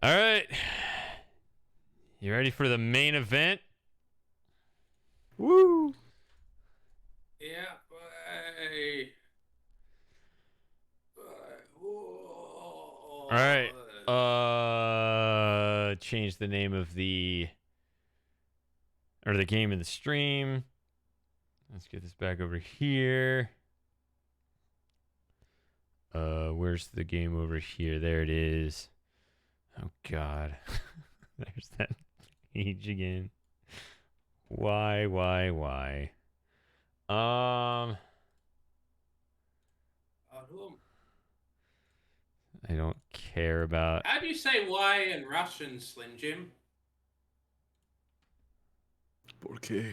All right. You ready for the main event? Woo! Yeah, All right. Change the name of the game in the stream. Let's get this back over here. Where's the game over here? There it is. Oh God. There's that page again. Why? I don't care about. How do you say why in Russian, Slim Jim? Porque.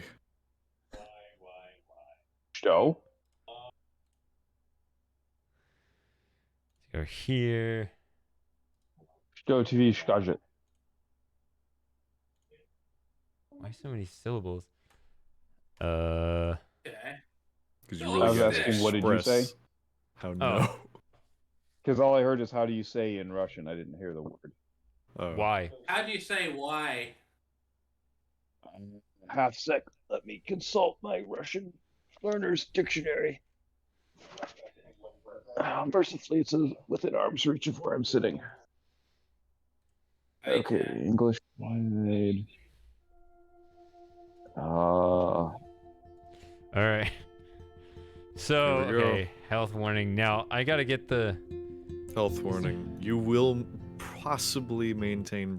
Show. Let's go here. Что TV скажет? Why so many syllables? Yeah. Because you I really was gotta asking, what did you express say? How no. Because all I heard is how do you say in Russian? I didn't hear the word. Oh. Why? How do you say why? Half sec. Let me consult my Russian learner's dictionary. Mercifully, it's within arm's reach of where I'm sitting. Okay, English wide. All right. So, Here we go. okay, health warning. Now, I gotta get the... Health warning. You will possibly obtain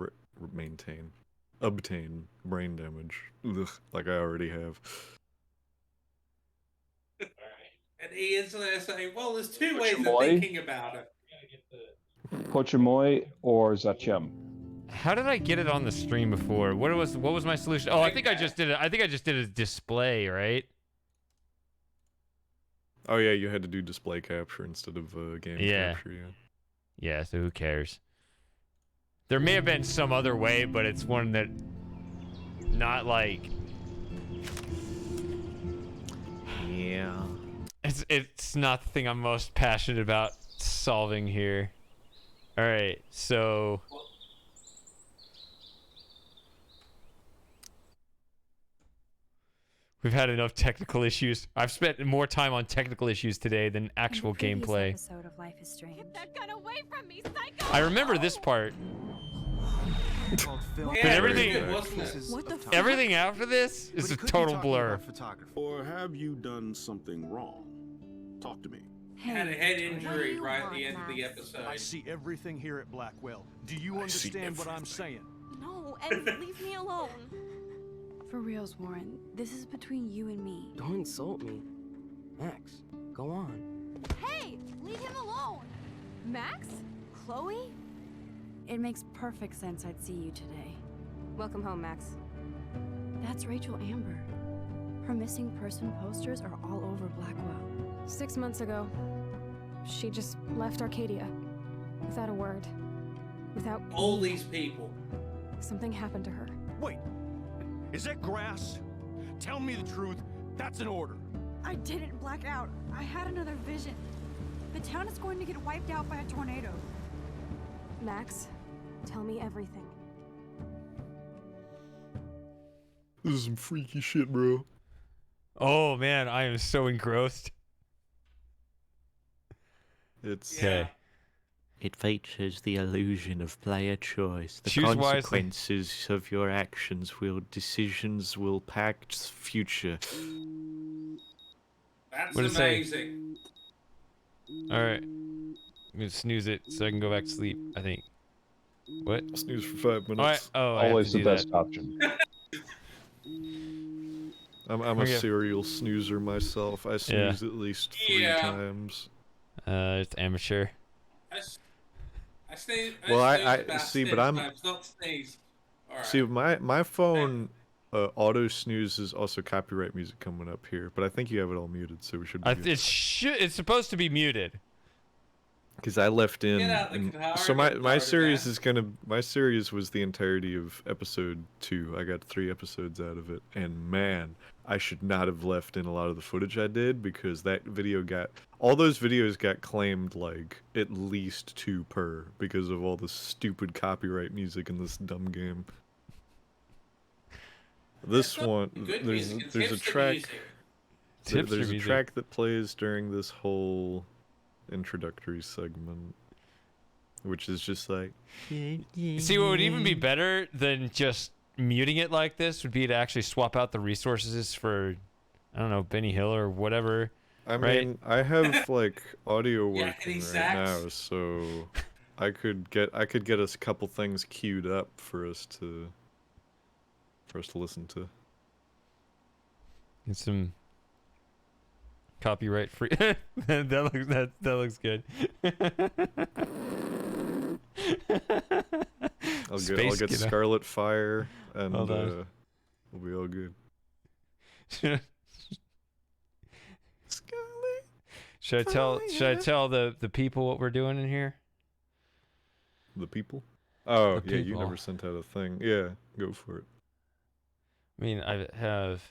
brain damage. Ugh, like I already have. And he is there saying, well, there's two ways of Boy. thinking about it. Почему or Zachем? How did I get it on the stream before? What was my solution? Oh, I think I just did it. I think I just did a display, right? Oh yeah, you had to do display capture instead of game capture. Yeah. Yeah, so who cares? There may have been some other way, but it's one that not like... Yeah. It's not the thing I'm most passionate about solving here. All right, so... We've had enough technical issues. I've spent more time on technical issues today than actual gameplay. Episode of Life is Strange. Get that gun away from me, psycho! I remember this part. Yeah, But everything- good, wasn't it? What the fuck? Everything after this is a total blur. Or have you done something wrong? Talk to me. Had a head injury do you right at want, the end of the Max? episode. I see everything here at Blackwell. Do you I see understand what I'm everything. saying? No, and leave me alone. For reals, Warren, this is between you and me. Don't insult me. Max, go on. Hey, leave him alone. Max? Chloe? It makes perfect sense I'd see you today. Welcome home, Max. That's Rachel Amber. Her missing person posters are all over Blackwell. 6 months ago, she just left Arcadia. Without a word. Without All these people. something happened to her. Wait, is that grass? Tell me the truth. That's an order. I didn't black out. I had another vision. The town is going to get wiped out by a tornado. Max, tell me everything. This is some freaky shit, bro. Oh man, I am so engrossed. It's Yeah. It features the illusion of player choice. The Choose wisely. consequences of your decisions will pact future. That's What'd it say? amazing. All right, I'm gonna snooze it so I can go back to sleep. I think. What? snooze for 5 Oh, minutes. I have Always to the do best that. option. I'm a Okay. serial snoozer myself. I snooze at least 3 Yeah. times. It's amateur. I sneeze. Well, I snooze about see, but 10 I'm- times, not sneeze. All right. See, my phone auto snoozes also copyright music coming up here, but I think you have it all muted, so we should be good. It's supposed to be muted. Because I left in. Get out the guitar So and my throw it series down. is gonna. My series was the entirety of episode 2. I got 3 episodes out of it, and man, I should not have left in a lot of the footage I did because that video got. All those videos got claimed like at least 2 per because of all the stupid copyright music in this dumb game. This one, Good there's music. It's there's a hipster track. music. Hipster There's a music. track that plays during this whole introductory segment, which is just like. See, what would even be better than just muting it like this would be to actually swap out the resources for, I don't know, Benny Hill or whatever. I right? mean, I have like audio Yeah, working any right sax? now, so I could get us a couple things queued up for us to listen to. Get some copyright free. that looks good. I'll Space get Kiddo. Scarlet Fire, and Hold on. we'll be all good. Should I tell the people what we're doing in here? The people? Oh, The yeah, you people. never sent out a thing. Yeah, go for it. I mean, I have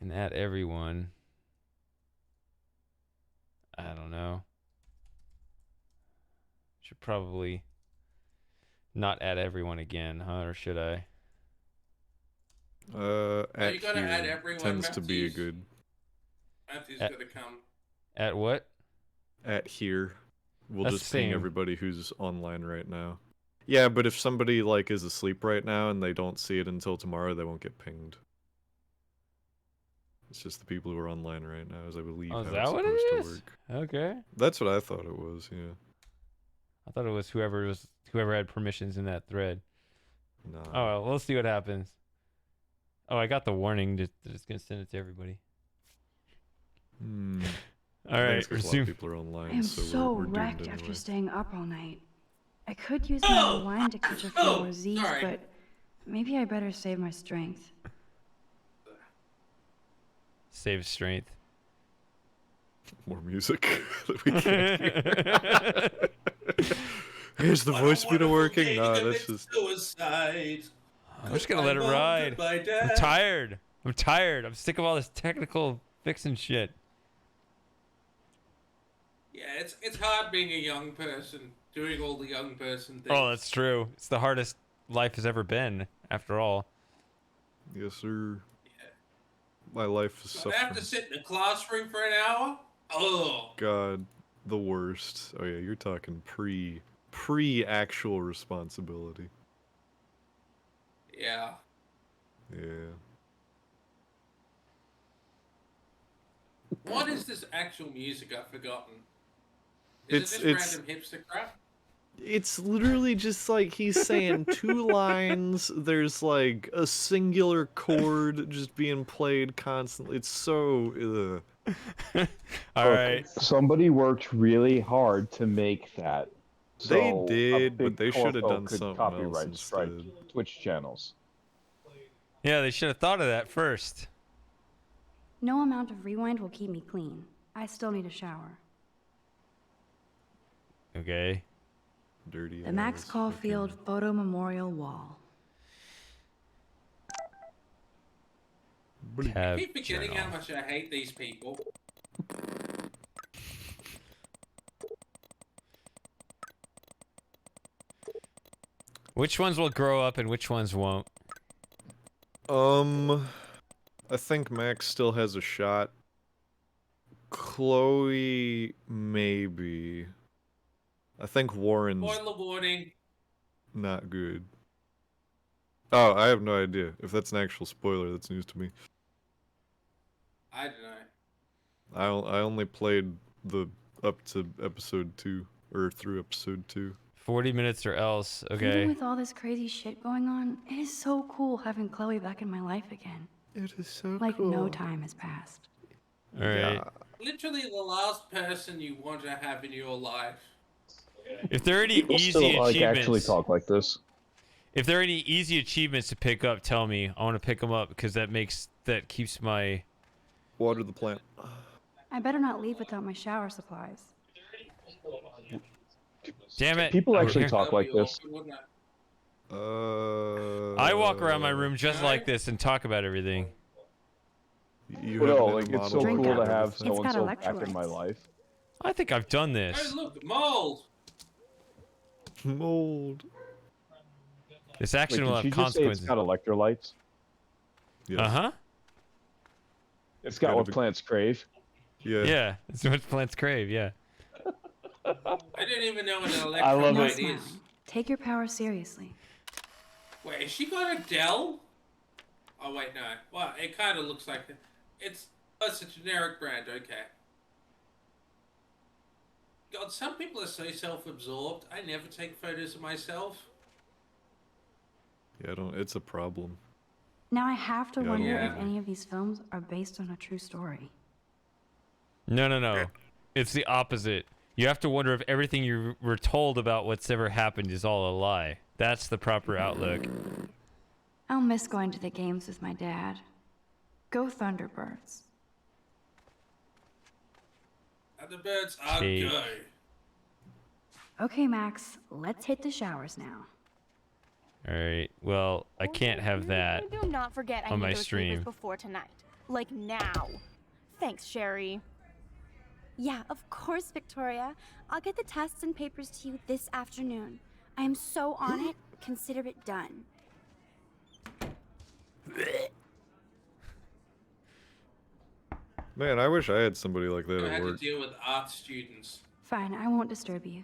an at everyone. I don't know. Should probably not add everyone again, huh? Or should I? At you gotta add here everyone, tends to be a Matthews. good. Matthew's At- gonna come. At what? At here, we'll That's just ping same. everybody who's online right now. Yeah, but if somebody like is asleep right now and they don't see it until tomorrow, they won't get pinged. It's just the people who are online right now, as I believe Oh, is how that it's what supposed it to is? work. Okay. That's what I thought it was. Yeah. I thought it was whoever had permissions in that thread. No. Oh, well, we'll see what happens. Oh, I got the warning. Just gonna send it to everybody. Hmm. All I think right, it's 'cause a lot resume. of people are online, I'm so so we're doomed wrecked anyway. after staying up all night. I could use my Oh! rewind to catch a few Oh, more Z's, sorry. but maybe I better save my strength. Save strength. More music that we can't hear. Here's the What a voice meter wonderful working. day to Nah, commit that's just. suicide. I'm just gonna Goodbye, let it Mom, ride. goodbye, I'm Dad. tired. I'm tired. I'm sick of all this technical fixing shit. Yeah, it's hard being a young person doing all the young person things. Oh, that's true. It's the hardest life has ever been, after all. Yes, sir. My life is But I have to suffering. sit in a classroom for an hour. Oh, God, the worst. Oh yeah, you're talking pre actual responsibility. yeah. Yeah. What is this actual music? I've forgotten. Is It's- it just random hipster crap? It's literally just like he's saying 2 lines. There's like a singular chord just being played constantly. It's so. All right. Somebody worked really hard to make that. They So a did, but big they should have corpo done could something else copyright strike instead. Twitch channels. Yeah, they should have thought of that first. No amount of rewind will keep me clean. I still need a shower. Okay. Dirty. The Max hours, Caulfield fucking- Photo Memorial Wall. I Tab keep forgetting how journal. much I hate these people. Which ones will grow up and which ones won't? I think Max still has a shot. Chloe, maybe. I think Warren's Spoiler warning. not good. Oh, I have no idea. If that's an actual spoiler, that's news to me. I don't know. I only played the up to episode 2 or through episode 2. 40 minutes or else. Even Okay. with all this crazy shit going on, it is so cool having Chloe back in my life again. It is so Like cool. no time has passed. All right. Yeah. Literally the last person you want to have in your life. If there are any People easy still like achievements, actually talk like this. if there are any easy achievements to pick up, tell me. I want to pick them up because that keeps my. Water the plant. I better not leave without my shower supplies. Damn it! People I'm actually here. talk like this. I walk around my room just like this and talk about everything. You Well, have no, an like inner it's so monologue cool to and have everything. so and got so back in my electrolytes. life. I think I've done Hey, this. look, mold. Mold. This Wait, action will did have she just say it's consequences. got electrolytes? Yes. Uh-huh. It's got Gotta what be- plants crave. Yeah. Yeah, it's what plants crave, yeah. I didn't even know what an I love No electrolyte it. smiling. is. Take your power seriously. Wait, has she got a Dell? Oh wait, no. Well, it kind of looks like it. It's a generic brand. Okay. God, some people are so self-absorbed. I never take photos of myself. Yeah, I don't. It's a problem. Now I have to Yeah, I wonder don't if either. any of these films are based on a true story. No. It's the opposite. You have to wonder if everything you were told about what's ever happened is all a lie. That's the proper outlook. I'll miss going to the games with my dad. Go Thunderbirds. And the birds are Cake. go. Okay, Max, let's hit the showers now. Alright, well, I can't have that. Do not forget I on need my those stream. papers before tonight. Like now. Thanks, Sherry. Yeah, of course, Victoria. I'll get the tests and papers to you this afternoon. I am so on it. Consider it done. Man, I wish I had somebody like that I at had to work. deal with art students. Fine, I won't disturb you.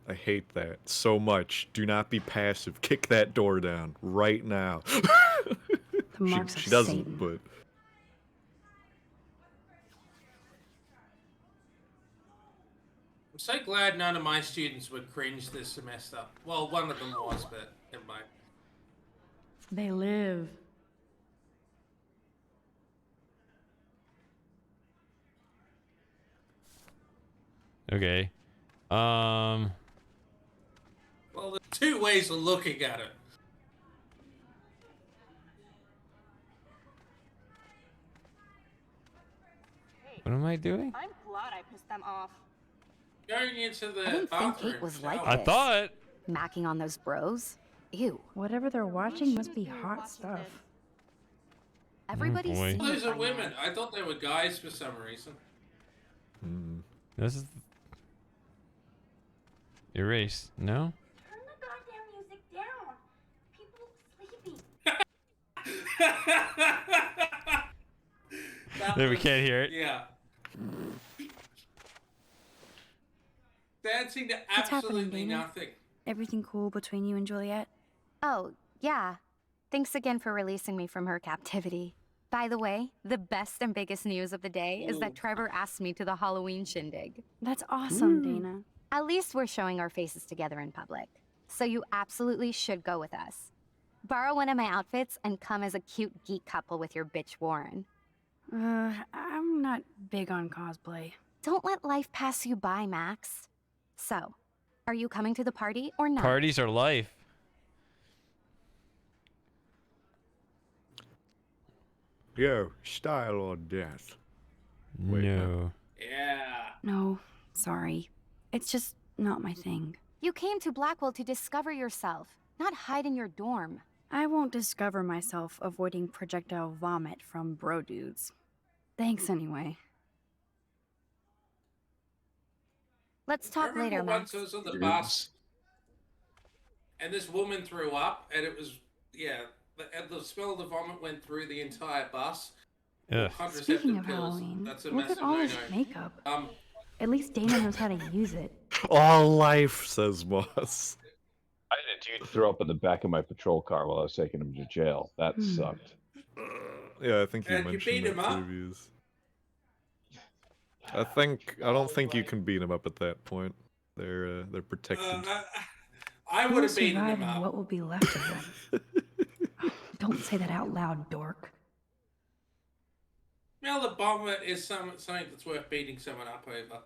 I hate that so much. Do not be passive. Kick that door down right now. The marks she of doesn't, Satan. but I'm so glad none of my students were cringe this semester. Well, one of them was, but never mind. They live. Okay. Well, there's two ways of looking at it. What am I doing? I'm glad I pissed them off. Going into the I didn't think bathroom. Kate was like shower. I this. thought. Macking on those bros? Ew. Whatever they're watching must be hot stuff. Everybody's boy. seen Those it are by women. now. I thought they were guys for some reason. This is... Erase. No? Turn the goddamn music down. People sleeping. Then we can't hear it. Yeah. Dancing to What's happening, absolutely Dana? nothing. Everything cool between you and Juliet? Oh, yeah. Thanks again for releasing me from her captivity. By the way, the best and biggest news of the day is that Trevor asked me to the Halloween shindig. That's awesome, Dana. At least we're showing our faces together in public. So you absolutely should go with us. Borrow one of my outfits and come as a cute geek couple with your bitch Warren. I'm not big on cosplay. Don't let life pass you by, Max. So, are you coming to the party or not? Parties are life. yo, style or death. Wait, no. Yeah. No, sorry. It's just not my thing. You came to Blackwell to discover yourself, not hide in your dorm. I won't discover myself avoiding projectile vomit from bro dudes. Thanks anyway. Let's I talk remember later, once Max. I was on the bus, and this woman threw up, and it was, yeah, and the smell of the vomit went through the entire bus. Ugh. Contraceptive Speaking of pills, Halloween, that's a look massive at all this no-no. makeup. At least Dana knows how to use it. All life, says Moss. I had a dude throw up in the back of my patrol car while I was taking him to jail. That sucked. Yeah, I think you And you mentioned beat that him up? previous. I don't think you can beat him up at that point. They're protected. I Who would will have beaten survive him and up. what will be left of them? Don't say that out loud, dork. Well, the vomit is something that's worth beating someone up over.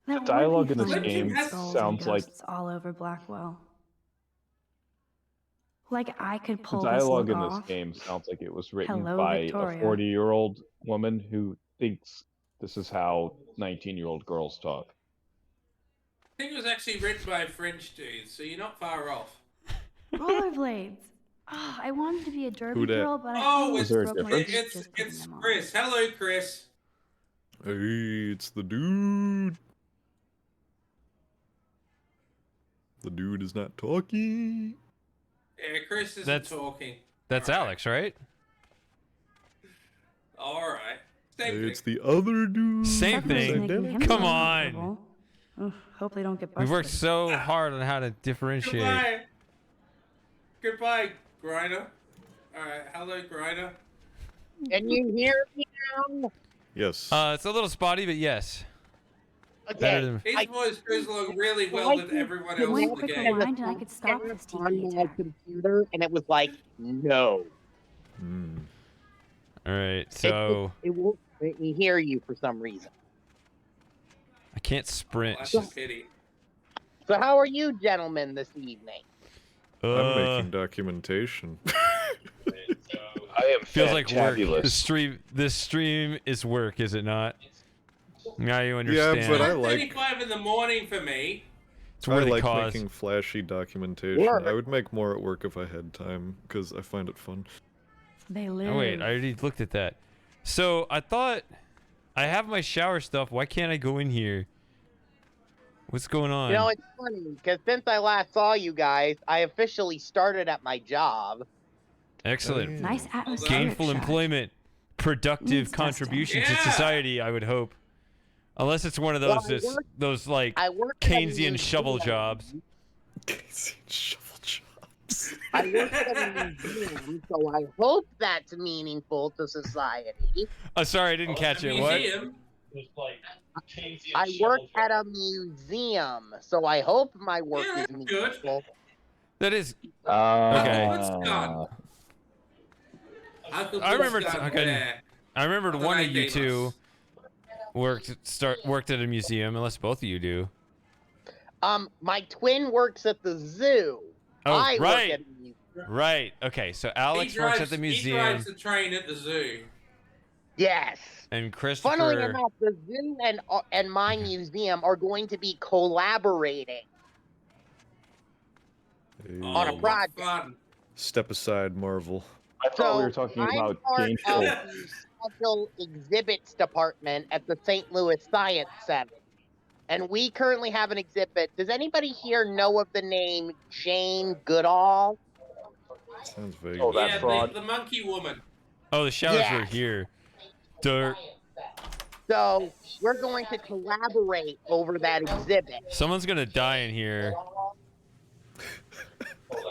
That The dialogue would be in this fun to game see skulls and sounds like- ghosts all over Blackwell. Like I could The pull this dialogue look in this off. game sounds like it was written Hello, by Victoria. a 40-year-old woman who thinks this is how 19-year-old girls talk. think it was actually written by a French dude, so you're not far off. Rollerblades. Oh, I wanted to be a derby Who dat? girl, but I Oh, almost there a broke my difference? feet just putting It's them on. Chris. Hello, Chris. Hey, it's the dude. The dude is not talking. Yeah, Chris isn't That's- talking. That's Alex, right? All right. Same Hey, thing. it's the other dude. Same Tucker's thing. making him Come sound on. comfortable. Ugh, hope they don't get We busted. worked so hard on how to differentiate. Goodbye. Goodbye, Griner. All right. Hello, Griner. Can you hear me now? Yes. It's a little spotty, but yes. Better Okay. than His voice goes along really well with everyone else in the quick game. rewind and I could stop this on TV my attack. computer, and it was like, no. Hmm. All right, so It won't let me hear you for some reason. I can't sprint. That's a pity. So how are you gentlemen this evening? I'm making documentation. I am feels like work. fantabulous. This stream is work, is it not? Now you Yeah, understand. but I like 35 in the morning for me. It's I worthy like cause. making flashy documentation. Work. I would make more at work if I had time because I find it fun. They live. Oh wait, I already looked at that. So I thought I have my shower stuff. Why can't I go in here? What's going on? You know, it's funny, because since I last saw you guys, I officially started at my job. Excellent. Nice atmosphere. Gainful employment, productive Needs contribution to Yeah. society. I would hope, unless it's one of those Well, I work- those like I work at a Keynesian shovel museum. jobs. Shovel jobs. I work at a museum, so I hope that's meaningful to society. Sorry, I didn't catch it. What? Museum. I work at a museum, so I hope my work Yeah, is that's good. meaningful. That is. Okay. Okay. I remember. Okay. Yeah. I remembered Other one of night you gamers. two worked at a museum, unless both of you do. My twin works at the zoo. Oh, I work right. at a museum. Right. Okay. So Alex He works drives- at the He museum, drives the train at the zoo. Yes. and Funnily Christopher. enough, the zoo and my museum are going to be collaborating on a Oh, project. fun. Step aside, Marvel. I thought we were talking I'm about part gainful. of the special exhibits department at the St. Louis Science Center. And we currently have an exhibit. Does anybody here know of the name Jane Goodall? Sounds vague. Oh, that Yeah, fraud. the monkey woman. Oh, the showers Yeah. were here. Dirt. So we're going to collaborate over that exhibit. Someone's gonna die in here.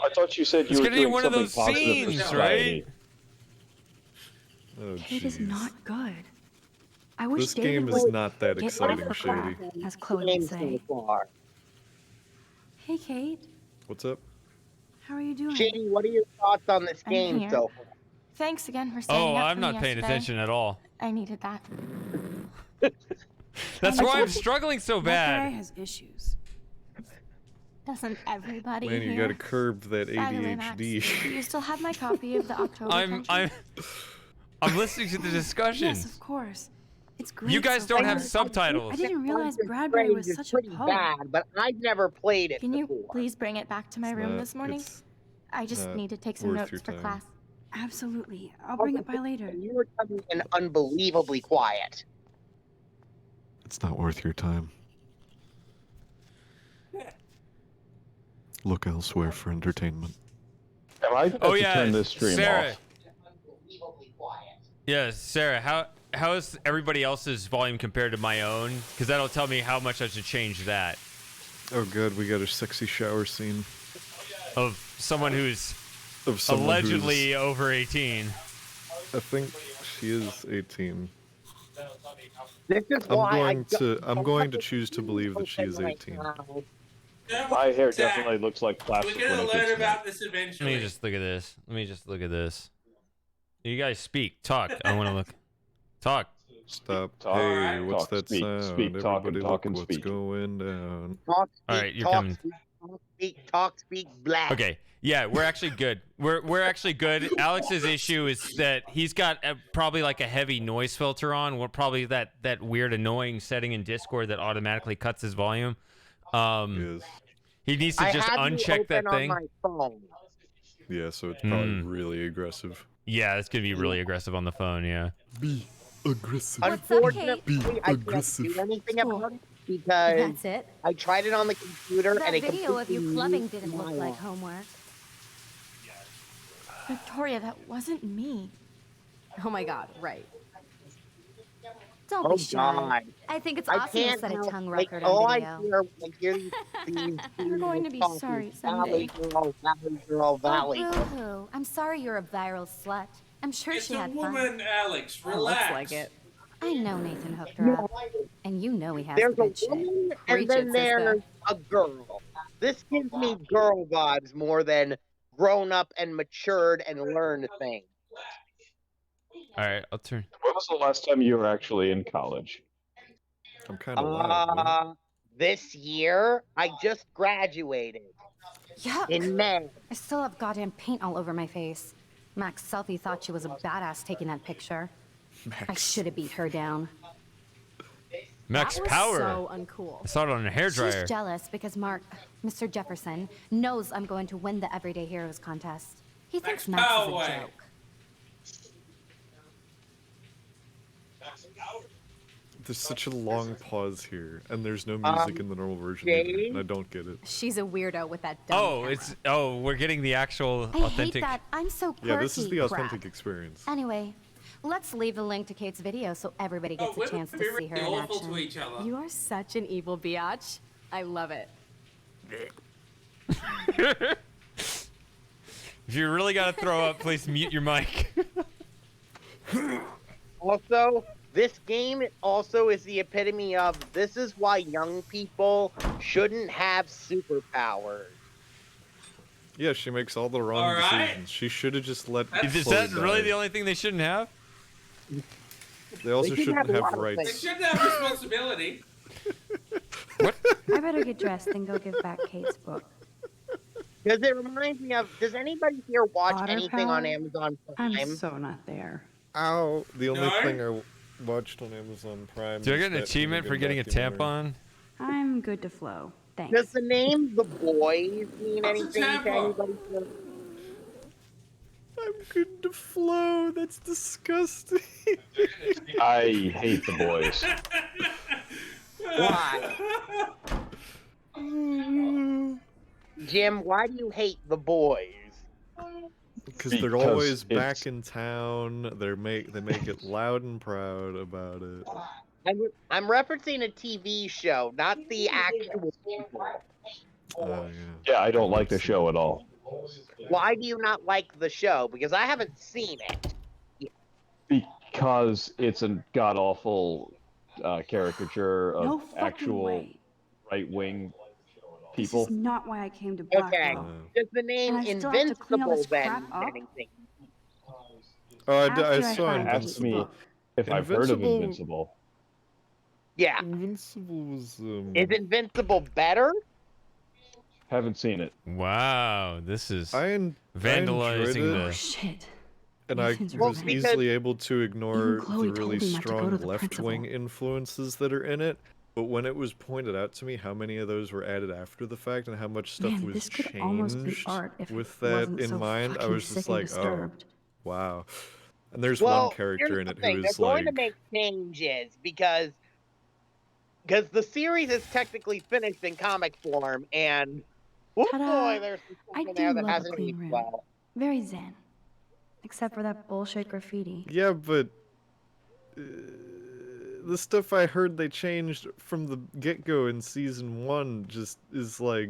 I thought you said It's you were gonna be doing one of something those positive for scenes, society. right? Oh, Kate is jeez. not good. I wish This David game is would not that get exciting, off the Shady. crap, as Chloe would Games say. so far. Hey, Kate. What's up? How are you doing? Shady, what are your thoughts on this I'm game here. so far? Thanks again for staying Oh, up I'm for not me paying yesterday. attention at all. I needed that. That's why I'm struggling so That guy bad. has issues. Doesn't everybody Man, you here? gotta curb that By the way, Max, ADHD. do you still have my copy of the October I'm listening to the discussion. Yes, of course. It's great. You guys so don't far. have subtitles. I didn't realize Constant Bradbury was Praise is such a pretty poet. bad, but I've never played it Can you before. please bring it back to my room not- this morning? it's I just not need to take some worth notes your for time. class. Absolutely. I'll bring it by later. You were coming in unbelievably quiet. It's not worth your time. Look elsewhere for entertainment. Am I about Oh to yeah, turn this stream Sarah. off? Yeah, Sarah. How is everybody else's volume compared to my own? Because that'll tell me how much I should change that. Oh good, we got a sexy shower scene Of someone who's of someone allegedly over 18. who's, I think she is 18. This is I'm why I'm going to choose to believe that she is 18. My hair Zach, definitely looks like plastic We're gonna when it learn gets about this Let eventually. me just look at this. You guys speak. Talk. I want to look. Talk. Stop. Talk. Hey, what's Talk, that speak, sound? speak, talk, and Everybody talk, look and what's speak. going down. Talk, speak, All right, you're talk, coming. Speak, talk, speak, black. Okay. Yeah, we're actually good. We're actually good. Alex's issue is that he's got probably like a heavy noise filter on. Probably that weird annoying setting in Discord that automatically cuts his volume. He needs to I just have you uncheck that open on thing. my phone. Yeah, so it's probably really aggressive. Yeah, it's gonna be really aggressive on the phone. Yeah. Be aggressive. Unfortunately, I can't do anything about it because That's it? I tried it on the computer That and it video of you completely clubbing mute didn't my look like line. homework. Victoria, that wasn't me. Oh my god, right. Don't Oh be shy. God. I think it's I awesome you can't set a help, tongue like, record all on I video. hear when I hear these You're going to be talking, sorry someday. Valley. Oh, boo-hoo. I'm sorry you're a viral slut. I'm sure It's she a had woman, fun. Alex. Relax. Looks like it. I know Nathan hooked her up. And you know he has There's the a good shit. woman Preach and then it, sister. there's a girl. This gives me girl vibes more than grown up and matured and learned things. All right, I'll turn. When was the last time you were actually in college? I'm kind of loud. This year, I just graduated. Yuck. In May. I still have goddamn paint all over my face. Max Selfie thought she was a badass taking that picture. I should have beat her down. Max That was Power. so uncool. I saw it on a hairdryer. She's jealous because Mr. Jefferson, knows I'm going to win the Everyday Heroes contest. He thinks Max is a Power. joke. There's such a long pause here, and there's no music in the normal version either, and I don't get it. She's a weirdo with that dumb camera. We're getting the actual I hate authentic. that. I'm so quirky. Yeah, this is the Crap. authentic experience. Anyway, let's leave a link to Kate's video so everybody gets a chance to see her in awful action. to each other. You are such an evil biatch. I love it. If you really gotta throw up, please mute your mic. Also, this game also is the epitome of this is why young people shouldn't have superpowers. Yeah, she makes all the wrong decisions. She should have just let. Is Chloe that really die. the only thing they shouldn't have? They also They shouldn't shouldn't have a have lot of They rights. shouldn't have responsibility. I better get dressed and go give back Kate's book. Does it remind me of? Does anybody here watch Otter anything on power? Amazon I'm Prime? so not there. Ow! The only No? thing I watched on Amazon Prime. Do I is get an that achievement for vegan getting a documentary. tampon? I'm good to flow. Thanks. Does the name The Boys mean anything to tampon? anybody here? I'm good to flow. That's disgusting. I hate the boys. Why? Jim, why do you hate The Boys? Because they're Because always it's- back in town. They make it loud and proud about it. I'm referencing a TV show, not the actual people. Yeah, I don't like the show at all. Why do you not like the show? Because I haven't seen it. Because it's a god awful caricature of No fucking actual way. right wing This people. is not why I came to Blackwell. Okay. Does the name And I still have to clean all Invincible this then crap mean up? anything? Oh, I After I saw find Ask Invincible. me book. if I've heard of Invincible- Invincible. Yeah. Invincible was. Is Invincible better? Haven't seen it. Wow, this is I enjoyed vandalizing it. Oh the. shit. And I Nathan's was revenge. easily able to ignore Even Chloe the told really me not to go strong to the left-wing principal. influences that are in it. But when it was pointed out to me how many of those were added after the fact and how much stuff Man, was this could changed almost be art if with it that wasn't in so mind, I fucking was just sick and like, disturbed. oh, wow. And there's Well, one character here's in the it thing. who They're is going like, to make changes because the series is technically finished in comic form, and oh Ta-da! boy, there's some I stuff in do there that love a hasn't clean aged room. well. Very zen. Except for that bullshit graffiti. yeah, but the stuff I heard they changed from the get-go in season 1 just is like,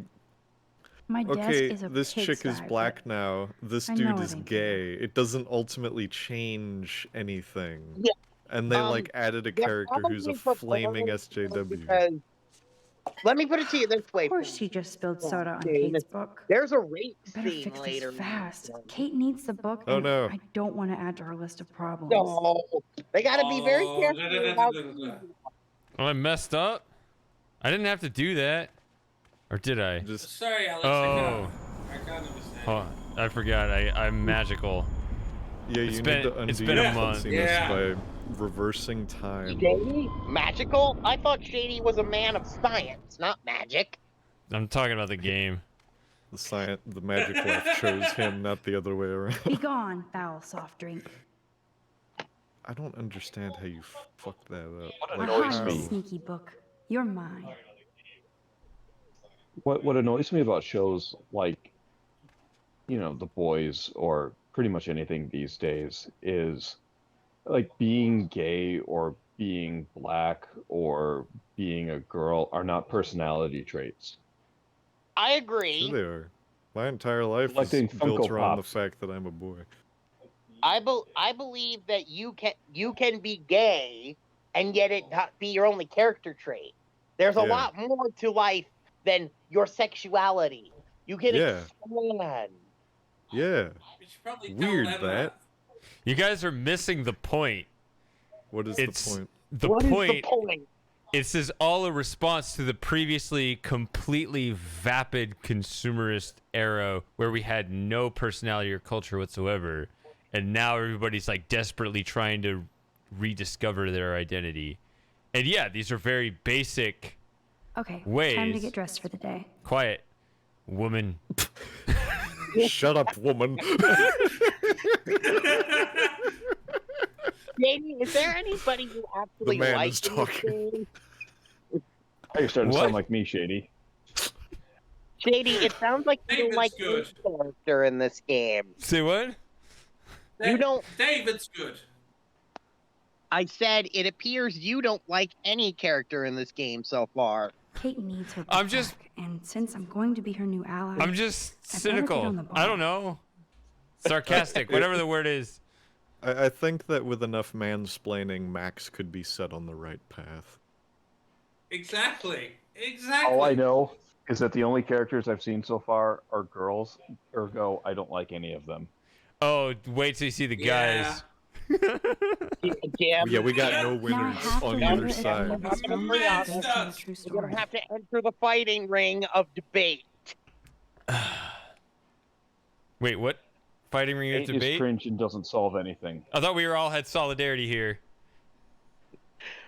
My desk okay, is a this chick is pigsty, black now. This I dude know is it ain't gay. It doesn't ultimately change anything. Yeah. And they like added a they're character who's a probably flaming preparing SJW. Because let me put it to you this way. Of course she just spilled soda on Jane, Kate's book. There's a rape Better scene fix later. this fast. Kate needs the book, Oh, and no. I don't want to add to her list of problems. No, they got to be very Oh, careful about. Oh, I messed up. I didn't have to do that, or did I? Just Sorry, Alex. Oh. I can't understand. Oh, I forgot. I'm magical. yeah, It's you been- need to undo it's been a your month. fussiness Yeah. by reversing time. Shady? Magical? I thought Shady was a man of science, not magic. I'm talking about the game. The magic life chose him, not the other way around. Be gone, foul soft drink. I don't understand how you fucked that up. What Like, annoys how? me? Sneaky book. You're mine. What annoys me about shows like, you know, The Boys or pretty much anything these days is like being gay or being black or being a girl are not personality traits. I agree. Sure they are. My entire life is Collecting built Funko around Pops. the fact that I'm a boy. I believe that you can be gay and yet it not be your only character trait. There's a Yeah. lot more to life than your sexuality. You can Yeah. expand. Yeah. We should probably tell Weird them that. You guys are missing the point. What is It's the point? The What is point. the point? This is all a response to the previously completely vapid consumerist era where we had no personality or culture whatsoever, and now everybody's like desperately trying to rediscover their identity. And yeah, these are very basic Okay, ways. time to get dressed for the day. Quiet, woman. Shut up, woman. Jamie, is there anybody you actually man like is in this talking. game? You're starting to What? sound like me, Shady. Shady, it sounds like you don't David's like good. any character in this game. Say what? You don't. David's good. I said it appears you don't like any character in this game so far. Kate needs her. I'm book just- back, and since I'm going to be her new ally, I'm just I better get cynical. on the ball. I don't know. Sarcastic, whatever the word is. I think that with enough mansplaining, Max could be set on the right path. Exactly. Exactly. All I know is that the only characters I've seen so far are girls, ergo I don't like any of them. Oh, wait till you see the guys. Yeah, Yeah, we got no Now I winners have on to either wonder if side. any of this film is Yeah. based on a true You're story. gonna have to enter the fighting ring of debate. Wait, what? Fighting ring of It is debate? cringe and doesn't solve anything. I thought we were all had solidarity here.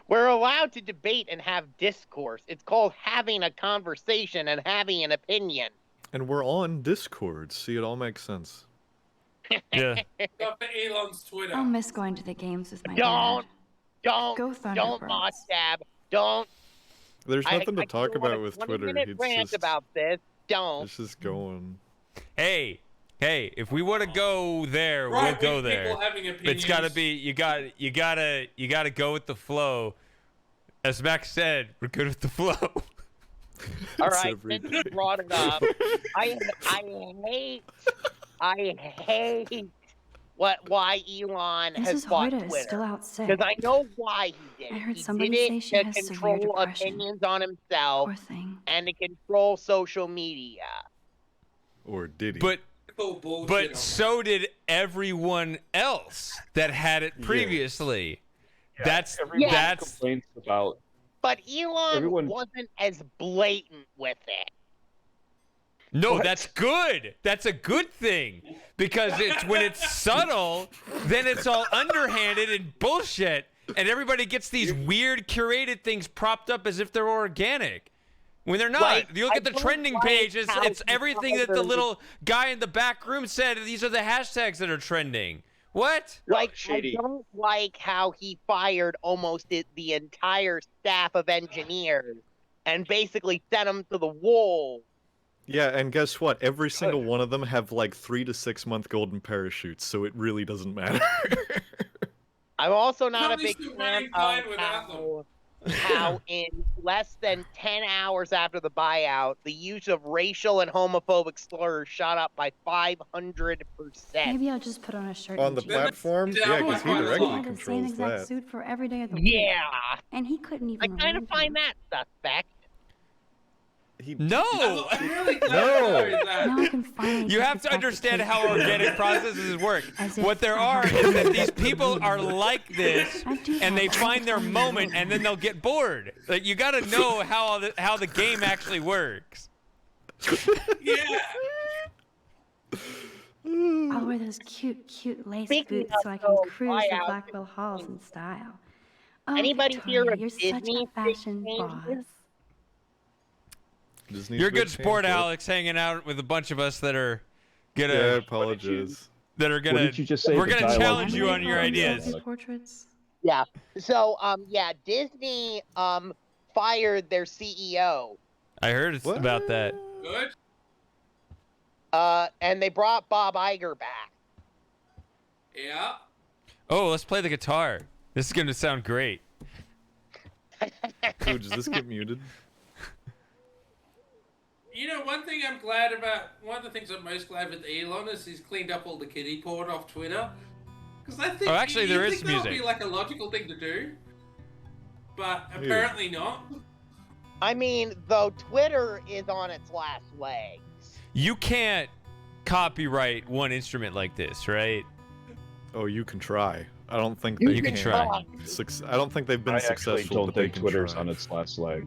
We're allowed to debate and have discourse. It's called having a conversation and having an opinion. And we're on Discord. See, it all makes sense. Yeah. Go for Elon's Twitter. I'll miss going to the games with my Don't, dad. Go don't Thunderbirds. mod tab. Don't. There's nothing to I talk could go on about a with 20 Twitter. minute It's rant just, about this. Don't. it's just going. Hey, if we want to go there, Right, we'll go with there. people having But it's gotta opinions. be you gotta go with the flow. As Max said, we're good with the flow. All It's right, every since you day. brought it up, I hate why Elon has Mrs. bought Hoyta is still Twitter. out sick. Because I know why he did I it. heard He somebody did say it she to has severe control depression. opinions on himself Poor thing. and to control social media. Or did he? But Full bullshit on but that. so did everyone else that had it previously. That's Everyone that's complains about. But Elon Everyone- wasn't as blatant with it. no, What? that's good. That's a good thing because it's when it's subtle, then it's all underhanded and bullshit, and everybody gets these weird curated things propped up as if they're organic. When they're not. Right. You look I at the don't trending like page, it's how he everything that the fired- little guy in the back room said. These are the hashtags that are trending. What? Like, Shady. I don't like how he fired almost the entire staff of engineers and basically sent them to the wolves. Yeah, and guess what? Every single one of them have like 3 to 6 month golden parachutes, so it really doesn't matter. I'm also not a Nobody's big doing fan of fine without how in less than 10 hours after the buyout, the use of racial and homophobic slurs shot up by 500%. Maybe I'll just put on a shirt On and the jeans. platform? Yeah, Yeah, Hey, because he I had directly the same controls exact that. suit for every day of the week. Yeah, And he couldn't even I kind of remember. find that suspect. No. I'm really glad No. to know that. Now I can finally You take have this to back understand Kate. how organic processes work. As if What there I are had is that to- these people are like this, I do and they have find their all the moment, time. and then they'll get bored. Like you got to know how the game actually works. Yeah. I'll wear those cute lace Speaking boots of so I can those cruise the buyouts, Blackwell halls in style. Oh, Anybody Victoria, here a you're such Disney a fashion thing? boss. Disney's You're a big good sport, fan, but- Alex, hanging out with a bunch of us that are gonna. Yeah, I apologize. That are gonna. What did you just say? We're The gonna dialogue challenge was you like- on your ideas. Portraits. Yeah. So, yeah, Disney fired their CEO. I heard about that. Good. And they brought Bob Iger back. Yeah. Oh, let's play the guitar. This is gonna sound great. Oh, does this get muted? You know, one of the things I'm most glad with Elon is he's cleaned up all the kiddie porn off Twitter. Because I think Oh, actually, there is that would music. be like a logical thing to do, but apparently not. I mean, though Twitter is on its last legs. You can't copyright one instrument like this, right? Oh, you can try. I don't think You they can try. I don't think they've been I successful. actually don't but they think can Twitter's try. on its last leg.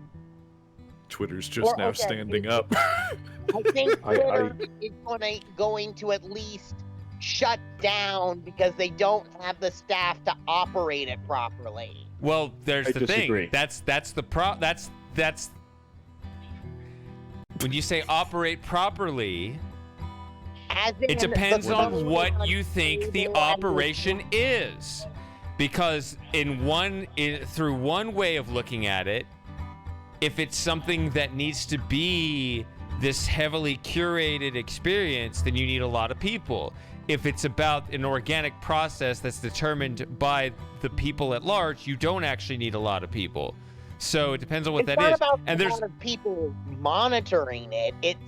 Twitter's just now okay, standing up. I think Twitter is going to at least shut down because they don't have the staff to operate it properly. Well, there's I the disagree. thing. That's when you say operate properly, As it in depends the on government what you think the and operation is. Because through one way of looking at it, if it's something that needs to be this heavily curated experience, then you need a lot of people. If it's about an organic process that's determined by the people at large, you don't actually need a lot of people. So it depends on what it's that not is. about And a there's lot of people monitoring it. It's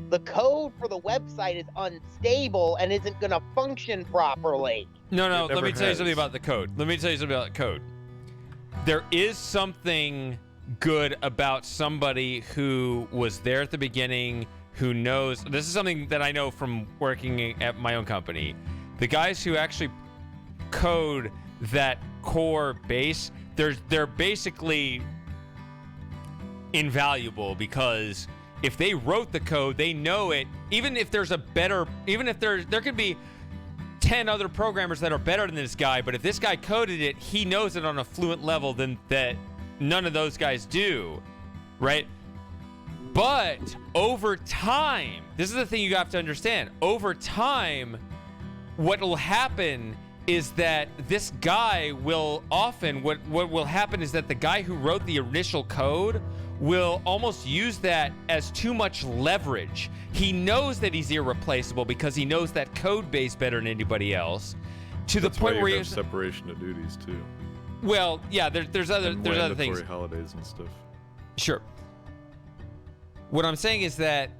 the code for the website is unstable and isn't going to function properly. No, It let never me tell you has. something about the code. Let me tell you something about the code. There is something good about somebody who was there at the beginning, who knows. This is something that I know from working at my own company. The guys who actually code that core base, they're basically invaluable, because if they wrote the code, they know it. Even if there could be 10 other programmers that are better than this guy, but if this guy coded it, he knows it on a fluent level than that none of those guys do, right? But over time, this is the thing you have to understand. Over time, what will happen is that this guy will often, what will happen is that the guy who wrote the initial code will almost use that as too much leverage. He knows that he's irreplaceable because he knows that code base better than anybody else, to That's the point why where you he's have separation of duties too. well, yeah, there's other And things. mandatory holidays and stuff. Sure. What I'm saying is that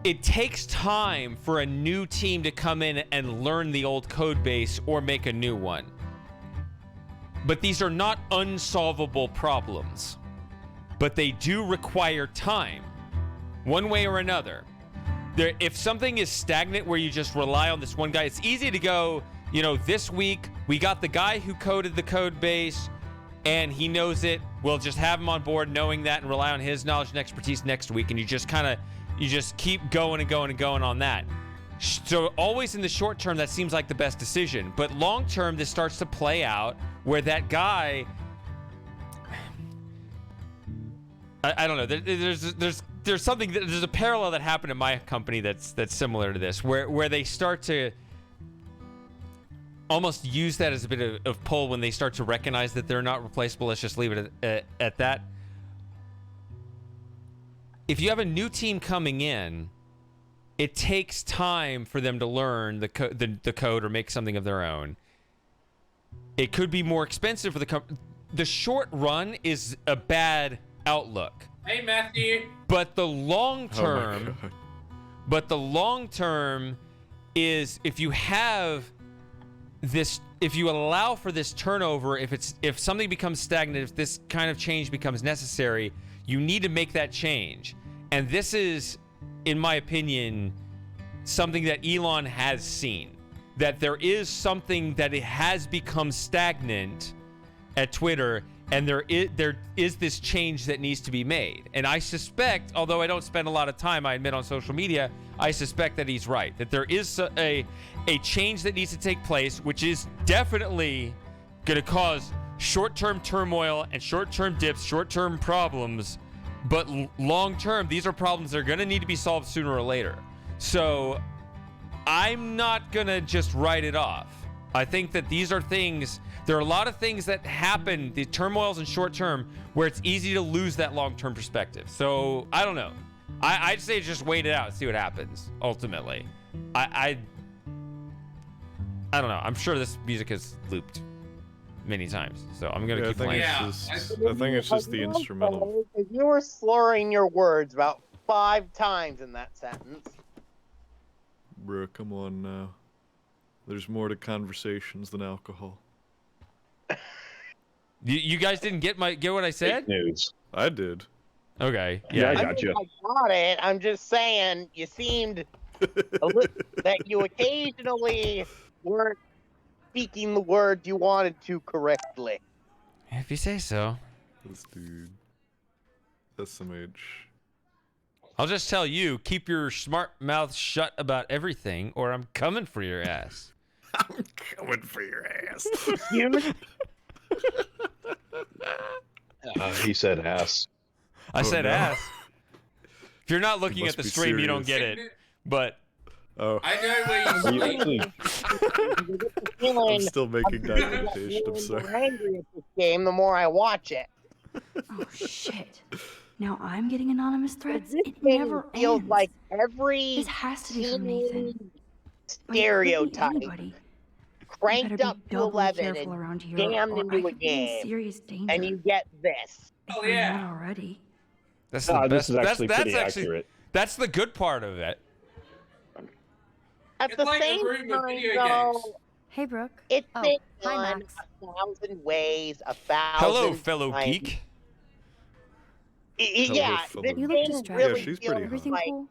it takes time for a new team to come in and learn the old code base or make a new one. But these are not unsolvable problems. But they do require time, one way or another. If something is stagnant where you just rely on this one guy, it's easy to go, this week we got the guy who coded the code base and he knows it. We'll just have him on board knowing that and rely on his knowledge and expertise next week. And you just keep going and going and going on that. So always in the short term, that seems like the best decision. But long term, this starts to play out where that guy, I don't know. There's something. There's a parallel that happened in my company that's similar to this, where they start to almost use that as a bit of pull when they start to recognize that they're not replaceable. Let's just leave it at that. If you have a new team coming in, it takes time for them to learn the code or make something of their own. It could be more expensive for the company. The short run is a bad outlook. Hey, Matthew. But the long term, is if you have this, if you allow for this turnover, if something becomes stagnant, if this kind of change becomes necessary, you need to make that change. And this is, in my opinion, something that Elon has seen, that there is something that it has become stagnant at Twitter, and there is this change that needs to be made. And I suspect, although I don't spend a lot of time, I admit, on social media, I suspect that he's right, that there is a change that needs to take place, which is definitely going to cause short-term turmoil and short-term dips, short-term problems, But long term, these are problems that are going to need to be solved sooner or later. So I'm not going to just write it off. I think that these are things, there are a lot of things that happen, the turmoils in short term, where it's easy to lose that long-term perspective. So I don't know. I'd say just wait it out and see what happens, ultimately. I don't know. I'm sure this music is looped many times, so I'm gonna keep playing. I think it's just the instrumental. You were slurring your words about 5 times in that sentence. Bro, come on now. There's more to conversations than alcohol. You guys didn't get what I said? News. I did. Okay. Yeah, I I got you. I got it. I'm just saying, you seemed that you occasionally weren't speaking the words you wanted to correctly. If you say so. This dude. SMH. I'll just tell you, keep your smart mouth shut about everything, or I'm coming for your ass. I'm coming for your ass. He said ass. I said no. ass. If you're not looking at must the be stream, you don't serious. get it. But I know where you sleep. I'm still making documentation. I'm The sorry. more angry at this game, the more I watch it. Oh shit. Now I'm getting anonymous threads. This It thing never feels ends. like every This has to be from Nathan. But it could be stereotype anybody. cranked You better up be to doubly 11 careful and around here, jammed or I into a could be in game, serious danger. and you get this. If Oh, I'm yeah. not already. that's Nah, the this best. is actually that's pretty actually accurate. that's the good part of it. At It's the like a same room of time, video though, games. Hey, Brooke. it's Oh, been hi, done Max. 1,000 ways, 1,000 Hello, fellow times. geek. Hello, Yeah, fellow this You look thing distracted. really Yeah, she's feels pretty Everything like, cool?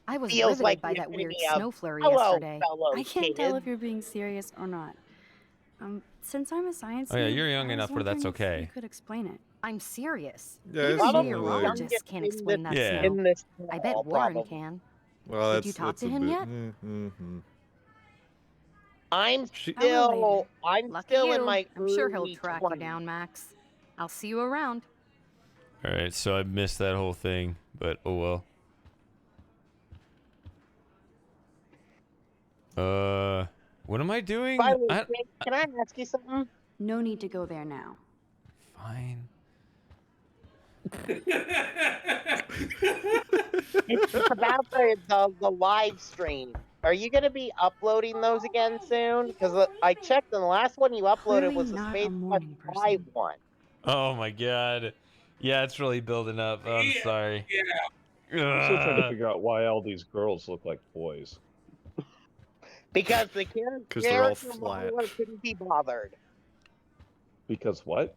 I was feels riveted like by the that weird epitome of, snow flurry hello, yesterday. fellow I can't tell kids. if you're being serious or not. Since I'm a science Oh yeah, nerd, you're young I was enough where that's wondering if okay. You could explain it. I'm serious. Yeah, Even it's only like. meteorologists can't explain that Yeah. snow. In this I bet hall, Warren probably. can. Well, Did you talk to him yet? I'm She- still Lucky you. in my I'm sure he'll early track 20s. you down, Max. I'll see you around. All right, so I missed that whole thing, but oh well. What am I doing? By the way, Jake, can I ask you something? No need to go there now. Fine. It's about the live stream. Are you going to be uploading those again soon? Because I checked, and the last one you uploaded Clearly was the not a Space morning Quest Live person. one. Oh my god. Yeah, it's really building up. I'm sorry. Yeah. I'm still trying to figure out why all these girls look like boys. Because the Because they're all character flat. modeler couldn't be bothered. Because what?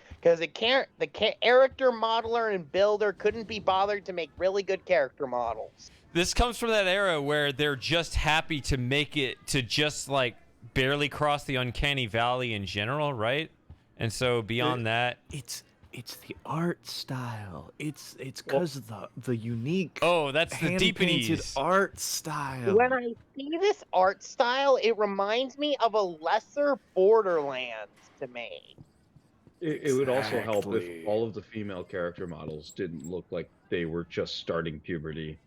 Because the character modeler and builder couldn't be bothered to make really good character models. This comes from that era where they're just happy to make it to just like barely cross the uncanny valley in general, right? And so beyond that, It's the art style. It's because of the unique. Oh, that's the hand-painted deepinies. art style. When I see this art style, it reminds me of a lesser Borderlands to me. It would also help Exactly. if all of the female character models didn't look like they were just starting puberty.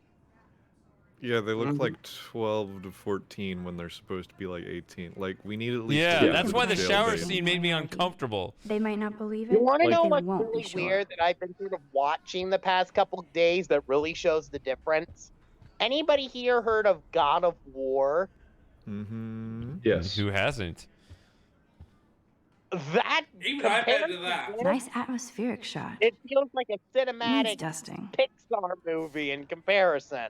Yeah, they look like 12 to 14 when they're supposed to be like 18. Like, we need at least. Yeah, a that's why the detail shower date. scene made me uncomfortable. They might not believe it. You want to but know they what's won't really be sure. weird that I've been sort of watching the past couple days that really shows the difference? Anybody here heard of God of War? Mm-hmm. Yes. Who hasn't? That Even I've been compared to that. this, Nice atmospheric shot. it feels like a Needs cinematic dusting. Pixar movie in comparison.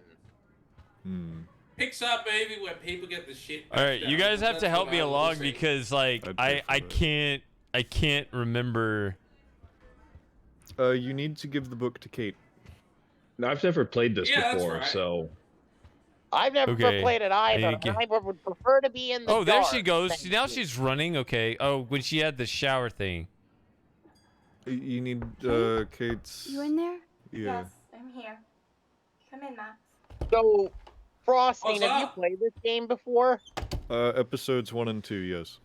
Hmm. Pixar movie where people get the shit. All right, you guys have to help me along because like I'd I pay for I can't remember. You need to give the book to Kate. Now, I've never played this Yeah, that's before, right. so I've never Okay, played it I either. need to get- I would prefer to be in the Oh, there she dark, goes. thank Now you. she's running. Okay. Oh, when she had the shower thing. You need Kate's. You in there? Yeah. I'm here. Come in, Max. So, Frosting, What's have you up? played this game before? Episodes 1 and 2, yes.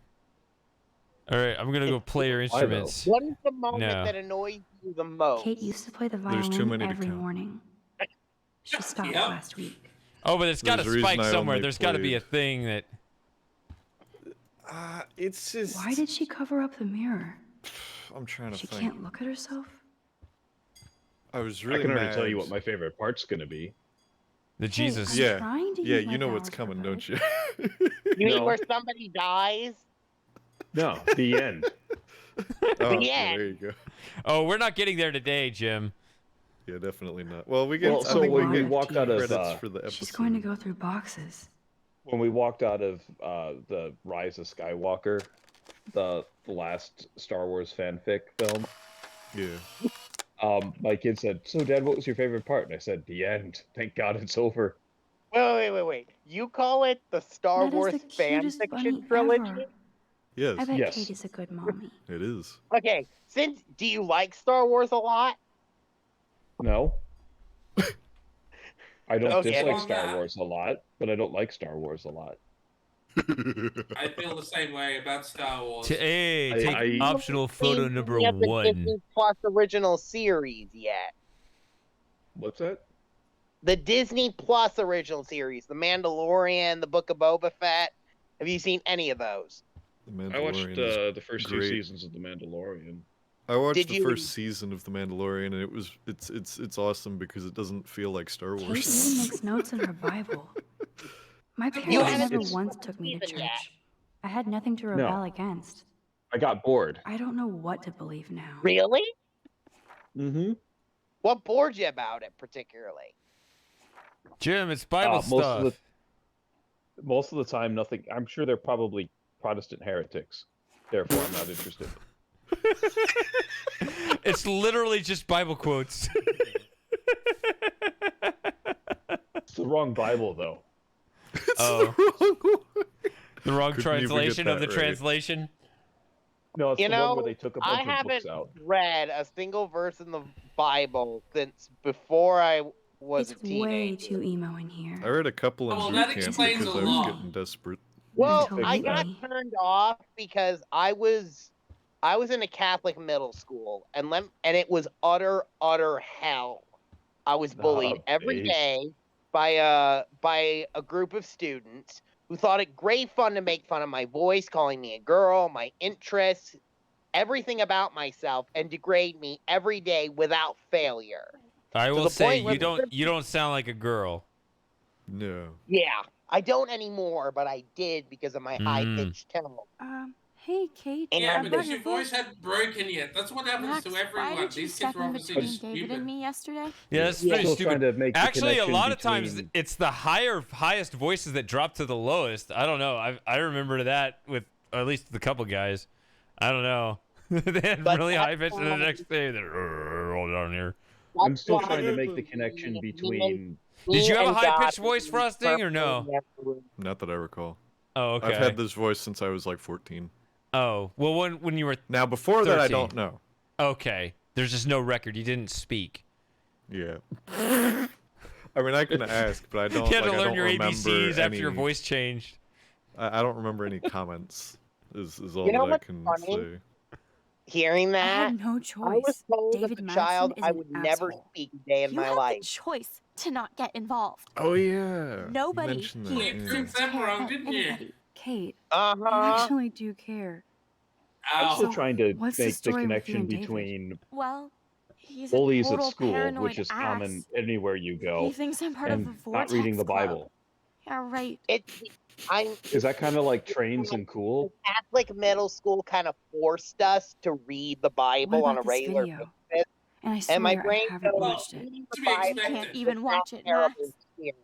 All right, I'm gonna go play your instruments. What is the moment No. that annoys you the most? Kate used to play the There's too violin many to every count. morning. She stopped Yep. last week. Oh, but it's got There's a a reason spike I somewhere. only There's got to be a played- thing that. It's just. Why did she cover up the mirror? I'm trying to She think. can't look at herself? I was really I can mad. already tell you what my favorite part's gonna be. The Jesus. I'm Yeah, trying to yeah, use my you know what's powers for coming, good. don't you? You mean No. where somebody dies? No, the end. Oh, Yeah. there you go. Oh, we're not getting there today, Jim. Yeah, definitely not. Well, we get. Well, I so think when we we get walked out of credits for the episode. She's going to go through boxes. when we walked out of the Rise of Skywalker, the last Star Wars fanfic film, Yeah. my kid said, "So, Dad, what was your favorite part?" And I said, "The end. Thank God it's over." Wait. You call it the Star That is Wars the fan cutest fiction bunny trilogy? ever. Yes. I bet Yes. Kate is a good mommy. It is. Okay, do you like Star Wars a lot? No. I don't Okay. dislike Well, Star nah. Wars a lot, but I don't like Star Wars a lot. I feel the same way about Star Wars. Hey, take I- optional photo Seen number any of the 1. Disney Plus original series yet? What's that? The Disney Plus original series, The Mandalorian, The Book of Boba Fett. Have you seen any of those? The I watched Mandalorian is the first two great. seasons of The Mandalorian. I watched Did the you- first season of The Mandalorian, and it's awesome because it doesn't feel like Star Kate even Wars. makes notes in her Bible. My You parents haven't never seen once took me to season yet. church. I had nothing to No. rebel against. I got bored. I don't know what to believe now. Really? Mm-hmm. What bored you about it particularly? Jim, it's Bible stuff. Most of the time, nothing. I'm sure they're probably Protestant heretics. Therefore, I'm not interested. It's literally just Bible quotes. It's the wrong Bible, though. Oh. The wrong Couldn't even get translation of the that right. translation. No, it's You the know, one where they took a bunch I of haven't books out. read a single verse in the Bible since before I was It's a teenager. way too emo in here. I read a couple in Oh, boot that camp explains because a I was lot. getting desperate. Well, Until I got lately. turned off because I was in a Catholic middle school, and it was utter hell. I was bullied every babe. day by a group of students who thought it great fun to make fun of my voice, calling me a girl, my interests, everything about myself, and degrade me every day without failure. I will the say point where you don't sound like a girl. No. Yeah, I don't anymore, but I did because of my high-pitched tone. Hey, Kate. And Yeah, I because brought your your voice hadn't broken yet. That's what happens Max, to why everyone. did you These kids step were in obviously between David stupid. and me yesterday? Yeah, that's Yeah. pretty Still stupid. trying to make the Actually, a connection lot of times between- it's the highest voices that drop to the lowest. I don't know. I remember that with at least the couple guys. I don't know. They had But really high that's pitch, and the why- next day they're all down here. I'm still That's trying to why make the connection between. Did you have a and high pitched God voice, Frosting, or no? Not that I recall. Oh, okay. I've had this voice since I was like 14. Oh, well, when you were Now, before that, I 13. don't know. Okay, there's just no record. You didn't speak. Yeah. I mean, I can ask, but I don't. You had to I learn don't your remember ABCs after any, your voice changed. I don't remember any comments. Is all You know that I what's can funny? say. Hearing I that, had no I choice. was told David as a Madsen child is I an would never asshole. speak a day in You my have life. the choice to not get involved. Oh yeah. Nobody You mentioned here that, yeah. seems to Them care wrong, about didn't you? anybody. Kate, Uh I huh. actually do care. I'm still Ow. trying to what's the make the story with you connection and David? between Well, he's bullies a total at school, paranoid which is ass. common anywhere you go, He thinks I'm part of and the not Vortex reading the Club. Bible. Yeah, right. I'm. Is that kind of like trains and cool? Catholic middle school kind of forced us to read the What Bible on about a this regular video? basis, And I swear and my I brain haven't goes, watched it. reading To the be Bible expected. Can't is even not watch it, terrible Max. experience.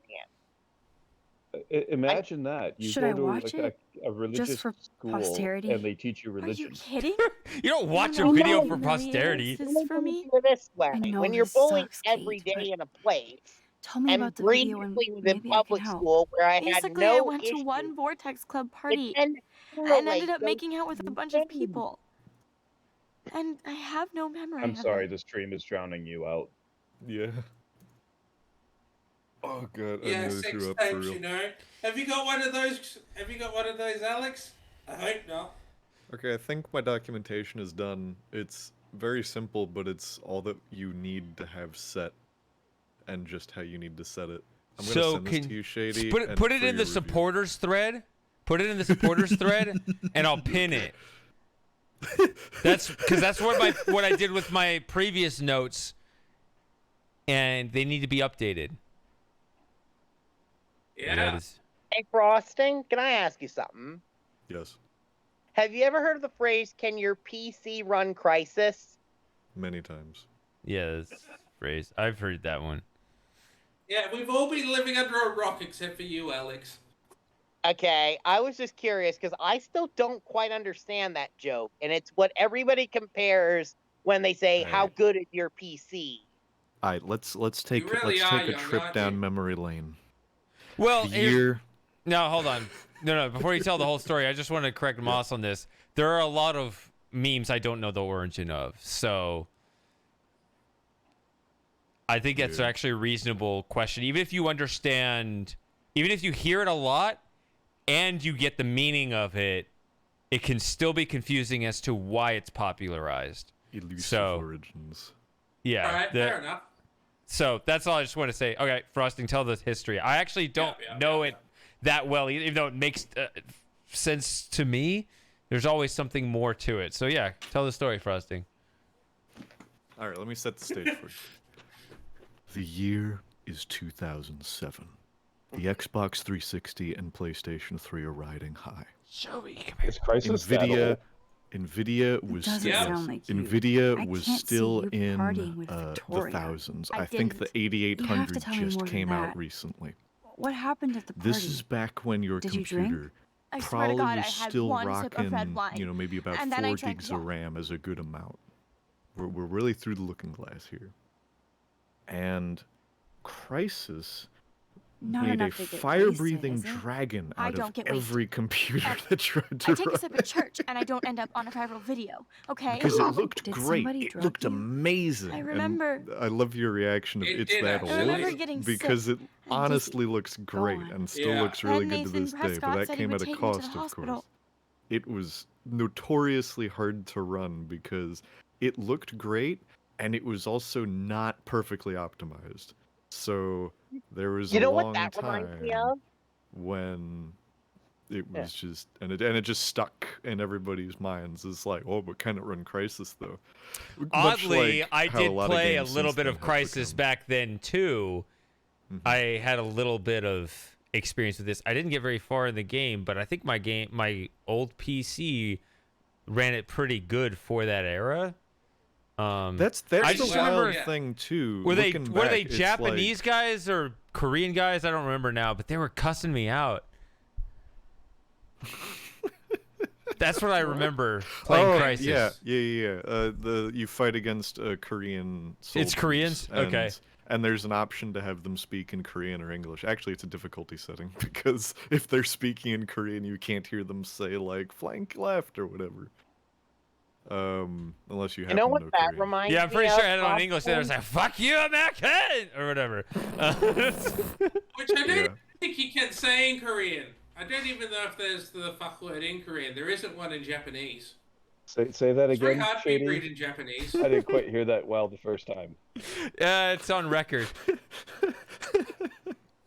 Imagine that you Should go I to watch like it? a religious for school posterity? and they teach you Are you religion. kidding? You don't watch know a video how for humiliating posterity. this is for me? Consider this way: I know when you're this bullied sucks, every Kate, day but in a place, tell me and about the video and previously was in maybe I can public help. school where I had Basically, I no went to issue, one Vortex Club party it tended to and ended relate up those making out with a bunch of people. And I have no memory I'm of sorry, it. the stream is drowning you out. Yeah. Oh god, I Yeah, nearly sex threw up for tapes, real. you know. Have you got one of those? Have you got one of those, Alex? I hope not. Okay, I think my documentation is done. It's very simple, but it's all that you need to have set, and just how you need to set it. I'm gonna So send this to you, Shady. put and it for in the your review. supporters thread. Put it in the supporters thread, and I'll pin it. That's because that's what I did with my previous notes, and they need to be updated. Yeah. Hey, Frosting, can I ask you something? Yes, Have you ever heard of the phrase, can your PC run Crisis? many times. Yeah, that's phrase. I've heard that one. Yeah, we've all been living under a rock except for you, Alex. Okay, I was just curious because I still don't quite understand that joke, and it's what everybody compares when they say, "How good is your PC?" All right, let's take really let's are take a young, trip aren't down you? memory lane. Well, The year. No, hold on. No. Before you tell the whole story, I just want to correct Moss on this. There are a lot of memes I don't know the origin of, so I think that's actually a reasonable question. Even if you understand, even if you hear it a lot and you get the meaning of it, it can still be confusing as to why it's popularized. Elusive origins. Yeah. All right, fair enough. So that's all I just want to say. Okay, Frosting, tell the history. I actually don't know it that well, even though it makes sense to me. There's always something more to it. So yeah, tell the story, Frosting. All right, let me set the stage for you. The year is 2007. The Xbox 360 and PlayStation 3 are riding high. Joey, come Is Crisis that old? Nvidia was doesn't sound like you. Nvidia I was can't see still you in partying with the Victoria. thousands. I I think the didn't. You have to 8800 tell me just more than came out that. recently. What happened at the party? This is back when your Did you drink? computer I swear to probably God, was I had still one sip of red rocking, wine, maybe about and then I 4 drank gigs of one. RAM as a good amount. We're really through the looking glass here. And Crisis Not made a enough to get fire-breathing wasted, is it? dragon I out don't of get every computer that tried to I take run a sip at church and I don't end up on a viral video, okay? because it looked Did great. somebody It drug looked you? amazing. I and remember- I love your reaction of It it's did, that actually. old I remember getting because sick it honestly looks great and still Yeah. looks really Then good to Nathan this day. But Prescott that said he came would at a take me to cost, the of course. hospital. It was notoriously hard to run because it looked great and it was also not perfectly optimized. So there was You a know long what that reminds me time of? when it was just and it just stuck in everybody's minds. It's like, oh, but can it run Crisis though? Much Oddly, like I how a did lot of play a games little since bit then of have Crisis back then too. I had a little bit of experience with this. I didn't get very far in the game, but I think my old PC ran it pretty good for that era. That's I the just wild remember thing too. Were they Looking were back, they it's Japanese guys or Korean guys? I don't remember now, but they were cussing me out. That's what I remember playing Crisis. Yeah. You fight against Korean soldiers. It's Koreans? Okay. And there's an option to have them speak in Korean or English. Actually, it's a difficulty setting because if they're speaking in Korean, you can't hear them say like flank left or whatever. Unless you happen You know what to know that Korean. reminds me Yeah, I'm pretty of, sure I had it on English. They were Austin? like, "Fuck you, American," or whatever. Which I don't think you can say in Korean. I don't even know if there's the fuck word in Korean. There isn't one in Japanese. Say that It's very again, hard to Shady. read in Japanese. I didn't quite hear that well the first time. Yeah, it's on record.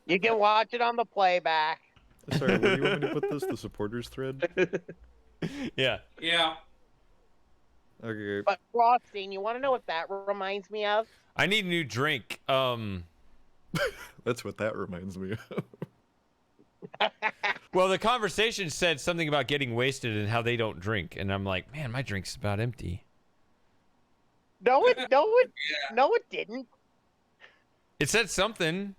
You can watch it on the playback. Sorry, where do you want me to put this? The supporters thread? Yeah. Yeah. Okay. But Frosting, you want to know what that reminds me of? I need a new drink. That's what that reminds me of. Well, the conversation said something about getting wasted and how they don't drink, and I'm like, man, my drink's about empty. No, it didn't. It said something.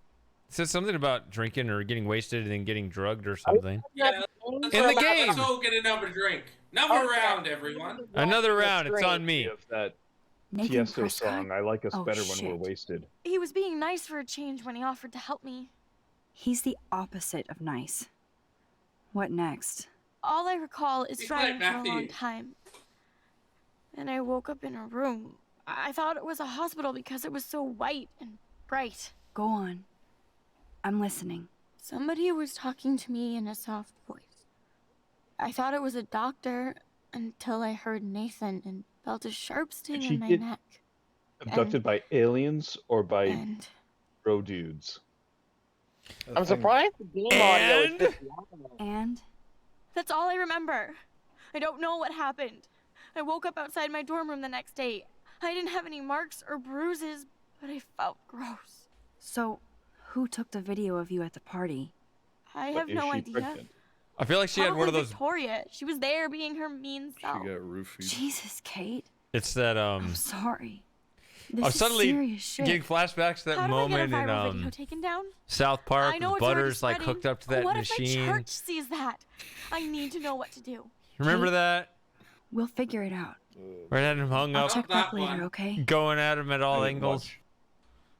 It said something about drinking or getting wasted and then getting drugged or something. Yeah, In the game. Let's all get another drink. Another round, everyone. Another round. It's on me. Of that Nathan Tiesto Prescott? song, I like us Oh, better when we're shit. wasted. He was being nice for a change when he offered to help me. He's the opposite of nice. What next? All I recall is He's driving like for a long Matthew. time. And I woke up in a room. I thought it was a hospital because it was so white and bright. Go on. I'm listening. Somebody was talking to me in a soft voice. I thought it was a doctor, until I heard Nathan and felt a sharp sting she in my get neck. Abducted by aliens or by And bro dudes? I'm surprised the game audio is this loud. And? That's all I remember. I don't know what happened. I woke up outside my dorm room the next day. I didn't have any marks or bruises, but I felt gross. So, who took the video of you at the party? I have no idea. I feel like she had one of those. Victoria. She was there being her mean self. She got roofied. Jesus, Kate. It's that I'm sorry. This I'm is suddenly serious shit. getting flashbacks to that How do I get moment a in viral video taken down? South Park. I know With it's already Butters like spreading. hooked up to that what machine. If my church sees that? I need to know what to do. Remember Kate? that? We'll figure it out. Where had him hung I'll up, check back later, okay? going at him at all angles.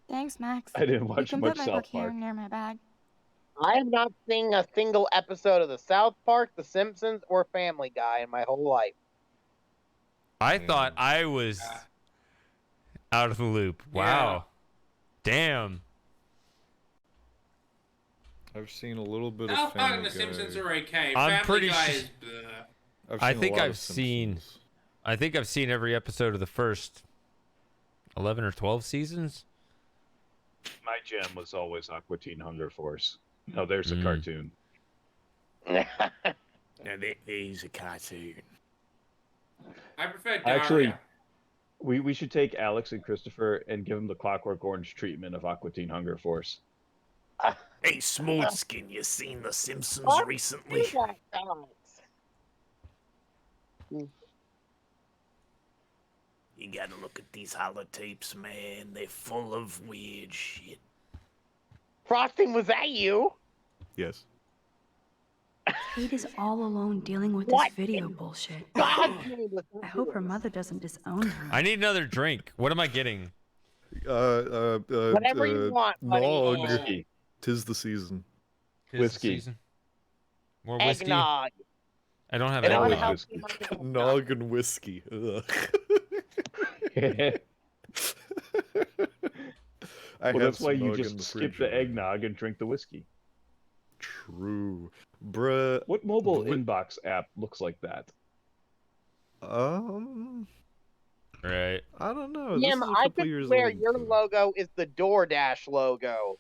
Thanks, Max. I didn't You watch can much put my South book here Park. near my bag. I have not seen a single episode of The South Park, The Simpsons, or Family Guy in my whole life. I thought I was out of the loop. Wow. Damn. I've seen a little bit of South Park Family and The Guy. Simpsons are okay. I'm Family pretty Guy su- is bleh. I seen a think lot I've of seen. I think I've seen every episode of the first 11 or 12 seasons. My jam was always Aqua Teen Hunger Force. No, there's a cartoon. Now, there's a cartoon. I prefer Daria. Actually, we should take Alex and Christopher and give them the Clockwork Orange treatment of Aqua Teen Hunger Force. Hey, Smoothskin, you seen The Simpsons What? recently? Do that, Alex. You gotta look at these holotapes, man. They're full of weird shit. Frosting, was that you? Yes. Kate is all alone dealing with What this video bullshit. God's name was I hope her mother doesn't disown her. I need another drink. What am I getting? Whatever you want, buddy. Nog. Whiskey. Tis the season. Whiskey. More whiskey. Eggnog. I don't have It would eggnog. help you out. Nog and whiskey. Ugh. I Well, have that's why some you Nog in just the skip fridge the right now. eggnog and drink the whiskey. True. Bruh. What mobile Wh- inbox app looks like that? Right. I don't know. Jim, This is a I couple could years swear old, your so- logo is the DoorDash logo.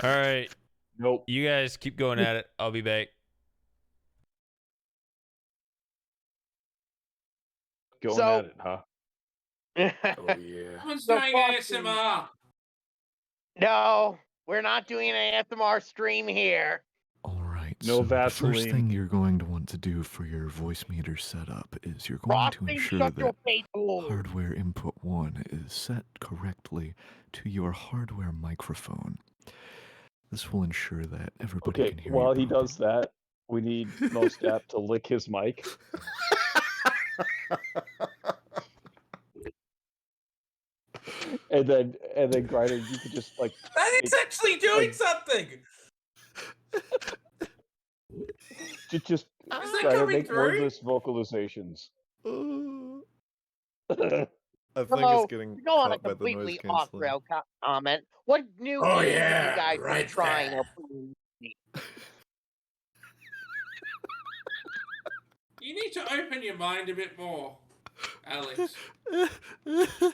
All right. Nope. You guys keep going at it. I'll be back. Going So- at it, huh? Oh, yeah. Someone's So doing Frosty- ASMR. No, we're not doing an ASMR stream here. All right. No so the first Vaseline. thing you're going to want to do for your voice meter setup is you're going to Frosty, ensure shut your that face hole. hardware input 1 is set correctly to your hardware microphone. This will ensure that everybody Okay, can hear while you. he does that, we need Most App to lick his mic. and then Grider, you could just like It's actually doing something. just Is that Grider, coming make through? wordless vocalizations. I think So, it's getting to go on a caught by the noise completely canceling. off-rail comment, what new Oh, games yeah, have you guys right been trying? there. Or playing? You need to open your mind a bit more, Alex.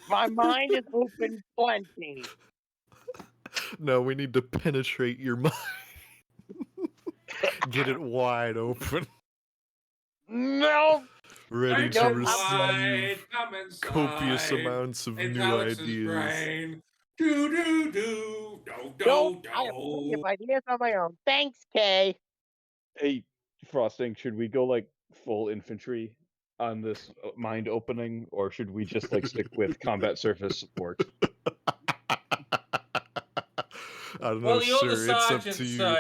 My mind is open plenty. No, we need to penetrate your mind. Get it wide open. No. Ready to Open receive wide, come copious inside. amounts of It's new Alex's ideas. brain. Do do do do No, do I have plenty do. of ideas on my own. Thanks, Kay. Hey, Frosting, should we go like full infantry on this mind opening, or should we just like stick with combat surface support? I don't know, Well, you're sir. the It's up sergeant, to you. so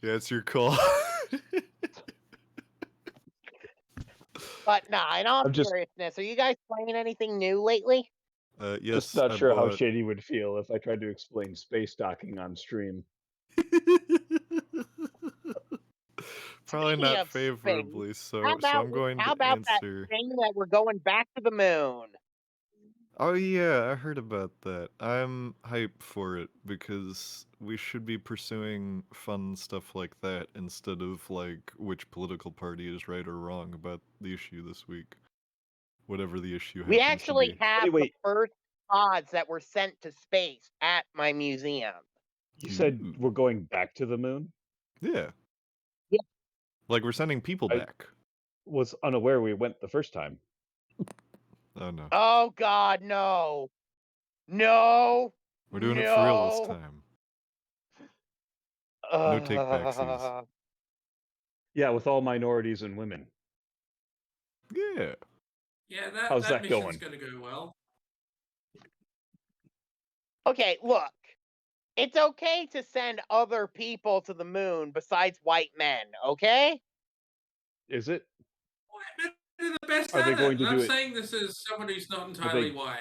Yeah, it's your call. But nah, in all I'm just- seriousness, are you guys playing anything new lately? Yes, Just not I sure how bought- Shady would feel if I tried to explain space docking on stream. Probably Speaking not of space, favorably, so How about, I'm going how to about answer. that thing that we're going back to the moon? Oh yeah, I heard about that. I'm hyped for it because we should be pursuing fun stuff like that instead of like which political party is right or wrong about the issue this week. Whatever the issue We happens to actually be. have the first pods that were sent to space at my museum. You said we're going back to the moon? Yeah. Yeah. Like we're sending people I back. was unaware we went the first time. Oh no. Oh God, no, no, We're doing no. it for real this time. No take backsies. Yeah, with all minorities and women. Yeah. Yeah, that, How's that that mission's going? going to go well. Okay, look. It's okay to send other people to the moon besides white men, okay? Is it? They're the best Are they at going it. to And do I'm it? saying this as someone who's not Are entirely they white.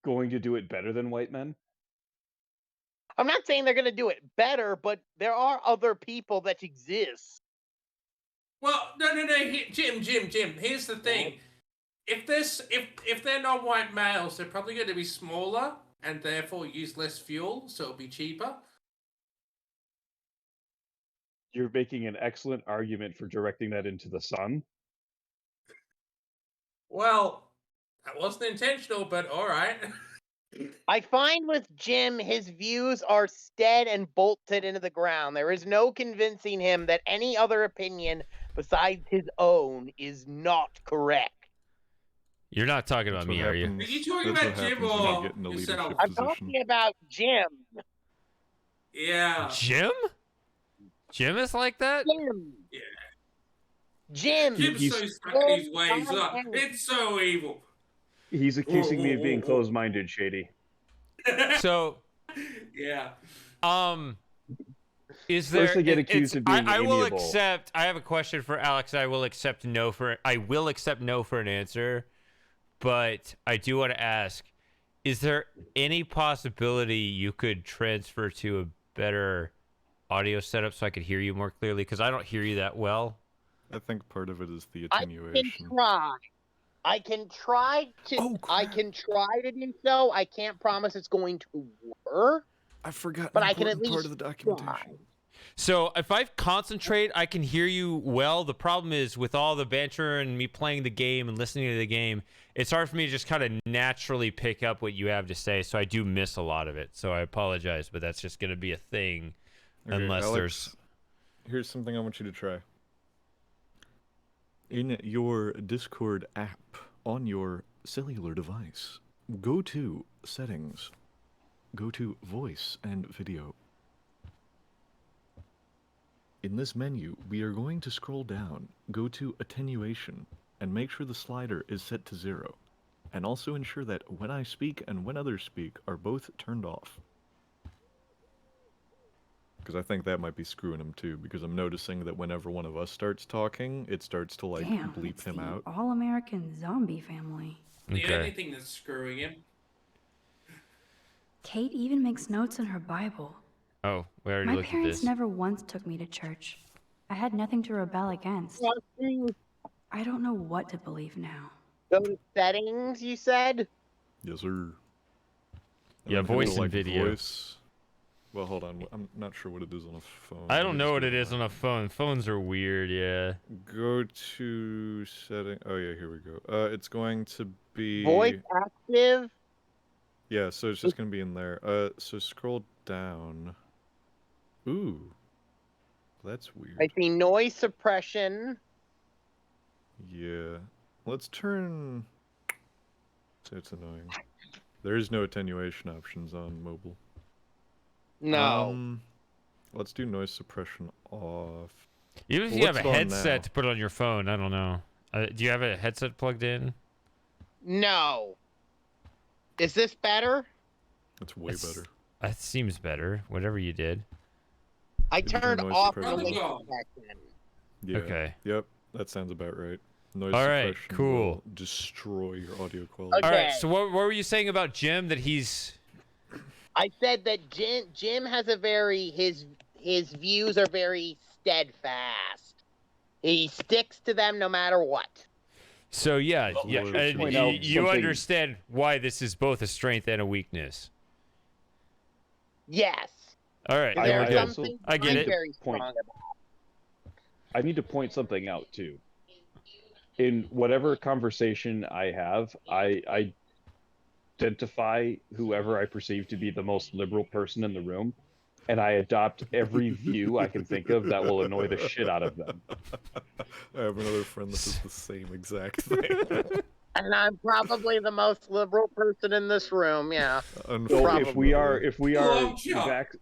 going to do it better than white men? I'm not saying they're going to do it better, but there are other people that exist. Well, no, Jim. Here's the thing: if they're non-white males, they're probably going to be smaller and therefore use less fuel, so it'll be cheaper. You're making an excellent argument for directing that into the sun. Well, that wasn't intentional, but all right. I find with Jim, his views are stead and bolted into the ground. There is no convincing him that any other opinion besides his own is not correct. You're not talking about That's me, what are you? Are you talking That's about what Jim happens when you or get in a yourself? leadership I'm position. talking about Jim. Yeah. Jim? Jim is like that? Jim. Yeah. Jim. Jim's so stuck in his ways. Look, it's so evil. He's accusing me of being closed-minded, Shady. So, yeah. Is there? First, I get accused of being I will amiable. accept. I have a question for Alex. I will accept no for an answer, but I do want to ask: is there any possibility you could transfer to a better audio setup so I could hear you more clearly? Because I don't hear you that well. I think part of it is the I attenuation. can try. I can try to do so. I can't promise it's going to work. I forgot but an I can at important part least of the documentation. So if I concentrate, I can hear you well. The problem is with all the banter and me playing the game and listening to the game, it's hard for me to just kind of naturally pick up what you have to say. So I do miss a lot of it. So I apologize, but that's just going to be a thing Okay, unless Alex, here's something I want you to try. In your Discord app on your cellular device, go to Settings, go to Voice and Video. In this menu, we are going to scroll down, go to Attenuation, and make sure the slider is set to 0. And also ensure that when I speak and when others speak are both turned off. Because I think that might be screwing him too, because I'm noticing that whenever one of us starts talking, it starts to like Damn, bleep it's him the out. all-American zombie family. The only thing that's screwing him. Kate even makes notes in her Bible. Oh, we already My looked at parents this. never once took me to church. I had nothing to rebel against. I don't know what to believe now. Go to settings, you said? Yes, sir. And Yeah, then voice hit the, and video. Voice. Well, hold on. I'm not sure what it is on a phone. I Let don't me know just what do it is on a phone. Phones are weird, yeah. Go to setting. Oh yeah, here we go. It's going to be Voice active? Yeah, so it's just gonna be in there. So scroll down. Ooh, that's weird. I see noise suppression. Yeah, let's turn. So it's annoying. There is no attenuation options on mobile. No. Let's do noise suppression off. Even if Well, you have what's a on headset now? to put on your phone, I don't know. Do you have a headset plugged in? No. Is this better? That's way better. That seems better. Whatever you did. I Did you turned noise off suppression? noise suppression. Yeah. Okay. Yep, that sounds about right. Noise All right, suppression cool. will destroy your audio quality. All right. So what were you saying about Jim? That he's I said that Jim has a very his views are very steadfast. He sticks to them no matter what. So yeah, Oh, yeah, let's and point out you something- understand why this is both a strength and a weakness. Yes. All right, There there we are go. some things I get I'm it. very strong about. I need to point something out too. In whatever conversation I have, I identify whoever I perceive to be the most liberal person in the room, and I adopt every view I can think of that will annoy the shit out of them. I have another friend that does the same exact thing. And I'm probably the most liberal person in this room, yeah. So if we are Oh, Chuck.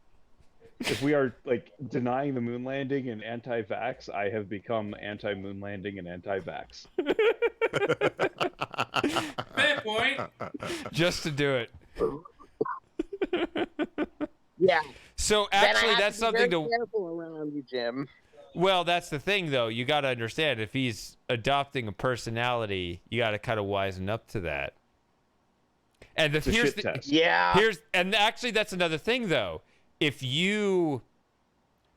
if we are like denying the moon landing and anti-vax, I have become anti-moon landing and anti-vax. Fair point. Just to do it. Yeah. So Then I actually, have that's to be something very to. careful around you, Jim. Well, that's the thing, though. You got to understand if he's adopting a personality, you got to kind of wisen up to that. And It's a here's shit the test. Yeah. and actually that's another thing, though. If you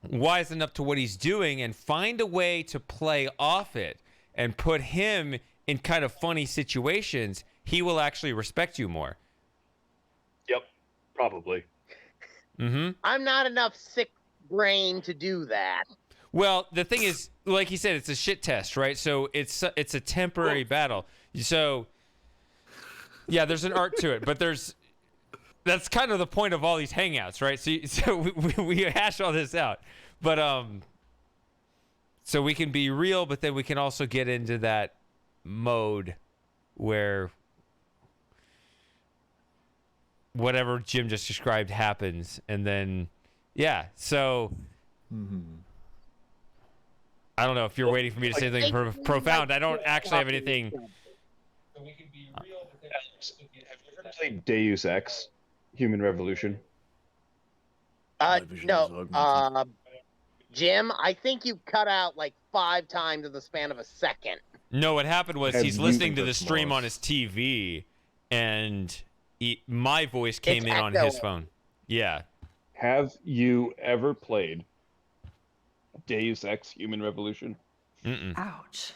wisen up to what he's doing and find a way to play off it and put him in kind of funny situations, he will actually respect you more. Yep, probably. Mm-hmm. I'm not enough sick brain to do that. Well, the thing is, like he said, it's a shit test, right? So it's a temporary battle. So yeah, there's an art to it, but that's kind of the point of all these hangouts, right? So we hash all this out, but so we can be real, but then we can also get into that mode where whatever Jim just described happens, and then yeah, so. I don't know if you're waiting for me to say something profound. I don't actually have anything. Have you ever played Deus Ex: Human Revolution? No. Jim, I think you cut out like 5 times in the span of a second. No, what happened was Have he's you- listening to the That's stream Moss. on his TV, and my voice came It's in on his echoing. phone. Yeah. Have you ever played Deus Ex: Human Revolution? Mm-mm. Ouch.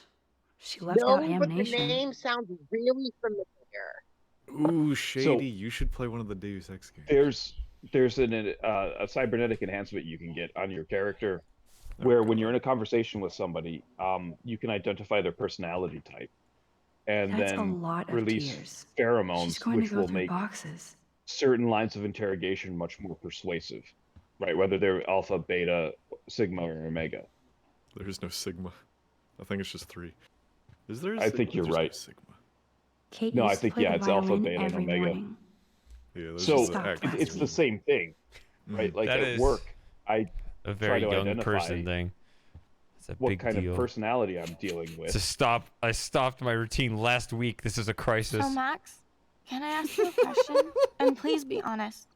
She left No, out but the Amnation. name sounds really familiar. Ooh, Shady, you should play one of the Deus Ex games. There's a cybernetic enhancement you can get on your character, where when you're in a conversation with somebody, you can identify their personality type, and That's a then lot of release tears. pheromones, She's going which to go will through make boxes. certain lines of interrogation much more persuasive, right? Whether they're alpha, beta, sigma, or omega. There is no Sigma. I think it's just 3. Is there a I Sigma? think you're There's no right. Sigma. Kate No, I used to think, play yeah, the it's alpha, violin beta, and every omega. morning. Yeah, those So are the Stop active it's the ones. same thing, right? Like That at is work, I A very try to young identify person thing. It's a what big kind deal. of personality I'm dealing with. I stopped my routine last week. This is a crisis. So, Max, can I ask you a question? And please be honest.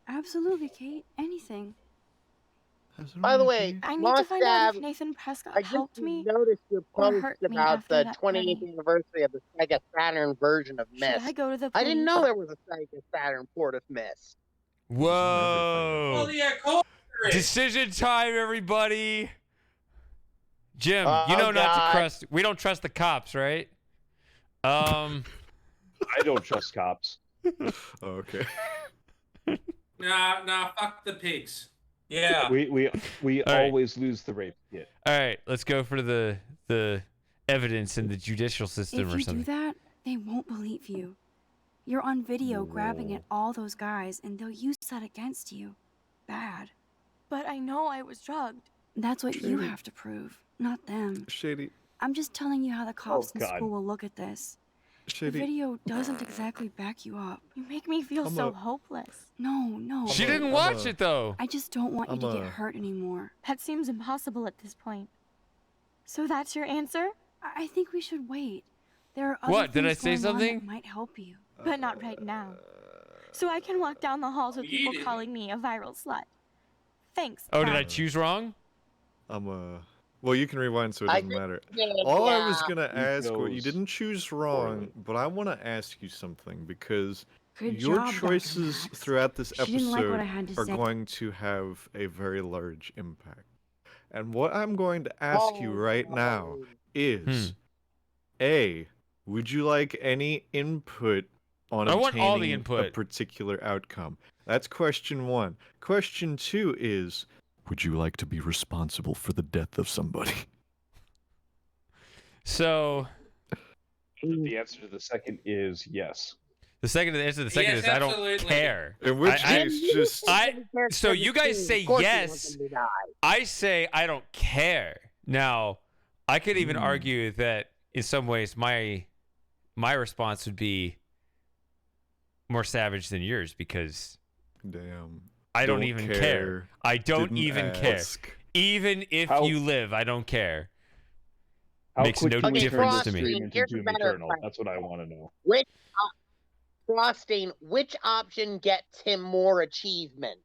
Absolutely, Kate. Anything. By the way, I need to find out if Must-Have, Nathan Prescott I just helped me noticed your or post hurt me about after the that 28th party. anniversary of the Sega Saturn version of Should Myst. I go to the I didn't police? know there was a Sega Saturn port of Myst. Whoa! Well, yeah, cool. Decision time, everybody. Jim, Oh, you know not to God. trust. We don't trust the cops, right? I don't trust cops. Oh, okay. Nah, fuck the pigs. Yeah. We All right. always lose the rape kit. All right, let's go for the evidence in the judicial system If or you do something. that, they won't believe you. You're on video grabbing at all those guys, and they'll use that against you. Bad. But I know I was drugged. That's what you Shady. have to prove, not them. Shady. I'm just telling you how the cops in God. school will look at this. The Shady. video doesn't exactly back you up. You make me feel I'm so a- hopeless. No. She Kate. didn't watch it though. I just don't want you I'm to get a- hurt anymore. That seems impossible at this point. So that's your answer? I think we should wait. There are other What, did I things say going on something? that might help you. But not right now. So I can walk down the halls with You people didn't. calling me a viral slut. Thanks. Oh, did bye. I choose wrong? Well, you can rewind so it I doesn't think matter. you did, All I was yeah. gonna You ask, you chose didn't choose wrong, poorly. but I want to ask you something because Good your job, Dr. choices Max. throughout this She didn't like what episode I had to are say. going to have a very large impact. And what I'm going to ask you Oh, right now no. is, A, would you like any input on I want all the obtaining a input. particular outcome? That's question 1. Question 2 is, would you like to be responsible for the death of somebody? So The answer to the second is yes. the answer to the second Yes, is I don't absolutely. care. In which case, just so you guys say Of course he yes. wants him to die. I say I don't care. Now, I could even argue that in some ways my response would be more savage than yours because damn. I don't even care. I don't Didn't even ask. care. Even if you live, I don't care. How Makes quick no can we difference turn to this me. stream into Here's a Doom better Eternal? question. That's what I want to know. Frosting, which option gets him more achievements?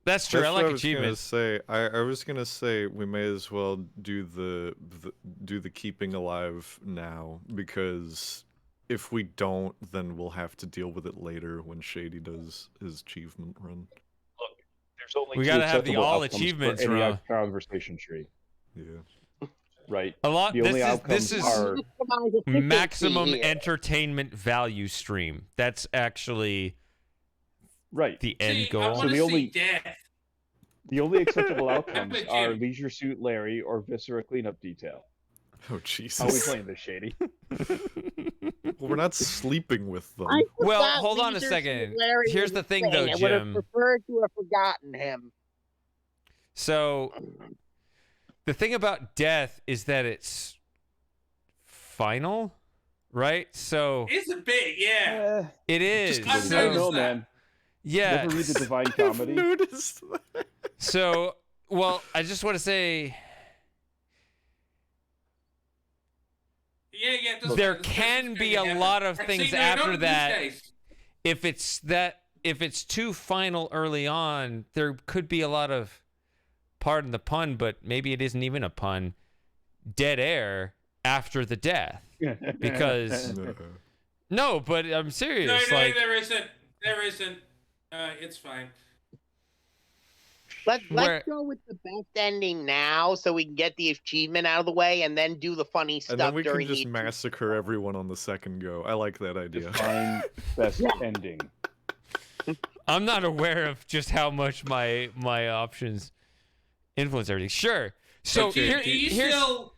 That's true. That's I what like I was gonna achievements. say. I was gonna say we may as well do the keeping alive now, because if we don't, then we'll have to deal with it later when Shady does his achievement run. There's only We two gotta have the acceptable all outcomes achievements for any run. conversation tree. Yeah. Right. A lot. The only This outcomes is are maximum here. entertainment value stream. That's actually right. The end See, I goal. want to see death. The only acceptable outcomes Jim. are Leisure Suit Larry or Viscera Cleanup Detail. Oh Jesus! How are we playing this, Shady? Well, we're not sleeping with them. Well, hold on a second. Here's the thing, though, I would have Jim. preferred to have forgotten him. So, the thing about death is that it's final, right? So It's a bit, yeah. it is. I've I don't know, noticed that. man. Yeah. Never read the Divine Comedy. Noticed that. So, well, I just want to say Yeah, yeah. there can be a lot of things after that. Days. If it's too final early on, there could be a lot of, pardon the pun, but maybe it isn't even a pun, dead air after the death. Because no, but I'm serious. No, like, there isn't. There isn't. It's fine. Let's go with the best ending now, so we can get the achievement out of the way, and then do the funny stuff And then we can during just the. massacre everyone on the second go. I like that idea. Define best ending. I'm not aware of just how much my options influence everything. Sure. So Okay, here, here's Are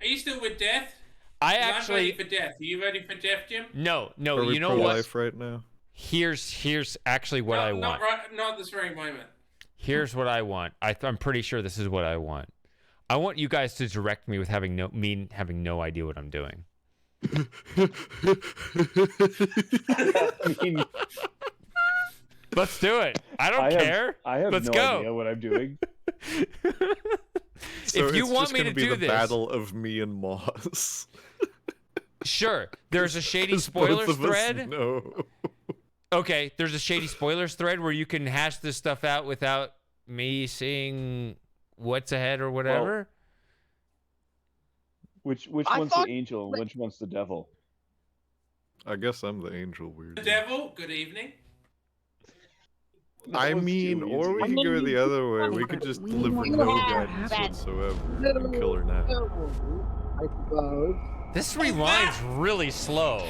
you still with death? I 'Cause actually I'm ready for death. Are you ready for death, Jim? no. Are we You know what? pro-life right now? Here's actually what I want. Not this very moment. Here's what I want. I'm pretty sure this is what I want. I want you guys to direct me with having no idea what I'm doing. Let's do it. I don't care. I have Let's no go. idea what I'm doing. So If you it's want just me gonna to be do the this, battle of me and Moss. sure. There's a shady 'Cause spoilers both of us thread. know. Okay, there's a shady spoilers thread where you can hash this stuff out without me seeing what's ahead or whatever. Which I one's thought- the angel and which one's the devil? I guess I'm the angel, weird. The devil. Good evening. I was mean, too or we easy. could go the other way. We could just live with no guidance whatsoever and kill her now. I suppose. This rewind's really slow.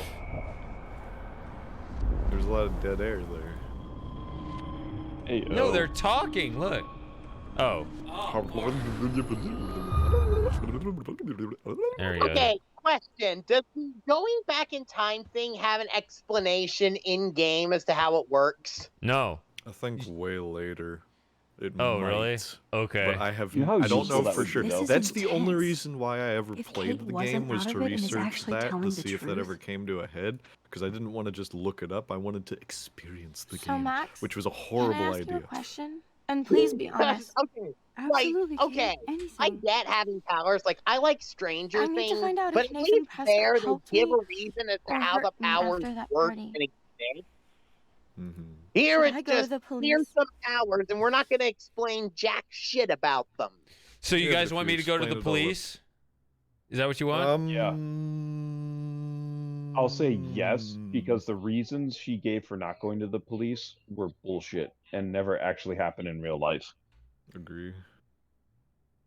There's a lot of dead air there. Hey, No, they're talking. Look. Oh, there you go. Okay, question. Does the going back in time thing have an explanation in game as to how it works? No. I think way later. It Oh, might, really? Okay. But I have. You know how I don't useful know that for would sure. be, though? That's This the is only intense. reason why I ever If played Kate the wasn't game was out to of it and is research actually that telling to the see if that truth. ever came to a head. Because I didn't want to just look it up. I wanted to experience the So, game, Max, which was a Can horrible I ask you idea. a question? And please be honest. Okay. Absolutely. Like, Kate, okay, anything. I get having powers. Like, I like Stranger I need to Things, find out if but at Nathan least Prescott there they helped give me a reason as to or how the hurt me powers after that work party. and exist. Mm-hmm. Here Should it's I go to just the here's police? some powers, and we're not going to explain jack shit about them. So you Yeah, guys but want you me to go to explain the it all up. police? Is that what you want? Yeah. I'll say yes, because the reasons she gave for not going to the police were bullshit and never actually happened in real life. Agree.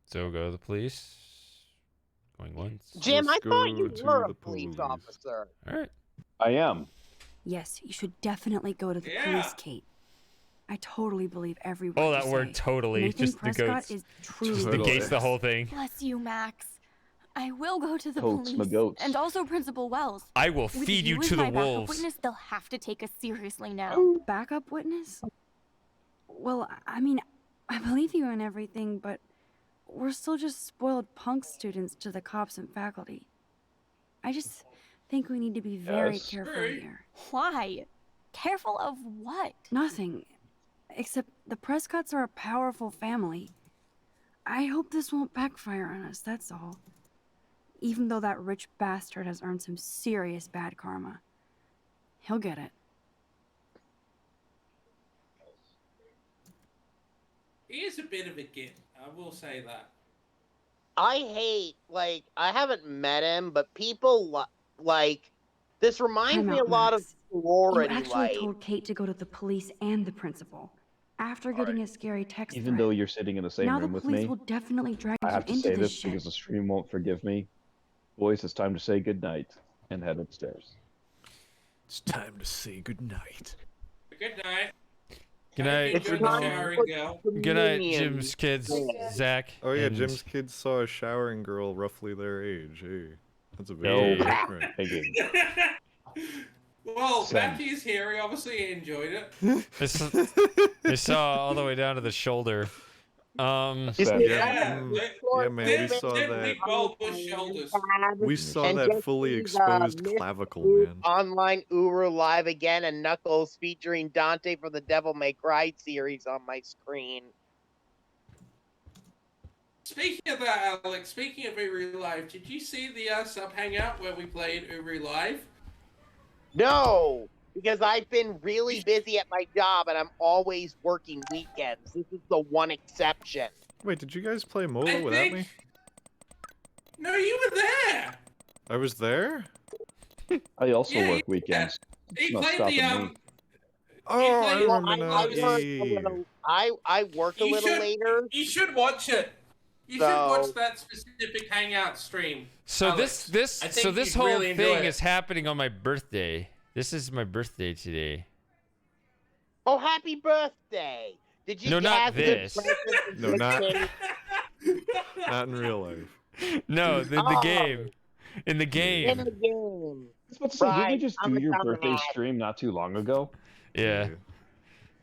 So go to the police. Going once. Jim, Let's I thought go you to were a the police police. officer. All right. I am. Yes, you should definitely go to the police, Kate. I totally believe every word Oh, you that word say. totally. Nathan Just Prescott negates. is truly Just Totally. negates the whole thing. Bless you, Max. I will go to the Totes my police. goats. And also Principal Wells. I will With feed you as to the my backup wolves. witness, they'll have to take us seriously now. Backup witness? Well, I mean, I believe you in everything, but we're still just spoiled punk students to the cops and faculty. I just think we need to be very Yes. careful here. Why? Careful of what? Nothing. Except the Prescotts are a powerful family. I hope this won't backfire on us, that's all. Even though that rich bastard has earned some serious bad karma. He'll get it. He is a bit of a git. I will say that. I hate, like, I haven't met him, but people like this reminds Time me out, a lot Max. of sorority You actually life. told Kate to go to the police and the principal after getting a scary text Even threat. though you're sitting in the same now room the with police me, will definitely drag I you have to into say this this shit. because the stream won't forgive me. Boys, it's time to say goodnight and head upstairs. It's time to say goodnight. Good night. Good Have a night. good showering, girl. Good night, Jim's kids. Zach. Oh yeah, and- Jim's kids saw a showering girl roughly their age. Hey, that's a No, very different. they didn't. Well, Sam. Matthew's here. He obviously enjoyed it. They saw all the way down to the shoulder. Yeah, Yeah, yeah, man, we saw Big that. bulbous shoulders. We saw And that just fully see exposed Miss clavicle, Uru man. Online Uru live again, and Knuckles featuring Dante from the Devil May Cry series on my screen. Speaking of that, Alex, speaking of Uri Live, did you see the sub hangout where we played Uri Live? No, because I've been really busy at my job, and I'm always working weekends. This is the one exception. Wait, did you guys play Mola I without think- me? No, you were there. I was there? I also Yeah, work weekends. He It's not played stopping the me. Oh, I played- remember I now. work a little. I work a You little should- later. You should watch it. You should So- watch that specific hangout stream. So Alex. this I think this you'd whole really enjoy thing it. is happening on my birthday. This is my birthday today. Oh, happy birthday! Did you No, not have good this. presents and No, good not- cake? Not in real life. No, the Oh. game. In the In game. the game. I was about to say, didn't they Right, just I'm do a your dumbass. birthday stream not too long ago? Yeah.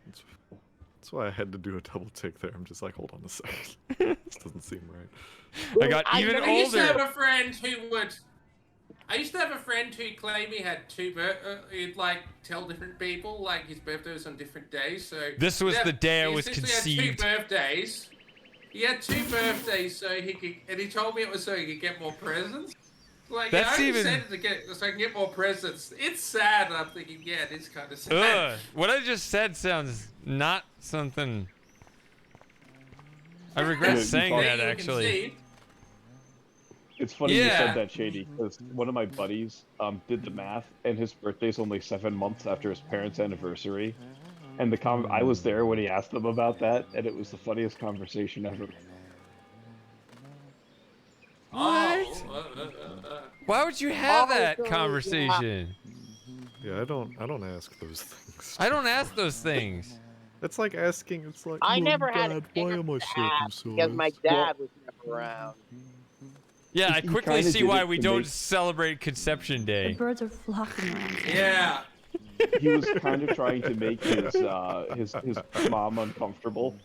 That's why I had to do a double take there. I'm just like, hold on a second. This doesn't seem right. I got even I used to have older. a friend who would. I used to have a friend who claimed he had he'd like tell different people like his birthday was on different days. So This was yeah, the day I he was essentially conceived. Had 2 birthdays. He had 2 birthdays, so he could, and he told me it was so he could get more presents. Like, That's I only even- said it to get so I can get more presents. It's sad. I'm thinking, yeah, it is kind of sad. Ugh. What I just said sounds not something. I regret Yeah, you saying thought- that You actually. conceived. It's funny you Yeah. said that, Shady, because one of my buddies did the math, and his birthday's only 7 months after his parents' anniversary. And I was there when he asked them about that, and it was the funniest conversation ever. Why would you have that Also, conversation? Yeah, I don't ask those things. I don't ask those things. It's like asking. It's like. I "Oh, never had Dad, a why am I because circumcised? my dad was never around. Yeah, I He quickly kinda see did why it we to don't make- celebrate Conception The Day. birds are flocking around. Yeah. He was kind of trying to make his mom uncomfortable.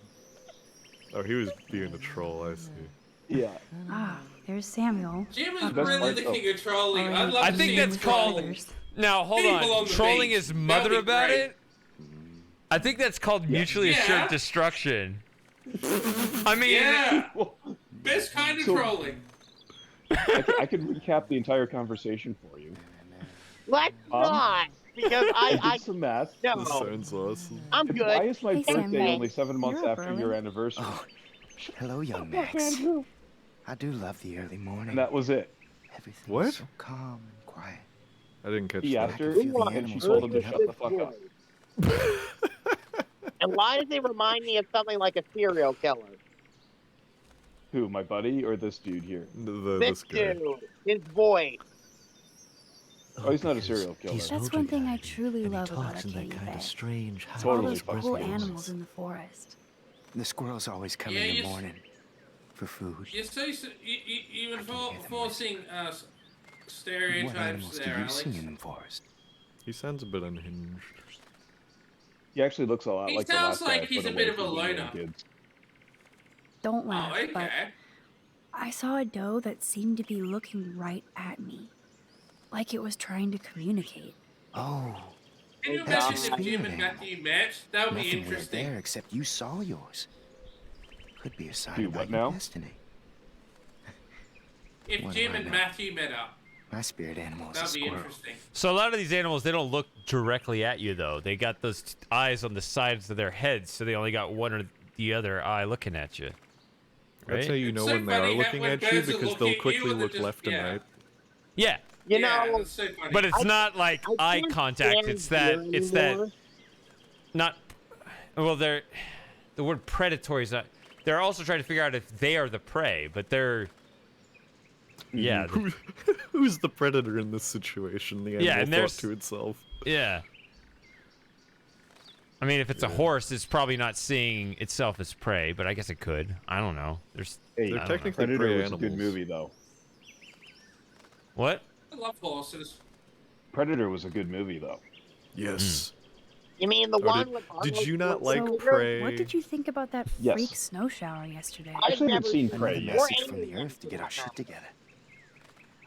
Oh, he was being a troll. I see. Yeah. Ah, there's Samuel. Jim is The best really part, the though- king of trolling. Alright. I'd love I to think see that's him called. troll. Now hold People on on. the Trolling beach. his mother That'd be about great. it. I think that's called mutually Yeah. assured destruction. I mean, Yeah. Best kind of So- trolling. I could recap the entire conversation for you. Let's not, because I I did some math. no, This sounds awesome. I'm good. Why is my Hey, birthday Samuel. only 7 months You're up after early. your anniversary? Hello, young Max. I do love the early morning. And that was it. Everything's What? so calm and quiet. I didn't catch He that. asked her, I can feel the and she animals told him to waking shut the fuck up. And why does it remind me of something like a serial killer? Who, my buddy or this dude here? This dude, his voice. Oh, he's not a serial killer. That's one thing I truly and he love about talks in that Arcadia kind Bay. of strange, high All Totally those fucking cool voice. animals in the forest. The squirrels always come Yeah, in the you s- morning for food. You're you enforcing What stereotypes animals do there, you Alex. see in the forest? He sounds a bit unhinged. He actually looks a lot He like the sounds last guy like I he's put a bit away of a from being loner. kids. Don't laugh, Oh, but okay. I saw a doe that seemed to be looking right at me. Like it was trying to communicate. Oh, Can you that's imagine your if Jim spirit and animal. Matthew met? That would be Nothing weird interesting. there except you saw yours. Could be a sign Dude, about what your now? destiny. If What Jim do I and know? Matthew met up, My spirit animal is a that would be squirrel. interesting. So a lot of these animals, they don't look directly at you though. They got those eyes on the sides of their heads, so they only got one or the other eye looking at you. Right? That's how you know so when they are funny how looking when at you birds are because looking they'll at you quickly and they're look just- left and yeah. right. Yeah. You Yeah, know, that's so funny. But it's not like eye can't contact. stand It's that. deer It's that. anymore. Not. Well, they're. The word predatory is not. They're also trying to figure out if they are the prey, but they're. Yeah. Who's the predator in this situation? The animal Yeah, and thought there's- to itself. Yeah. I mean, if it's a horse, it's probably not seeing itself as prey, but I guess it could. I don't know. There's. Hey, I don't know. technically Predator prey was a good animals. movie, though. What? I love horses. Predator was a good movie, though. Yes. You mean the Oh, one did- with did Arnold you not like Schwarzenegger? Prey? What did you think about that Yes. freak snow shower yesterday? I actually haven't never seen seen Prey Another yet. message from the earth to get our shit together.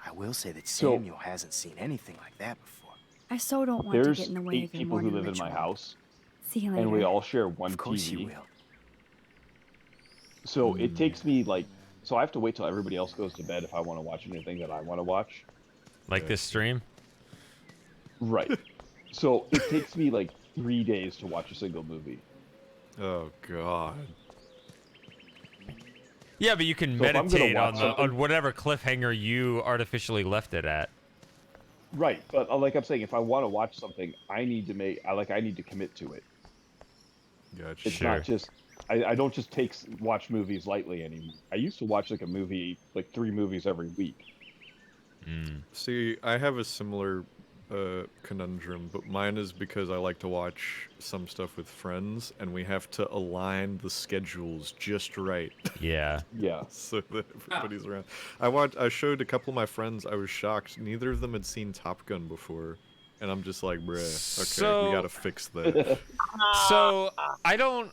I will say that So- Samuel hasn't seen anything like that before. I so don't want to There's get in the way 8 of your people who morning live in my ritual. house, See you later. and we all share one Of course TV. you will. So it takes me like, so I have to wait till everybody else goes to bed if I want to watch anything that I want to watch. Like this stream? Right. So it takes me like 3 days to watch a single movie. Oh God. Yeah, but you can So if I'm gonna meditate on watch the something- on whatever cliffhanger you artificially left it at. Right, but like I'm saying, if I want to watch something, I need to I need to commit to it. Gotcha. It's not just I don't just watch movies lightly anymore. I used to watch like a movie, like 3 movies every week. See, I have a similar conundrum, but mine is because I like to watch some stuff with friends, and we have to align the schedules just right. Yeah. Yeah. So that everybody's around. I showed a couple of my friends. I was shocked. Neither of them had seen Top Gun before, and I'm just like, bruh. Okay, So- we gotta fix that. So I don't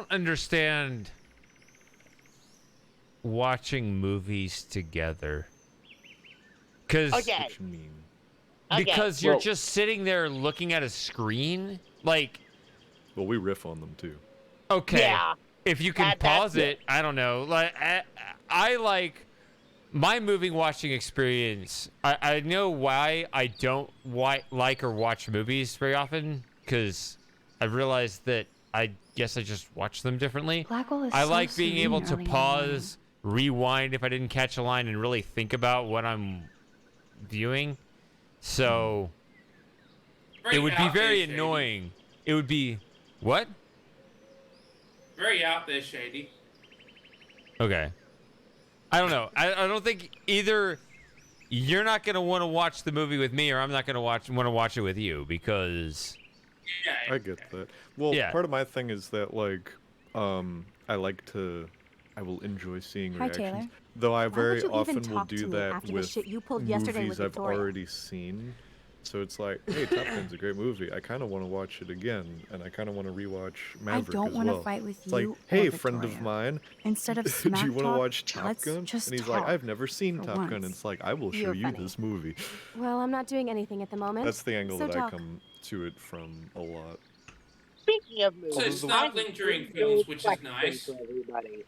understand watching movies together. Cause Okay. What you mean? Okay. because you're Well- just sitting there looking at a screen. Like, Well, we riff on them too. okay, Yeah. if you can That's pause it. it, I don't know. Like I like my movie watching experience. I know why I don't like or watch movies very often, because I've realized that I guess I just watch them differently. Blackwell is I so like being serene able to early in the pause, rewind if I didn't catch a line, and really think about what I'm viewing. So it would be out there, very Shady. annoying. It would be what? Very out there, Shady. Okay. I don't know. I don't think either you're not gonna want to watch the movie with me, or I'm not gonna want to watch it with you, because Yeah. I get that. Well, Yeah. part of my thing is that like, I will enjoy seeing Hi, reactions. Taylor. Though I Why very would you even often will talk to do me that after the with shit you pulled yesterday movies with I've Victoria? already seen. So it's like, hey, Top Gun's a great movie. I kind of want to watch it again, and I kind of want to rewatch Maverick don't as wanna well. fight with it's like, you or hey, friend of Victoria. mine, Instead of do smack you want to talk, watch Top let's Gun? just And he's like, talk I've never seen for Top Gun. once. And it's like, I will show You're you funny. this movie. Well, I'm not doing anything at the moment. That's the angle so that talk. I come to it from a lot. Speaking of movies, So it's snorkeling during films, which is nice. For everybody.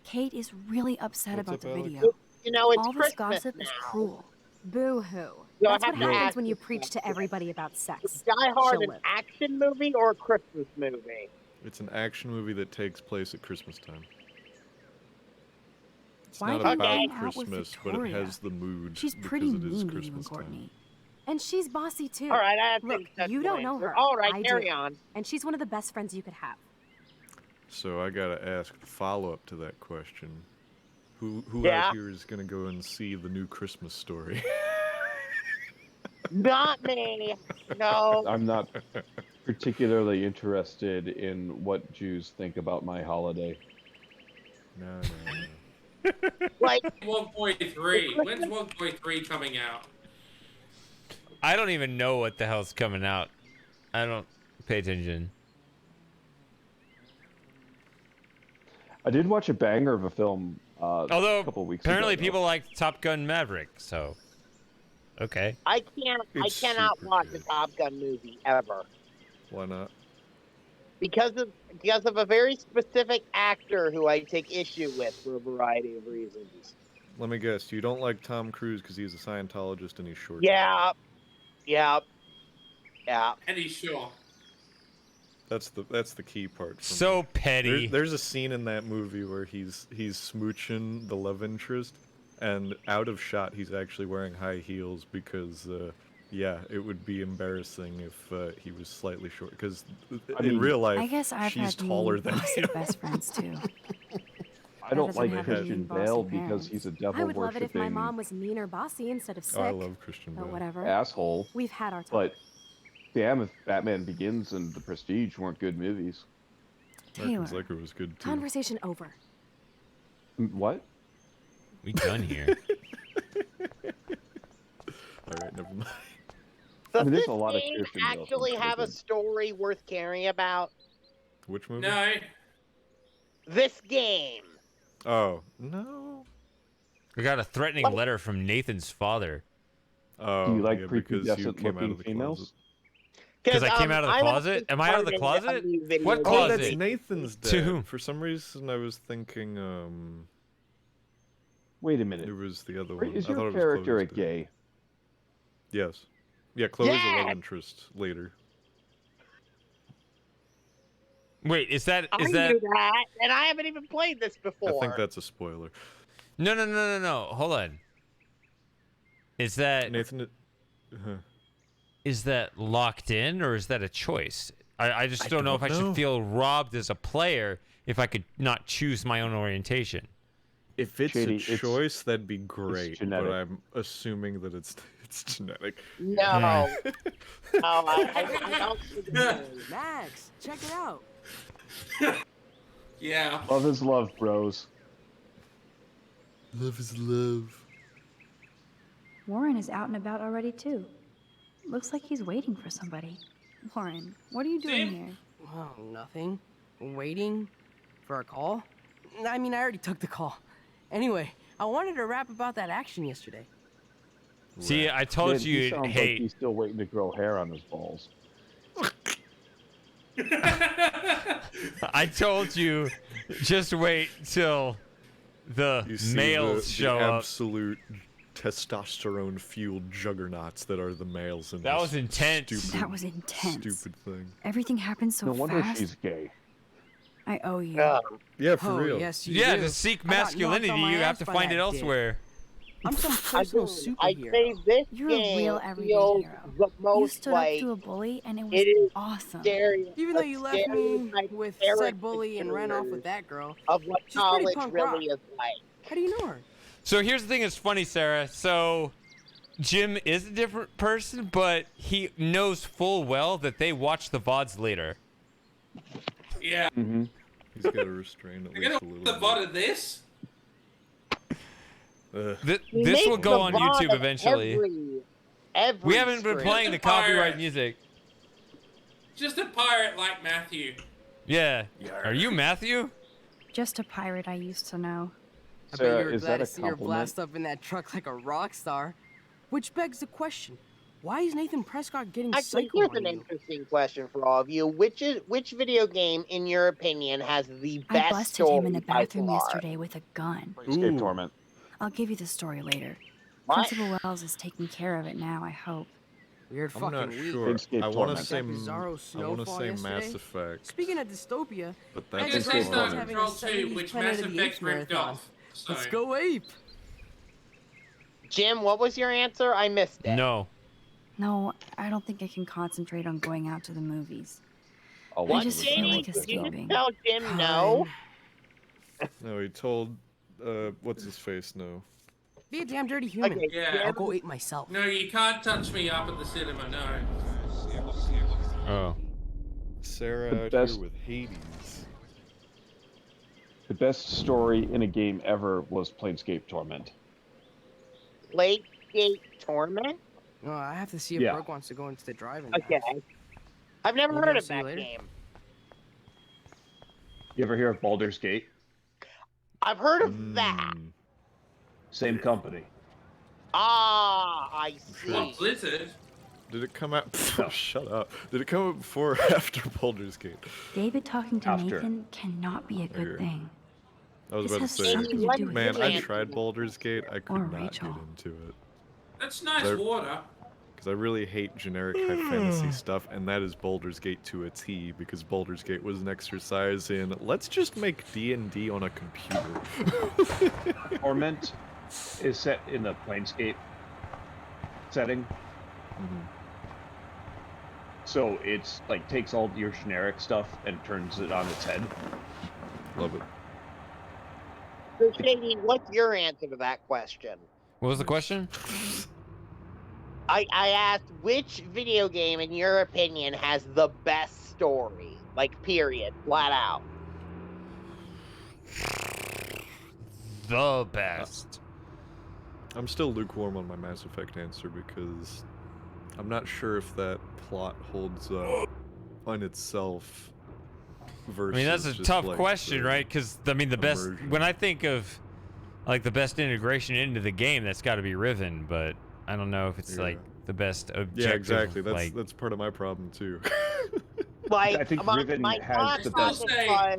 Kate is really upset What's about up, the Alex? video. You know, it's All this Christmas gossip now. is cruel. Boo-hoo. So I That's have what to happens ask when you this preach to question. everybody about Is sex. Die Hard She'll an live. action movie or a Christmas movie? It's an action movie that takes place at Christmas time. It's Why not do you about hang out with Christmas, but it Victoria? has the mood She's because pretty it is mean to you and Christmas time. Courtney. And she's bossy too. All right, I have Look, things that you to don't know answer. her. All right, I carry do. on. And she's one of the best friends you could have. So I gotta ask the follow-up to that question. Who Yeah. out here is gonna go and see the new Christmas Story? Not me. No. I'm not particularly interested in what Jews think about my holiday. No. Like World War 3. When's World War 3 coming out? I don't even know what the hell's coming out. I don't pay attention. I did watch a banger of a film Although a couple weeks apparently ago. people like Top Gun Maverick, so okay. I It's cannot super watch good. a Top Gun movie ever Why not? because of a very specific actor who I take issue with for a variety of reasons. Let me guess. You don't like Tom Cruise because he's a Scientologist and he's short. Yeah. And he's sure. That's the key part. For So me. petty. There's a scene in that movie where he's smooching the love interest, and out of shot he's actually wearing high heels because it would be embarrassing if he was slightly short. Because in real life, I guess I've she's had taller mean, than bossy him. best friends too. I don't doesn't like have to be Christian bossy Bale parents. because he's a I devil would love it if my worshipping mom was mean or bossy instead of sick. Oh, I love Christian But Bale. whatever. asshole. We've had our time. But damn, if Batman Begins and The Prestige weren't good movies. Taylor, American Psycho was good too. conversation over. What? We done here. All right, never mind. Does I mean, there's this a lot of game Kirsten Bale actually films that are have a good. story worth caring about? Which movie? No. This game. Oh no. We got a threatening letter from Nathan's father. Oh, Do you like yeah, because you prepubescent came out looking of the females? closet. Because I came out of the I'm closet? actually Am I out of the starting a closet? new video What game. Oh, closet? that's Nathan's dad. To whom? For some reason, I was thinking. Wait a minute. It was the other Wait, one. is I thought your it was character a Chloe's dad. gay? Yes. Yeah, Chloe's a Yes! love interest later. Wait, is that I knew that, and I haven't even played this before. I think that's a spoiler. No. Hold on. Is that Nathan. is that locked in or is that a choice? I just don't know if I don't should know. feel robbed as a player if I could not choose my own orientation. If it's Shady, a it's- choice, that'd be great. But genetic. I'm assuming that it's genetic. No. I don't think it is. Max, check it out. Yeah. Love is love, bros. Love is love. Warren is out and about already too. Looks like he's waiting for somebody. Warren, what are you doing here? Oh, nothing. Waiting for a call? I mean, I already took the call. Anyway, I wanted to rap about that action yesterday. See, I told Man, he you, sounds hey, like he's still waiting to grow hair on his balls. I told you, just wait till the You see males the show up. absolute testosterone-fueled juggernauts that are the males in That this was intense. Stupid, That was intense. Stupid thing. Everything happened so No wonder fast. she's gay. I owe you. Yeah, for Oh, real. yes, you Yeah, do. to seek I got knocked masculinity, on my you have ass to by find that it dick. elsewhere. I'm some personal superhero. I'd say this You're a game real everyday feels hero. the You most stood like up to a bully and it was it is awesome. Even though you left me with said bully and ran off with that girl. Of what She's pretty college punk really rock. is like. How do you know her? So here's the thing that's funny, Sarah. So Jim is a different person, but he knows full well that they watch the VODs later. Yeah. Mm-hmm. He's got to restrain at We're least gonna a put little the bit. VOD of this. He This will makes go the on VOD YouTube of eventually. Every We haven't been stream. playing the copyright music. Just a pirate like Matthew. Yeah. Are you Matthew? Just a pirate I used to know. I bet Sarah, you were is glad that to a see her compliment? blast up in that truck like a rock star. Which begs the question, why is Nathan Prescott getting Actually, psycho here's on an you? interesting question for all of you. Which video game, in your opinion, has the I best busted story him in the by bathroom far? yesterday with a gun. Escape Torment. I'll give you the story later. What? Principal Wells is taking care of it now, I hope. Weird I'm fucking not week. sure. Escape I want Torment. to say, That bizarro I want to snowfall say yesterday. Mass Effect, Speaking of dystopia, but I that's guess Escape I Escape start Torment. having Control a 2, which 70s Planet Mass of the Effect Apes ripped marathon. off. So. Let's go ape. Jim, what was your answer? I missed it. No. No, I don't think I can concentrate on going out to the movies. I'll What, watch just it. feel Jamie? like Did you just escaping. tell Jim no? No, he told what's his face no. Be a damn dirty human. Okay, Yeah. I'll go eat myself. No, you can't touch me up at the cinema, no. Oh. Sarah The out best- here with Hades. The best story in a game ever was Planescape Torment. Playscape Torment? No, I have to see if Yeah. Brooke wants to go into the driving. Okay. I've never Maybe heard I'll of see you that later. game. You ever hear of Baldur's Gate? I've heard of that. Same company. Ah, I see. Oh, Blizzard? Did it come out? Shut up. Did it come out before or after Baldur's Gate? David talking to After. Nathan cannot be a good Here. thing. I was This about to has say, something to do with man, I Nathan. tried Baldur's Gate. I could Or not Rachel. get into it. That's nice There- water. Because I really hate generic high fantasy stuff, and that is Baldur's Gate to a T, because Baldur's Gate was an exercise in, let's just make D&D on a computer. Torment is set in the Planescape setting. So it's like takes all your generic stuff and turns it on its head. Love it. So, Shady, what's your answer to that question? What was the question? I asked which video game, in your opinion, has the best story? Like, period, flat out. The best. I'm still lukewarm on my Mass Effect answer because I'm not sure if that plot holds up on itself. Versus I mean, that's a just, tough like, question, the right? Because I mean, the best immersion. when I think of like the best integration into the game, that's got to be Riven. But I don't know if it's Yeah. like the best objective. Yeah, exactly. That's like, part of my problem too. Like, I think my Riven thought has the process best. was,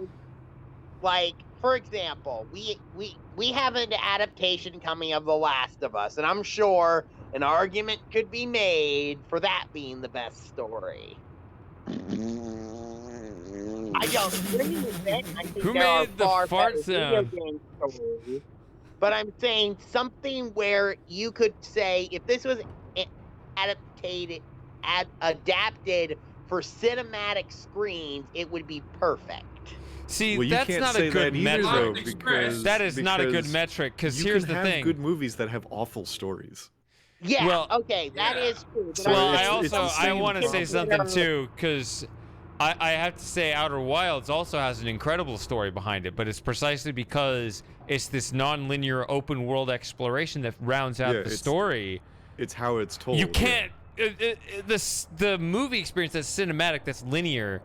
like, for example, we have an adaptation coming of The Last of Us, and I'm sure an argument could be made for that being the best story. I don't agree with it. I think Who there are made the far fart better video sound? game stories. But I'm saying something where you could say if this was adapted for cinematic screens, it would be perfect. see, Well, you that's can't not say a good that either, metric. though, because that is not a good because metric. Because you here's can the have thing. good movies that have awful stories. Yeah, Well, okay, that is true. But So Well, I'm I it's- saying it's the also I same want to say problem. something too, because I have to say Outer Wilds also has an incredible story behind it, but it's precisely because it's this non-linear open world exploration that rounds out Yeah, the it's- story. It's how it's told. You yeah. can't the movie experience that's cinematic, that's linear.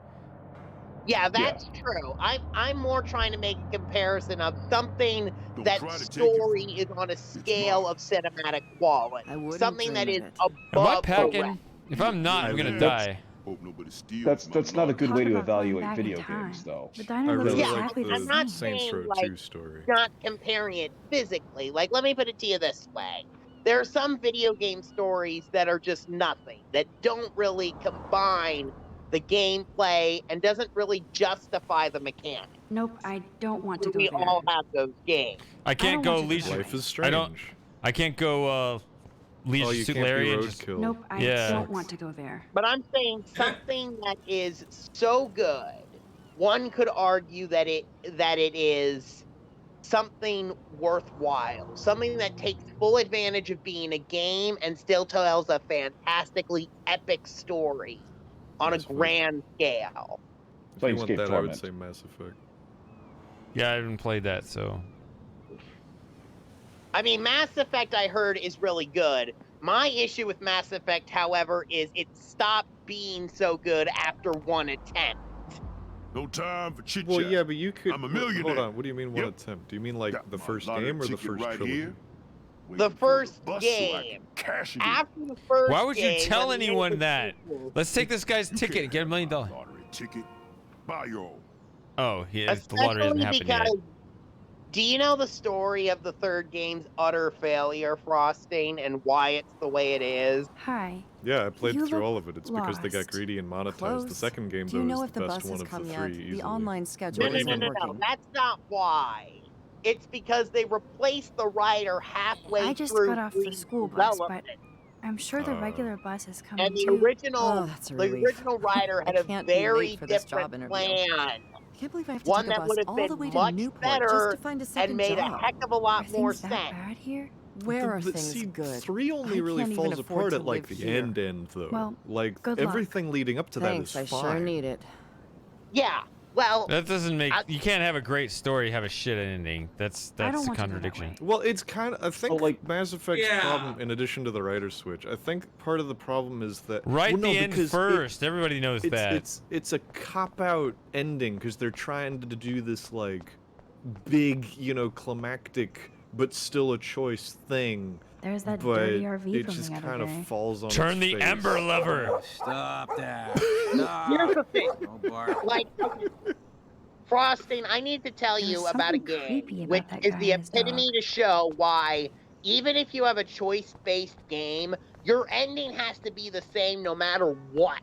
Yeah, that's true. I'm more trying to make a comparison of something that try to take it story is on a scale of cinematic quality. wouldn't Something that dream is of it. Am I above the packing? rest. If I'm not, I'm gonna That's- die. Hope nobody steals That's not a good Talk way to about going evaluate back in video time. games, though. The I diner looks really Yeah, like exactly the the I'm not same. Saints saying, Row like, 2 story. Not comparing it physically. Like, let me put it to you this way. There are some video game stories that are just nothing, that don't really combine the gameplay and doesn't really justify the mechanics. Nope, I don't want to go We there. all have those games. I can't don't go want to do Leisure. that. Life is I strange. don't. I can't go Leisure Oh, you Suit can't be Larry and just roadkill. Nope, I Yeah. don't want to go there. But I'm saying something that is so good, one could argue that it is something worthwhile, something that takes full advantage of being a game and still tells a fantastically epic story on a That's fine. grand scale. If you want Planescape that, I would Torment. say Mass Effect. Yeah, I haven't played that, so I mean, Mass Effect, I heard, is really good. My issue with Mass Effect, however, is it stopped being so good after one attempt. No time for chit chat. Well, yeah, but you could. I'm a Hold millionaire. on. What do you mean one Yep. attempt? Do you mean like Got the my first lottery game or the ticket first right trilogy? here. The Waiting for first bus so I game. can cash it in. After the first why would you game, tell when they anyone made that? the sequel, Let's take this guy's You ticket and get $1 million. Lottery ticket. Buy your own. Oh, yeah, the lottery hasn't especially happened yet. because, do you know the story of the third game's utter failure, Frosting, and why it's the way it is? Hi. Yeah, I played You through look all of it. It's because they got lost. greedy and monetized. The Close. second game, Do though, you know is if the the best bus one is of the coming three. out? The Easily. online No, schedule no, no, isn't no, no. working. That's not why. It's because they replaced the writer halfway I just through got off the school bus, but development. I'm sure the regular bus is coming And the too. original, writer had a very different plan. I can't believe I have to One take a that bus would have all been the way to much Newport better just to find a and second made job. a heck of a lot more Things that sense. bad here? Where are But things see, good? 3 only I really can't even falls afford apart to at like live the here. end though. Well, like good luck. everything leading up to Thanks, that is I fine. sure need it. Yeah, well, That doesn't make. You can't have a great story have a shit ending. That's don't a want you to go that contradiction. Well, it's kind of. I think like- Mass Effect's Yeah. problem, in addition to the writer's switch, I think part of the problem is that Write well, no, the end because first. Everybody knows it's, that. It's a cop out ending because they're trying to do this like big, climactic, but still a choice thing. There's that but dirty RV it from just the other kind of day. falls on Turn its the face. Ember lever. Stop that. Here's the thing. No bark. Like, Frosting, I need to tell There you was about a something creepy game, about which that is guy the and his epitome to show why, even if you have a choice-based game, your ending has to be the same no matter what.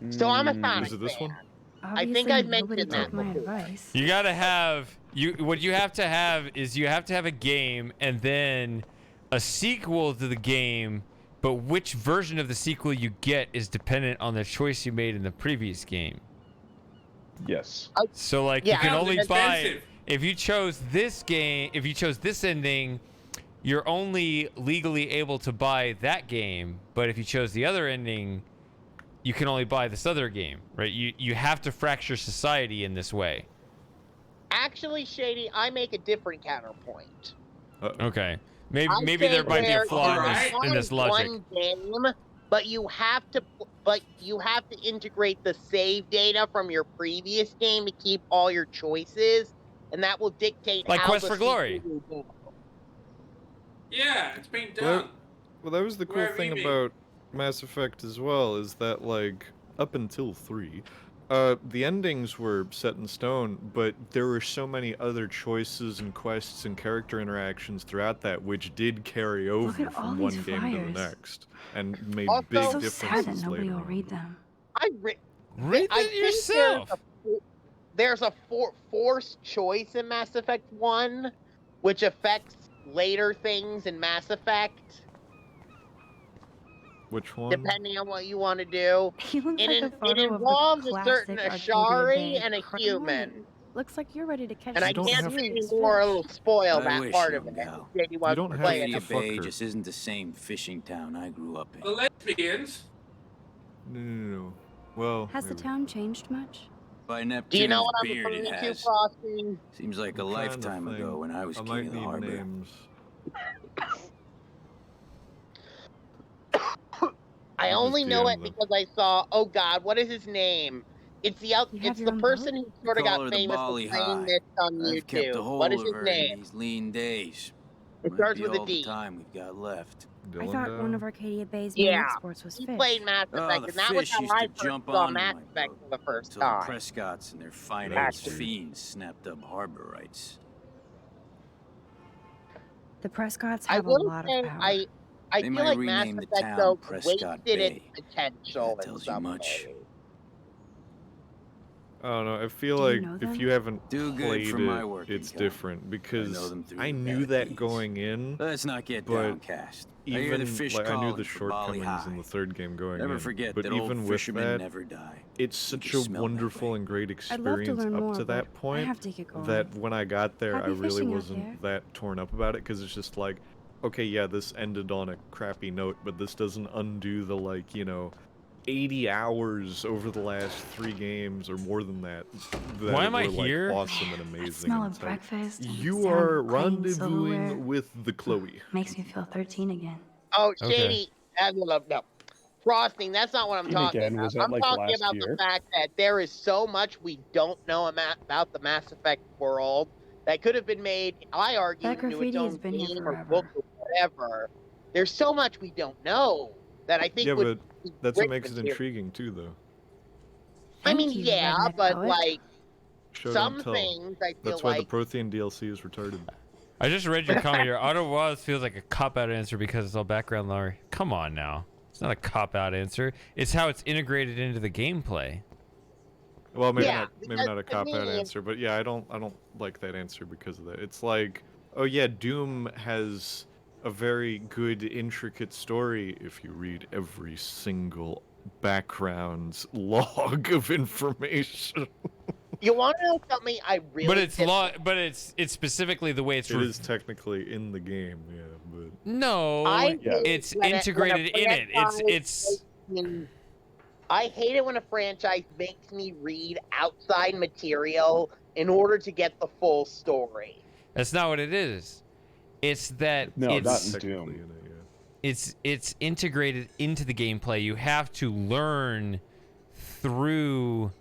So I'm a Sonic Is it this fan. one? I think I've mentioned that took my before. advice. You gotta have what you have to have is you have to have a game and then a sequel to the game, but which version of the sequel you get is dependent on the choice you made in the previous game. Yes. So like Yeah, you can only buy expensive. if you chose this game, if you chose this ending, you're only legally able to buy that game, but if you chose the other ending, you can only buy this other game, right? You have to fracture society in this way. Actually, Shady, I make a different counterpoint. Okay. Maybe I maybe there say might be a where flaw you in this buy logic. one game, but you have to integrate the save data from your previous game to keep all your choices, and that will dictate Like how Quest the for Glory. sequel will go. Yeah, it's been Well, done. that was the cool Where have thing you been? about Mass Effect as well, is that like up until 3, the endings were set in stone, but there were so many other choices and quests and character interactions throughout that which did carry over at all from one these game to the flyers. next and made Also- big So differences sad that nobody later will on. read them. Read I it think yourself. There's a forced choice in Mass Effect 1, which affects later things in Mass Effect, Which one? depending on what you want to do. He looks It, like a it photo of the involves a classic certain Arcadia Ashari Bay and a crime human. wave. Looks like you're ready to catch And I some can't say serious anymore, fish. it'll spoil I that wish, part of young it. gal. JD wants don't to have play to it. Arcadia fuck Bay her. just isn't the same fishing town I grew up in. The lesbians. No. Well, Has the maybe. town changed much? By Do Neptune's you know what I'm beard, it referring to, has. Frosty? Seems like a I'm trying to lifetime think. ago when I was I king might of the need harbor. names. I You only just know DM it them. because I saw. Oh God, what is his name? It's You have it's your the own person who sort of Call got her the famous Bali for playing High. this on I've kept a YouTube. hold What is of his her in name? these lean days. It Might starts be with a all D. the time we've got left. I thought one Dylan of Arcadia Bay's main Yeah, exports was he fish. played Mass Oh, Effect, the and that was fish how used I to first jump saw onto Mass my Effect boat for the first until the time. Prescotts and their fine That's ass weird. fiends snapped up harbor rights. The Prescotts I have a will lot say of power. I They feel might like Mass rename the Effect town though Prescott wasted its Bay. potential That in tells you some much. way. I don't know. I feel Do you like know if them? you haven't Do good played for it, my working it's kind. different because them through I the knew bad that deeds. going in. Let's not get but downcast. I hear Even the fish like I knew calling the for Bali shortcomings in High. the third game going Never in. forget but that even old with fishermen that, never die. it's You can such a smell that wonderful way. and great I'd love to experience learn up more, to but that point I have to get going. that when I got there, I Happy really fishing out wasn't there. that torn up about it because it's just like, okay, yeah, this ended on a crappy note, but this doesn't undo the 80 hours over the last 3 games or more than that. Why am I were, here? Awesome and amazing. The smell and of it's like, breakfast and you sound are of clean rendezvousing silverware with the Chloe. makes me feel 13 again. Oh, Okay. Shady, no. Frosting, that's not what I'm And talking again, about. was that, I'm like, talking last about year? the fact that there is so much we don't know about the Mass Effect world that could have been made, I argue, That into its graffiti has own been here game or forever. book or whatever. There's so much we don't know that I think Yeah, would but be that's what rich makes it material. intriguing too, though. I mean, Thank you, yeah, redneck but poet. Show some don't tell. things I feel That's why like the Prothean DLC is retarded. I just read your comment here. Auto was feels like a cop-out answer because it's all background lore. Come on now. It's not a cop-out answer. It's how it's integrated into the gameplay. Well, maybe Yeah, maybe because not a to cop out me- answer, but yeah, I don't like that answer because of that. It's like, oh yeah, Doom has a very good, intricate story if you read every single background's log of information. You want to know something I really? But it's but it's specifically the way it's. It is technically in the game, yeah, but no, it's integrated in it. It's. I hate it when a franchise makes me read outside material in order to get the full story. That's not what it is. It's that it's not in Doom. It's integrated into the gameplay. You have to learn through.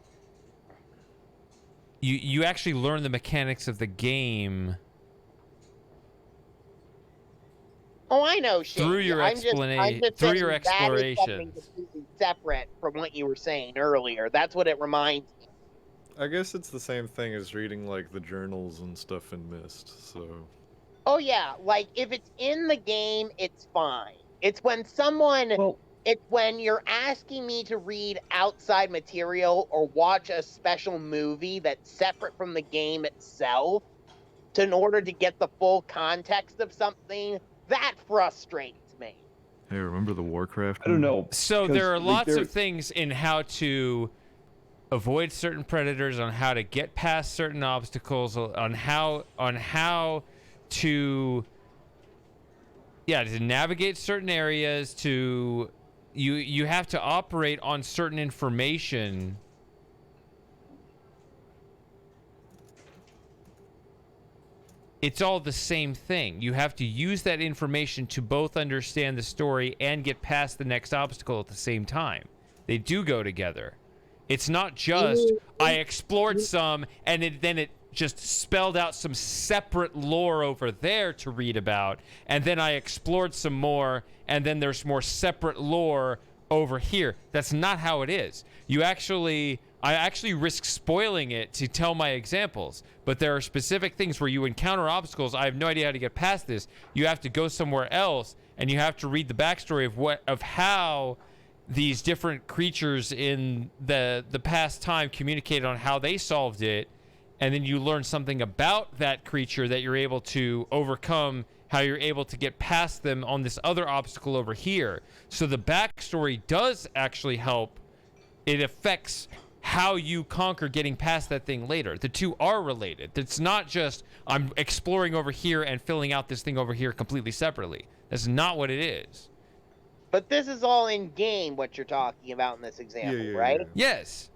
You actually learn the mechanics of the game. Oh, I know, Shady. Through your I'm just through your saying that is something explorations. completely separate from what you were saying earlier. That's what it reminds me. I guess it's the same thing as reading like the journals and stuff in Myst. So. Oh yeah, like if it's in the game, it's fine. It's when it's when you're asking me to read outside material or watch a special movie that's separate from the game itself in order to get the full context of something, that frustrates me. Hey, remember the Warcraft? I don't know. So there are lots of things in how to avoid certain predators, on how to get past certain obstacles, on how to navigate certain areas, to you have to operate on certain information. It's all the same thing. You have to use that information to both understand the story and get past the next obstacle at the same time. They do go together. It's not just I explored some and then it just spelled out some separate lore over there to read about, and then I explored some more and then there's more separate lore over here. That's not how it is. I actually risk spoiling it to tell my examples, but there are specific things where you encounter obstacles. I have no idea how to get past this. You have to go somewhere else, and you have to read the backstory of how these different creatures in the past time communicated on how they solved it, and then you learn something about that creature that you're able to overcome, how you're able to get past them on this other obstacle over here. So the backstory does actually help. It affects how you conquer getting past that thing later. The two are related. It's not just I'm exploring over here and filling out this thing over here completely separately. That's not what it is. But this is all in game what you're talking about in this example, right? Yes.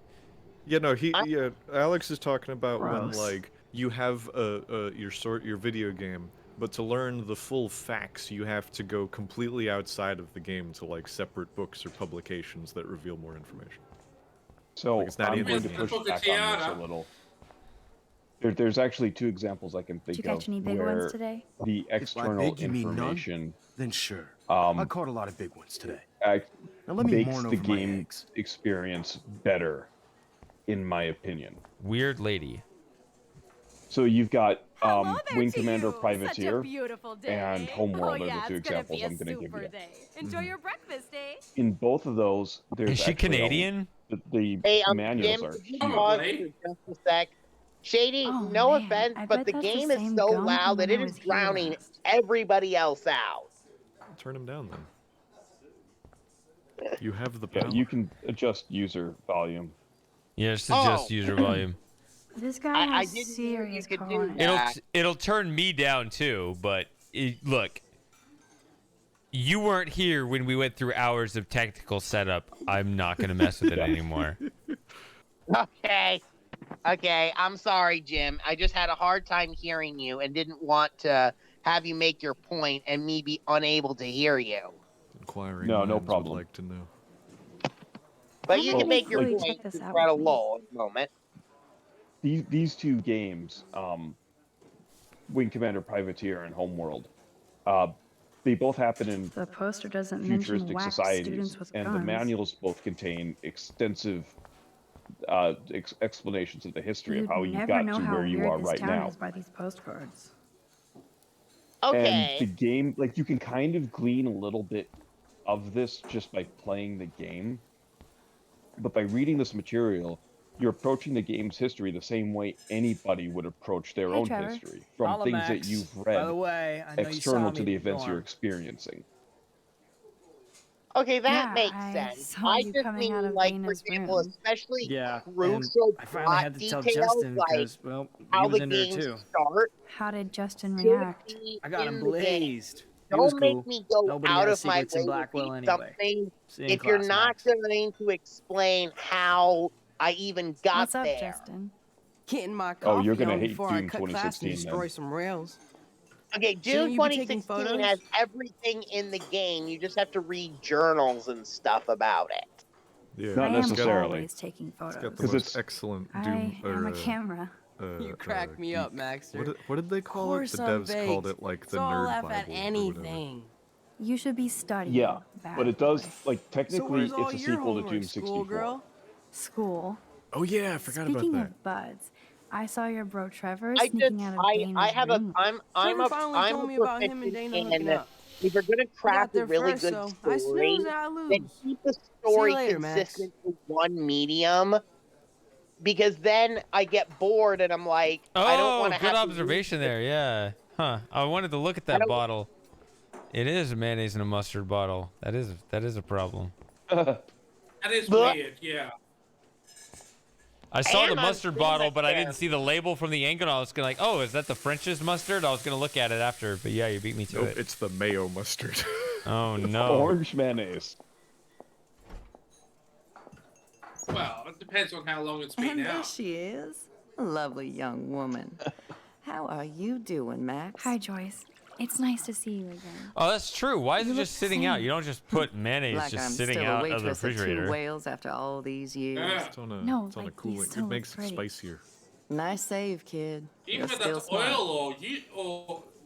Yeah, no, Alex is talking about when Gross. like you have your video game, but to learn the full facts, you have to go completely outside of the game to like separate books or publications that reveal more information. So Like, it's not I'm in going the to game. push back on this a little. There's actually two examples I can think Did you catch of any big where ones today? the If by external big you mean none, information then sure. I caught a lot of big ones today. Now let me makes mourn the over my game eggs. experience better, in my opinion. Weird lady. So you've got Hello there Wing to Commander you. Such a Privateer beautiful day. and Homeworld Oh, are yeah, the two it's gonna examples be a I'm going to give super you. day. Enjoy your breakfast, eh? In both of those, there's Is she actually Canadian? The Hey, manuals Jim, are could you huge. pause for just a sec? Shady, Oh, no man, offense, I but bet the that's the game is same so gum from loud that when it I is was here drowning last. everybody else out. Turn him down then. You have the Yeah, power. you can adjust user volume. Yeah, just adjust Oh. user volume. This guy I has didn't know you serious could do cojones. that. It'll turn me down too, but look, you weren't here when we went through hours of technical setup. I'm not gonna mess with it anymore. Okay. Okay, I'm sorry, Jim. I just had a hard time hearing you and didn't want to have you make your point and me be unable to hear you. Inquiring No, no minds problem. would like to know. But you Well, can make your like- point check this out at a with me. lull moment. These two games, Wing Commander Privateer and Homeworld, they both happen in The poster doesn't mention futuristic whack societies, students with and guns. the manuals both contain extensive explanations of the history You'd of how you never got know to how where you weird are this right town now. is by these postcards. Okay. And the game, like, you can kind of glean a little bit of this just by playing the game. But by reading this material, you're approaching the game's history the same way anybody would approach their own Trevor. history, from Holla, things Max. that you've By read the way, I know you external saw to me the at the events you're dorm. experiencing. Okay, that Yeah, makes I sense. saw I you just coming out mean, of like, for Dana's example, room. especially Yeah, and crucial I finally plot had to tell details, Justin like because, well, he how was the into her games too. start. How did Justin Should react? be I got him in the game. blazed. He was Don't cool. make me go Nobody out has of my secrets way in to Blackwell read anyway. something See you in if you're class, not Max. going to explain how I even got What's up, there. Justin? Getting my Oh, coffee you're gonna on hate before I June cut class and 2016 destroy then. some rails. Okay, June Shouldn't you be taking 2016 photos? has everything in the game. You just have to read journals and stuff about it. Yeah, Not I am necessarily. always taking It's got the photos. Because most it's excellent I Doom. am a camera. You crack me up, geek. Maxter. What did they call it? The Course I'm devs called baked. it like the So I'll nerd laugh Bible at or whatever. anything. You should be studying. Yeah, bad but it does, boy. like, So technically, where's all it's a your sequel to homework, Doom 64. schoolgirl? School. Oh yeah, I forgot Speaking about that. of buds, I saw your bro Trevor I sneaking just out of I Dana's have a room. Trevor finally I'm told a me about him and proficient Dana hooking in up. if you're gonna I got craft a there really first, good so I story, snooze and I then lose. keep the See you story later, Max. consistent to one medium. Because then I get bored and I'm like, I don't Oh, want to good have observation there. Yeah. Huh. I wanted to look at I that don't- bottle. It is a mayonnaise and a mustard bottle. That is a problem. That is But- weird, yeah. I saw And the I'm mustard seeing bottle, it but I there. didn't see the label from the angle. I was gonna like, oh, is that the French's mustard? I was gonna look at it after, but yeah, you beat me to Nope, it. it's the mayo mustard. Oh It's no. orange mayonnaise. Well, it depends on how long it's been And there out. she is. A lovely young woman. How are you doing, Max? Hi, Joyce. It's nice to see you again. Oh, that's true. Why is You it look just sitting out? sane. You don't just put mayonnaise Like just I'm sitting still a out of the waitress at Two refrigerator. Whales after all these years. Yeah. It's on a, No, it's on like, a cooling. you still It look makes it pretty. spicier. Nice save, kid. Even You're if still that's smart. oil or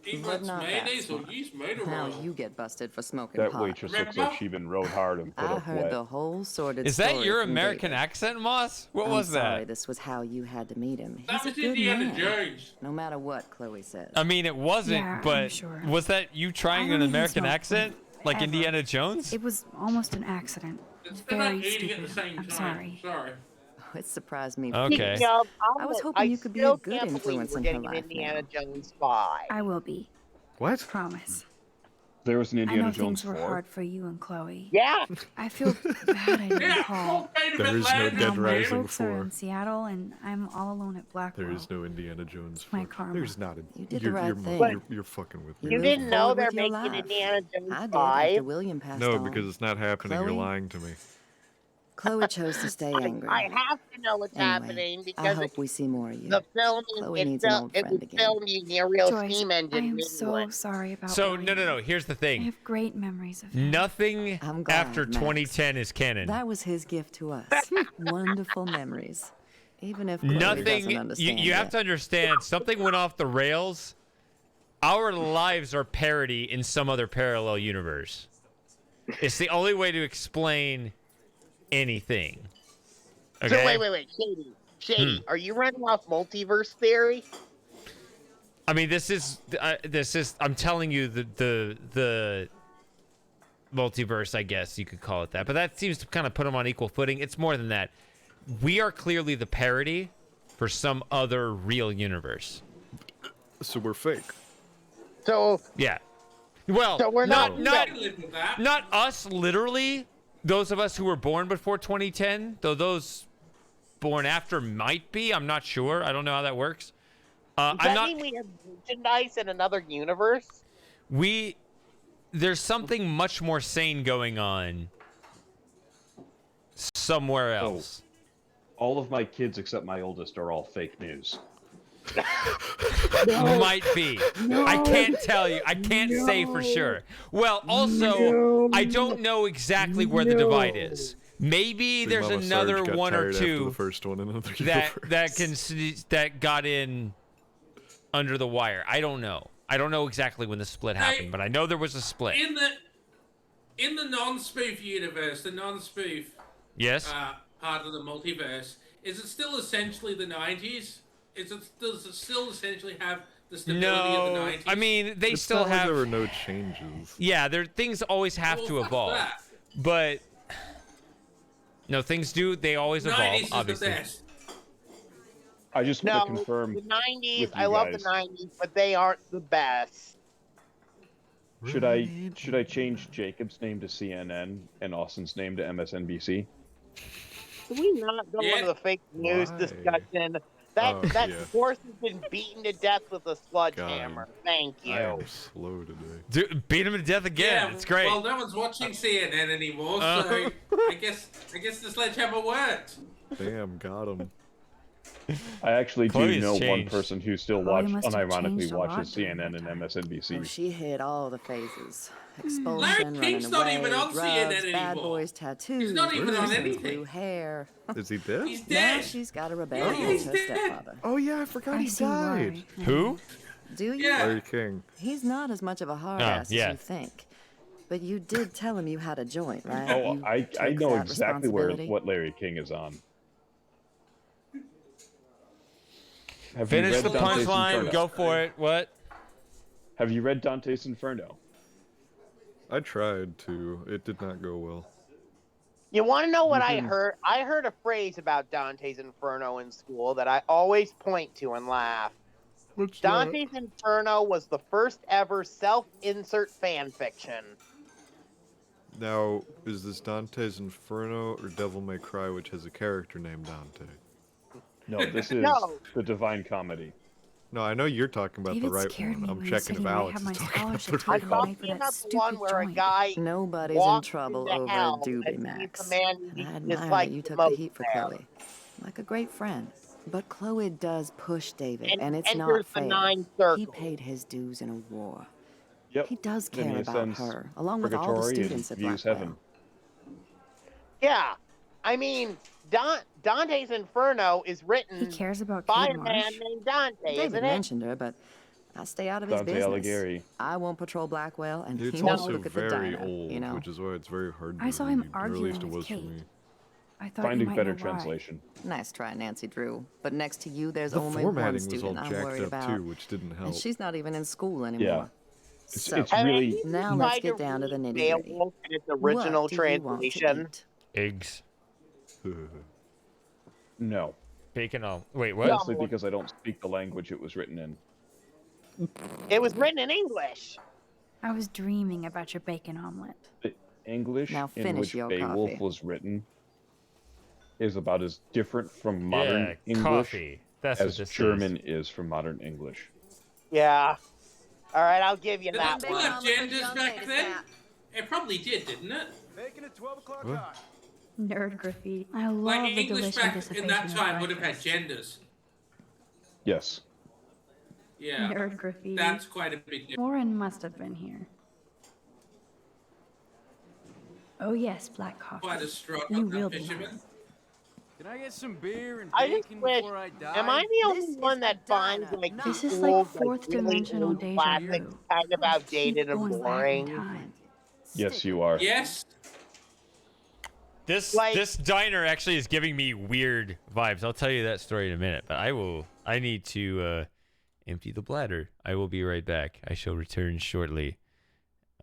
even But if it's not that mayonnaise or smart. use motor Now oil. you get busted for smoking That pot. waitress looks like she been rode hard and put I up heard wet. the whole sordid Is that story your from American David. accent, Moss? What I'm was sorry that? this was how you had to meet him. That He's a was good Indiana man. Jones. No matter what Chloe says. I mean, it wasn't, Yeah, I'm but sure. was that you I trying don't an even American smoke accent? Like ever. Indiana Jones? It was almost an accident. It's they're not Very eating at the stupid. same I'm time. sorry. Sorry. It surprised me. Okay. Speaking of, I was hoping you could be a still good can't believe influence we're in her getting an life Indiana now. Jones 5. I will be. What? Promise. There was an I Indiana know Jones things were 4. hard for you and Chloe. Yeah. I feel bad I didn't Yeah, call. okay, There is no Atlanta, Dead My Rising folks are 4. in Seattle, and I'm all alone at Blackwell. There is no Indiana Jones 4. my karma. There's not a. You did the you're, right you're, thing. You're fucking with You me. You moved didn't know forward they're with your making life. Indiana Jones I did 5? after William passed No, on. because it's not happening. Chloe? You're lying to me. Chloe chose to stay angry. I have to know what's Anyway, happening I because hope we see more of you. the filming Chloe needs an old it friend was again. filmed using a real Joyce, steam I engine. am in so England. sorry about So, William. no. Here's the I thing. have great memories of him. Nothing I'm glad, after Max. 2010 is canon. That was his gift to us. Wonderful memories. Even if Chloe doesn't Nothing. understand You have yet. to understand, something went off the rails. Our lives are parody in some other parallel universe. It's the only way to explain anything. Okay? So wait, Shady, are you running off multiverse theory? I mean, this is. I'm telling you the multiverse. I guess you could call it that, but that seems to kind of put them on equal footing. It's more than that. We are clearly the parody for some other real universe. So we're fake. So Yeah. Well, So we're not not- I can live with that. not us literally. Those of us who were born before 2010, though those born after might be. I'm not sure. I don't know how that works. does I'm that not. mean we have merchandise in another universe? There's something much more sane going on somewhere else. All of my kids except my oldest are all fake news. Might be. I can't tell you. I can't say for sure. Well, also, I don't know exactly where the divide is. Maybe Big there's Mama another Sarge got one or tired after two the first one in another that universe. that got in under the wire. I don't know. I don't know exactly when the split happened, but I know there was a split. In the non-spoof universe, the non-spoof Yes. part of the multiverse, is it still essentially the 90s? Does it still essentially have the stability of the No, 90s? I mean they It's still not like have. there were no changes. Yeah, things always have Well, to fuck evolve, that. but no, things do. They always 90s evolve. is the Obviously. best. I just want to No, confirm the 90s, with I you love the guys. 90s, but they aren't the best. Should I change Jacob's name to CNN and Austin's name to MSNBC? Can we not go into the fake news Why? discussion? That Yeah. horse has been beaten to death with a sledgehammer. Thank you. I am slow today. Dude, beat him to death again. Yeah, It's great. Well, no one's watching CNN anymore, so I guess the sledgehammer worked. Damn, got him. I actually Chloe's do know one changed. person who still Chloe must have unironically changed a lot watches during CNN and MSNBC. Oh, she hit all the phases. Larry Expulsion, King's running not away, even on drugs, CNN bad anymore. boys, tattoos, He's not even on piercings, anything. blue hair. Is he dead? He's Now dead. she's got a rebellion Yeah, with he's her dead. stepfather. Oh yeah, I forgot I he see died. why. Who? Do you? Yeah. Larry King. He's not as much of a hard Oh, ass yeah. as you think. But you did tell him you had a joint, right? Oh, You I took know that exactly responsibility? what Larry King is on. Have Finish you the read Dante's punchline. Inferno? Go for it. What? Have you read Dante's Inferno? I tried to. It did not go well. You want to know what I can- heard? I heard a phrase about Dante's Inferno in school that I always point to and laugh. What's Dante's Inferno was the first ever self-insert fan fiction. Now, is this Dante's Inferno or Devil May Cry, which has a character named Dante? No, this is No. the Divine Comedy. No, I know you're talking about David the right scared one. me I'm when you checking said if he might Alex have is my talking about scholarship the I right taken one. thought away for about that the one stupid where a joint. guy Nobody's in walks trouble into over hell a doobie, and sees Max. the man And he I admire that dislikes you the took the most heat for there. Chloe. Like a great friend. But Chloe does push David, and it's And not here's the fair. 9 He circles. paid his dues in a war. Yep. He does Then care he about ascends her, along with all the purgatory and students at views Blackwell. heaven. Yeah, I mean, Dante's Inferno is He written cares about by Kate a man Marsh. named Dante, David isn't it? mentioned her, but I stay out of his Dante business. Alighieri. I won't patrol Blackwell, and It's he won't also look at the very diner, old, you know? which is why it's very hard to I saw him read, or at arguing least it with was for Kate. me. I thought Finding you might better know why. translation. Nice try, Nancy Drew. But next to you, there's The only formatting one was all student I'm jacked worried up about. too, which didn't help. And she's not even in school anymore. It's, So, it's Have really any of you now let's tried get down to the read nitty-gritty. Beowulf in its original What do you want to translation? eat? Eggs. no. Bacon on. Wait, what? Mostly because I don't speak the language it was written in. It was written in English. I was dreaming about your bacon omelet. The English Now in finish which your Beowulf coffee. was written is about as different from modern Yeah, English coffee. That's what as this German is from modern English. Yeah. All right, I'll give you Did that that one. have genders back then? It probably did, didn't it? Bacon at 12 o'clock What? hot. Nerd graffiti. I love Like the English delicious back in anticipation that of time would have had breakfast. genders. Yes. Yeah. Nerd graffiti. That's quite a big difference. Warren must have been here. Oh yes, black coffee. Quite a strut You up will that be fisherman. mine. Can I get some beer and I just bacon wish. before I die? Am I the only This one is that a finds diner, like not- This is old, like fourth really dimensional old deja classics vu. kind of outdated Keep and going back in boring? time. Yes, you are. Yes. This Like- this diner actually is giving me weird vibes. I'll tell you that story in a minute, but I need to empty the bladder. I will be right back. I shall return shortly.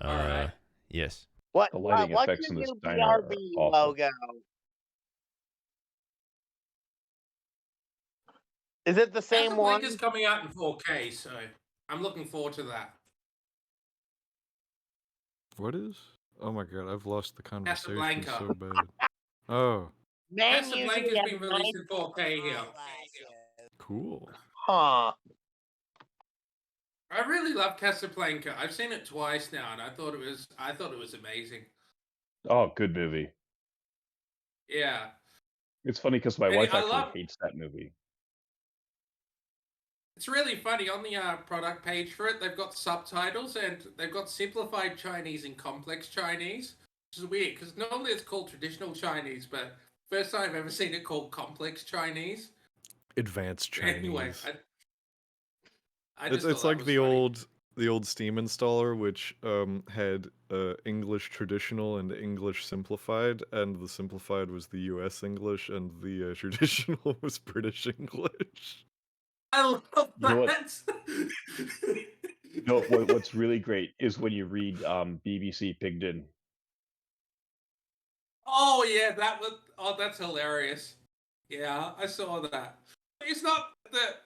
Alright. Yes. The lighting What's effects your in this new diner are BRB awful. logo? Is it the same one? Casablanca's coming out in 4K, so I'm looking forward to that. What is? Oh my god, I've lost the conversation Casablanca. so bad. Oh, Man Casablanca's usually has being released nice in 4K here. cool. Huh. I really love Casablanca. I've seen it twice now, and I thought it was amazing. Oh, good movie. Yeah. It's funny because my And wife I actually love- hates that movie. It's really funny on the product page for it. They've got subtitles and they've got simplified Chinese and complex Chinese, which is weird because normally it's called traditional Chinese, but first time I've ever seen it called complex Chinese. Advanced Chinese. Anyway, I It's just thought that like was the funny. old Steam installer, which had English traditional and English simplified, and the simplified was the U.S. English, and the traditional was British English. I love You know what? that. No, what's really great is when you read BBC Pigden. Oh yeah, that's hilarious. Yeah, I saw that. It's not that.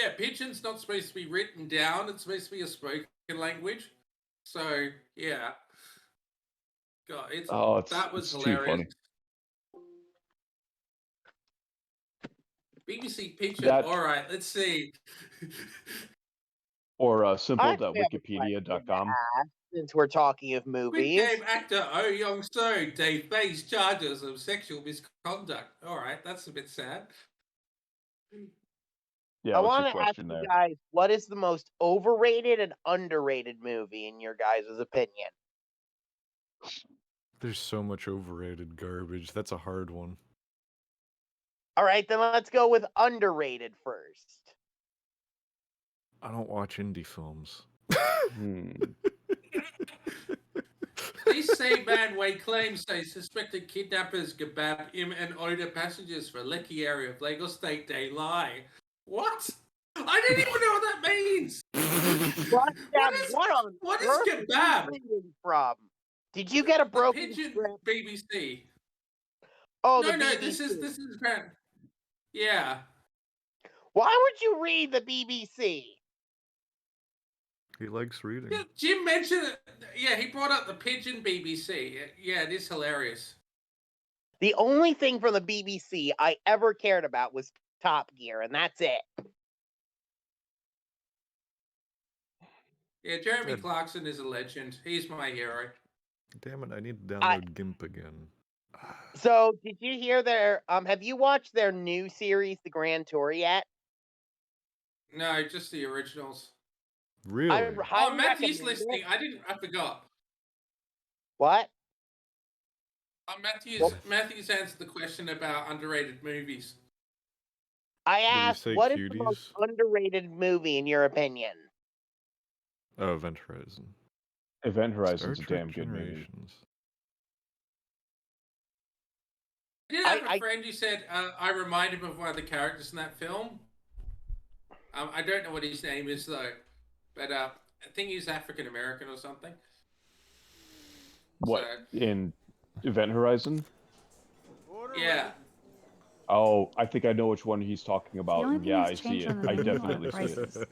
Yeah, pidgin's not supposed to be written down. It's supposed to be a spoken language. So yeah, God, that was it's too hilarious. funny. BBC Pidgin. That- All right, let's see. Or I have a question simple.wikipedia.com. to ask, since we're talking of Squid movies. Game actor Oh Young So, they face charges of sexual misconduct. All right, that's a bit sad. Yeah, I what's want your to ask question you there? guys, what is the most overrated and underrated movie in your guys' opinion? There's so much overrated garbage. That's a hard one. All right, then let's go with underrated first. I don't watch indie films. Police say man weigh claims say suspected kidnappers kebab him and order passengers for Lekki area of Lagos State. They lie. What? I didn't even know what that means. What what is earth are you kebab? reading from? Did you get a broken Pigeon script? BBC. Oh, no, the no, BBC. this is bad. Yeah. Why would you read the BBC? He likes reading. Yeah, Jim mentioned it. Yeah, he brought up the pigeon BBC. Yeah, it is hilarious. The only thing from the BBC I ever cared about was Top Gear, and that's it. Yeah, Jeremy Clarkson is a legend. He's my hero. Damn it, I need to download GIMP again. So, did you hear their have you watched their new series, The Grand Tour, yet? No, just the originals. Really? Oh, Matthew's listening. I forgot. What? Matthew's answered the question about underrated movies. I Did he asked, say what is the most Cuties? underrated movie in your opinion? Oh, Event Horizon. Event Horizon's Star a Trek damn good movie. Generations. I did have a friend who said I remind him of one of the characters in that film. I don't know what his name is though, but I think he's African American or something. What, in Event Horizon? Yeah. Oh, I think I know which one he's talking about. only And thing yeah, that's I see changed it. on the I menu are definitely see it. prices.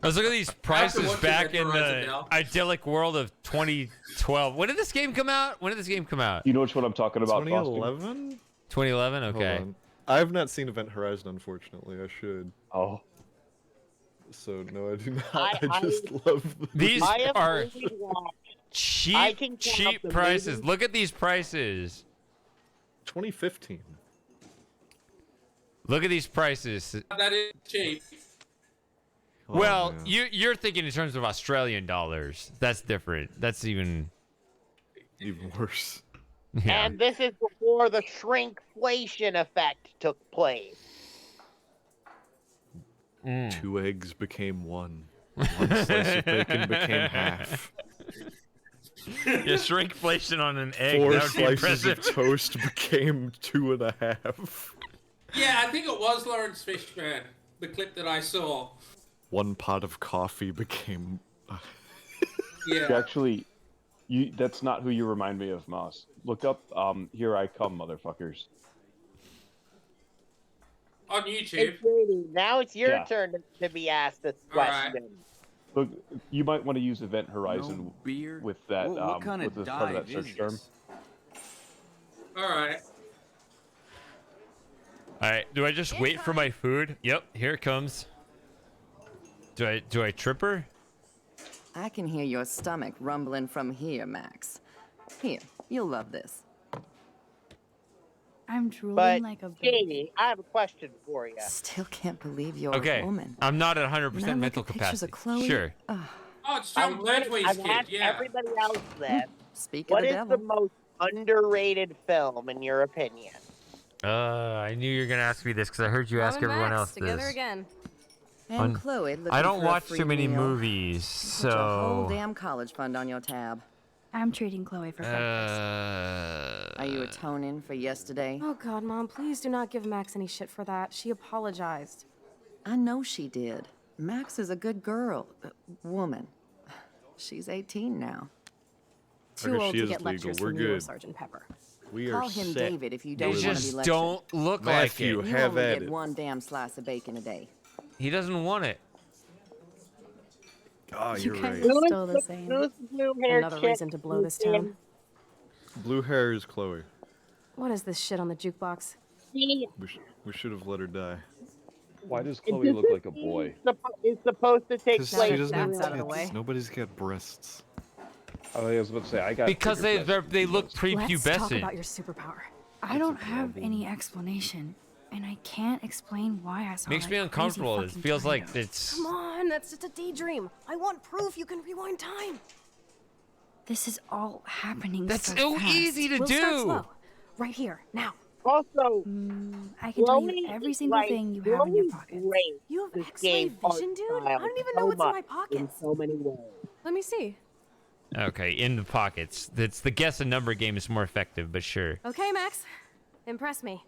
Let's look at these prices watching back Event in Horizon the now. idyllic world of 2012. When did this game come out? You know which one I'm talking about, Boston? 2011? 2011? Okay. Hold on. I have not seen Event Horizon, unfortunately. I should. Oh. So, no, I do not. I just love These are I can cheap, count cheap the prices. movies. Look at these prices. 2015. Look at these prices. That is cheap. Well, man. you're thinking in terms of Australian dollars. That's different. That's even worse. Yeah. And this is before the shrinkflation effect took place. 2 eggs became 1. 1 slice of bacon became half. Yeah, shrinkflation on an egg. 4 That would be slices of impressive. toast became 2.5. Yeah, I think it was Lawrence Fishburne, the clip that I saw. 1 pot of coffee became. Yeah. Actually, that's not who you remind me of, Moss. Look up Here I Come, motherfuckers. On YouTube. Now it's your Yeah. turn to be asked this All right. question. Look, you might want to use Event Horizon No beer? with that What kind with of this part of that dive search is term. this? All right. All right. Do I just wait for my food? Yep. Here it comes. Do I trip her? I can hear your stomach rumbling from here, Max. Here, you'll love this. I'm drooling But, like a baby. Katie, I have a question for you. Still can't believe you're Okay. a woman. I'm not at 100% When I look mental at pictures capacity. of Chloe, Sure. Oh, it's John Bledway's I've kid. asked Yeah. everybody else then. Speak What of is the the devil. most underrated film in your opinion? I knew you were gonna ask me this because I heard you ask Mom and everyone Max else together this. again. And Chloe looking I don't for a watch free too many meal. movies, Put your whole so. damn college fund on your tab. I'm treating Chloe for breakfast. Are you atoning for yesterday? Oh God, Mom, please do not give Max any shit for that. She apologized. I know she did. Max is a good girl. Woman. She's 18 now. Too Okay, old she to is get legal. lectures We're from you or good. Sergeant Pepper. We are Call him set. David if you don't They want to be just lectured. don't look Matthew, like it. You have only at get it. one damn slice of bacon a day. He doesn't want it. Oh, You you're guys right. are still the same. Who's the blue-haired Another chick reason to blow who's this town. in- Blue hair is Chloe. What is this shit on the jukebox? She We should have let her die. Why does Chloe look like a boy? is supposed to take Because place she doesn't in have out of the tits. way. Nobody's got breasts. I was about to say I got Because bigger breasts they than look those. Let's talk prepubescent. about your superpower. I don't have any explanation, and I can't explain why I saw Makes that me crazy uncomfortable. It fucking feels like tornado. it's. Come on, that's just a daydream. I want proof you can rewind time. This is all happening That's so so fast. easy to We'll start do. slow. Right here, now. Also, I can tell you Chloe every is single like- thing you have in your Chloe's pocket. great You have this X-ray game art vision, dude? I style don't even so know what's in much my in pockets. so many ways. Let me see. Okay, in the pockets. It's the guess a number game is more effective, but sure. Okay, Max. Impress me.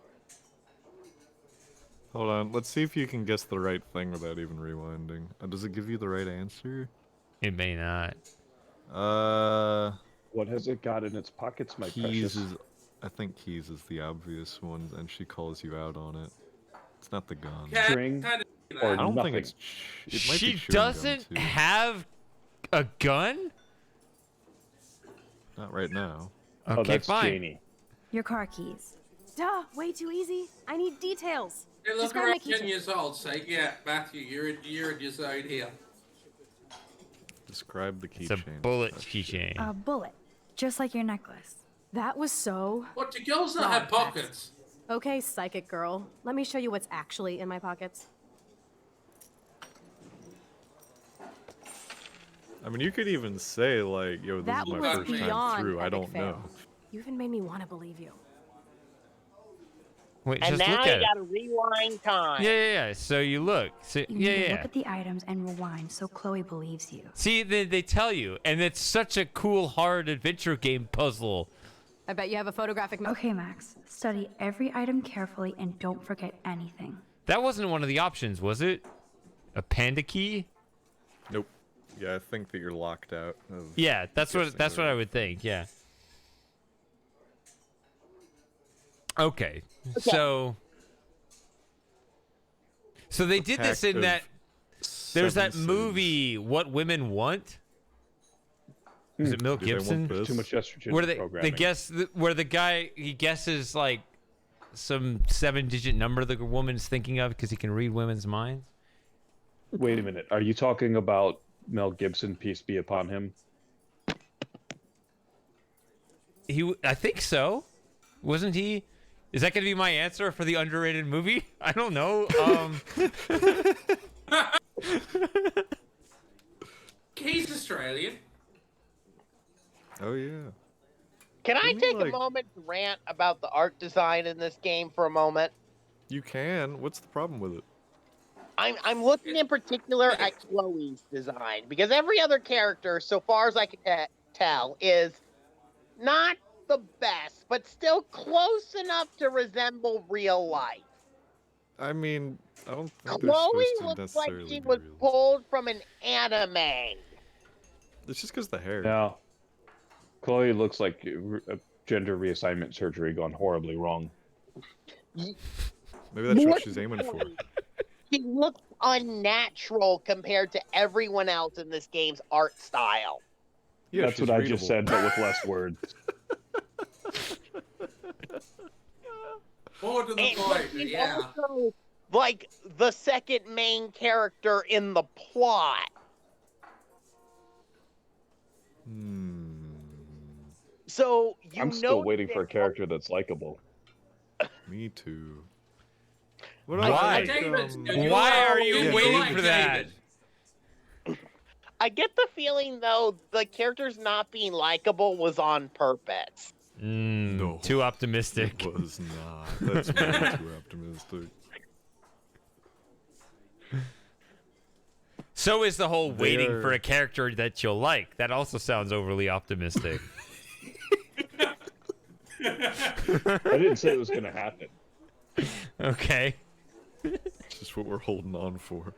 Hold on. Let's see if you can guess the right thing without even rewinding. Does it give you the right answer? It may not. What has it got in its pockets, my Keys precious? is. I think keys is the obvious one, and she calls you out on it. It's not the gun. String or I don't nothing? think it's. It might be She chewing gum, doesn't too. have a gun? Not right now. Okay, Oh, that's fine. Janie. Your car keys. Duh, way too easy. I need details. Hey, look, Describe around my 10 keychain. years old, so yeah, Matthew, you're in your zone here. Describe the It's a keychain. bullet keychain. A bullet, just like your necklace. That was so. What, do girls not have Wrong, Max. pockets? Okay, psychic girl. Let me show you what's actually in my pockets. I mean, you could even say like, "Yo, this That is my was first time beyond through." I epic don't know. fail. You even made me want to believe you. Wait, And just now look you at it. gotta rewind time. Yeah. So you look. So, You yeah, need to yeah. look at the items and rewind so Chloe believes you. See, they tell you, and it's such a cool, hard adventure game puzzle. I bet you have a photographic. Okay, Max. Study every item carefully and don't forget anything. That wasn't one of the options, was it? A panda key? Nope. Yeah, I think that you're locked out. Of Yeah, that's what guessing I right. would think. Yeah. Okay. So they did this pack in of that. There's that 7 movie, What Women Want. Is it Mel Do they want Gibson? this? Too much estrogen Where they programming. guess where the guy he guesses like some 7-digit number the woman's thinking of because he can read women's minds. Wait a minute. Are you talking about Mel Gibson? Peace be upon him. I think so. Wasn't he? Is that going to be my answer for the underrated movie? I don't know. He's Australian. Oh yeah. Can I Didn't he, take a like- moment to rant about the art design in this game for a moment? You can. What's the problem with it? I'm looking in particular at Chloe's design because every other character, so far as I can tell, is not the best, but still close enough to resemble real life. I mean, I don't think Chloe they're supposed to looks like necessarily she be was real. pulled from an anime. It's just because the hair. No. Chloe looks like a gender reassignment surgery gone horribly wrong. Maybe that's what she's aiming for. She looks unnatural compared to everyone else in this game's art style. Yeah, That's she's what I just readable. said, but with less words. More to the And point, she's yeah. also like the second main character in the plot. So you I'm still know waiting for a character that's likable. Me too. Why? Why are you waiting for that? I get the feeling though the characters not being likable was on purpose. No. Too optimistic. It was not. That's way too optimistic. So is the whole waiting They're- for a character that you'll like. That also sounds overly optimistic. I didn't say it was going to happen. Okay. It's just what we're holding on for.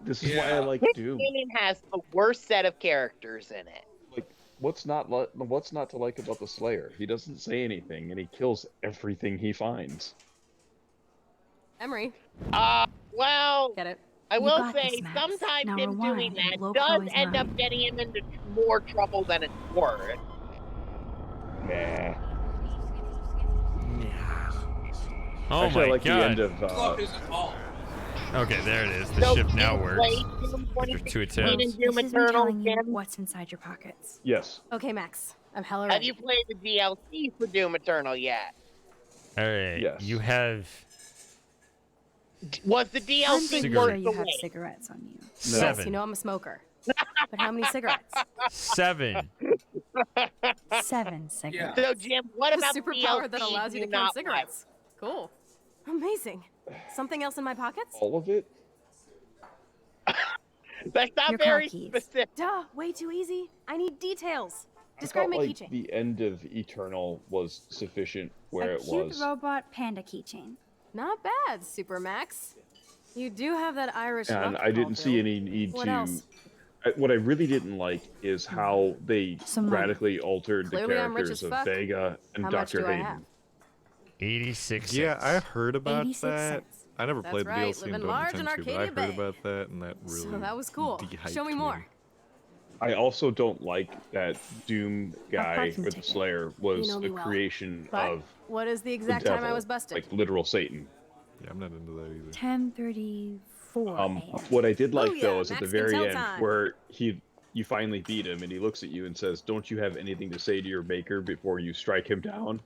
This is why I like This Doom. game has the worst set of characters in it. what's not to like about the Slayer? He doesn't say anything, and he kills everything he finds. Emery. Well, Get it? I You will got say this, Max. sometimes Now him doing rewind and that blow does Chloe's end up mind. getting him into more trouble than it's worth. Nah. Oh Actually, I my like god. the end of. Clock is off. Okay, there it is. The So ship now you works. played Doom After 2 2016 attempts. and Doom This is me Eternal, telling you Tim? what's inside your pockets. Yes. Okay, Max. I'm hella Have ready. you played the DLC for Doom Eternal yet? All right. Yes. You have Was the I'm DLC pretty worth sure you the have wait? cigarettes on you. Yes, 7. you know I'm a smoker. But how many cigarettes? 7. 7 cigarettes. So, Jim, what A about the superpower DLC that allows you to do count not cigarettes. Cool. Amazing. Something else in my pockets? All of it? like? That's not Your car very keys. specific. Duh, way too easy. I need details. I Describe felt my like keychain. the end of Eternal was sufficient where A it cute was. robot panda keychain. Not bad, Super Max. You do have that Irish And luck I didn't call, see Bill. any need What to. else? What I really didn't like is how they Some money. radically altered Clearly the I'm rich characters as of fuck. Vega and How much Dr. do I Hayden. have? 86 Yeah, I cents. heard about 86 that. cents. I never That's played the right, DLC living and don't large in intend to, but I Arcadia heard Bay. about that, and that really So that was cool. de-hyped Show me more. I also don't like that Doom guy parking with the ticket. Slayer was You know me a well. creation But of what is the the exact devil, time I was busted? like literal Satan. Yeah, I'm not into that either. 10:34 a.m. What I did like Booyah, though is at the Max can very tell end time. where you finally beat him and he looks at you and says, "Don't you have anything to say to your maker before you strike him down?"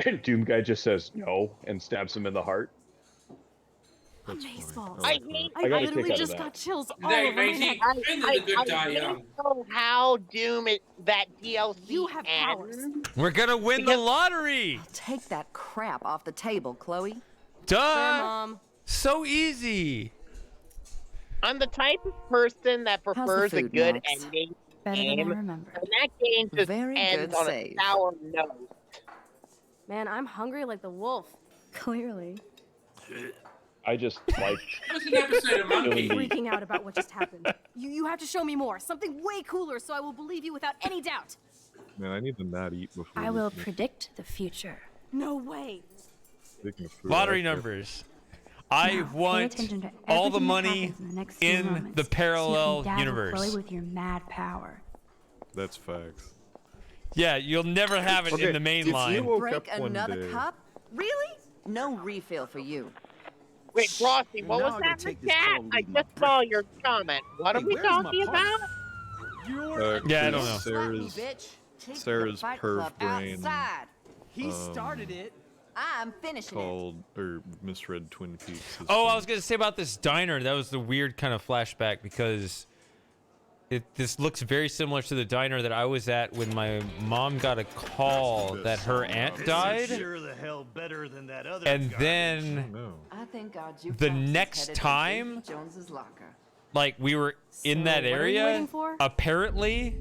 And Doom guy just says no and stabs him in the heart. Amazeballs. I hate- I got a literally kick out of just that. got chills all Dave, over my mate, neck. he ended a good die don't young. know how Doom that DLC You have powers. ends. We're gonna win the lottery. Take that crap off the table, Chloe. Duh. Mom. So easy. I'm the type of person that the prefers a food, good Max? ending Better than I game, remember. and that game just Very ends good on save. a sour note. Man, I'm hungry like the wolf. Clearly. I just like That was an episode of Monkey. Killing me. Freaking out about what just happened. You have to show me more. Something way cooler so I will believe you without any doubt. Man, I need to not eat before. I will this. predict the future. No way. Speaking of food, Lottery I- numbers. I Now, pay want attention to all the everything that money happens in the next few in moments. the See if you parallel dazzle universe. Chloe with your mad power. That's facts. Yeah, you'll never have it Okay, in the main if you line. woke Break up one another day- cup? Really? No refill for you. Wait, Frosty, what Now was I'm that gonna in the take this chat? call and I leave my just saw your comment. What Hey, are we where's my talking partner? about? Yeah, I don't know. Slap me, Sarah's bitch. Take Sarah's the Fight perv Club brain. outside. He started it. I'm finishing it. called or misread Twin Peaks. as Oh, I Twin- was gonna say about this diner. That was the weird kind of flashback because this looks very similar to the diner that I was at when my mom got a call that her aunt died, Sure the hell better than that other and garbage. then No. I think our the jukebox is next headed to time, Davy Jones's locker. like we were in that what are you area, waiting for? apparently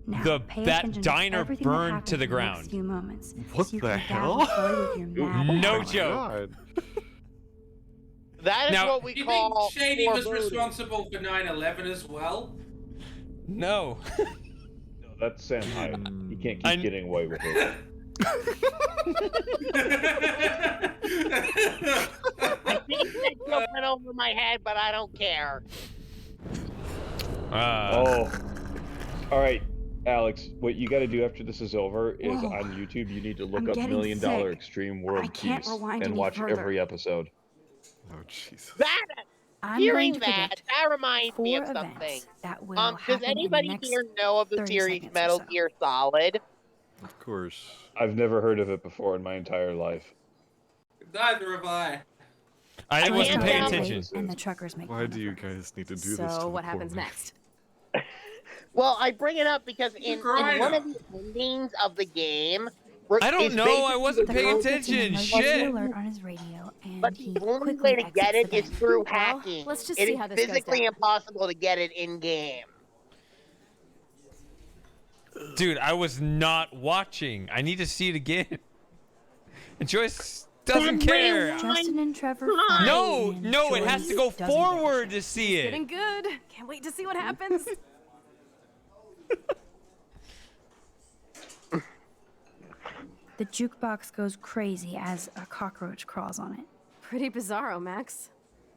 Now, The- pay that attention diner everything that burned happens to the in ground. Next few moments. What So you the can hell? dazzle Chloe with your mad No power. joke. God. That is Now- what we Do you call think Shady was foreboding. responsible for 9/11 as well? no. no, that's Sam Hyde. He can't keep I- getting away with it. I think that joke went over my head, but I don't care. Oh. All right, Alex. What you got to do after this is over is Whoa. on YouTube. You need to look I'm up getting $1 Million sick. Extreme World I can't Peace rewind and any watch further. every episode. Oh Jesus. That I'm hearing going to that, predict that reminds me 4 of something. events that will Does happen in the anybody next here know of the 30 series seconds or Metal so. Gear Solid? Of course. I've never heard of it before in my entire life. Neither have I. I can't wasn't paying tell. attention. And the truckers make Why fun do of you her. guys need to do this? To So the what poor happens man? next? Well, I bring it up because in crying one of up. the endings of the game, I don't is know. I basically wasn't the paying girl- Gets an attention. emergency Shit. alert on his radio, and But he the only quickly way to get exits it the is bank. through Well, hacking. let's just It see is how this goes physically down. impossible to get it in game. Dude, I was not watching. I need to see it again. And Joyce doesn't care. Justin and Trevor. No, fight, no, and it has to Joyce go doesn't give a forward shit. to see Getting it. good. Can't wait to see what happens. The jukebox goes crazy as a cockroach crawls on it. Pretty bizarro, Max.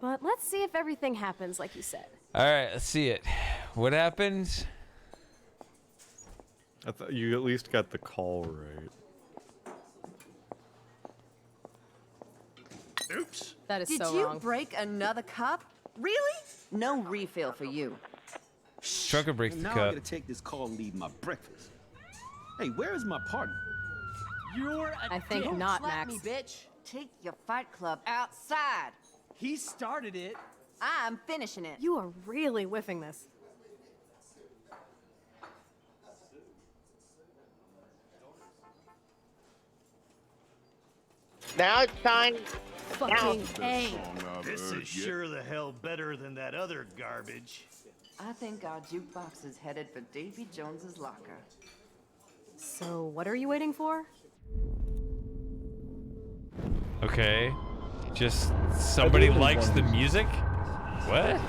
But let's see if everything happens like you said. All right, let's see it. What happens? I thought you at least got the call right. Oops. That is Did so you wrong. break another cup? Really? No refill for you. Trucker breaks And the now I cup. gotta take this call and leave my breakfast. Hey, where is my partner? You're I think not, Max. bitch. Take your fight club outside. He started it. I'm finishing it. You are really whiffing this. Now it's time. Fucking A. This is sure the hell better than that other garbage. I think our jukebox is headed for Davy Jones's locker. So what are you waiting for? Okay. Just somebody likes the music? What?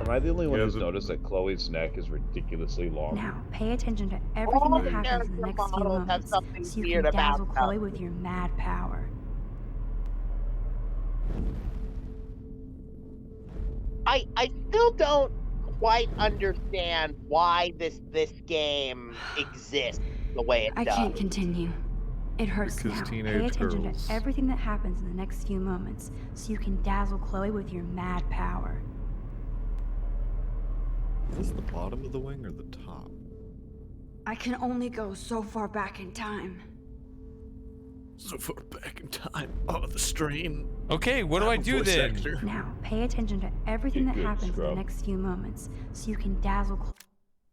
Am I the only one who's noticed that Chloe's neck is ridiculously long? Now, pay attention to everything All that the happens in the character next few models have moments, something so you weird can about dazzle Chloe them. with your mad power. I still don't quite understand why this game exists the way it I does. can't continue. It hurts Because now. Pay teenage attention girls. to everything that happens in the next few moments, so you can dazzle Chloe with your mad power. Is this the bottom of the wing or the top? I can only go so far back in time. So far back in time. Oh, the strain. Okay, what do I do Voice then? actor. Now, pay attention to everything You're that good, happens in scrub. the next few moments, so you can dazzle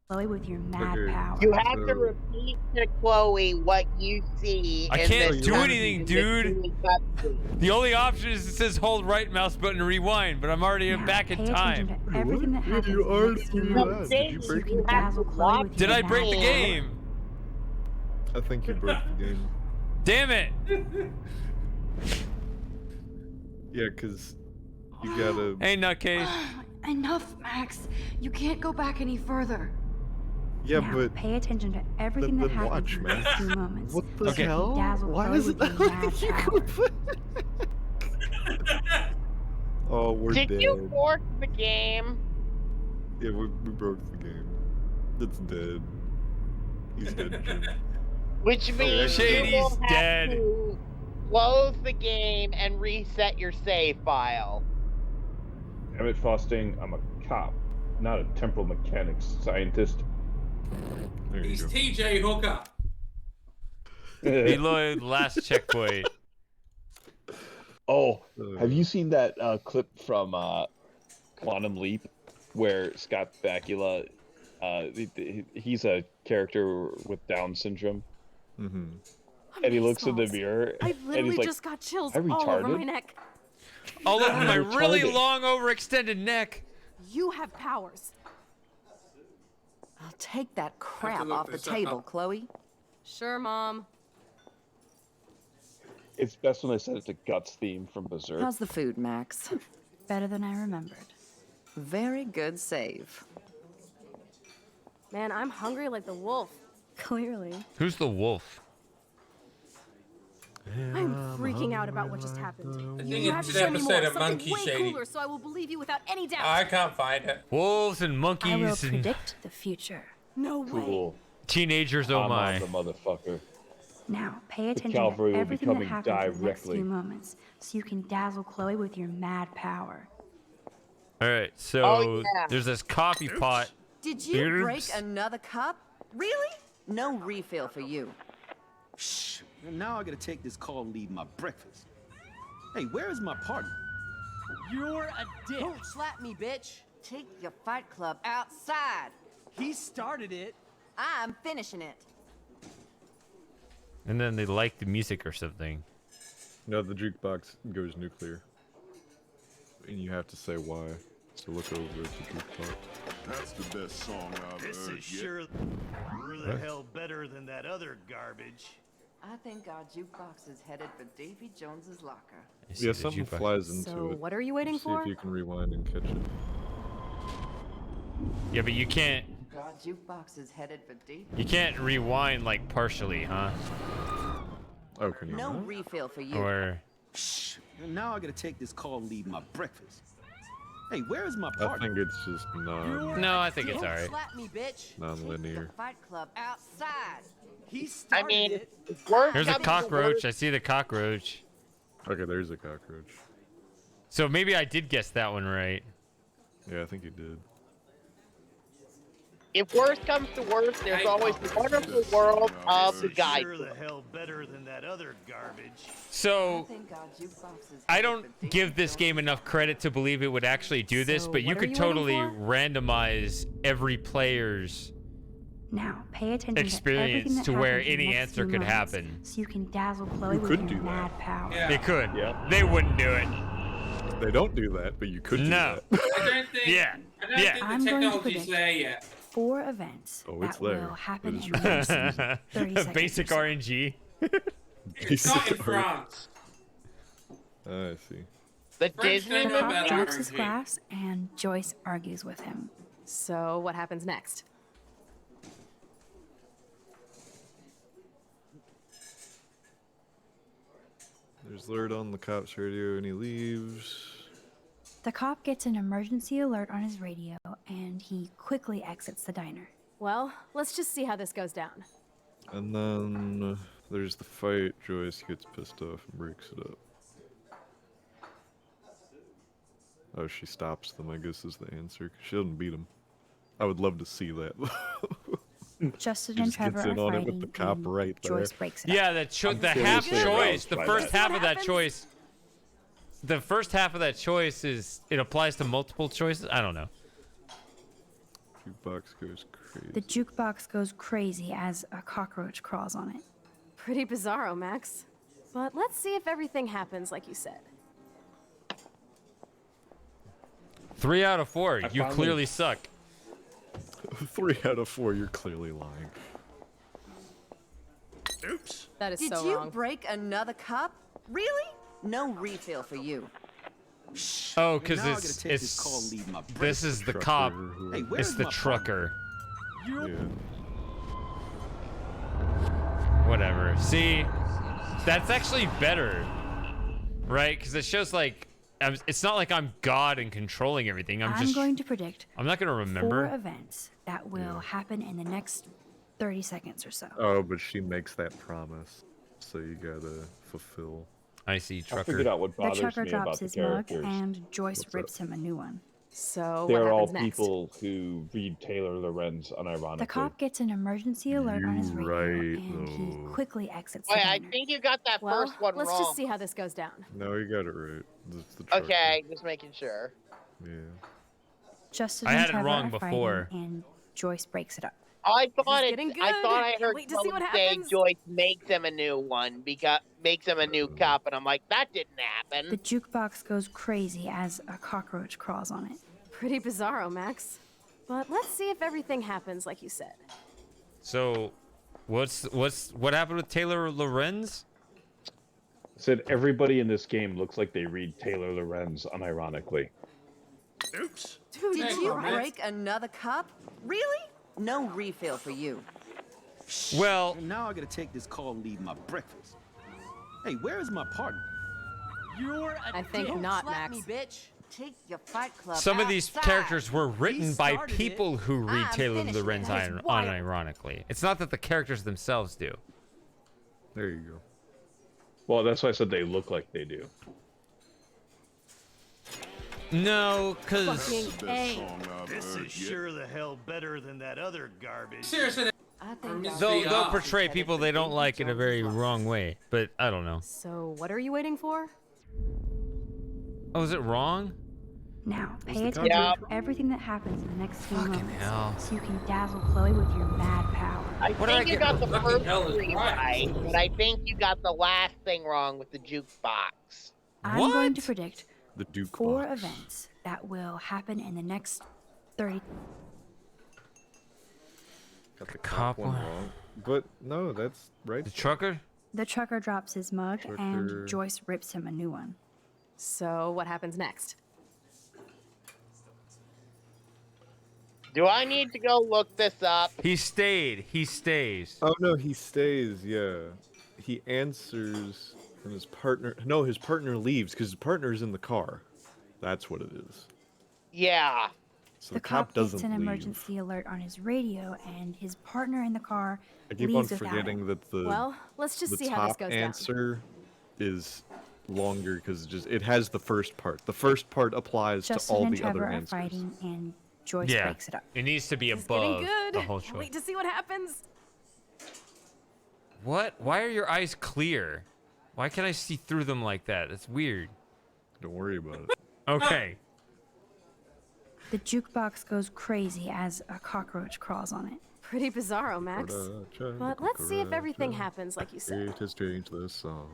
Chloe with your mad Okay. power. You have to repeat to Chloe what you see. I in can't this do cutscene, anything, in this dude. movie cutscene. The only option is it says hold right mouse button to rewind, but I'm already Now, back in pay attention time. to everything that happens in the next few moments, Did you so you break can it? dazzle Chloe with Did your I break the mad game? I think you broke the game. Damn it! Yeah, because you gotta. Hey, nutcase. Enough, Max. You can't go back any further. Yeah, Now, but pay attention to everything that then happens watch, in the man. next few moments. What the so you can hell? dazzle Why Chloe is it with your mad power. Oh, we're Did dead. you fork the game? Yeah, we broke the game. It's dead. He's dead, Jim. Which means you Shady's will have dead. to close the game and reset your save file. Emmett Fosting, I'm a cop, not a temporal mechanics scientist. There you He's go. TJ Hooker. Reload last checkpoint. Oh, have you seen that clip from Quantum Leap where Scott Bakula, he's a character with Down syndrome, Mm-hmm. and he looks in the mirror I and literally he's like, just got chills "Am I all over retarded?" my neck. All over my Retarded. really long, overextended neck. You have powers. I'll take that crap look off the this up. table, Chloe. Sure, Mom. It's best when I set it to Guts theme from Berserk. How's the food, Max? Better than I remembered. Very good save. Man, I'm hungry like the wolf. Clearly. Who's the wolf? I'm freaking out about what just happened. I think You have it's to an show me more, episode of something Monkey way Shady. cooler, so I will believe you without any doubt. I can't find it. Wolves and I will monkeys and predict the future. No way. Cool. teenagers. Oh I'm my! on the motherfucker. Now, pay attention cavalry to will be everything that coming happens in the next directly. few moments, so you can dazzle Chloe with your mad power. All right, so Oh, yeah. there's this coffee pot. Did you break Oops. another cup? Really? No refill for you. Shh. And now I gotta take this call and leave my breakfast. Hey, where is my partner? You're a dick. Don't slap me, bitch. Take your fight club outside. He started it. I'm finishing it. And then they like the music or something. No, the jukebox goes nuclear. And you have to say why. So look over at the jukebox. That's the best song I've This heard is yet. sure the hell better than that other garbage. I think our jukebox is headed for Davy Jones's locker. I see Yeah, the something jukebox. flies into So it. what are you waiting See for? if you can rewind and catch it. Yeah, but you can't. God, jukebox is headed for deep. You can't rewind like partially, huh? Oh, can you No not? refill for you. Or Shh. Now I gotta take this call and leave my breakfast. Hey, where is my I partner? think it's just no, I think it's Don't alright. slap me, bitch. non-linear. Fight Club outside. He I started mean, it. worst There's a comes to cockroach. worst- I see the cockroach. Okay, there's a cockroach. So maybe I did guess that one right. Yeah, I think you did. If worst comes to worst, there's always the wonderful world of the guy. Sure the hell better than that other garbage. So I don't give this game enough credit to believe it would actually do this, So but you what are could you totally waiting for? randomize every player's Now, pay attention experience to everything that to where happens in the any next answer few could moments, happen. so you can dazzle Chloe You with could your do that. mad power. Yeah. They could. Yeah. They wouldn't do it. They don't do that, but you could do No. that. I don't think. Yeah. I don't Yeah. think I'm the going to technology's predict there yet. 4 events Oh, it's that there. will happen It is in the next 30 seconds. Basic or so. RNG. It's not in Basic France. I see. The French Disney don't know Pop about drops his RNG. glass, and Joyce argues with him. So what happens next? There's alert on the cop's radio and he leaves. The cop gets an emergency alert on his radio, and he quickly exits the diner. Well, let's just see how this goes down. And then there's the fight. Joyce gets pissed off and breaks it up. Oh, she stops them, I guess is the answer. She doesn't beat him. I would love to see that. Justin She and just gets Trevor in are on it fighting, with the cop and right there. Joyce breaks it up. Yeah, the half seriously choice, aroused the by first that. half What of that happens? choice. The first half of that choice is it applies to multiple choices. I don't know. Jukebox goes crazy. The jukebox goes crazy as a cockroach crawls on it. Pretty bizarro, Max. But let's see if everything happens like you said. 3 out of 4. I You finally- clearly suck. 3 out of 4, you're clearly lying. Oops. That is Did so you wrong. break another cup? Really? No refill for you. Oh, because Now I gotta it's take this call and leave my this is the Trucker cop. who- Hey, It's where's the my trucker. Yeah. Whatever. See, that's actually better, right? Because it shows like it's not like I'm God and controlling everything. I'm just. going to predict I'm not gonna 4 remember. events that will happen in the next 30 seconds or so. Oh, but she makes that promise. So you gotta fulfill. I see I trucker. figured out what The bothers trucker me drops about the his mug, characters. and Joyce What's rips him a new one. So what They're all happens next? people who read Taylor Lorenz unironically. The cop gets an emergency alert on his You radio, right, and he though. quickly exits the Wait, I diner. think you got that Well, first one let's wrong. just see how this goes down. No, you got it right. It's the trucker. Okay, just making sure. Yeah. Justin I and had it Trevor wrong are fighting, before. and Joyce breaks it up. I thought is it. getting I good. thought I Can't heard wait to see Chloe what say happens. Joyce makes him a new one because makes him a new cup, and I'm like, that didn't happen. The jukebox goes crazy as a cockroach crawls on it. Pretty bizarro, Max. But let's see if everything happens like you said. So, what happened with Taylor Lorenz? Said everybody in this game looks like they read Taylor Lorenz unironically. Oops. Dude, Did come you on, Max. break another cup? Really? No refill for you. Well, Now I gotta take this call and leave my breakfast. Hey, where is my partner? You're I think Don't not, slap Max. me, bitch. Take your fight club some of these outside. characters were written by started it. people who read I'm Taylor finishing Lorenz it. That is wild. unironically. It's not that the characters themselves do. There you go. Well, that's why I said they look like they do. No, because Fucking A. This is sure the hell better than that other garbage. Seriously, I think I'll they'll be portray people they don't like in a very wrong way. But I don't know. So what are you waiting for? Oh, is it wrong? Now, the pay attention Yeah. to everything that happens in the next few Fucking moments, hell. so you can dazzle Chloe with your mad power. I What did I think you get? got the Fucking first hell is 3 right. right, but I think you got the last thing wrong with the jukebox. I'm going to What? predict The Duke 4 box. events that will happen in the next 30. Got the cop cop one one. wrong. But no, that's right. The trucker? The trucker drops his mug, Trucker. and Joyce rips him a new one. So what happens next? Do I need to go look this up? He stayed. He stays. Oh no, he stays. Yeah, he answers, and his partner. No, his partner leaves because his partner's in the car. That's what it is. Yeah. So The the cop gets doesn't an leave. emergency alert on his radio, and his partner in the car I keep on leaves without forgetting it. that the Well, let's just the see how this top goes down. answer is longer because it has the first part. The first part applies to Justin all and the other Trevor are answers. fighting, and Joyce Yeah. breaks it up. It needs to be This is getting above good. the whole Can't choice. wait to see what happens. What? Why are your eyes clear? Why can't I see through them like that? That's weird. Don't worry about it. Okay. The jukebox goes crazy as a cockroach crawls on it. Pretty bizarro, Max. But let's see if everything happens like you said. It has changed this song.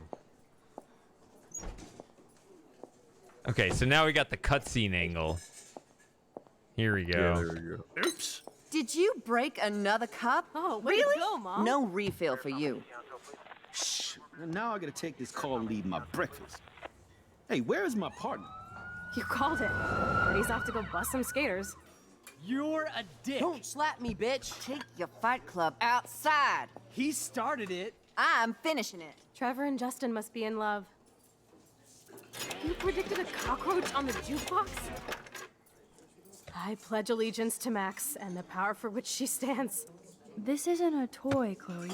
Okay, so now we got the cutscene angle. Here we go. Yeah, there we go. Oops. Did you break another cup? Oh, way to go, Mom. No refill for you. Shh. Now I gotta take this call and leave my breakfast. Hey, where is my partner? You called it. But he's off to go bust some skaters. You're a dick. Don't slap me, bitch. Take your fight club outside. He started it. I'm finishing it. Trevor and Justin must be in love. You predicted a cockroach on the jukebox? I pledge allegiance to Max and the power for which she stands. This isn't a toy, Chloe.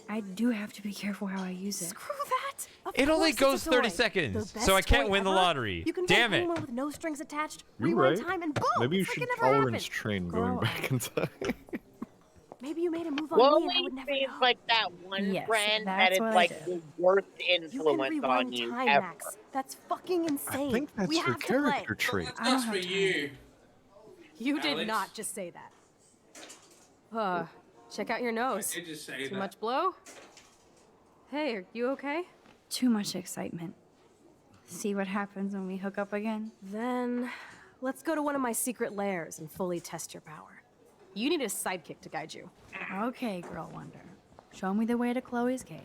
I do have to be careful how I use it. Screw that! Of It only course goes it's a 30 toy. seconds, The so I best can't toy win the ever. lottery. You can Damn get it. anyone with no strings attached. You're Rewind right. time and boom! Maybe you it's like should it never tolerance happened. train Grow going up. back in time. Maybe you made a move on me and I Chloe would never seems know. like that one Yes, friend that that's is what I like did. the worst You can influence on rewind you time, ever. Max. That's fucking insane. I think that's we her have to play. character trait. I don't That's have for time. you. You did Alex. not just say that. Check out your nose. I did just say Too that. much blow? Hey, are you okay? Too much excitement. See what happens when we hook up again? Then let's go to one of my secret lairs and fully test your power. You need a sidekick to guide you. Okay, Girl Wonder. Show me the way to Chloe's cave.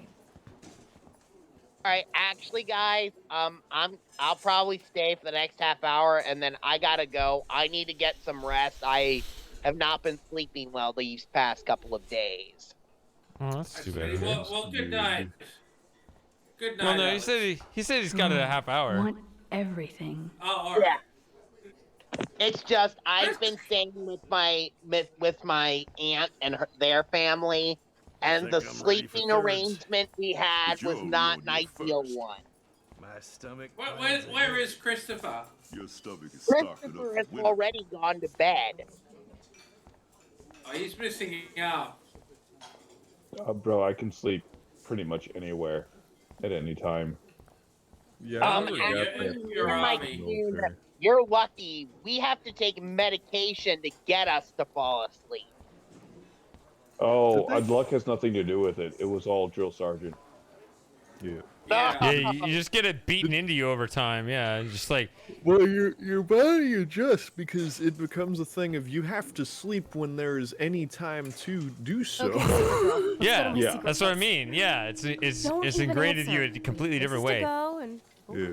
All right, actually, guys, I'll probably stay for the next half hour, and then I gotta go. I need to get some rest. I have not been sleeping well these past couple of days. Oh, that's too bad. Well, good night. Good night. Well, no, Alex. he said he's got it a half hour. Want everything. Oh, all right. It's just I've been staying with my aunt and their family, and the Think I'm ready for sleeping thirds. arrangement we had was Joe, not an you'll ideal first. one. My stomach. Where is Christopher? Your stomach is stocking up Christopher for has winter. already gone to bed. Oh, he's missing out. Bro, I can sleep pretty much anywhere at any time. Yeah, You're my Robbie. dude, you're lucky. We have to take medication to get us to fall asleep. Oh, luck has nothing to do with it. It was all drill sergeant. Yeah. Yeah, you just get it beaten into you over time. Yeah, just like Well, your body adjusts because it becomes a thing of you have to sleep when there is any time to do so. yeah, Yeah. that's what I mean. Yeah, it's Don't even ingrained in you answer. a completely different Places to way. go and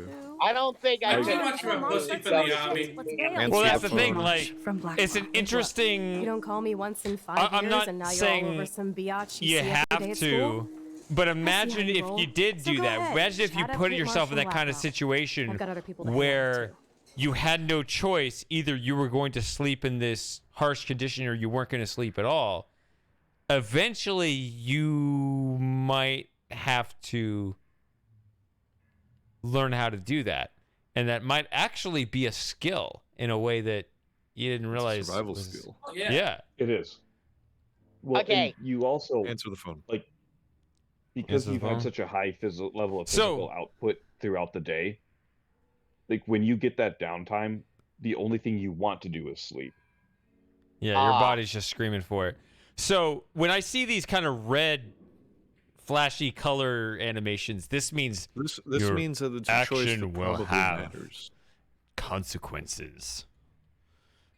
Yeah. I don't think I I'm too can. much of a pussy for the army. Well, that's the thing. phone. Like, From Black it's an Rock. You interesting. don't call me once in 5 I'm years not and now you're saying all over some biatch you see every have day at school? to, but imagine you if roll. you did So do go that. ahead. Imagine if you Chat up put Kate yourself in Marsh that kind of and Blackwell. situation I've got other people to hang out where you had no choice. Either you were going to sleep in this harsh condition or you weren't going to sleep at all. Eventually, you might have to learn how to do that. And that might actually be a skill in a way that you didn't realize. Survival was- skill. Yeah. It is. Well, Okay. and you also Answer the phone. like because Answer the you've phone. had such a high level of So- physical output throughout the day. Like when you get that downtime, the only thing you want to do is sleep. Yeah, your body's just screaming for it. So when I see these kind of red, flashy color animations, this means This your means that it's a choice that action will probably have matters. consequences.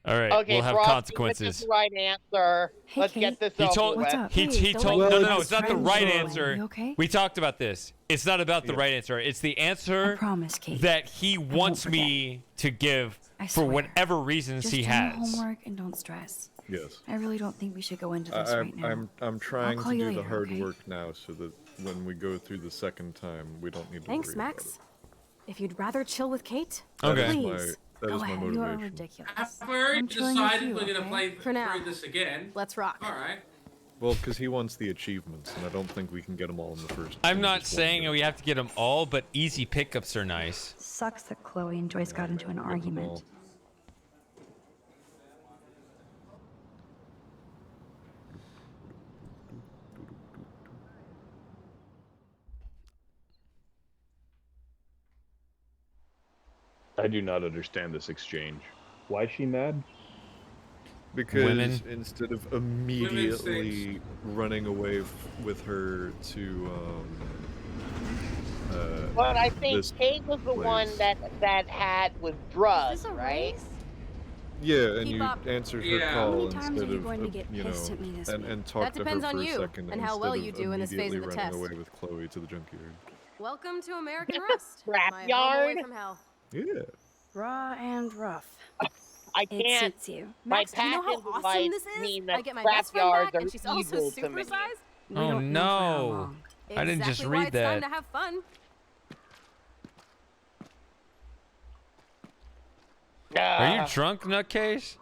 All right, Okay, we'll have Frosty, consequences. That's the right answer. Hey, Let's Kate. get this He over told with. What's up? he Please, don't told let no, me no, be it's not the friends right with you. answer. You okay? We talked about this. It's not about the Yeah. right answer. It's the I answer promise, Kate. that he wants me to give I for swear. whatever reasons Just he do has. your homework and don't stress. Yes. I really don't think we should go into this right now. I'm trying call to you do the later, hard okay? work now, so that when we go through the second time, we don't need to Thanks, worry about Max. If you'd rather chill with Kate, it. That is please. that Go is my ahead. motivation. You are ridiculous. Have we already I'm chilling with decided you, we're gonna okay? play For now. through this again? Let's rock. All right. Well, because he wants the achievements, and I don't think we can get them all in the first. I'm not saying we have to get them all, but easy pickups are nice. Sucks that Chloe and Joyce got into an argument. I do not understand this exchange. Why is she mad? Because Women. instead of immediately running away with her to But I think this Kate was the one place. that had with drugs, right? Yeah, and Keep you up. answered her Yeah. call How many times instead are you of going to get you pissed know at me this and week? talk That to her depends for on a you second and how instead well of you do in this phase immediately of the running test. away with Chloe to the junkyard. Welcome to American Rust. Scrap my home yard? away from hell. Yeah. Raw and rough. I It can't. suits you. My Max, do you know how passions in awesome life this is? mean I that get my scrap best friend yards back, are and she's also evil to me. supersized. We Oh don't know for how no! long. I didn't just Exactly why read it's time that. to have fun. Are you drunk, nutcase?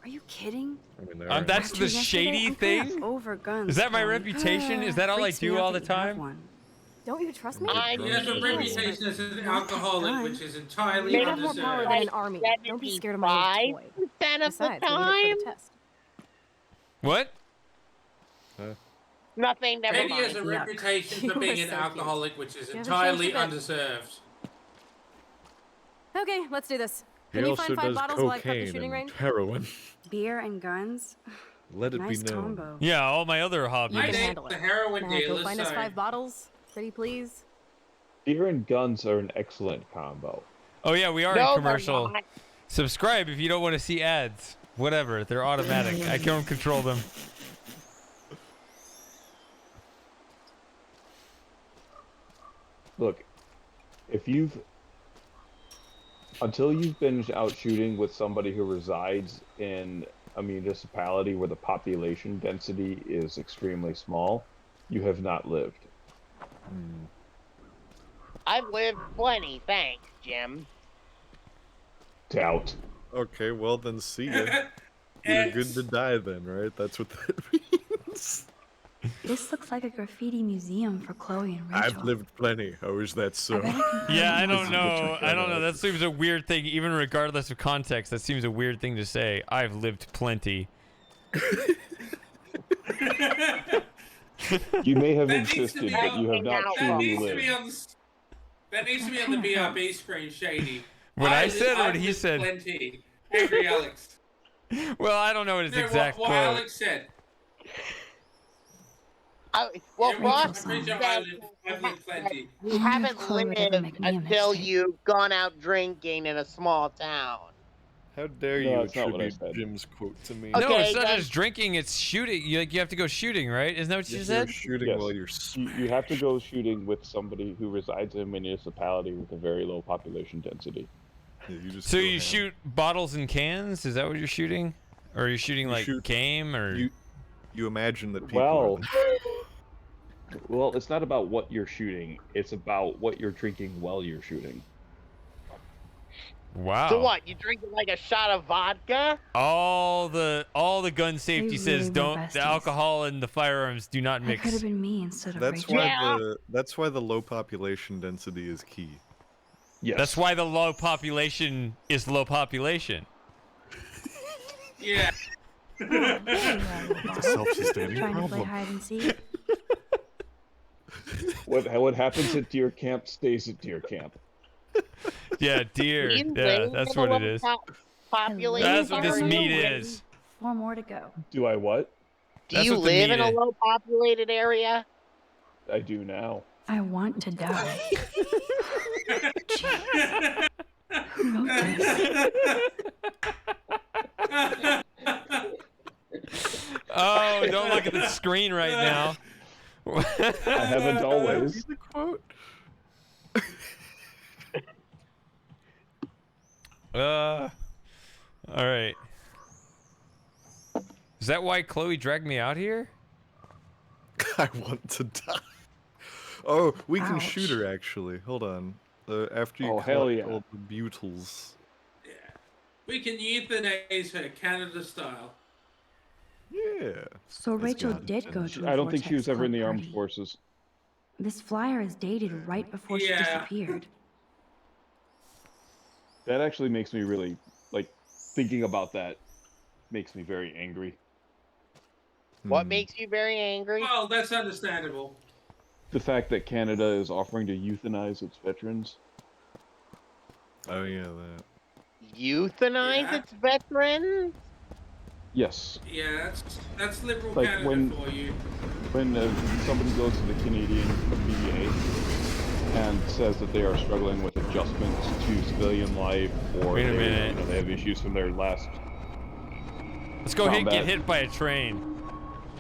Are you kidding? I mean, That's After the yesterday, shady I'm kinda thing? over guns, Is that my Chloe. reputation? Is that all I Freaks me do out all the that you have time? one. Don't you trust me? I'm He has a mean. reputation as an alcoholic, which is entirely You have more power than undeserved. an army. Don't be scared of my new toy. 75% of the Besides, we need it for time? the test. What? Nothing, never Katie has mind. a reputation You for are being an so cute. alcoholic, which is You haven't entirely changed a bit. undeserved. Okay, let's do this. He Can you also find 5 does bottles while I cut the cocaine shooting and range? heroin. Beer and guns? Let it Nice be known. combo. Yeah, all my other You hobbies. can name's handle the it. heroin Now dealer, go find us so- 5 bottles, pretty please. Beer and guns are an excellent combo. Oh yeah, we are No, in they're commercial. not. Subscribe if you don't want to see ads. Whatever, they're automatic. I can't control them. Look, until you've been out shooting with somebody who resides in a municipality where the population density is extremely small, you have not lived. I've lived plenty, thanks, Jim. Doubt. Okay, well then see ya. You're good to die then, right? That's what that means. This looks like a graffiti museum for Chloe and Rachel. I've lived plenty. How is that so? Yeah, I don't This is know. what I don't you're know. That seems a weird thing, even regardless of context. That seems a weird thing to say. I've lived plenty. You may have That needs to existed, be but on- you have not that truly needs to be lived. on the, that needs to be on the BRB screen, Shady. What I said or what I've he lived said? Plenty. Angry Alex. Well, I don't know what his No, exact what quote. Alex said. Well, Yeah, Ross I'm pretty sure said I've lived plenty. you haven't Chloe would lived ever make me a until mistake. you've gone out drinking in a small town. How dare No, you that's not what I attribute said. Jim's quote to me? No, Okay, it's not then- just drinking. It's shooting. You have to go shooting, right? Isn't that what you If said? you're shooting Yes. while you're You have to go shooting with somebody who resides in a municipality with a very low population density. yeah, you just So go you ham. shoot bottles and cans? Is that what you're shooting? Or are you shooting You like shoot- game or? You imagine that people Well, are well, it's not about what you're shooting. It's about what you're drinking while you're shooting. Wow. So what? You drink like a shot of vodka? All the gun safety They says really were don't. The besties. alcohol and the firearms do not That mix. could have been me instead of That's Rachel. why that's why the low population density is key. Yes. That's why the low population is low population. Yeah. It's a self-sustaining Trying to play problem. hide and seek. What happens at deer camp stays at deer camp. Yeah, deer. Do you Yeah, live that's in a what it low is. Population That's what this area? meat is. 4 more to go. Do I what? Do That's you what the live in meat a is. low populated area? I do now. I want to die. Who wrote this? Oh, don't look at the screen right now. I haven't always. The quote. All right. Is that why Chloe dragged me out here? I want to die. Oh, we can Ouch. shoot her actually. Hold on. After you Oh, hell collect yeah. all the butils. We can euthanize her, Canada style. Yeah. So Rachel did go to a I don't think she Vortex was ever in Club the armed party. forces. This flyer is dated right before she Yeah. disappeared. That actually makes me really, like, thinking about that makes me very angry. What makes you very angry? Well, that's understandable. The fact that Canada is offering to euthanize its veterans. Oh yeah, that. Euthanize its veterans? Yes. Yeah, that's liberal Like Canada for you. when somebody goes to the Canadian VA and says that they are struggling with adjustments to civilian life, or Wait a minute. They have issues from their last. Let's go combat, get hit by a train.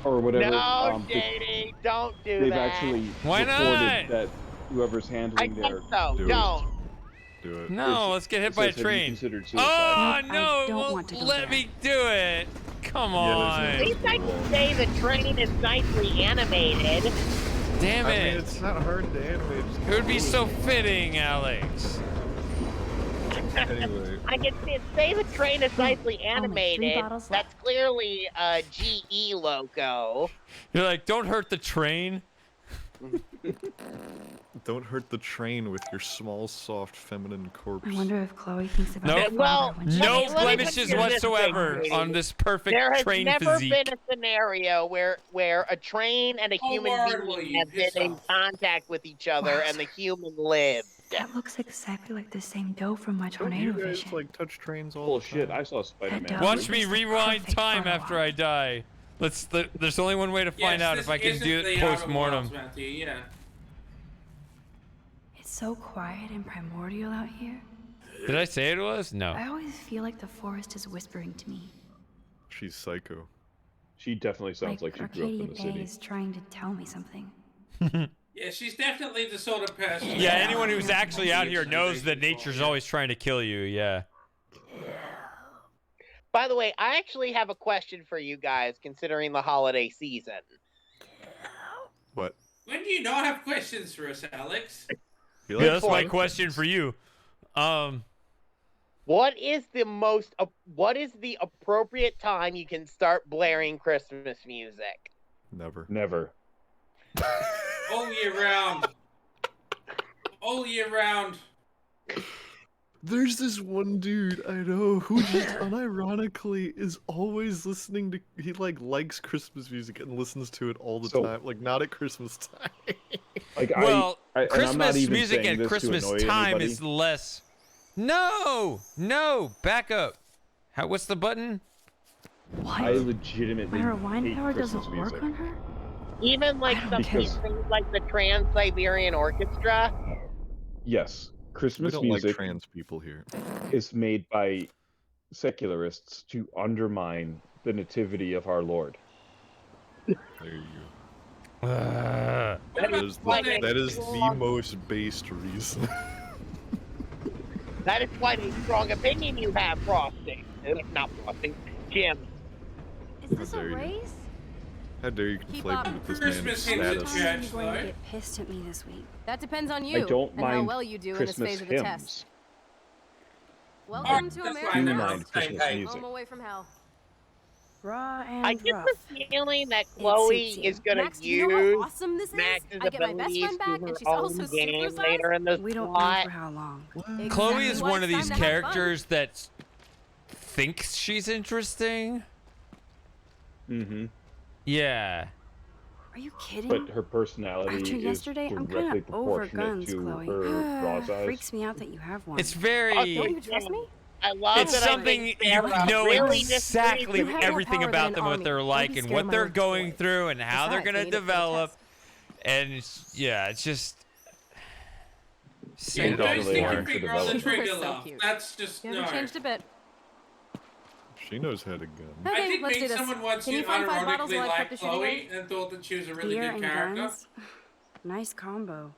or whatever. No, JD, don't do they've that. actually Why reported not? that whoever's I handling guess their so. Don't. Do it. No, let's get hit by a says, "Have you train. considered Oh suicide?" no! It don't won't want to go let there. me do it. Come Yeah, on. At least I can say the train is nicely animated. Damn I it. mean, it's not hard to animate. just It would be do so fitting, Alex. Anyway, I can say the train is nicely Only 3 animated. bottles That's clearly a GE logo. You're like, don't hurt the train. don't hurt the train with your small, soft, feminine corpse. I wonder if Chloe thinks about Nope. her Well, father when she No let me blemishes consider this whatsoever thing, on this perfect There has train never physique. been a scenario where a train and a human Lauren, will being you have been piss in off? contact with each other and the human lived. That looks exactly like the same dough from my Don't tornado you guys vision. like touch trains all the Bullshit! time? I saw Spider-Man. That Watch It's me the rewind perfect time photo after op. I die. There's only one way to find Yes, out this if I can isn't do it the Outer post-mortem. Wilds, Matthew, yeah. It's so quiet and primordial out here. Did I say it was? I No. always feel like the forest is whispering to me. She's psycho. She definitely sounds like she grew up Arcadia in the Bay city. is trying to tell me something. Yeah, she's definitely the sort of person. Yeah, anyone who's actually out here knows that nature's always trying to kill you, yeah. By the way, I actually have a question for you guys considering the holiday season. What? When do you not have questions for us, Alex? You Yeah, like that's my fun question things. for you. What is the appropriate time you can start blaring Christmas music? Never. Never. All year round. All year round. There's this one dude I know who just unironically is always listening to. He likes Christmas music and listens to it all the time. Like not at Christmas time. Like Well, and I'm not Christmas even music saying at this to Christmas annoy time anybody. is less. No, back up. What's the button? I legitimately My rewind hate power Christmas doesn't music. work on her? Even like I don't some Because- things like the Trans-Siberian Orchestra? Yes, We Christmas don't music like trans people here. is made by secularists to undermine the nativity of our Lord. There you go. That is the most based reason. That is quite a strong opinion you have, Frosting. Not Frosting, Jim. Is this a dare you. race? How dare you Keep conflate up. me with this Christmas man's hymns at status? church, Are you going to though. get pissed at me this week? That depends on you I don't and mind how well you do in this Christmas phase of the hymns. test. Welcome to that's America. fine. Do They're on mind the same Christmas page. music. Home away from hell. Raw and I get rough. the feeling that Chloe suits you. is going to Max, do you know use how awesome this is? Max's I get my best abilities friend back, to and her she's also own super game sized. later in the We don't know plot. for how long. Chloe Exactly is why one of it's these time to have fun. characters that thinks she's interesting. Mm-hmm. Yeah. Are you kidding? But her personality After is yesterday, I'm directly kind of over proportionate guns, to Chloe. her raw size. Freaks me out that you have one. It's very. Don't you trust me? I love It's that something I think you Sarah know really exactly You have more everything power about than them, an what army. they're Don't like, be and scared what of my they're word going for it. through, and how they're Besides, gonna I need it for the develop. test. And it's just. Yeah, Say it don't all don't really stick want your her to finger on the develop. trigger, So love. cute. That's just You no. haven't changed a bit. She knows how to gun. I Okay, think let's maybe do this. someone once Can you you find 5 bottles unironically while I prep liked the shooting Chloe range? and thought that she was a really Beer good and character. guns. Nice combo.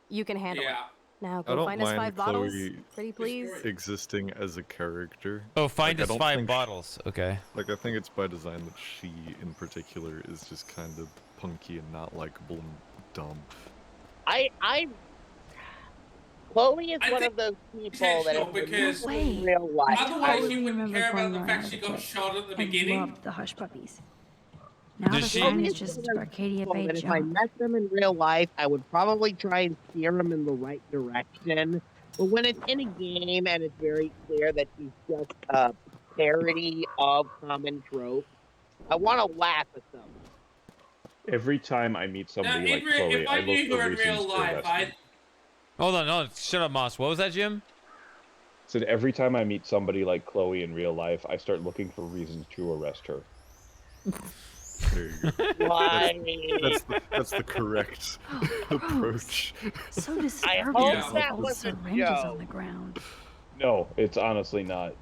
You can handle Yeah. it. Now I go don't find us mind 5 bottles. Chloe Pretty please. existing as a character. Oh, find I us don't 5 think bottles. Okay. Like, I think it's by design that she, in particular, is just kind of punky and not likable and dumb. Chloe is one of those people that Potential, if because in real life, otherwise you totally wouldn't remember care about going the around fact as she a got kid. shot at the I beginning. loved the Hush Puppies. Now Does the she- sign Chloe is is just one of those Arcadia people Bay that if I junk. met them in real life, I would probably try and steer them in the right direction. But when it's in a game and it's very clear that she's just a parody of common tropes, I want to laugh at them. Every time I meet somebody like Chloe, if I I look knew for her in reasons real to life, arrest them. Hold on, no, shut up, Moss. What was that, Jim? Said every time I meet somebody like Chloe in real life, I start looking for reasons to arrest her. There you go. That's the correct approach. So I disturbing hope to see that old was a syringes on joke. the ground. No, it's honestly not.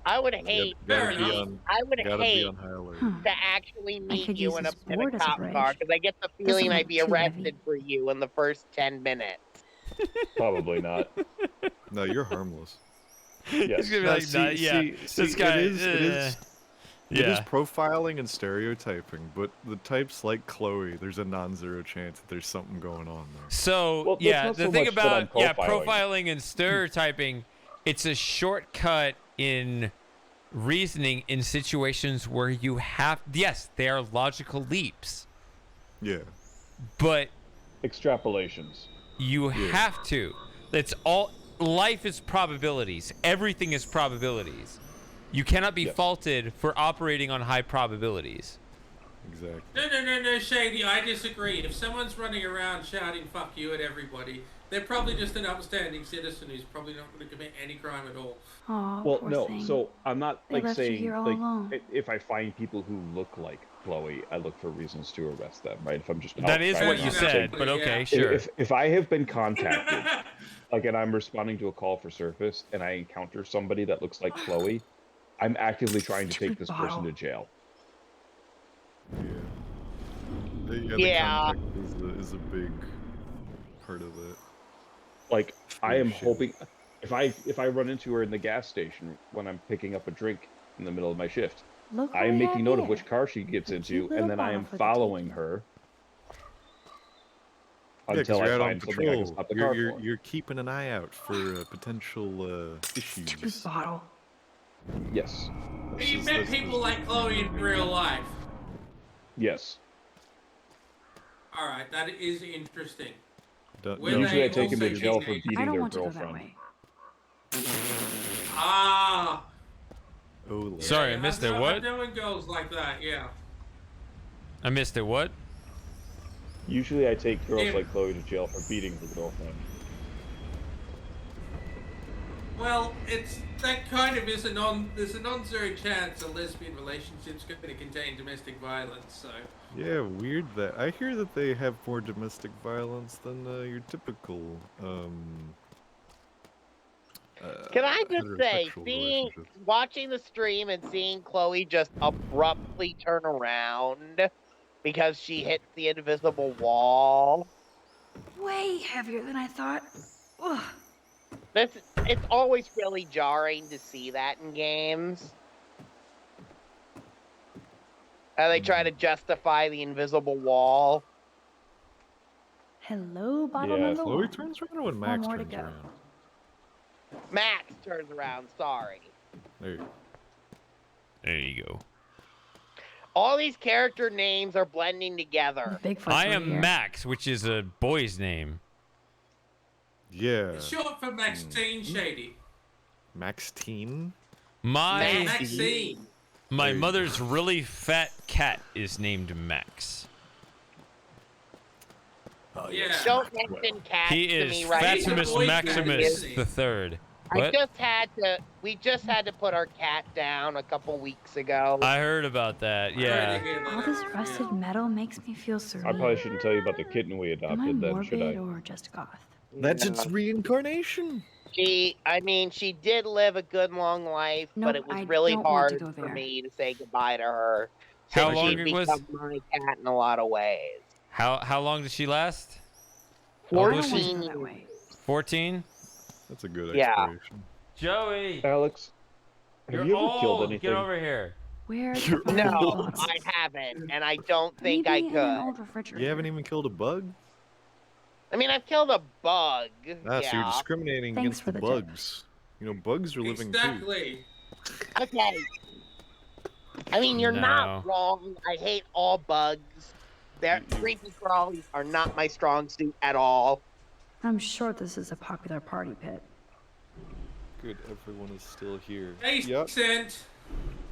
I would hate. Gotta be on high alert. To actually meet could you use in this a board as a cop bridge. car because I get the Doesn't feeling look I'd be too arrested for you in the first 10 minutes. Probably not. No, you're harmless. Yes. He's gonna be No, like, nah, yeah, this guy. it is yeah. profiling and stereotyping, but the types like Chloe, there's a non-zero chance that there's something going on there. So Well, that's yeah, not the so thing much that about I'm profiling. profiling and stereotyping, it's a shortcut in reasoning in situations where you have they are logical leaps. Yeah. But extrapolations. You have to. It's all life is probabilities. Everything is probabilities. You cannot be faulted for operating on high probabilities. Exactly. No, Shady, I disagree. If someone's running around shouting "fuck you" at everybody, they're probably just an upstanding citizen who's probably not going to commit any crime at all. Oh, Well, poor no. thing. So I'm not They like left you saying here all like alone. if I find people who look like Chloe, I look for reasons to arrest them. Right? If I'm just That out is trying what to you not said, take- but okay, sure. If I have been contacted, like, and I'm responding to a call for service, and I encounter somebody that looks like Chloe, I'm actively trying to take this person to jail. The contact is a big part of it. Like, I am Shit. hoping if I run into her in the gas station when I'm picking up a drink in the middle of my shift, Look what I am we making have note of here. which car she gets A into, cute and little then I am bottle for the following her Yeah, 'cause until you're I out on find something I can patrol. stop the car for. You're keeping an eye out for potential issues. Bottle. Yes. You met people like Chloe in real life. Yes. All right, that is interesting. Usually I take them to also jail for teenagers? beating I don't their want to go that girlfriend. way. Ah. Oh, Sorry, I missed it. I'm What? doing girls like that, yeah. I missed it. What? Usually I take girls Yeah. like Chloe to jail for beating her girlfriend. Well, that kind of is there's a non-zero chance a lesbian relationship's going to contain domestic violence. So Yeah, weird that I hear that they have more domestic violence than your typical Can I just say, heterosexual watching the stream and seeing Chloe just abruptly turn around because she hits the invisible wall. Way heavier than I thought. Ugh. It's always really jarring to see that in games. How they try to justify the invisible wall. Hello, bottle Yeah, number Chloe one. turns around when One Max more to turns go. around. Max turns around, sorry. There you go. There you go. All these character names are blending together. I am Max, which is a boy's name. Yeah. it's short for Maxine Shady. Maxine? Maxine. My mother's really fat cat is named Max. Oh, yeah. Don't mention cats He to is me right now. Fatimus Maximus the Third. What? We just had to put our cat down a couple weeks ago. I heard about that. Yeah. All this rusted metal makes me feel serene. I probably shouldn't tell you about the kitten we Am I adopted then, should morbid I? or just goth? That's its reincarnation. She did live a good long life, but Nope, it was I really don't want to hard go for there. me to say goodbye to her. How Since long she'd it was? become my cat in a lot of ways. How long did she last? All I those don't want to sheep- go that way. 14? That's a good Yeah. exploration. Joey! Alex, have You're you ever killed old. anything? Get over here. Where's You're the No, bottle? I haven't, and I don't think Maybe I in an could. old refrigerator. You haven't even killed a bug? I mean, I've killed a bug. Ah, so you're yeah. discriminating Thanks against for the the tip. bugs. You know, bugs are living too. Exactly. Okay. I mean, you're No. not wrong. I hate all bugs. They're creepy crawlies are not my strong suit at all. I'm sure this is a popular party pit. Good, everyone is still here. Hey, Yep. Sent.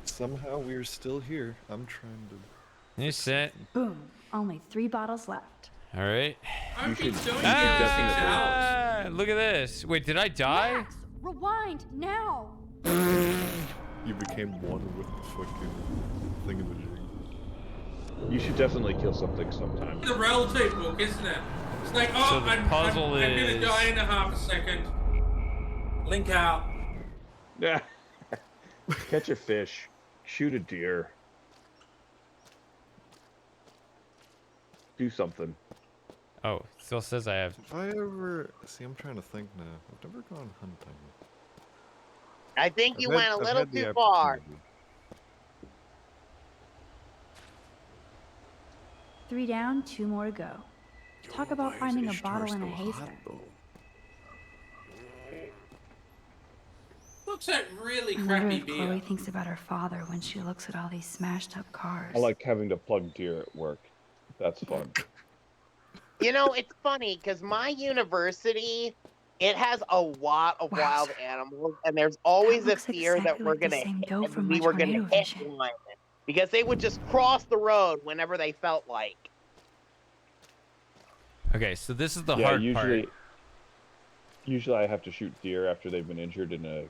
Somehow we're still here. I'm trying to. You sit. Boom. Only 3 bottles left. All right. I've been doing it for 6 Ah, hours. look at this. Wait, did I die? Max, rewind now. You became one with the fucking thingamajig. You should definitely kill something sometime. The relative book, isn't it? It's like, oh, So the puzzle I'm gonna is- die in a half a second. Link out. Yeah. Catch a fish. Shoot a deer. Do something. Oh, still says I have. If I ever see, I'm trying to think now. I've never gone hunting. I think you I've went had- a I've little had the too far. opportunity. 3 down, 2 more to go. Talk about finding a bottle in a haystack. Looks like really I wonder crappy if beer. Chloe thinks about her father when she looks at all these smashed up cars. I like having to plug deer at work. That's fun. You know, it's funny because my university, it has a lot of wild animals, and there's always a looks fear that exactly we're like the gonna same hit, doe and from we my were gonna tornado hit vision. one because they would just cross the road whenever they felt like. Okay, so this is the Yeah, hard usually, part. usually I have to shoot deer after they've been injured in a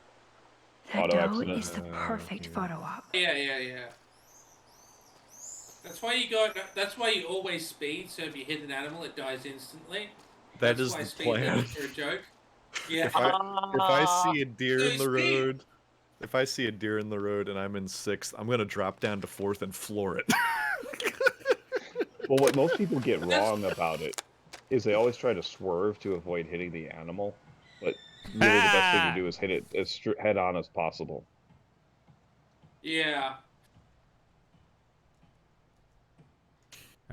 That auto doe accident. is the perfect photo op. Yeah. That's why you got. That's why you always speed. So if you hit an animal, it dies instantly. That That's is why the speed plan. limits are a joke. Yeah. If I see a deer So in the speed. road, if I see a deer in the road and I'm in 6th, I'm gonna drop down to 4th and floor it. Well, what most people get wrong about it is they always try to swerve to avoid hitting the animal, but really the best thing to do is hit it as head on as possible. Yeah.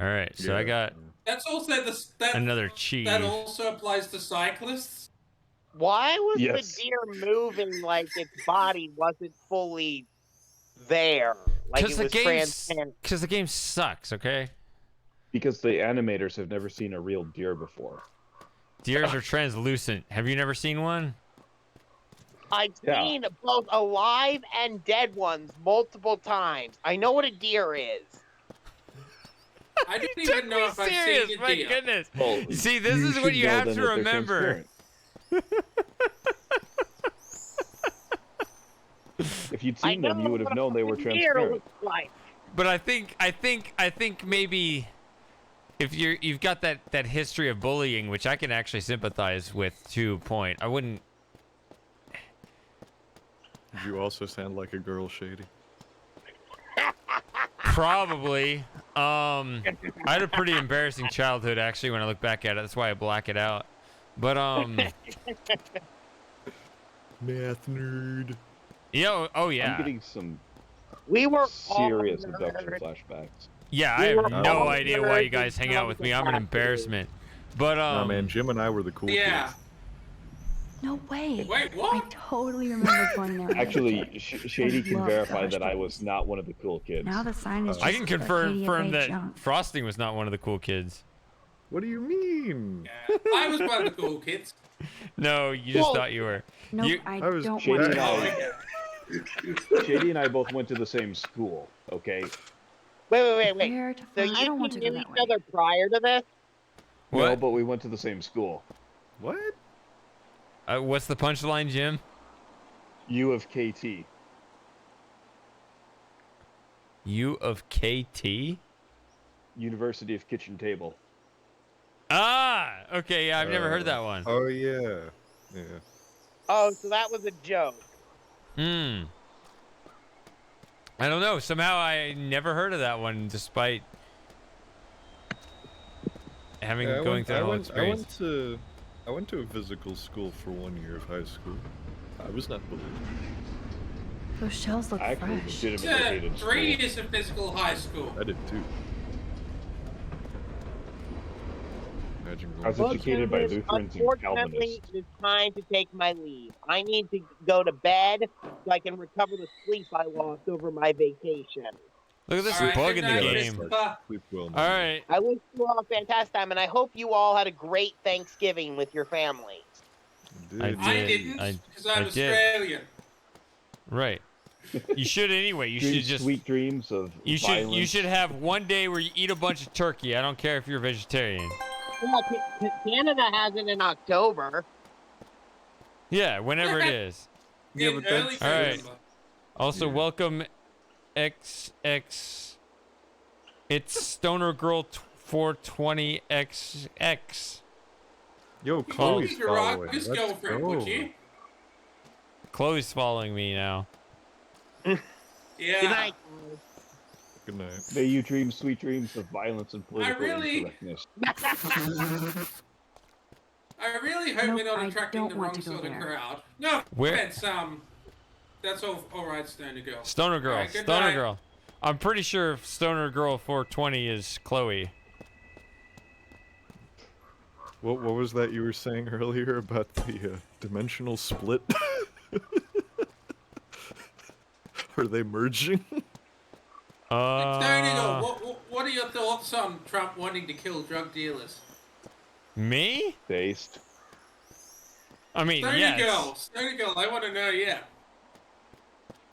All right, so I Yeah. got That's also that. another cheese. That also applies to cyclists. Why was Yes. the deer moving like its body wasn't fully there? Like it was transparent. Because the game sucks. Okay. Because the animators have never seen a real deer before. Deers are translucent. Have you never seen one? I've Yeah. seen both alive and dead ones multiple times. I know what a deer is. I didn't even know if I've Serious, seen a my deer. goodness. Well, You see, this you is what should you know have then to that they're remember. transparent. If you'd seen them, you would have known they were Deer transparent. looks like. But I think maybe if you've got that history of bullying, which I can actually sympathize with to a point. I wouldn't. You also sound like a girl, Shady. Probably. I had a pretty embarrassing childhood actually when I look back at it. That's why I black it out. But Math nerd. oh yeah. I'm getting some We were serious all abduction nerds. flashbacks. Yeah, We I were have no all idea why you nerds guys hang out with me. I'm an until embarrassment. But Nah, man, Jim and I were the cool Yeah. kids. No way. Wait, I what? totally remember going there. Actually, Shady can love verify color that I was stories. not one of the cool kids. Now the sign is just I can confirm Arcadia Bay that junk. Frosting was not one of the cool kids. What do you mean? I was one of the cool kids. No, you just Well, thought you were. Nope, You- I I was don't Shady want and to. I, Shady and I both went to the same school. Okay. Wait. Where to So find? I you don't want two to go knew that each way. other prior to this? No, What? but we went to the same school. What? What's the punchline, Jim? U of KT. U of KT? University of Kitchen Table. Ah, okay. Yeah, I've never heard that one. Oh yeah. Yeah. Oh, so that was a joke. Hmm. I don't know. Somehow I never heard of that one, despite. having Yeah, going through that whole experience. I went to a physical school for 1 year of high school. I was not bullied. Those shells look I actually fresh. legitimately hated 3 school. years of physical high school. I did too. Imagine I was going. educated by Lucas, Lutherans and unfortunately, Calvinists. it is time to take my leave. I need to go to bed so I can recover the sleep I lost over my vacation. Look at this All right, bug good in the night, game. Christopher. Sleep well, All man. right. I wish you all a fantastic time, and I hope you all had a great Thanksgiving with your families. I didn't, because I'm Australian. Right. You should anyway. You Dream should just sweet dreams of You violence. should have one day where you eat a bunch of turkey. I don't care if you're a vegetarian. Well, Canada has it in October. Yeah, whenever it is. Yeah, In but early that's All right. November. Also, welcome XX. It's Stoner Girl 420XX. Yo, Chloe's You rock following. his Let's girlfriend, go. would you? Chloe's following me now. Yeah. Good night. Good night. May you dream sweet dreams of violence and political really- incorrectness. I really hope Nope, we're not I attracting don't the want wrong to go sort of there. crowd. No Where- offense, that's all right, Stoner Girl. Stoner Girl. All right, good Stoner night. Girl. I'm pretty sure Stoner Girl 420 is Chloe. What was that you were saying earlier about the dimensional split? Are they merging? Stoner Girl, what are your thoughts on Trump wanting to kill drug dealers? Me? Based. I mean, Stoner yes. Girl, I want to know, yeah.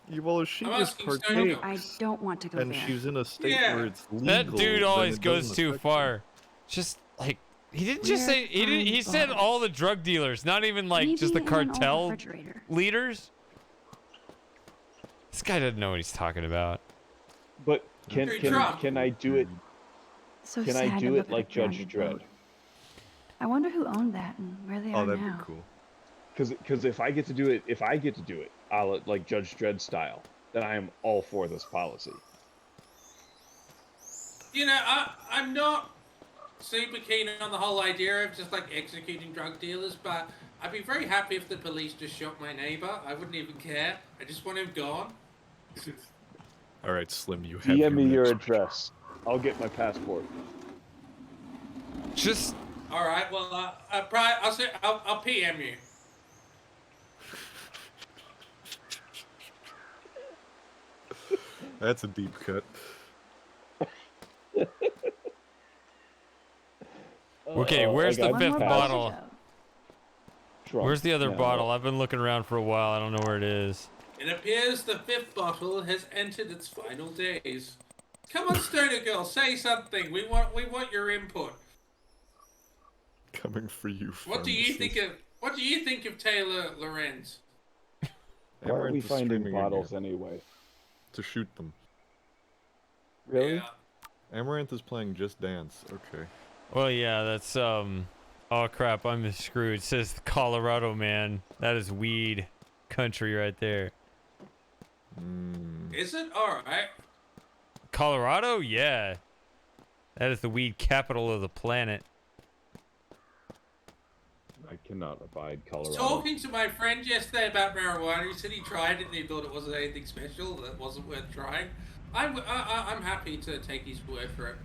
Yeah, well, she I'm just asking Stoner Girl. partakes, I don't want to go and there. she's in a state Yeah. where it's legal. That dude then always it goes doesn't too affect far. Just like he didn't just We're say he didn't. He fine said boss. all the drug dealers, not even like just the Maybe in an old cartel refrigerator. leaders. This guy doesn't know what he's talking about. But Hey, Trump. can I do it? So Can sad I to do look it at like a Judge grounded Dredd? boat. I wonder who owned that and where they Oh, are that'd now. be cool. Because if I get to do it, like Judge Dredd style, then I am all for this policy. You know, I'm not super keen on the whole idea of just like executing drug dealers, but I'd be very happy if the police just shot my neighbor. I wouldn't even care. I just want him gone. All right, Slim, you have DM me your next. address. I'll get my passport. Just All right, well, I'll PM you. That's a deep cut. Okay, where's the I got fifth pass. bottle? Trunk. Where's the other No. bottle? I've been looking around for a while. I don't know where it is. It appears the fifth bottle has entered its final days. Come on, Stoner Girl, say something. We want your input. Coming for you. What do you think of Taylor Lorenz? Why are we Amaranth is finding streaming bottles again. anyway? To shoot them. Really? Yeah. Amaranth is playing Just Dance. Okay. Well, yeah, that's Oh crap, I'm screwed. It says Colorado, man. That is weed country right there. Is it? Alright. Colorado? Yeah. That is the weed capital of the planet. I cannot abide Colorado. Talking to my friend yesterday about marijuana, he said he tried it and he thought it wasn't anything special, that wasn't worth trying. I'm happy to take his word for it.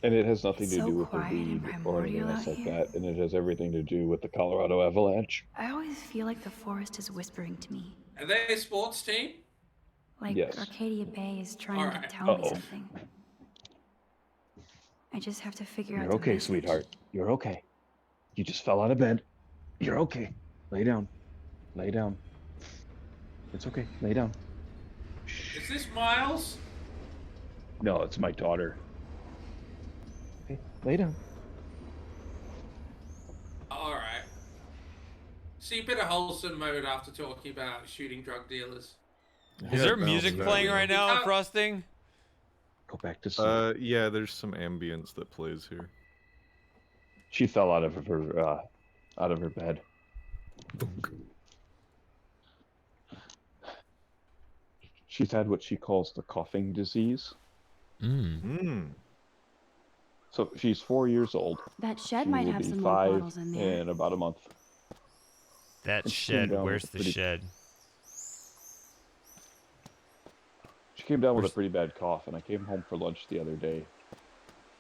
And it has nothing It's to so do with the quiet and weed or anything primordial else out like here. that, and it has everything to do with the Colorado Avalanche. I always feel like the forest is whispering to me. Are they a sports team? Like Yes. Arcadia Bay is trying Alright. to tell me Uh-oh. something. I just have to figure out You're the okay, message. sweetheart. You're okay. You just fell out of bed. You're okay. Lay down. Lay down. It's okay. Lay down. Is this Miles? No, it's my daughter. Okay, lay down. Alright. See a bit of wholesome mode after talking about shooting drug dealers. Is there music playing right now in Frosting? Go back to sleep. Yeah, there's some ambience that plays here. She fell out of her bed. She's had what she calls the coughing disease. Mm. So she's 4 years old. That shed She might will have be some more 5 bottles in there. in about a month. That And she came shed, down with where's a the pretty- shed? She came down with a pretty bad cough, and I came home for lunch the other day.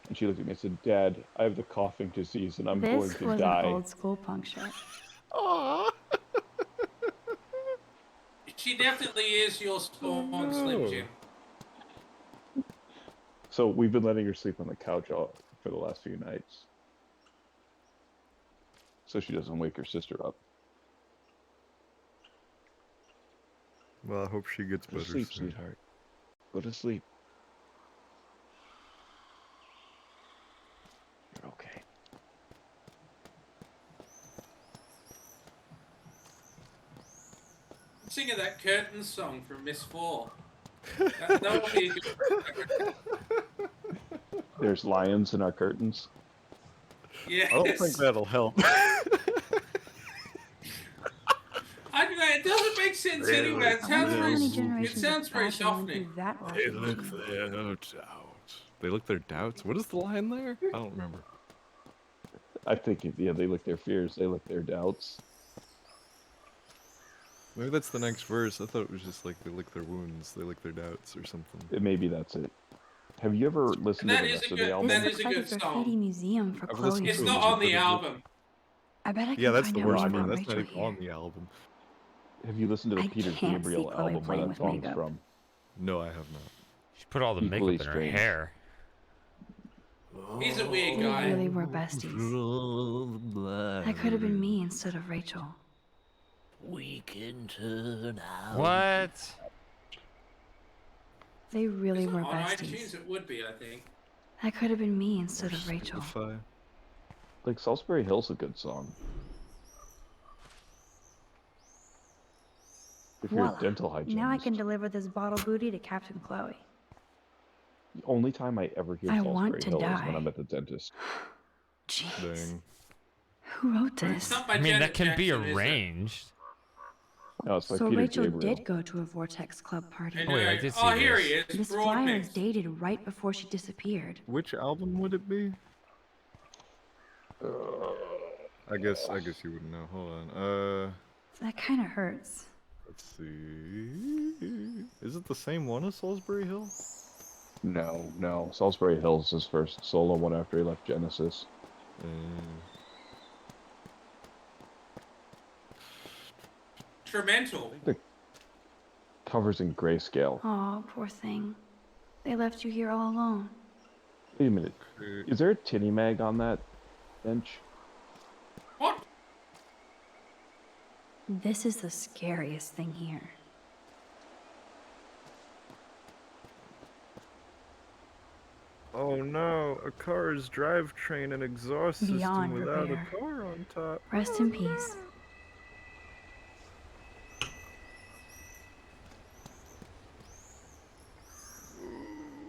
And she looked at me and said, "Dad, I have the coughing disease, and I'm going This to was die." an old school puncture. Aww. She definitely is your spawn, Slim Jim. So we've been letting her sleep on the couch for the last few nights, so she doesn't wake her sister up. Well, I hope she gets Go to better sleep, soon. sweetheart. Go to sleep. You're okay. Singing that curtain song from Miss Four. That would be a good. There's lions in our curtains. Yes. I don't think that'll help. I don't know, it doesn't make sense anyway. It sounds very softening. They look their doubts. They look their doubts? What is the line there? I don't remember. I think, yeah, they lick their fears, they lick their doubts. Maybe that's the next verse. I thought it was just like they lick their wounds, they lick their doubts or something. Maybe that's it. Have you ever listened to the rest of the album? That This is a looks like good a graffiti song. museum for I've Chloe. listened It's to not it, on but the it- album. I bet I can Yeah, that's find the out worst more one. about That's not Rachel even here. on the album. Have you listened to the I Peter can't Gabriel see Chloe album where playing that with song's makeup. from? No, I have not. She put all the Equally makeup in her strange. hair. He's a weird They guy. really were besties. That could have been me instead of Rachel. We can turn out. What? They really were On besties. iTunes, it would be, I think. That could have been me instead of Rachel. Like, Salisbury Hill's a good song. If you're Voila. a dental hygienist. Now I can deliver this bottle booty to Captain Chloe. The only time I ever hear I Salisbury want to Hill is die. when I'm at the dentist. Jeez. Who wrote this? Not by I mean, Janet that can be Jackson, is it? arranged. No, it's by So Peter Rachel Gabriel. did go to a Vortex Club party. Oh, wait, I did see Oh, here this. he is. This Broad flyer pics. is dated right before she disappeared. Which album would it be? I guess you wouldn't know. Hold on. That kind of hurts. Let's see. Is it the same one as Salisbury Hill? No. Salisbury Hill's his first solo one after he left Genesis. Instrumental. The cover's in grayscale. Oh, poor thing. They left you here all alone. Wait a minute. Is there a tinny mag on that bench? What? This is the scariest thing here. Oh no, a car's drivetrain and exhaust system Beyond without repair. a car on top. Rest in peace.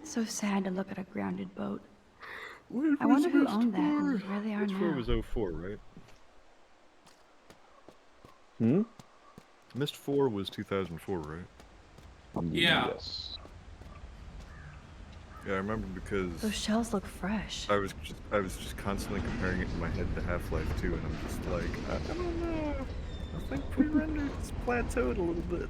So sad to look at a grounded boat. I wonder who owned that and where they are Mist 4 now. was 04, right? Hmm? Mist 4 was 2004, right? Yeah. Yes. Yeah, I remember because Those shells look fresh. I was just constantly comparing it in my head to Half-Life 2, and I'm just like, I don't know. I think pre-rendered's plateaued a little bit.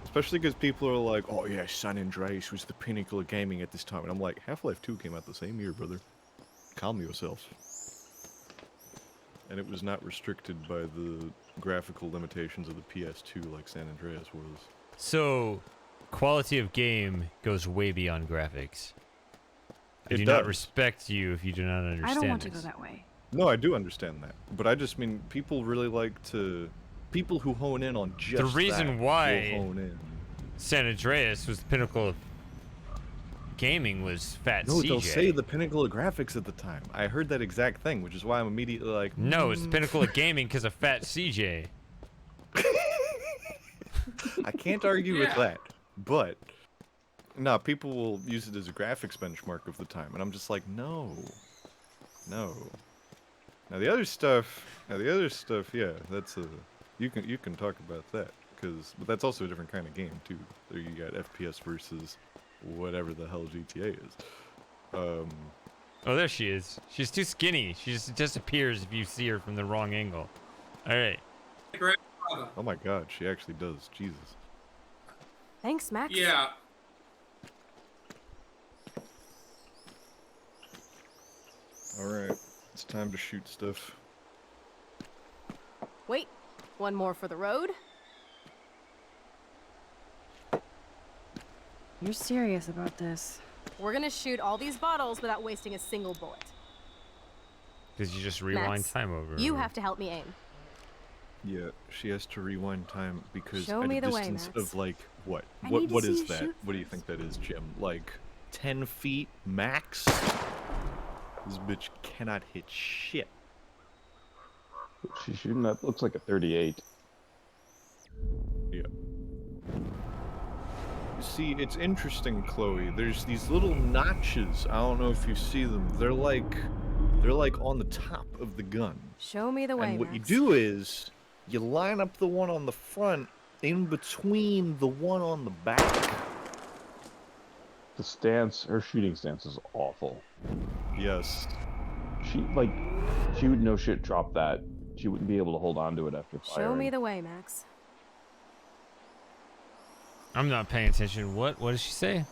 Especially because people are like, oh yeah, San Andreas was the pinnacle of gaming at this time. And I'm like, Half-Life 2 came out the same year, brother. Calm yourself. And it was not restricted by the graphical limitations of the PS2 like San Andreas was. So, quality of game goes way beyond graphics. I It do not does. respect you if you do not understand I don't want to this. go that way. No, I do understand that. But I just mean, people really like to... People who hone in on just The reason that why will hone in. San Andreas was the pinnacle of gaming was Fat No, CJ. they'll say the pinnacle of graphics at the time. I heard that exact thing, which is why I'm immediately like... No, it's the pinnacle of gaming because of Fat CJ. I can't argue with that, but no, people will use it as a graphics benchmark of the time, and I'm just like, no. Now the other stuff, yeah, that's a you can talk about that but that's also a different kind of game too. There you got FPS versus whatever the hell GTA is. Oh, there she is. She's too skinny. She just disappears if you see her from the wrong angle. All right. Oh my god, she actually does. Jesus. Thanks, Max. Yeah. Alright, it's time to shoot stuff. Wait, one more for the road. You're serious about this? We're gonna shoot all these bottles without wasting a single bullet. Because you just rewind Max, time over. You have to help me aim. Yeah, she has to rewind time because Show at me a the way, distance Max. of like what? I What need to what see is you that? shoot What do you think that is, Jim? Like 10 feet max? This bitch cannot hit shit. She's shooting that looks like a 38. Yeah. You see, it's interesting, Chloe. There's these little notches. I don't know if you see them. They're like on the top of the gun. Show me the way, And what you Max. do is you line up the one on the front in between the one on the back. The stance, her shooting stance is awful. Yes. She would no shit drop that. She wouldn't be able to hold on to it after firing. Show me the way, Max. I'm not paying attention. What does she say?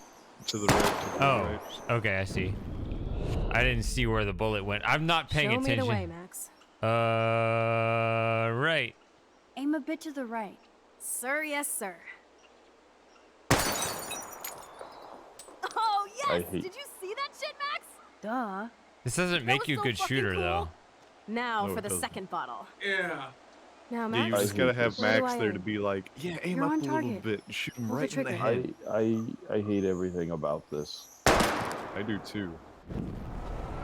To the right. To the right. Okay, I see. I didn't see where the bullet went. I'm not paying Show attention. me the way, Max. Right. Aim a bit to the right. Sir, yes, sir. Oh, I yes! hate- Did you see that shit, Max? Duh. This doesn't make you a good shooter, though. Now No, for it the doesn't. second bottle. Yeah. Now, Yeah, Max. you just gotta have Where do Max I there aim? to be like, yeah, aim You're up on a little target. bit, and shoot him Pull the right in the trigger. head. I hate everything about this. I do too.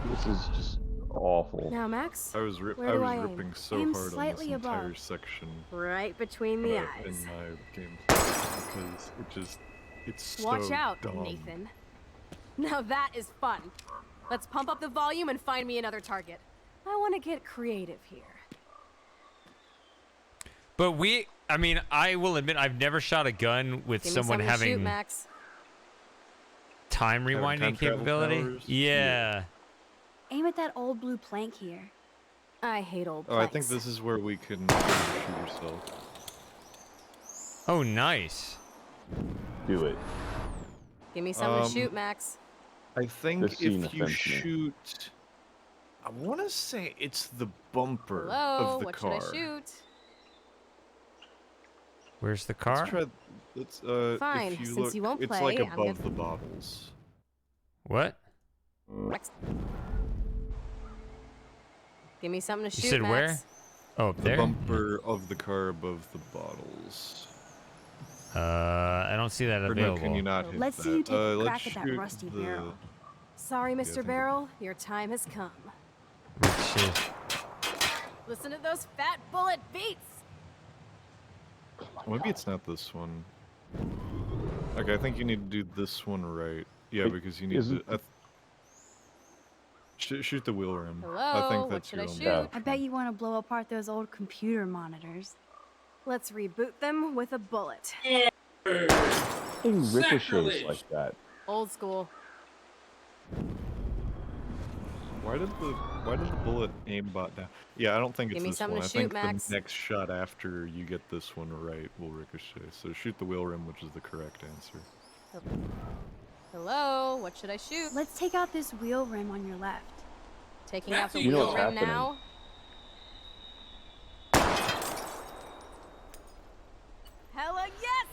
This is just awful. Now, Max. I was Where do I aim? ripping so Aim hard on this slightly entire above. section Right between the in eyes. my gameplay because it's so Watch out, dumb. Nathan. Now that is fun. Let's pump up the volume and find me another target. I want to get creative here. But I mean, I will admit I've never shot a gun with Give me someone something to shoot, having Max. time Having rewinding time travel capability. powers? Yeah. Aim at that old blue plank here. I hate old Oh, I planks. think this is where we can shoot yourself. Oh, nice. Do it. Give me something to shoot, Max. I think This scene if you offends me. shoot, I want to say it's the bumper Hello, of the what car. should I shoot? Where's the car? Let's Fine, if you since look, you won't it's play, like I'm above gonna- the bottles. What? Max. Give me something to You shoot, said Max. where? Oh, up The there? bumper of the car above the bottles. I don't see that Or no, available. can you not hit Let's that? see you take a let's crack at that shoot rusty the- barrel. Sorry, I Mr. think- Barrel. Your time has come. Shit. Listen to those fat bullet beats. Maybe it's not this one. Okay, I think you need to do this one right. Yeah, Wait, because you need isn't to. Shoot the wheel rim. Hello, I think what that's should I your only shoot? option. I bet you want to blow apart those old computer monitors. Let's reboot them with a bullet. Thing ricochets Sacrilege. like that. Old school. Why did the bullet aimbot down? Yeah, I don't think Give it's me this something one. to I shoot, think Max. the next shot after you get this one right will ricochet. So shoot the wheel rim, which is the correct answer. Hello, what should I shoot? Let's take out this wheel rim on your left. Taking out the You know wheel what's rim happening. now. Hella yes!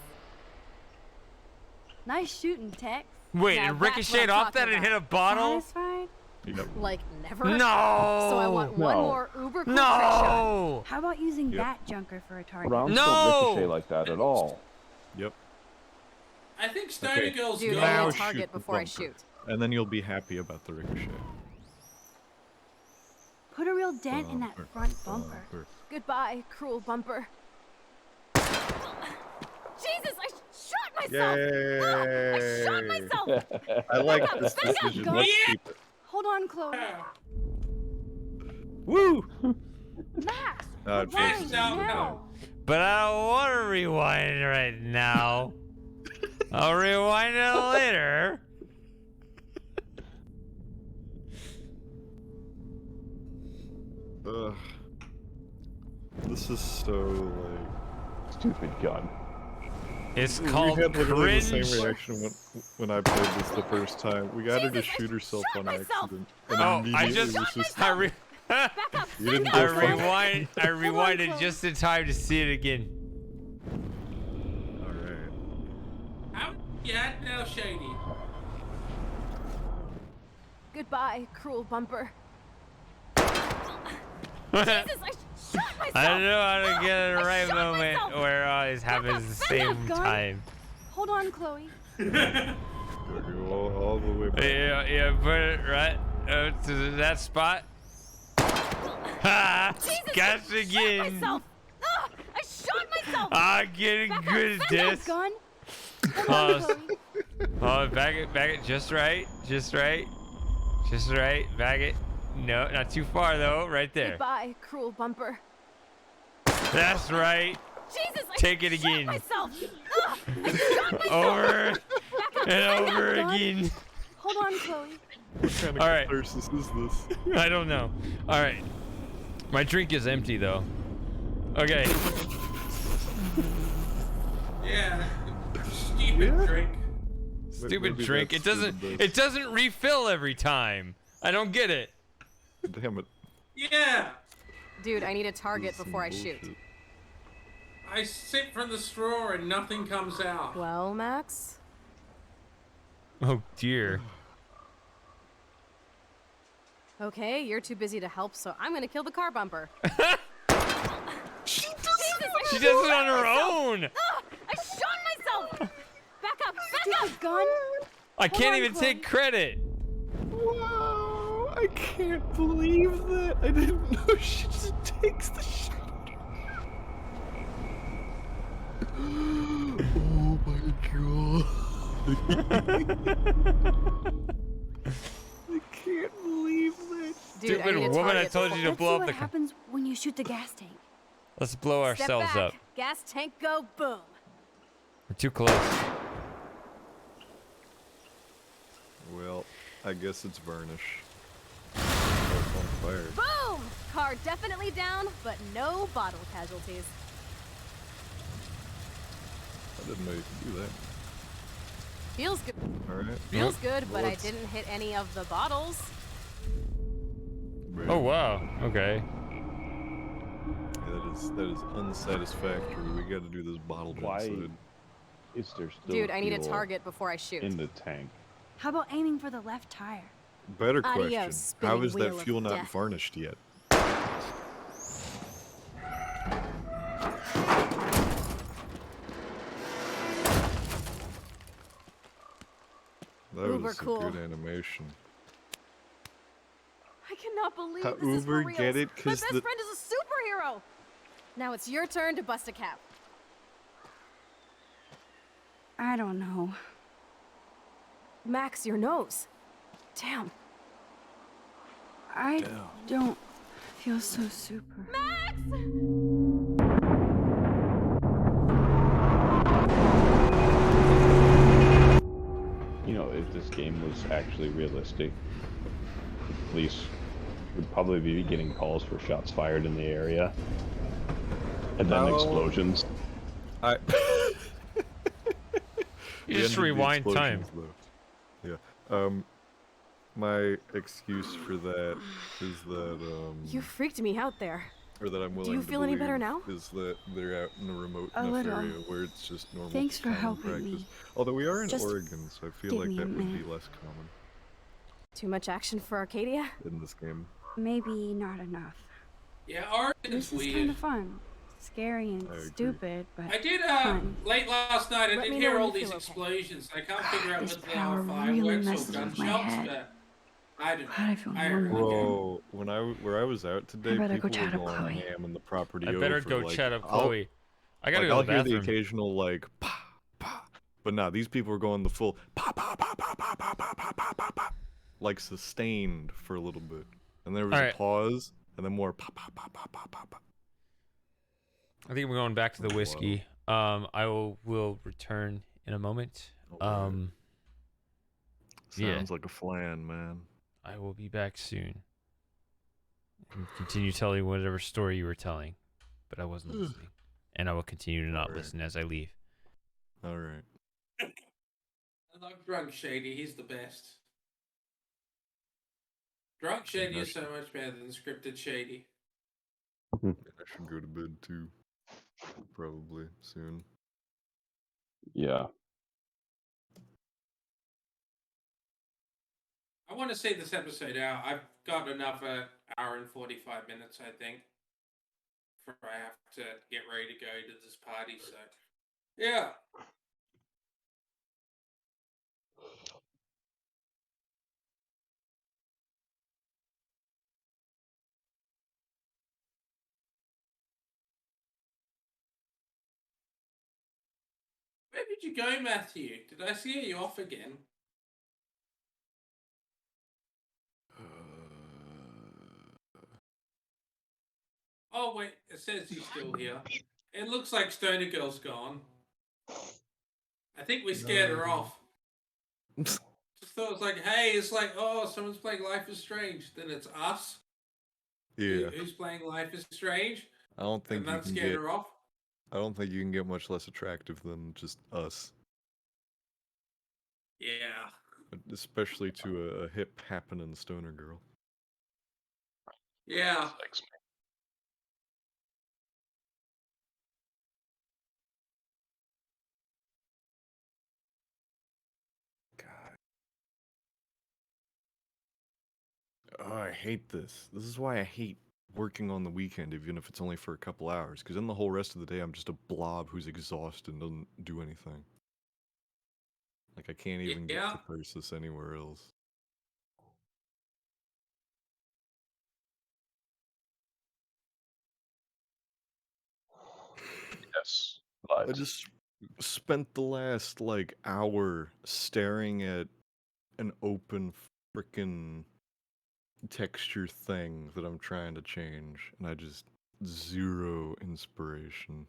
Nice shooting, Tex. Wait, Now it that's what ricocheted I'm off that talking and hit a bottle? Satisfied? Yep. Like never? No! So I want one No. more uber quick trick shot. No! How about using Yep. that junker for a target? Rounds No! don't ricochet like that at all. Yep. I think Stoner Okay. Girl's Dude, good. I Now need a shoot target the before I bumper. shoot. And then you'll be happy about the ricochet. Put a real dent in that front bumper. Goodbye, cruel bumper. Jesus, I shot myself! I shot Yay! myself! I like Back up, this back up, decision. go. Let's keep it. Hold on, Chloe. Woo! Max! It Yes, feels- no, now. no. But I don't want to rewind right now. I'll rewind it later. Ugh. This is so like stupid gun. It's we called had literally the cringe. same reaction when I played this the first time. We got her to shoot herself on accident, and Oh, I immediately just, was just you didn't I go for it. I rewinded just in time to see it again. All right. How yeah, now Shady. Goodbye, cruel bumper. I don't know how to get it right moment where it always happens at the same time. Hold on, Chloe. All the way back. Yeah, put it right to that spot. Ha! Got you again. I shot myself. I'm getting good at this. Gun. Close. Oh, back it just right. Just right. Back it. No, not too far though. Right there. Goodbye, cruel bumper. That's right. Jesus, Take it shot again. myself. I shot myself. Over and over again. Hold on, Chloe. What kind of All right. catharsis is this? I don't know. All right. My drink is empty though. Okay. Yeah. Stupid drink. Stupid Maybe drink. that's It doesn't refill every time. I don't get it. Damn it. Yeah. Dude, I need a target before I shoot. I sip from the straw and nothing comes out. Well, Max? Oh dear. Okay, you're too busy to help, so I'm gonna kill the car bumper. She does it on her own. I shot myself! Back up! Back up! Gun. I can't even take credit. Wow, I can't believe that. I didn't know she just takes the shot. Oh my god. I can't believe that. Dude, I Stupid need a woman, I target told before- you to Let's blow see up what the car. happens when you shoot the gas tank. Let's blow Step ourselves back. up. Gas tank go boom. We're too close. Well, I guess it's varnish. Oh, it's on fire. Boom! Car definitely down, but no bottle casualties. I didn't know you could do that. Feels good. Alright. Feels good, but I let's- didn't hit any of the bottles. Oh wow. Okay. Yeah, that is unsatisfactory. We got to do this bottle Why genocide. is there still Dude, I need a fuel target before I shoot. in the tank? How about aiming for the left tire? Better Adios, question. How spinning is that wheel of fuel not death. varnished yet? That Uber was a cool. good animation. I cannot believe How this is for Uber reals. get it? My 'Cause best the- friend is a superhero. Now it's your turn to bust a cap. I don't know. Max, your nose. Damn. I don't feel so super. Max! You know, if this game was actually realistic, police would probably be getting calls for shots fired in the area. And then Oh. explosions. I. You We just ended the rewind time. explosions, though. Yeah. My excuse for that is that You freaked me out there. or that I'm willing you to feel any better believe now? is that they're out in a remote A enough little. area where it's just normal. Thanks for common helping practice. me. Although we are in Just Oregon, so I feel give like me a that would be minute. less common Too much action for Arcadia? in this game. Maybe not enough. Yeah, Oregon's This is kind weird. of fun. Scary and I agree. stupid, but I did, fun. late last night, I Let did me know hear when all you these feel okay. explosions. I can't figure out This whether they power are really fireworks or messes with my gunshots, head. but I don't know. God, I feel I normal heard- Bro, where I was out today, better go people were chat up going Chloe. ham in the property. I better over, go like, chat up I'll- Chloe. I gotta like, go I'll to the hear the bathroom. occasional like pa pa, but nah, these people were going the full pa pa pa pa pa pa pa pa pa pa pa, like sustained for a little bit, and there was All a right. pause, and then more pa pa pa pa pa pa pa. I think we're going back to the whiskey. I will return in a moment. Um. Yeah. Sounds like a flan, man. I will be back soon. And continue telling whatever story you were telling, but I wasn't listening, and I will continue to not listen as I leave. All right. I love Drunk Shady. He's the best. Drunk Shady is so much better than Scripted Shady. I should go to bed too. Probably soon. Yeah. I want to see this episode out. I've got another hour and 45 minutes, I think, before I have to get ready to go to this party. So, yeah. Where did you go, Matthew? Did I see you off again? Oh, wait. It says he's still here. It looks like Stoner Girl's gone. I think we scared her off. Just thought it was like, hey, it's like, oh, someone's playing Life is Strange. Then it's us. Yeah. Who's playing Life is Strange? I don't think And you that can scared get. her off. I don't think you can get much less attractive than just us. Yeah. Especially to a hip happening stoner girl. Yeah. Oh, I hate this. This is why I hate working on the weekend, even if it's only for a couple hours. Because then the whole rest of the day, I'm just a blob who's exhausted and doesn't do anything. Like, I can't even get catharsis anywhere else. Yes. I just spent the last, like, hour staring at an open frickin' texture thing that I'm trying to change, and I just zero inspiration.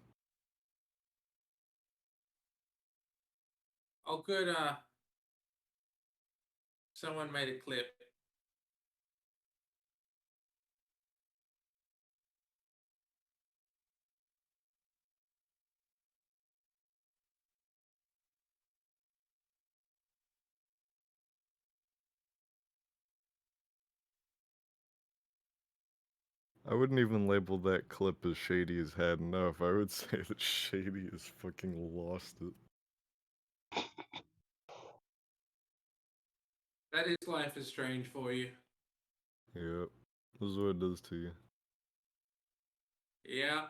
Oh, good. Someone made a clip. I wouldn't even label that clip as Shady as had enough. I would say that Shady has fucking lost it. That is Life is Strange for you. Yep. This is what it does to you. Yeah.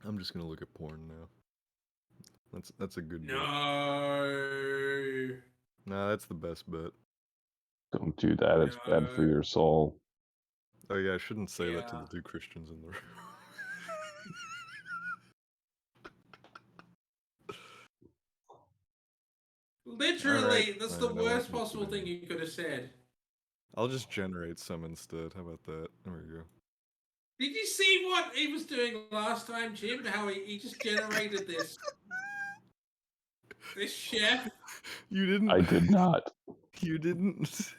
I'm just gonna look at porn now. That's a good bet. No. Nah, that's the best bet. Don't do that. It's bad for your soul. Oh yeah, I shouldn't say that to Yeah. the two Christians in the room. Literally, Alright, that's fine, the I won't worst look possible at thing it. you could have said. I'll just generate some instead. How about that? There we go. Did you see what he was doing last time, Jim? How he just generated this chef? You didn't. I did not. You didn't.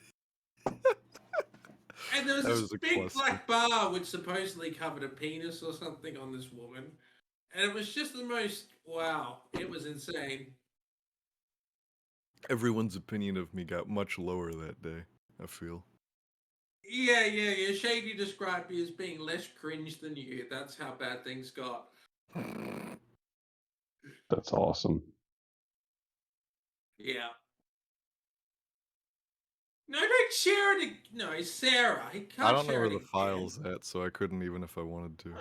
And there was That this was a big cluster. black bar which supposedly covered a penis or something on this woman. And it was just the most, wow, it was insane. Everyone's opinion of me got much lower that day, I feel. Yeah. Shady described me as being less cringe than you. That's how bad things got. That's awesome. Yeah. No, don't share it. No, it's Sarah. He can't I don't know share where it the again. file's at, so I couldn't even if I wanted to.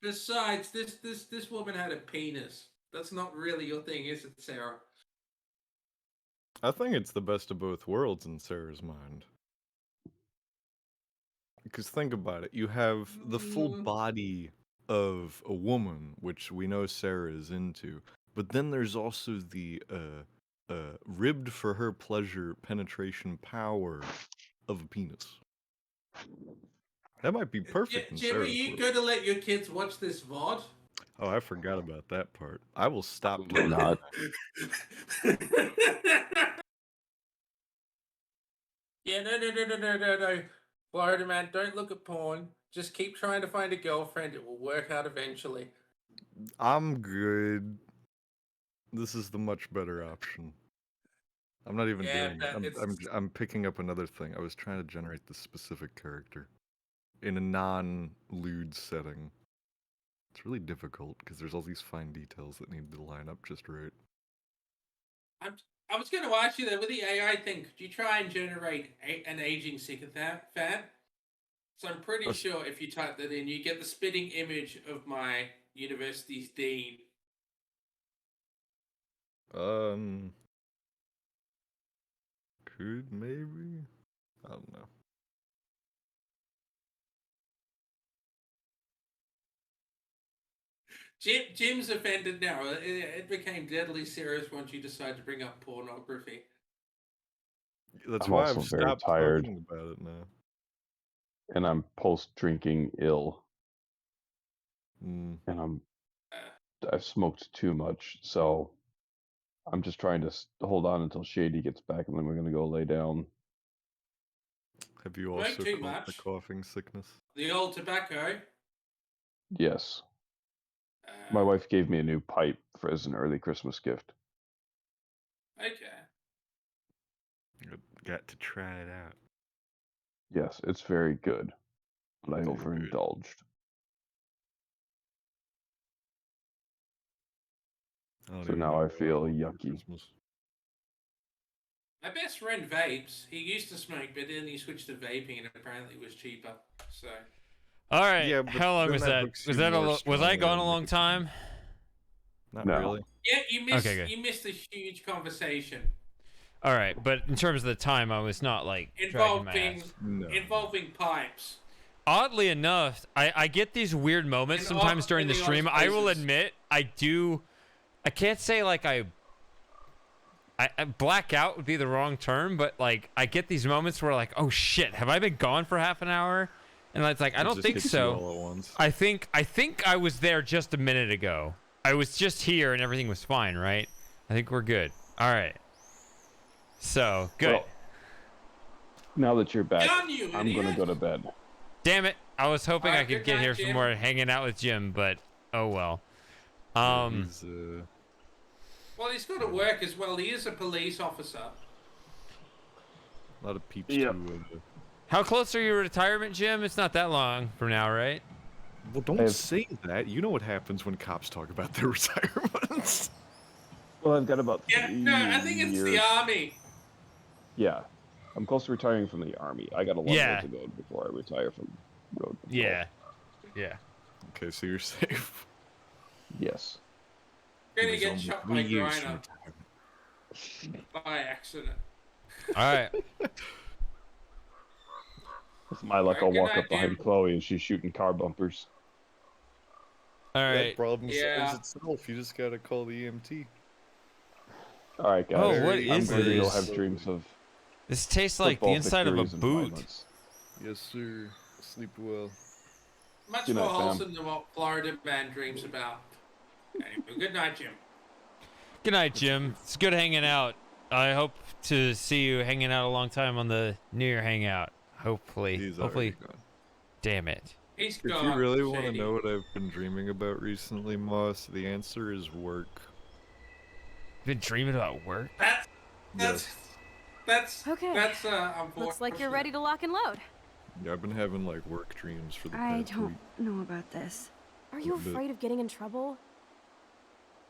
Besides, this woman had a penis. That's not really your thing, is it, Sarah? I think it's the best of both worlds in Sarah's mind. because think about it. You have the full body of a woman, which we know Sarah is into, but then there's also the ribbed for her pleasure penetration power of a penis. That might be perfect in Jim, are Sarah's you world. going to let your kids watch this VOD? Oh, I forgot about that part. I will stop Probably not. Yeah, no. Florida man, don't look at porn. Just keep trying to find a girlfriend. It will work out eventually. I'm good. This is the much better option. I'm not even Yeah, doing but it. I'm picking up another thing. I was trying to generate this specific character in a non-lewd setting. It's really difficult because there's all these fine details that need to line up just right. I was going to ask you though, with the AI thing, could you try and generate an aging sycophant? So I'm pretty sure if you type that in, you get the spitting image of my university's dean. Could maybe? I don't know. Jim's offended now. It became deadly serious once you decided to bring up pornography. That's I'm why also I've very stopped tired. talking about it now. And I'm post-drinking ill. Mm. And I've smoked too much, so I'm just trying to hold on until Shady gets back, and then we're gonna go lay down. Have you Smoke also too caught the much? coughing sickness? The old tobacco. Yes. My wife gave me a new pipe as an early Christmas gift. Okay. Got to try it out. Yes, it's very good, but I overindulged. So now I feel yucky. My best friend vapes. He used to smoke, but then he switched to vaping, and apparently it was cheaper. So. All right. Yeah, but How long then was that that? hooks Was you that more was I strongly gone on a long nicotine. time? Not No. really. Yeah, you missed. Okay, good. You missed a huge conversation All right, but in terms of the time, I was not like dragging my ass. involving pipes. Oddly enough, I get these weird moments And sometimes during the in the stream. odd I will places. admit, I can't say like I black out would be the wrong term, but like I get these moments where like, oh shit, have I been gone for half an hour? And it's like, I don't think so. All at once. I think I was there just a minute ago. I was just here and everything was fine, right? I think we're good. All right. So, good. Well, now that you're back, Damn you, I'm going to idiot. go to bed. Damn it. I was hoping All I right, could good get night, here for Jim. more hanging out with Jim, but oh well. Yeah, Well, he's got to work as well. He is a police officer. a lot of peeps Yep. to How close are you to retirement, Jim? It's not that long from now, right? Well, don't say that. You know what happens when cops talk about their retirements. Well, I've got about 3 Yeah, no, I think it's the years. army. Yeah. I'm close to retiring from the Army. I got a long Yeah. way to go before I retire from road patrol. Yeah. Yeah. Okay, so you're safe. Yes. You're gonna There's get only shot 3 by years Griner by accident. All right. With my luck, I'll Good walk night, up behind Jim. Chloe and she's shooting car bumpers. All That right. problem Yeah. solves itself. You just gotta call the EMT. All right, guys. Oh, what I'm is going to go this? have dreams of This tastes like the football inside of a victories and boot. violence. Yes, sir. Sleep well. Much Good more night, fam. wholesome than what Florida man dreams about. Anyway, good night, Jim. Good night, Jim. It's good hanging out. I hope to see you hanging out a long time on the New Year hangout. Hopefully. He's Hopefully. already gone. Damn it. He's If gone. you really want to Shady. know what I've been dreaming about recently, Moss, the answer is work. Been dreaming about work? That's Okay. That's unfortunate. Looks like you're ready to lock and load. Yeah, I've been having like work dreams for the I past don't week. know about this. Are you But- afraid of getting in trouble?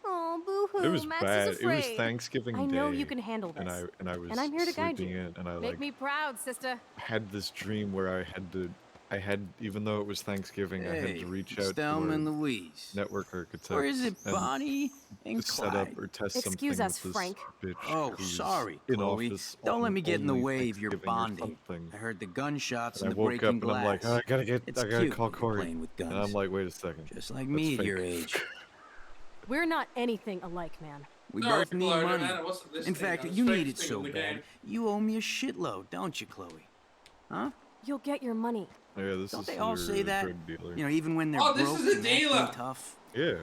Oh, boo-hoo. It was Max bad. is It was afraid. Thanksgiving I know Day, you can handle this. and I was And I'm here to guide sleeping you. in, and I Make like me proud, sister. had this dream where I had to I had, even though it was Thanksgiving, I had to reach out Thelma to and our Louise. network architect. Or is it and Bonnie and to set up Clyde? or test Excuse something us, with this Frank. bitch Oh, who's sorry, in Chloe. office Don't let on me get in the only way of your Thanksgiving or bonding. something. I heard the gunshots And and I the woke up breaking and I'm like, glass. oh, I gotta It's call cute Corey. playing with guns. And I'm like, wait a second. Just like That's me at fake. your age. We're not anything alike, man. We Sorry, both need Chloe, money. man, I wasn't In listening. fact, I was you need it focusing so on the bad. game. You owe me a shitload, don't you, Chloe? Huh? You'll get your money. Oh, yeah, this Don't is they all your say that? drug dealer. You know, even when they're Oh, this broke is a and acting dealer. tough. Yeah.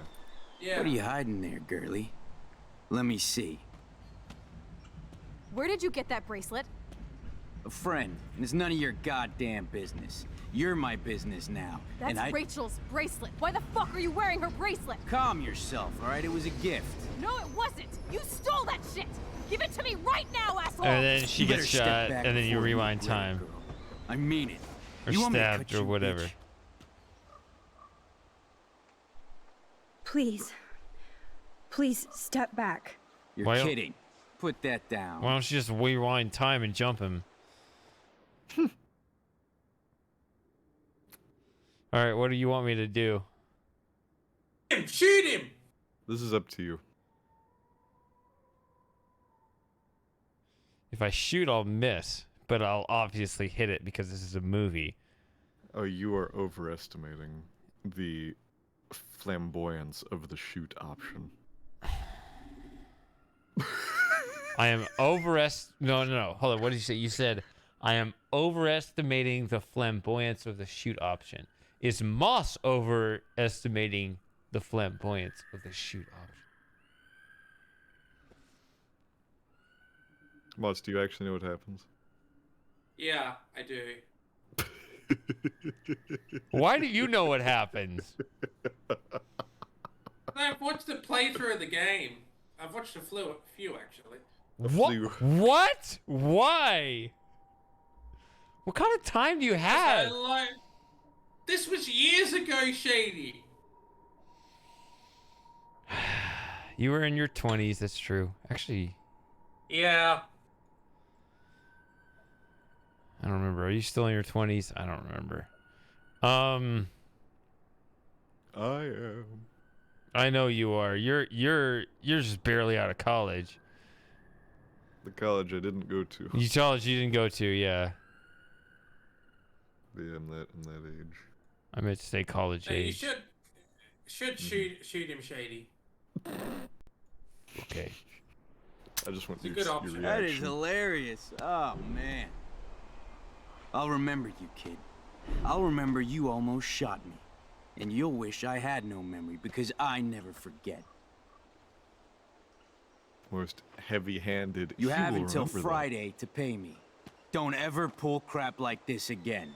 Yeah. What are you hiding there, girly? Let me see. Where did you get that bracelet? A friend, and it's none of your goddamn business. You're my business now. That's and I... Rachel's bracelet. Why the fuck are you wearing her bracelet? Calm yourself, all right? It was a gift. No, it wasn't. You stole that shit. Give it to me right now, asshole. And then she You better gets step shot, back and then you before rewind regret it, time. girl. I mean it. Or You want me to stabbed, cut or you, whatever. bitch? Please. Please step back. You're Why- kidding. Put that down. Why don't you just rewind time and jump him? All right, what do you want me to do? Shoot him! This is up to you. If I shoot, I'll miss, but I'll obviously hit it because this is a movie. Oh, you are overestimating the flamboyance of the shoot option. I am No. Hold on. What did you say? You said I am overestimating the flamboyance of the shoot option. Is Moss overestimating the flamboyance of the shoot option? Moss, do you actually know what happens? Yeah, I do. Why do you know what happens? I've watched the playthrough of the game. I've watched a few actually. What? Why? What kind of time do you have? This was years ago, Shady. You were in your 20s, that's true. Actually, Yeah. I don't remember. Are you still in your 20s? I don't remember. I am. I know you are. You're just barely out of college. The college I didn't go to. You college you didn't go to, yeah. Yeah, I'm that age. I meant to say college You age. should shoot him, Shady. Okay. I just want It's a your, good your option. That is reaction. hilarious. Oh, man. I'll remember you, kid. I'll remember you almost shot me. And you'll wish I had no memory, because I never forget. Most heavy-handed. You He have will until remember that. Friday to pay me. Don't ever pull crap like this again.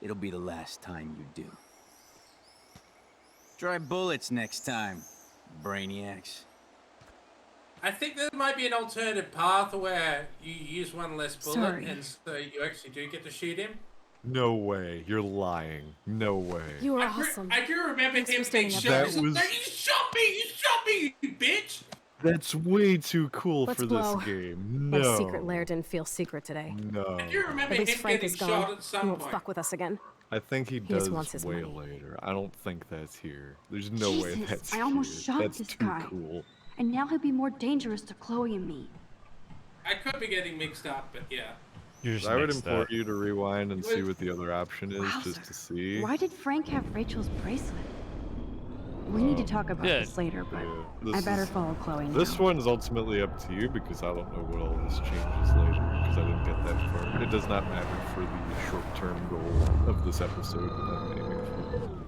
It'll be the last time you do. Try bullets next time, brainiacs. I think there might be an alternative path where you use one less bullet, Sorry. and so you actually do get to shoot him. No way. You're lying. No way. You were I awesome. I do remember Thanks for him staying being up shot. That He's like, was- "No, you shot me! You shot me, you bitch!" That's way too cool Let's for blow. this game. My No. secret lair didn't feel secret today. No. I do remember At least him Frank getting is shot gone. at He some won't point. fuck with us again. I think he just does wants his way money. later. I don't think that's here. There's no way Jesus, that's I almost here. shot That's this too guy. cool. And now he'll be more dangerous to Chloe and me. I could be getting mixed up, but yeah. You're just I would mixed implore up. you to rewind and see what the other option is, just to see. Why did Frank have Rachel's bracelet? We need to talk about Yeah. this later, but This I better is- follow Chloe now. This one is ultimately up to you because I don't know what all this changes later because I didn't get that far. It does not matter for the short-term goal of this episode that I'm aiming for.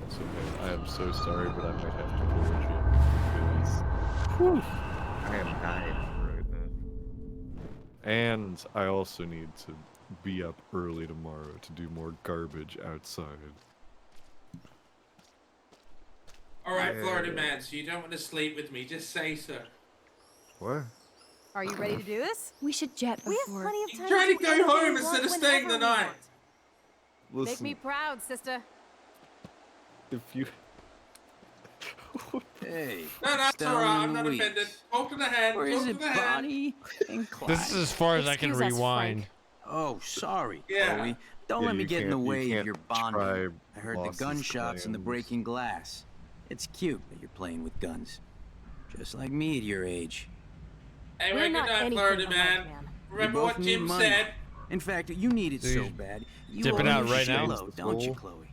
So I am so sorry, but I might have to hold you because I am dying right now. And I also need to be up early tomorrow to do more garbage outside. All right, Florida man. So you don't want to sleep with me? Just say so. What? Are you ready to do this? We should jet We have before. plenty of time. Try to do go anything home we instead want of staying the whenever we night. want. Listen, Make me proud, sister. if you... Hey, No, that's Thelma all right. and I'm not Louise. offended. Talk to the hand. Or Talk is to it the hand. Bonnie and Clyde? This is as far as I can Excuse us, rewind. Frank. Oh, sorry, Yeah. Chloe. Don't Yeah, let me you get in the can't- you way of can't your bonding. tribe I heard the losses gunshots and the claims. breaking glass. It's cute that you're playing with guns. Just like me at your age. Anyway, We're good not night, anything Florida alike, man. man. We Remember both what need Jim money. said? In fact, you need it So so you're bad. You dipping owe out me right now? shitload, don't you, Chloe?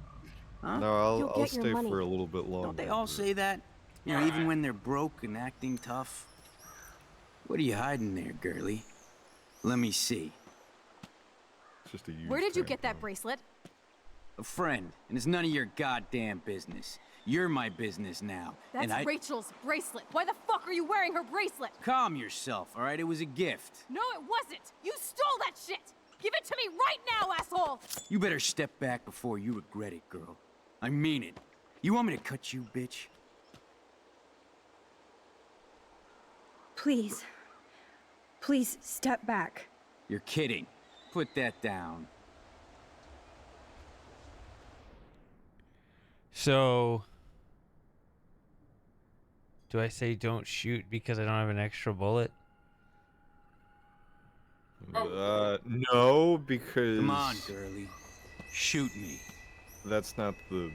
Huh? No, I'll You'll get your stay money. for a little bit longer. Don't they all say that? You know, even when they're broke and acting tough. What are you hiding there, girlie? Let me see. It's just a Where did you get that bracelet? A friend, and it's none of your goddamn business. You're my business now. That's and I... Rachel's bracelet. Why the fuck are you wearing her bracelet? Calm yourself, all right? It was a gift. No, it wasn't. You stole that shit. Give it to me right now, asshole. You better step back before you regret it, girl. I mean it. You want me to cut you, bitch? Please. Please step back. You're kidding. Put that down. So, do I say don't shoot because I don't have an extra bullet? No, because Come on, girlie. Shoot me. that's not the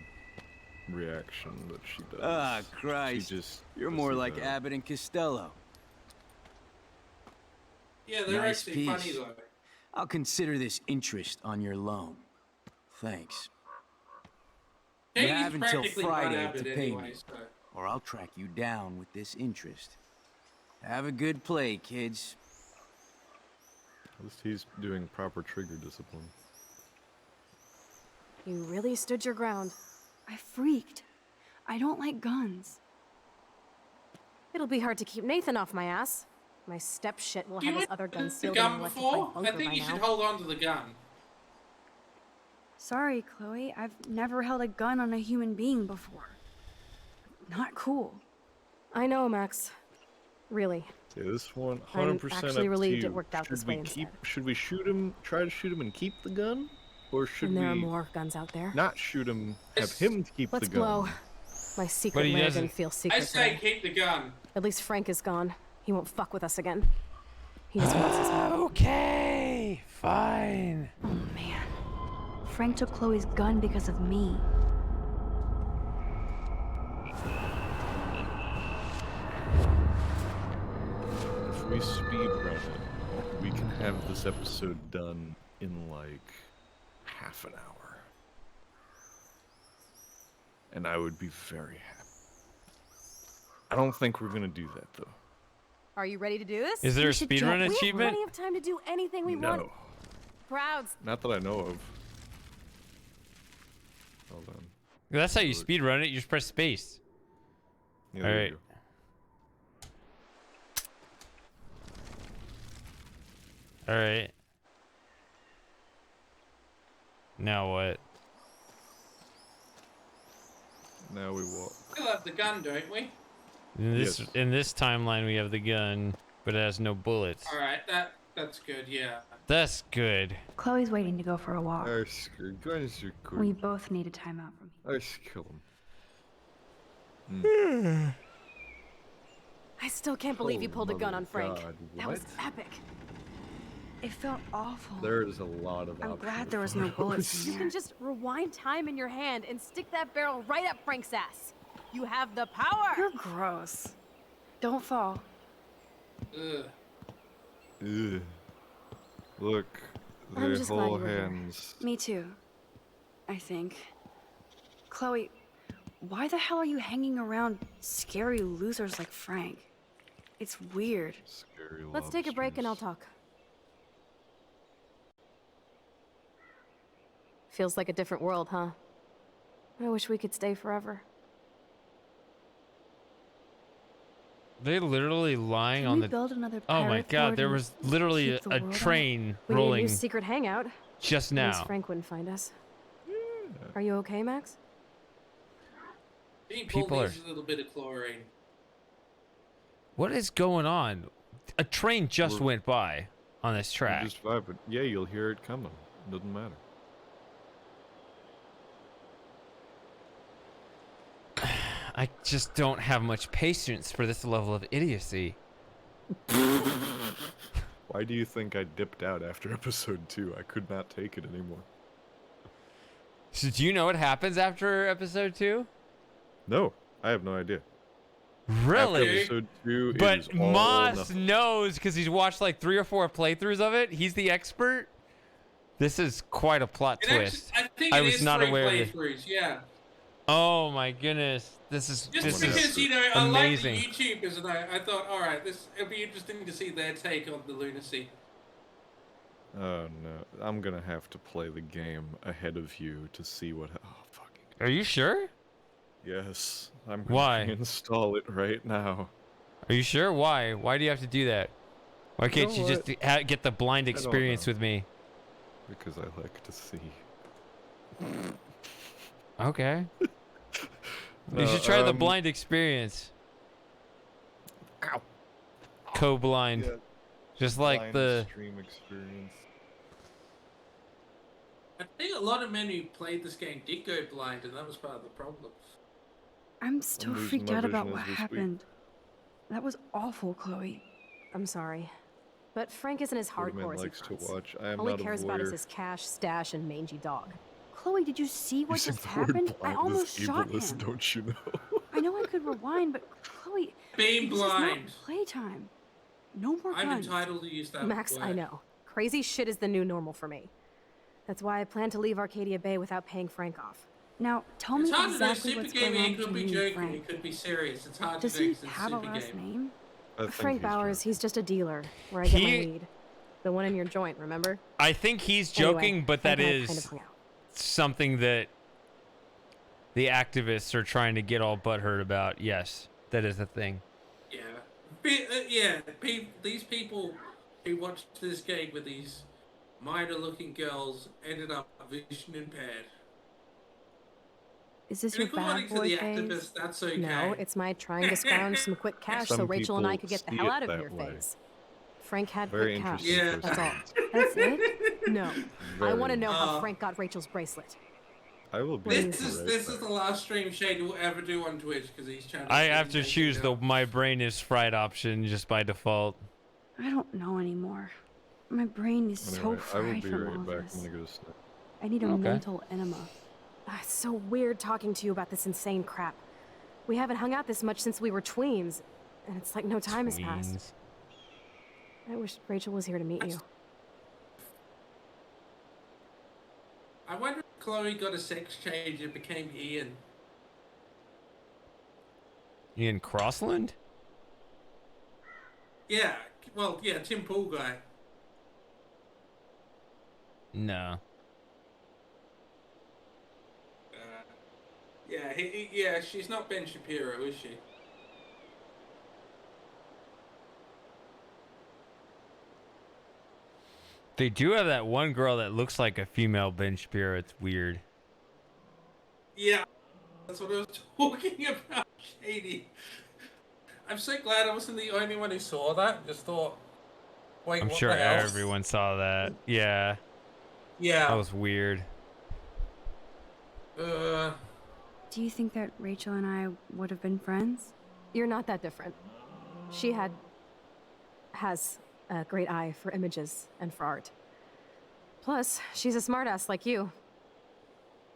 reaction that she does. Ah, Christ. She just You're more does like that. Abbott and Costello. Yeah, they're Nice actually funny piece. though. I'll consider this interest on your loan. Thanks. You Katie's have until practically Friday not Abbott to pay anyway, me, so. or I'll track you down with this interest. Have a good play, kids. At least he's doing proper trigger discipline. You really stood your ground. I freaked. I don't like guns. It'll be hard to keep Nathan off my ass. My step shit will Do you have his want other gun the sealed in an gun electrified before? bunker I think by you now. should hold on to the gun. Sorry, Chloe. I've never held a gun on a human being before. Not cool. I know, Max. Really. Yeah, this one, I'm 100% actually up relieved to it you. worked out Should this we way keep? instead. Should we shoot him? Try to shoot him and keep the gun, or should And there are we more guns out there. not shoot him? Have him keep Let's the gun. blow. My secret he lair doesn't- didn't feel I secret say today. keep the gun. At least Frank is gone. He won't fuck with us again. He just wants his money. Okay, fine. Oh man. Frank took Chloe's gun because of me. If we speed run it, we can have this episode done in like half an hour, and I would be very happy. I don't think we're gonna do that though. Are you ready to do this? Is there We a should speedrun jump. achievement? We have plenty of time to do anything we want. No, Crowds. not that I know of. Hold on. That's how you speed run it. You just press space. Yeah, All there you right. go. All right. Now what? Now we walk. Still have the gun, don't we? In this timeline, we have the gun, but it has no bullets. All right, that's good. Yeah. That's good. Chloe's waiting to go for a walk. Guns are good. We both need a timeout from here. Let's kill him. I still can't believe you pulled a gun on Frank. God, That was what? epic. It felt awful. There is a lot of I'm options glad there was for no bullets those. in You there. can just rewind time in your hand and stick that barrel right up Frank's ass. You have the power. You're gross. Don't fall. Ugh. Ugh. Look, I'm their just glad you whole were here. hands. Me too. I think. Chloe, why the hell are you hanging around scary losers like Frank? It's weird. Scary Let's take a break and I'll talk. Feels like a different world, huh? I wish we could stay forever. They literally lying Can on we the. build another Oh my pirate God! fort There and was literally keep the a world out? train We need a rolling new secret hangout. just At least now. Frank wouldn't find us. Are you okay, Max? People Needs a little bit of chlorine. What is going on? A train just went by on this You track. just vibe it. Yeah, you'll hear it coming. Doesn't matter. I just don't have much patience for this level of idiocy. Why do you think I dipped out after episode 2? I could not take it anymore. So do you know what happens after episode 2? No, I have no idea. Really? After episode 2 But is all Moss nothing. knows because he's watched like 3 or 4 playthroughs of it. He's the expert. This is quite a plot twist. I think I it was is not 3 aware of it. playthroughs, yeah. Oh my goodness. This is Just because, you know, I like the amazing. YouTubers, and I thought, alright, it'll be interesting to see their take on the lunacy. Oh no, I'm gonna have to play the game ahead of you to see what. Oh fucking. Are you sure? Yes, I'm Why? gonna install it right now. Are you sure? Why? Why do you have to do that? Why can't know you just get the blind I don't experience know. with me? Because I like to see. Okay. You No, should try the blind experience. Ow. Co-blind. Yeah. Just like Blind the stream experience. I think a lot of men who played this game did go blind, and that was part of the problem. I'm still losing freaked my out about vision what as we speak. happened. That was awful, Chloe. I'm sorry. But Frank isn't as What a man hardcore as he likes to fronts. watch. I am All he not a cares about is voyeur. his cash, stash, and mangy dog. Chloe, did you see what Using just the word happened? I blind almost is shot ableist, him. don't you know? I know I could rewind, but Chloe, Being this is not blind. playtime. No more I'm guns. entitled to use that Max, word. I know. Crazy shit is the new normal for me. That's why I plan to leave Arcadia Bay without paying Frank off. Now, tell It's me hard exactly to know. what's Super going gaming, on it could be between you and joking, Frank. it could be serious. It's hard Does to know he 'cause it's have a super last gaming. name? I think Frank he's Bowers, he's just a dealer where I get my He- weed. The one in your joint, remember? I think he's Anyway, joking, but that Frank and I kind is of hung out. something that the activists are trying to get all butthurt about. Yes, that is a thing. Yeah. These people who watched this game with these minor-looking girls ended up vision impaired. Is this And your bad according to boy the phase? activists, that's okay. No, it's my trying to scrounge some quick cash so Some Rachel and I people could get the see hell it out of that here way. phase. Frank had Very quick cash. interesting Yeah. That's all. That's it? No. I Very want to know how Uh, Frank got Rachel's bracelet. I will be. This is the last stream Shade will ever do on Twitch because he's trying to. I have to choose the my brain is fried option just by default. I don't know anymore. My brain is so Anyway, I will fried be from right all back. this. I'm gonna go to sleep. I need a Okay. mental enema. It's so weird talking to you about this insane crap. We haven't hung out this much since we were tweens, and it's like no time has passed. Tweens. I wish Rachel was here to meet you. I wonder if Chloe got a sex change and became Ian. Ian Crossland? Yeah, well, yeah, Tim Pool guy. No. Yeah, she's not Ben Shapiro, is she? They do have that one girl that looks like a female Ben Shapiro. It's weird. Yeah, that's what I was talking about, Shady. I'm so glad I wasn't the only one who saw that. Just thought, wait, I'm what sure the hell? everyone saw that. Yeah. Yeah. That was weird. Do you think that Rachel and I would have been friends? You're not that different. She has a great eye for images and for art. Plus, she's a smartass like you.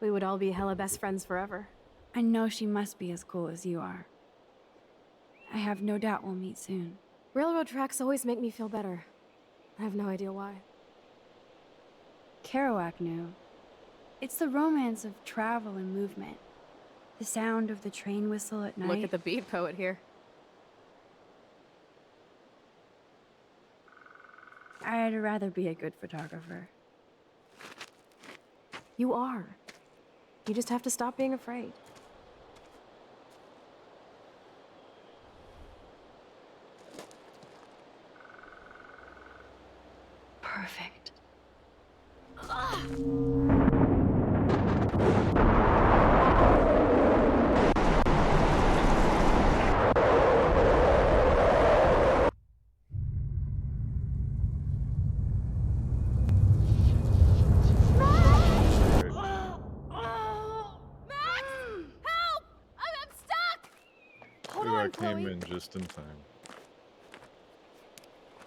We would all be hella best friends forever. I know she must be as cool as you are. I have no doubt we'll meet soon. Railroad tracks always make me feel better. I have no idea why. Kerouac knew. It's the romance of travel and movement. The sound of the train whistle at night. Look at the beat poet here. I'd rather be a good photographer. You are. You just have to stop being afraid. Perfect. Hold Ooh, I on, came Chloe. in just in time.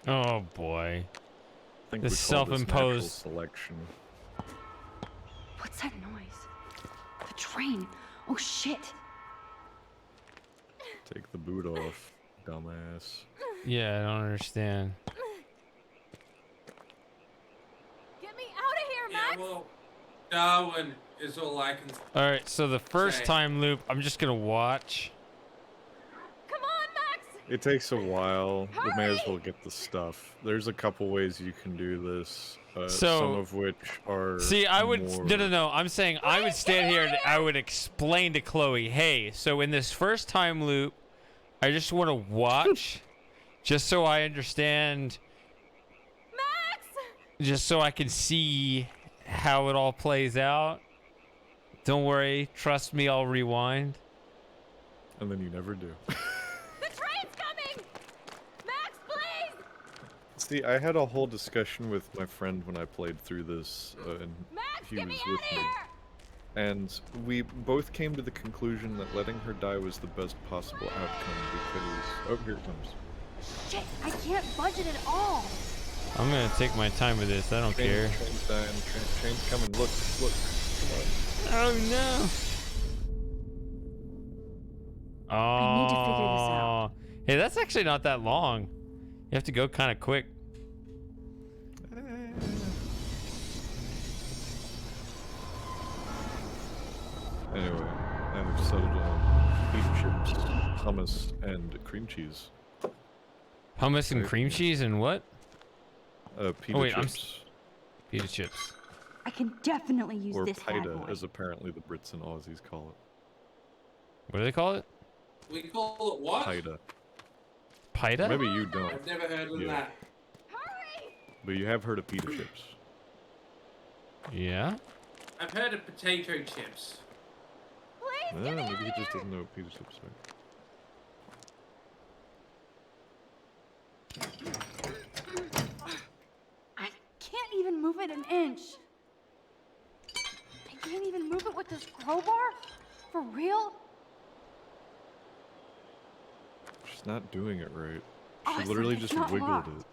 Oh boy. I think The we call this natural self-imposed. selection. What's that noise? The train. Oh shit. Take the boot off, dumbass. Yeah, I don't understand. Get me out of here, Max! Well, Darwin is all I can All right, so the first say. time loop, I'm just gonna watch. Come on, Max! It takes a while. We may as well get the stuff. There's a couple ways you can do this. So- some of which are See, I would more... no. I'm saying I would stand here and I would explain to Chloe, hey, so in this first time loop, I just want to watch, just so I understand, just so I can see how it all plays out. Don't worry, trust me, I'll rewind. And then you never do. The train's coming! Max, please! See, I had a whole discussion with my friend when I played through this, and he was with me. And we both came to the conclusion that letting her die was the best possible outcome because... Oh, here it comes. Shit, I can't budget at all. I'm gonna take my time with this. I don't care. Train's dying. Train's coming. Look. Come on. Oh no. Oh. I need to figure this out. Hey, that's actually not that long. You have to go kind of quick. Anyway, I've settled on pita chips, hummus, and cream cheese. Hummus and cream cheese and what? Pita chips. Pita chips. I can definitely use Or this bad pita, boy. as apparently the Brits and Aussies call it. What do they call it? We call it what? Pita. Pita? Maybe you don't. I've never heard of Yeah. that. But you have heard of pita chips. Yeah? I've heard of potato chips. Maybe he just doesn't know what pita chips are. I can't even move it an inch. I can't even move it with this crowbar? For real? She's not doing it right. Oh, She it's literally like it's just not wiggled locked. it.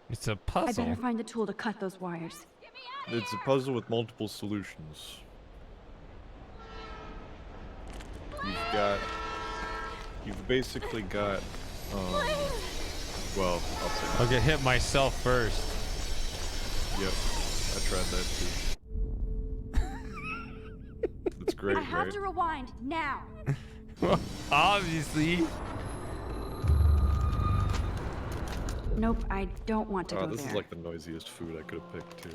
It's a I puzzle. better find a tool to cut those wires. It's a puzzle with multiple solutions. You've basically got, well, I'll get hit myself first. Yep, I tried that too. That's great, I have right? to rewind now. Obviously. Nope, I don't want to Oh, go this there. is like the noisiest food I could have picked too.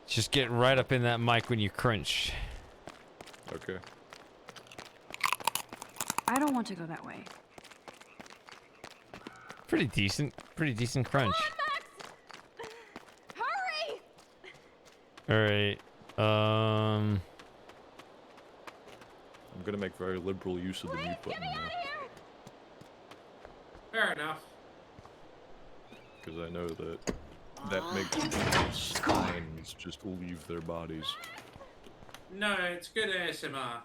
Just get right up in that mic when you crunch. Okay. I don't want to go that way. Pretty decent crunch. Hurry! All right. I'm gonna make very liberal use of the mute button now. Fair enough. Because I know that makes people's spines just leave their bodies. No, it's good ASMR.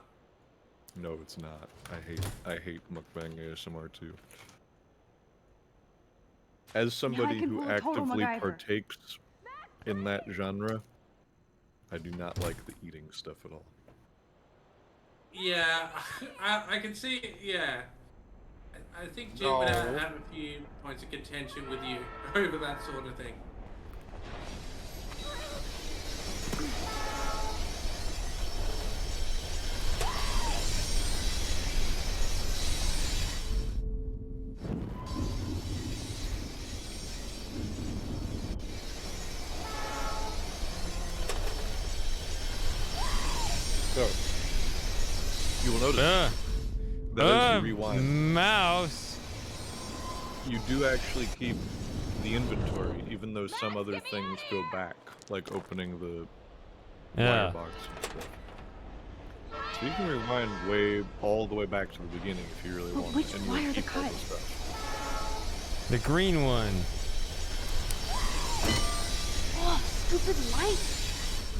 No, it's not. I hate mukbang ASMR too. As somebody can who pull a total actively MacGyver. partakes in that genre, I do not like the eating stuff at all. Yeah, I can see. Yeah, I think Jim would have a few points of contention with you over that sort of thing. So, you will notice that as you rewind, mouse. you do actually keep the inventory, even though some other things go back, like opening the wire box and stuff. So you can rewind all the way back to the beginning if you really want. which and you'll wire to keep all cut? the stuff. The green one. Oh, stupid light!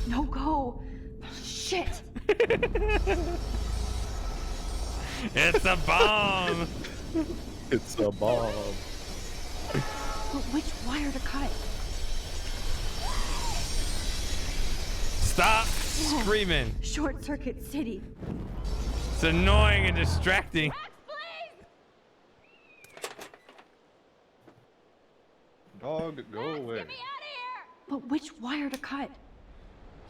No go! Shit! It's a bomb. It's a bomb. But which wire to cut? Stop screaming. Short Circuit City. It's annoying and distracting. Dog, go away. But which wire to cut?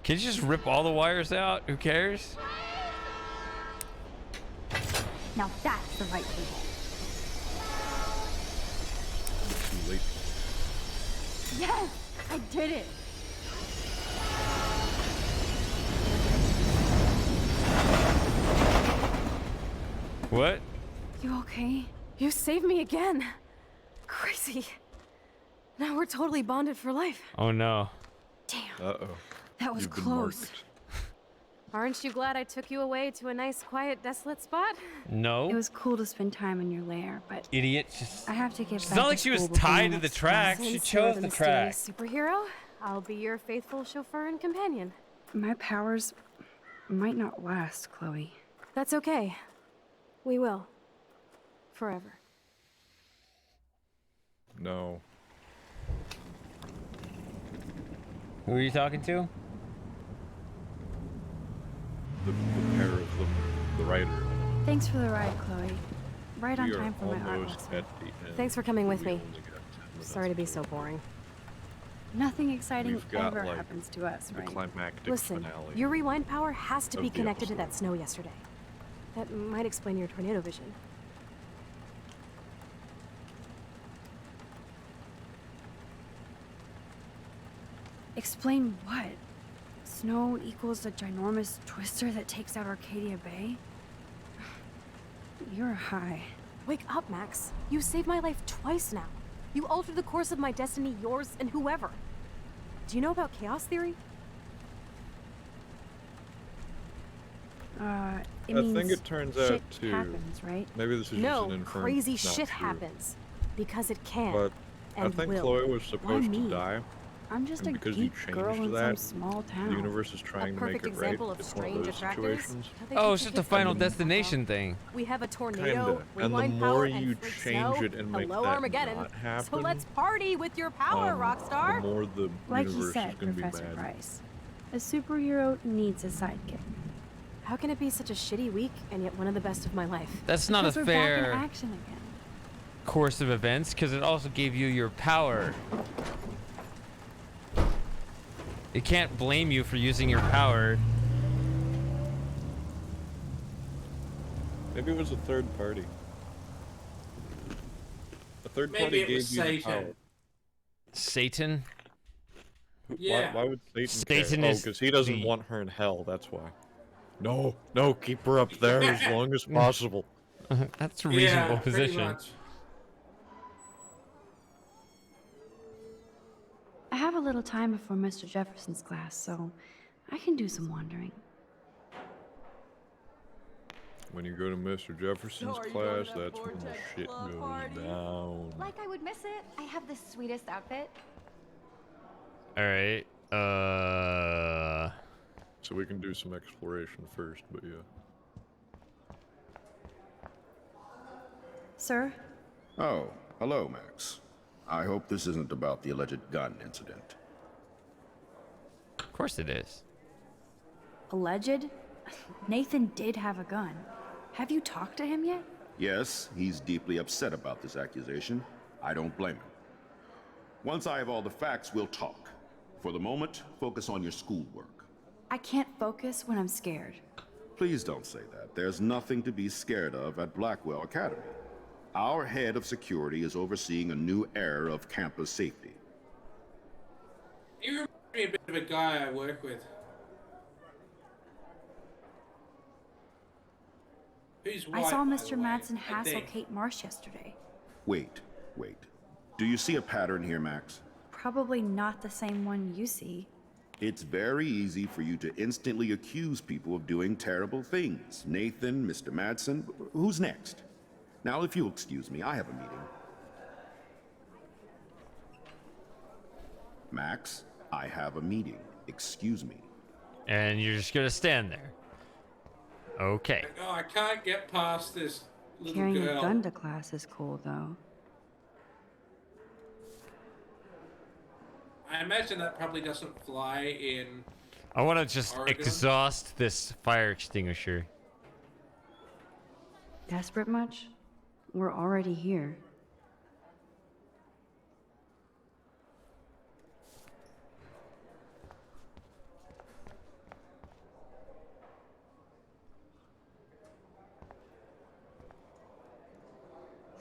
Can you just rip all the wires out? Who cares? Now that's the right cable. Too late. Yes, I did it. What? You okay? You saved me again. Crazy. Now we're totally bonded for life. Oh no. Uh-oh. That was You've been close. marked. Aren't you glad I took you away to a nice, quiet, desolate spot? No. It was cool to spend time in your lair, but Idiot. Just... I have to get It's back not to like she was school before tied my to the next track. class. She Since you're chose the the track. mysterious superhero, I'll be your faithful chauffeur and companion. My powers might not last, Chloe. That's okay. We will. Forever. No. Who are you talking to? The pair of them, the writer. Thanks for the ride, Chloe. Right on We are time for my art almost lesson. at the end. Thanks for coming with We me. only got 10 minutes Sorry to be so boring. Nothing exciting We've got, ever like, happens to us, the right? climactic Listen, finale. your rewind power has to of be the connected to episode. that snow yesterday. That might explain your tornado vision. Explain what? Snow equals a ginormous twister that takes out Arcadia Bay? You're high. Wake up, Max. You saved my life twice now. You altered the course of my destiny, yours, and whoever. Do you know about chaos theory? It I means think it turns shit out to happens, right? maybe this is No, just an inference. crazy not shit true. happens. Because it can. But I and think will. Chloe was Why supposed me? to die. I'm just And a because you geek girl changed in some that, small the town. universe is trying to make perfect it right. example of It's one of strange those attractors. situations. How they Oh, keep it's just the a Final kids- Destination thing. We have a tornado, Kinda. And the rewind more power, you and freak change snow. it and make Hello, that Armageddon. not So happen, let's party with your power, the Rockstar. more the Like you universe said, is going to be Professor bad. Price, a superhero needs a sidekick. How can it be such a shitty week and yet one of the best of my life? That's not a Because we're back in fair action again. course of events because it also gave you your power. It can't blame you for using your power. Maybe it was a third party. A third Maybe party it gave was you the Satan. power. Satan? Yeah. Why would Satan Satan care? Oh, is because he doesn't the- want her in hell, that's why. No, no, keep her up there as long as possible. That's a reasonable Yeah, pretty position. much. I have a little time before Mr. Jefferson's class, so I can do some wandering. When you go to Mr. Jefferson's class, that's when the shit goes down. Like I would miss it. I have the sweetest outfit. All right. So we can do some exploration first, but yeah. Sir? Oh, hello, Max. I hope this isn't about the alleged gun incident. Of course it is. Alleged? Nathan did have a gun. Have you talked to him yet? Yes, he's deeply upset about this accusation. I don't blame him. Once I have all the facts, we'll talk. For the moment, focus on your schoolwork. I can't focus when I'm scared. Please don't say that. There's nothing to be scared of at Blackwell Academy. Our head of security is overseeing a new era of campus safety. You remind me a bit of a guy I work with. Who's white, I saw by Mr. the way, Madsen I hassle think. Kate Marsh yesterday. Wait. Do you see a pattern here, Max? Probably not the same one you see. It's very easy for you to instantly accuse people of doing terrible things. Nathan, Mr. Madsen, who's next? Now, if you'll excuse me, I have a meeting. Max, I have a meeting. Excuse me. And you're just gonna stand there. Okay. Oh, I can't get past this little Carrying girl. a gun to class is cool, though. I imagine that probably doesn't fly in I want to just Oregon? exhaust this fire extinguisher. Desperate much? We're already here.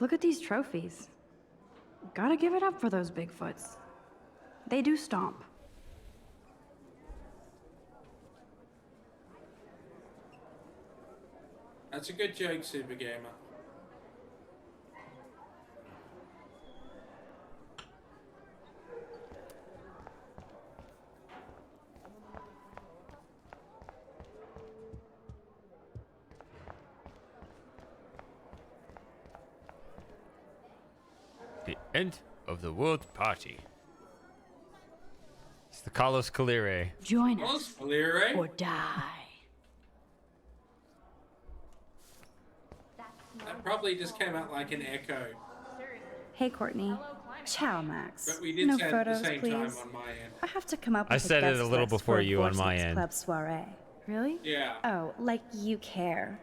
Look at these trophies. Gotta give it up for those Bigfoots. They do stomp. That's a good joke, Super Gamer. The end of the world party. It's the Carlos Calire. Join Carlos us Calire? or die. That probably just came out like an echo. Hey, Courtney. Ciao, Max. But we did no say it photos, at the same please. time on my end. I have to come up I with said it guest a little list before for you on my Vortex end. Club soiree. Really? Yeah. Oh, like you care.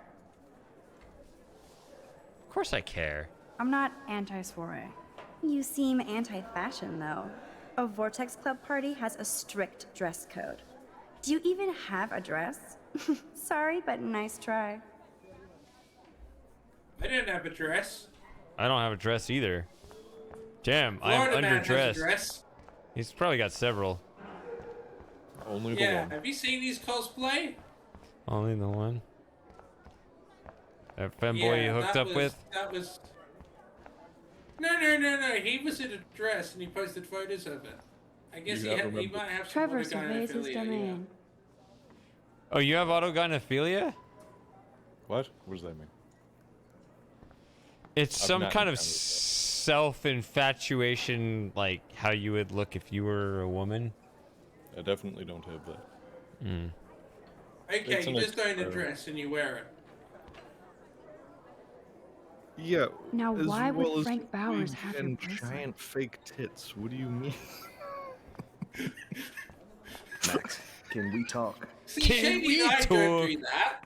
Of course I care. I'm not anti-soiree. You seem anti-fashion, though. A Vortex Club party has a strict dress code. Do you even have a dress? Sorry, but nice try. I didn't have a dress. I don't have a dress either. Damn, Florida I'm man has a underdressed. dress. He's probably got several. Only the Yeah, one. have you seen these cosplay? Only the one. That femboy you hooked that up was, with? That was. No. He was in a dress and he posted photos of it. I guess he might have some Trevor other guy surveys his affiliate, domain. Oh, you have autogynephilia? What? What does that mean? It's I've some not kind of encountered that. self-infatuation, like how you would look if you were a woman. I definitely don't have that. Mm. Okay, It's you an just own a experiment. dress and you wear it. Yeah. Now, as why would well as Frank Bowers big have your and bracelet? giant fake tits? What do you mean? Max, can we talk? See, Can Shady we and I don't talk? do that.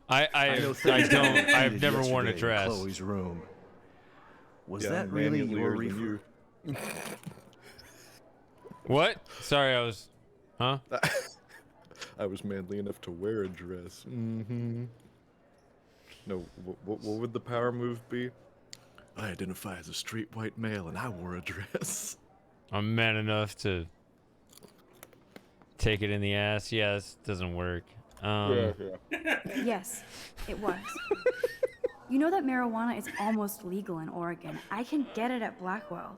I know don't. things I've heated never worn a yesterday in dress. Chloe's room. Was Yeah, that I'm really your manlier than reefer? What? Sorry, I was. Huh? I was manly enough to wear a dress. Mm-hmm. No, what would the power move be? I identify as a straight white male, and I wore a dress. I'm man enough to take it in the ass. Yeah, this doesn't work. Yes, it was. You know that marijuana is almost legal in Oregon. I can get it at Blackwell.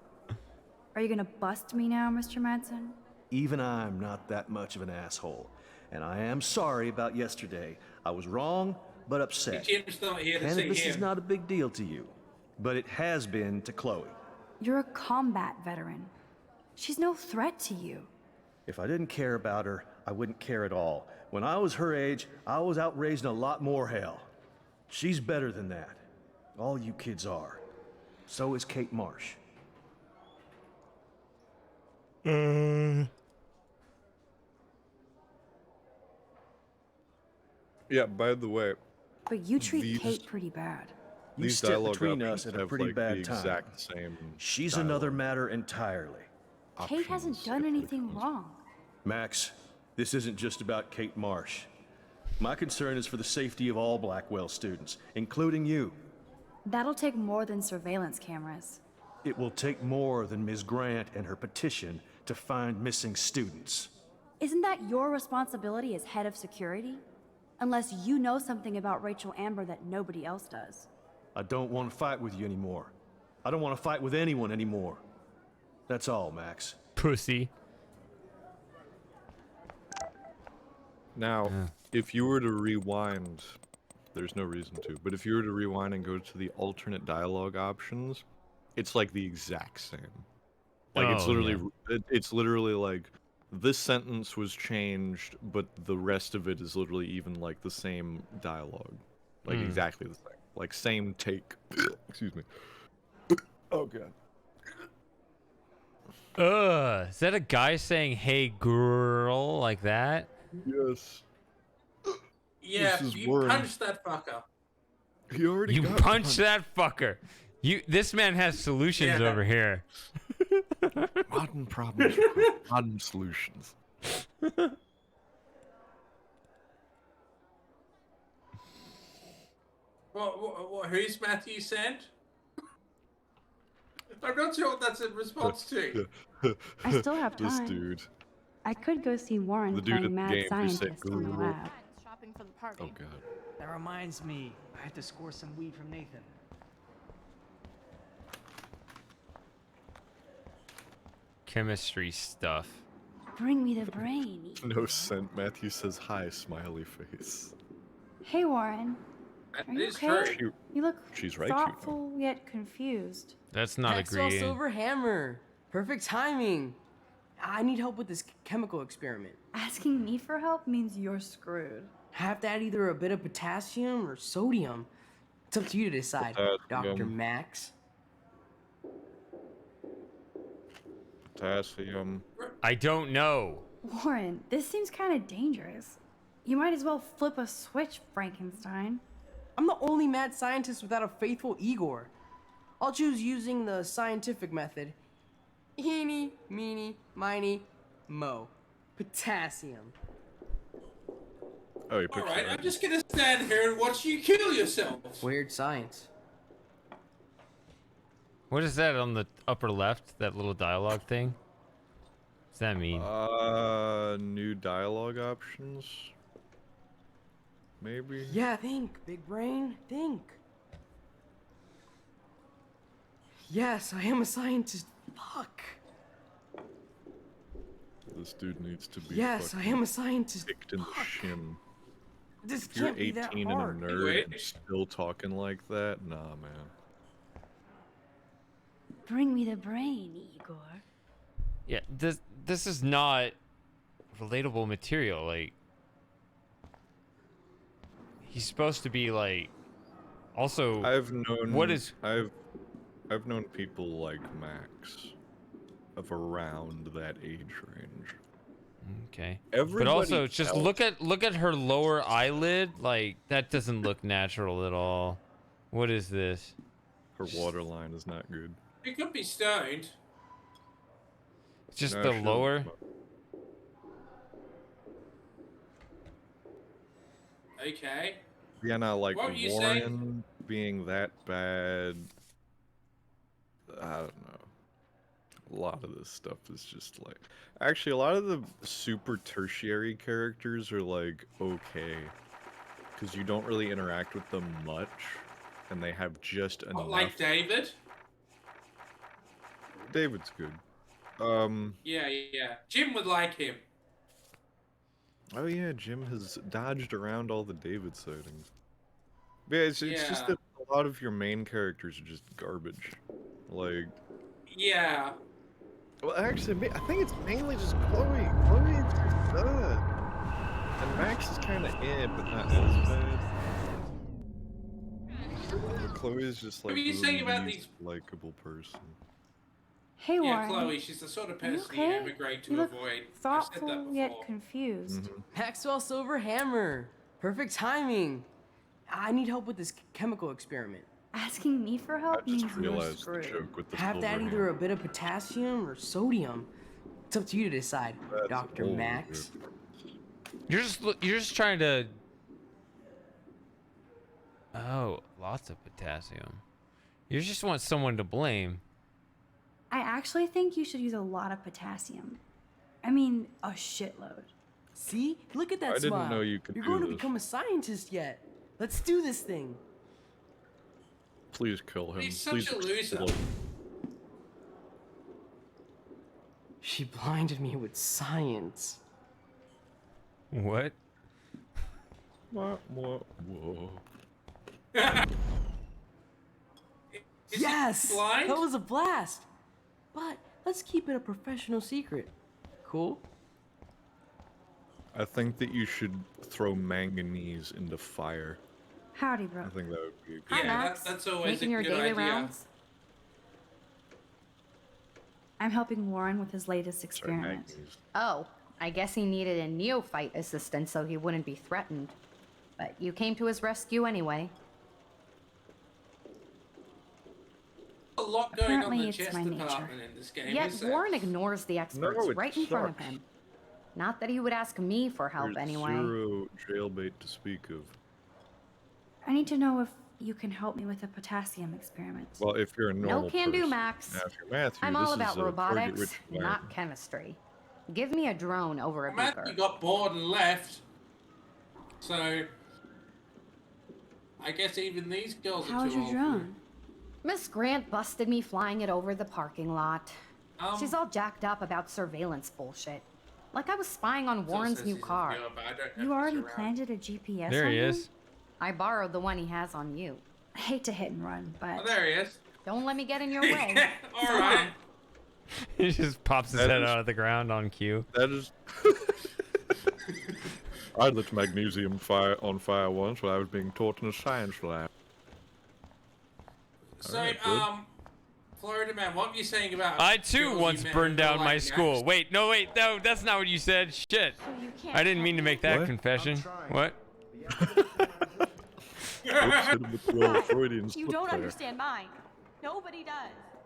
Are you gonna bust me now, Mr. Madsen? Even I'm not that much of an asshole. And I am sorry about yesterday. I was wrong, but upset. Jim's not here to see Cannabis is him. not a big deal to you, but it has been to Chloe. You're a combat veteran. She's no threat to you. If I didn't care about her, I wouldn't care at all. When I was her age, I was out raising a lot more hell. She's better than that. All you kids are. So is Kate Marsh. Yeah, by the way, But you treat These- Kate pretty bad. You these stepped dialogue between options us at a have, pretty like, bad the time. exact same She's dialogue. another matter entirely. Kate hasn't done anything wrong. Max, this isn't just about Kate Marsh. My concern is for the safety of all Blackwell students, including you. That'll take more than surveillance cameras. It will take more than Ms. Grant and her petition to find missing students. Isn't that your responsibility as head of security? Unless you know something about Rachel Amber that nobody else does. I don't want to fight with you anymore. I don't want to fight with anyone anymore. That's all, Max. Pussy. Now, if you were to rewind, there's no reason to, but if you were to rewind and go to the alternate dialogue options, it's like the exact same. Like it's Oh, literally, it's literally like this sentence was changed, but the rest of it is literally even like the same dialogue, like Hmm. exactly the same, like same take. Excuse me. Oh god. Is that a guy saying "Hey girl" like that? Yes. Yeah, This is you Warren. punch that fucker. He already You got punch punched. that fucker. This man has solutions Yeah. over here. Modern problems require modern solutions. What, who's Matthew sent? I'm not sure what that's in response to. I still have This time. dude. I could go see Warren The dude playing at the mad game who said scientist in the Google. lab. Shopping for the party. Oh god. That reminds me, I have to score some weed from Nathan. Chemistry stuff. Bring me the brain. No scent. Matthew says hi, smiley face. Hey, Warren. That Are you is okay? true. You look She's right, you know. thoughtful yet confused. That's not Maxwell agreeing. Silver Hammer. Perfect timing. I need help with this chemical experiment. Asking me for help means you're screwed. Have to add either a bit of potassium or sodium. It's up to you to decide, Potassium. Dr. Max. Potassium. I don't know. Warren, this seems kind of dangerous. You might as well flip a switch, Frankenstein. I'm the only mad scientist without a faithful Igor. I'll choose using the scientific method. Eeny, meeny, miny, mo. Potassium. Oh, you picked Alright, it. I'm just gonna stand here and watch you kill yourself. Weird science. What is that on the upper left? That little dialogue thing? What's that mean? New dialogue options. Maybe. Yeah, think, big brain, think. Yes, I am a scientist. Fuck. This dude needs to be. Yes, I fucking am a scientist. kicked in the shin. This If you're can't be that 18 hard. and a nerd and still talking like that, nah, man. Bring me the brain, Igor. Yeah, this is not relatable material. Like, he's supposed to be like. Also, I've known. What is? I've known people like Max, of around that age range. Okay. Everybody but also, just else- look at her lower eyelid. Like, that doesn't look natural at all. What is this? Her waterline is not good. You could be stoned. Just No, the she doesn't lower. smoke. Okay. Yeah, no, like What were you Warren saying? being that bad. I don't know. A lot of this stuff is just like. Actually, a lot of the super tertiary characters are like okay, because you don't really interact with them much, and they have just enough. What, like David? David's good. Yeah, yeah. Jim would like him. Oh yeah, Jim has dodged around all the David sightings. But yeah, it's just Yeah. that a lot of your main characters are just garbage. Like, Yeah. well, actually, I think it's mainly just Chloe. Chloe is just good. And Max is kind of but not as bad. But Chloe is just like What were you the saying about least likable person. Hey, Yeah, Warren. Chloe, she's the sort of Are you person you okay? emigrate to You look avoid. I've said that thoughtful yet before. confused. Mm-hmm. Maxwell Silver Hammer. Perfect timing. I need help with this chemical experiment. Asking me for help means you're Realized the screwed. joke with the Have to silver add hand. either a bit of potassium or sodium. It's up to you to decide, That's Dr. old, Max. You're just trying to. Oh, lots of potassium. You just want someone to blame. I actually think you should use a lot of potassium. I mean, a shitload. See? Look at that I didn't smile. know you could You're do going to this. become a scientist yet. Let's do this thing. Please kill him. He's Please such a loser. explode. She blinded me with science. What? Whoa. Yes! blind? That was a blast. But let's keep it a professional secret. Cool? I think that you should throw manganese into fire. Howdy, bro. I think that would be a good Hi, Yeah, Max. that's always Making a your good daily idea. rounds? I'm helping Warren with his latest Sorry, experiment. manganese. Oh, I guess he needed a neophyte assistant so he wouldn't be threatened. But you came to his rescue anyway. A lot going on Apparently the it's chess my department nature. in this game. Yet is there? Warren ignores the experts No, it right in front of sucks. him. Not that he would ask me for help There's anyway. zero jailbait to speak of. I need to know if you can help me with a potassium experiment. Well, if you're a normal No can do, person. Max. Now, if you're Matthew, I'm this all is about a robotics, target-rich not environment. chemistry. Give me a drone over a Matthew beaker. got bored and left. So I guess even these girls are How's too your old. drone? Miss Grant busted me flying it over the parking lot. She's all jacked up about surveillance bullshit. Like I was spying on Warren's new car. You already planted a GPS There on he him? is. I borrowed the one he has on you. I hate to hit and run, but... Oh, there he is. Don't let me get in your way. All right. He just pops his That head is- out of the ground on cue. That is. I lit magnesium fire on fire once while I was being taught in a science lab. So, Alright, good. Florida man, what were you saying about? I too girls once you met burned in real down my life school. next? Wait, no, that's not what you said. Shit. I didn't mean to make that What? confession. What? Oops, hit him with the old Freudian You slip don't there. understand mine. Nobody does.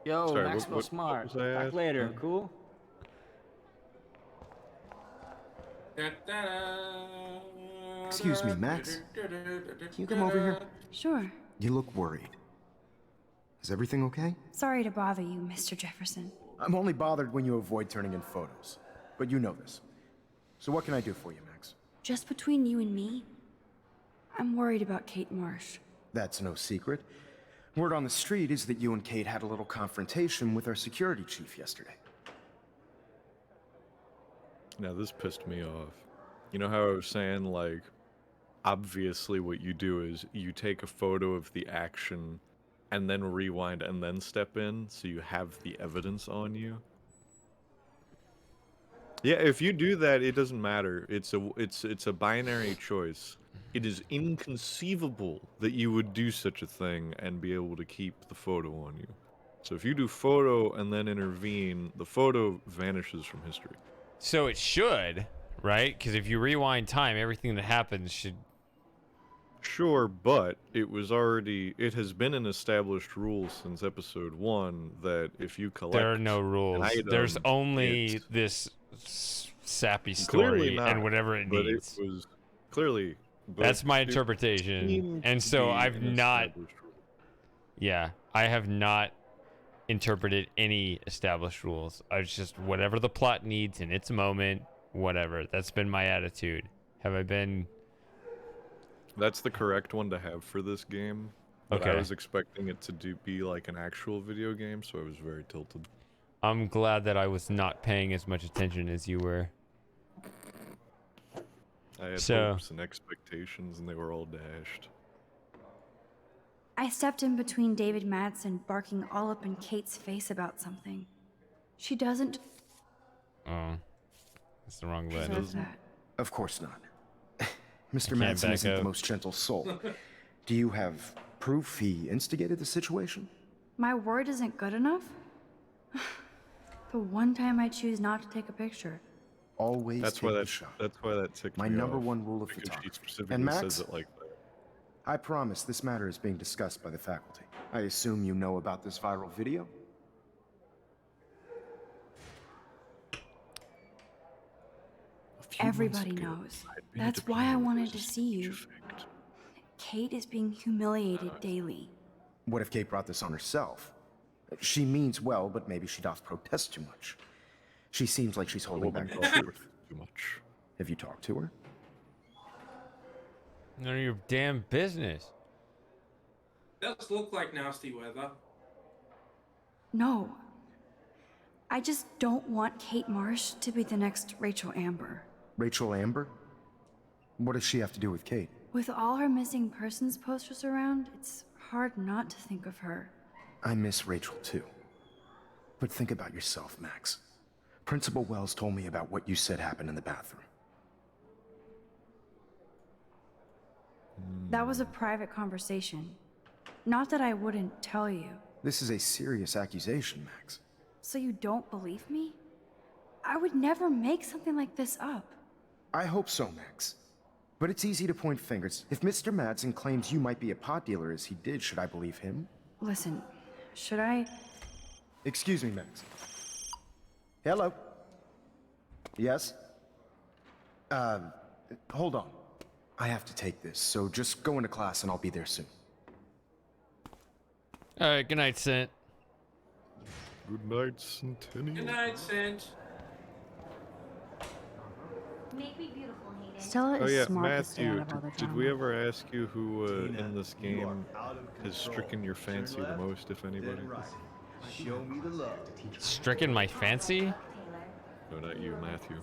Yo, Sorry, Maxwell what Smart. was I Back asking? later, cool? Excuse me, Max? Can you come over here? Sure. You look worried. Is everything okay? Sorry to bother you, Mr. Jefferson. I'm only bothered when you avoid turning in photos. But you know this. So what can I do for you, Max? Just between you and me, I'm worried about Kate Marsh. That's no secret. Word on the street is that you and Kate had a little confrontation with our security chief yesterday. Now this pissed me off. You know how I was saying, like, obviously what you do is you take a photo of the action and then rewind and then step in so you have the evidence on you? Yeah, if you do that, it doesn't matter. It's a binary choice. It is inconceivable that you would do such a thing and be able to keep the photo on you. So if you do photo and then intervene, the photo vanishes from history. So it should, right? Because if you rewind time, everything that happens should. Sure, but it has been an established rule since episode 1 that if you collect There are no an rules. item, There's only it's- this sappy Clearly story not, and whatever it but needs. it was clearly. but That's my it interpretation. seemed And to so be I've an not. established rule. Yeah, I have not interpreted any established rules. I was just whatever the plot needs in its moment, whatever. That's been my attitude. Have I been? That's the correct one to have for this game. But I Okay. was expecting it to be like an actual video game, so I was very tilted. I'm glad that I was not paying as much attention as you were. I had So- hopes and expectations, and they were all dashed. I stepped in between David Madsen barking all up in Kate's face about something. She doesn't Oh, that's the wrong button. deserve that. Of course not. Mr. can't Madsen back isn't the up. most gentle soul. Do you have proof he instigated the situation? My word isn't good enough? The one time I choose not to take a picture. Always That's take why the that. shot. That's why that ticked My me number off, one rule of because she photography. specifically And Max? says it like that. I promise this matter is being discussed by the faculty. I assume you know about this viral video? Everybody knows. That's why I wanted to see you. Kate is being humiliated daily. What if Kate brought this on herself? She means well, but maybe she doth protest too much. She seems like she's holding back the truth. Too much. Have you talked to her? None of your damn business. Does look like nasty weather. No. I just don't want Kate Marsh to be the next Rachel Amber. Rachel Amber? What does she have to do with Kate? With all her missing persons posters around, it's hard not to think of her. I miss Rachel too. But think about yourself, Max. Principal Wells told me about what you said happened in the bathroom. That was a private conversation. Not that I wouldn't tell you. This is a serious accusation, Max. So you don't believe me? I would never make something like this up. I hope so, Max. But it's easy to point fingers. If Mr. Madsen claims you might be a pot dealer as he did, should I believe him? Listen, should I? Excuse me, Max. Hello? Yes? Hold on. I have to take this, so just go into class and I'll be there soon. All right, good night, Cent. Good night, Centennial. Good night, Cent. Make me beautiful, Hayden. Stella Oh is yeah, smart to stay out Matthew, of all the did we drama. ever ask you who in this game has stricken your fancy the most, if anybody? Show me the love. Stricken my fancy? No, not you, Matthew.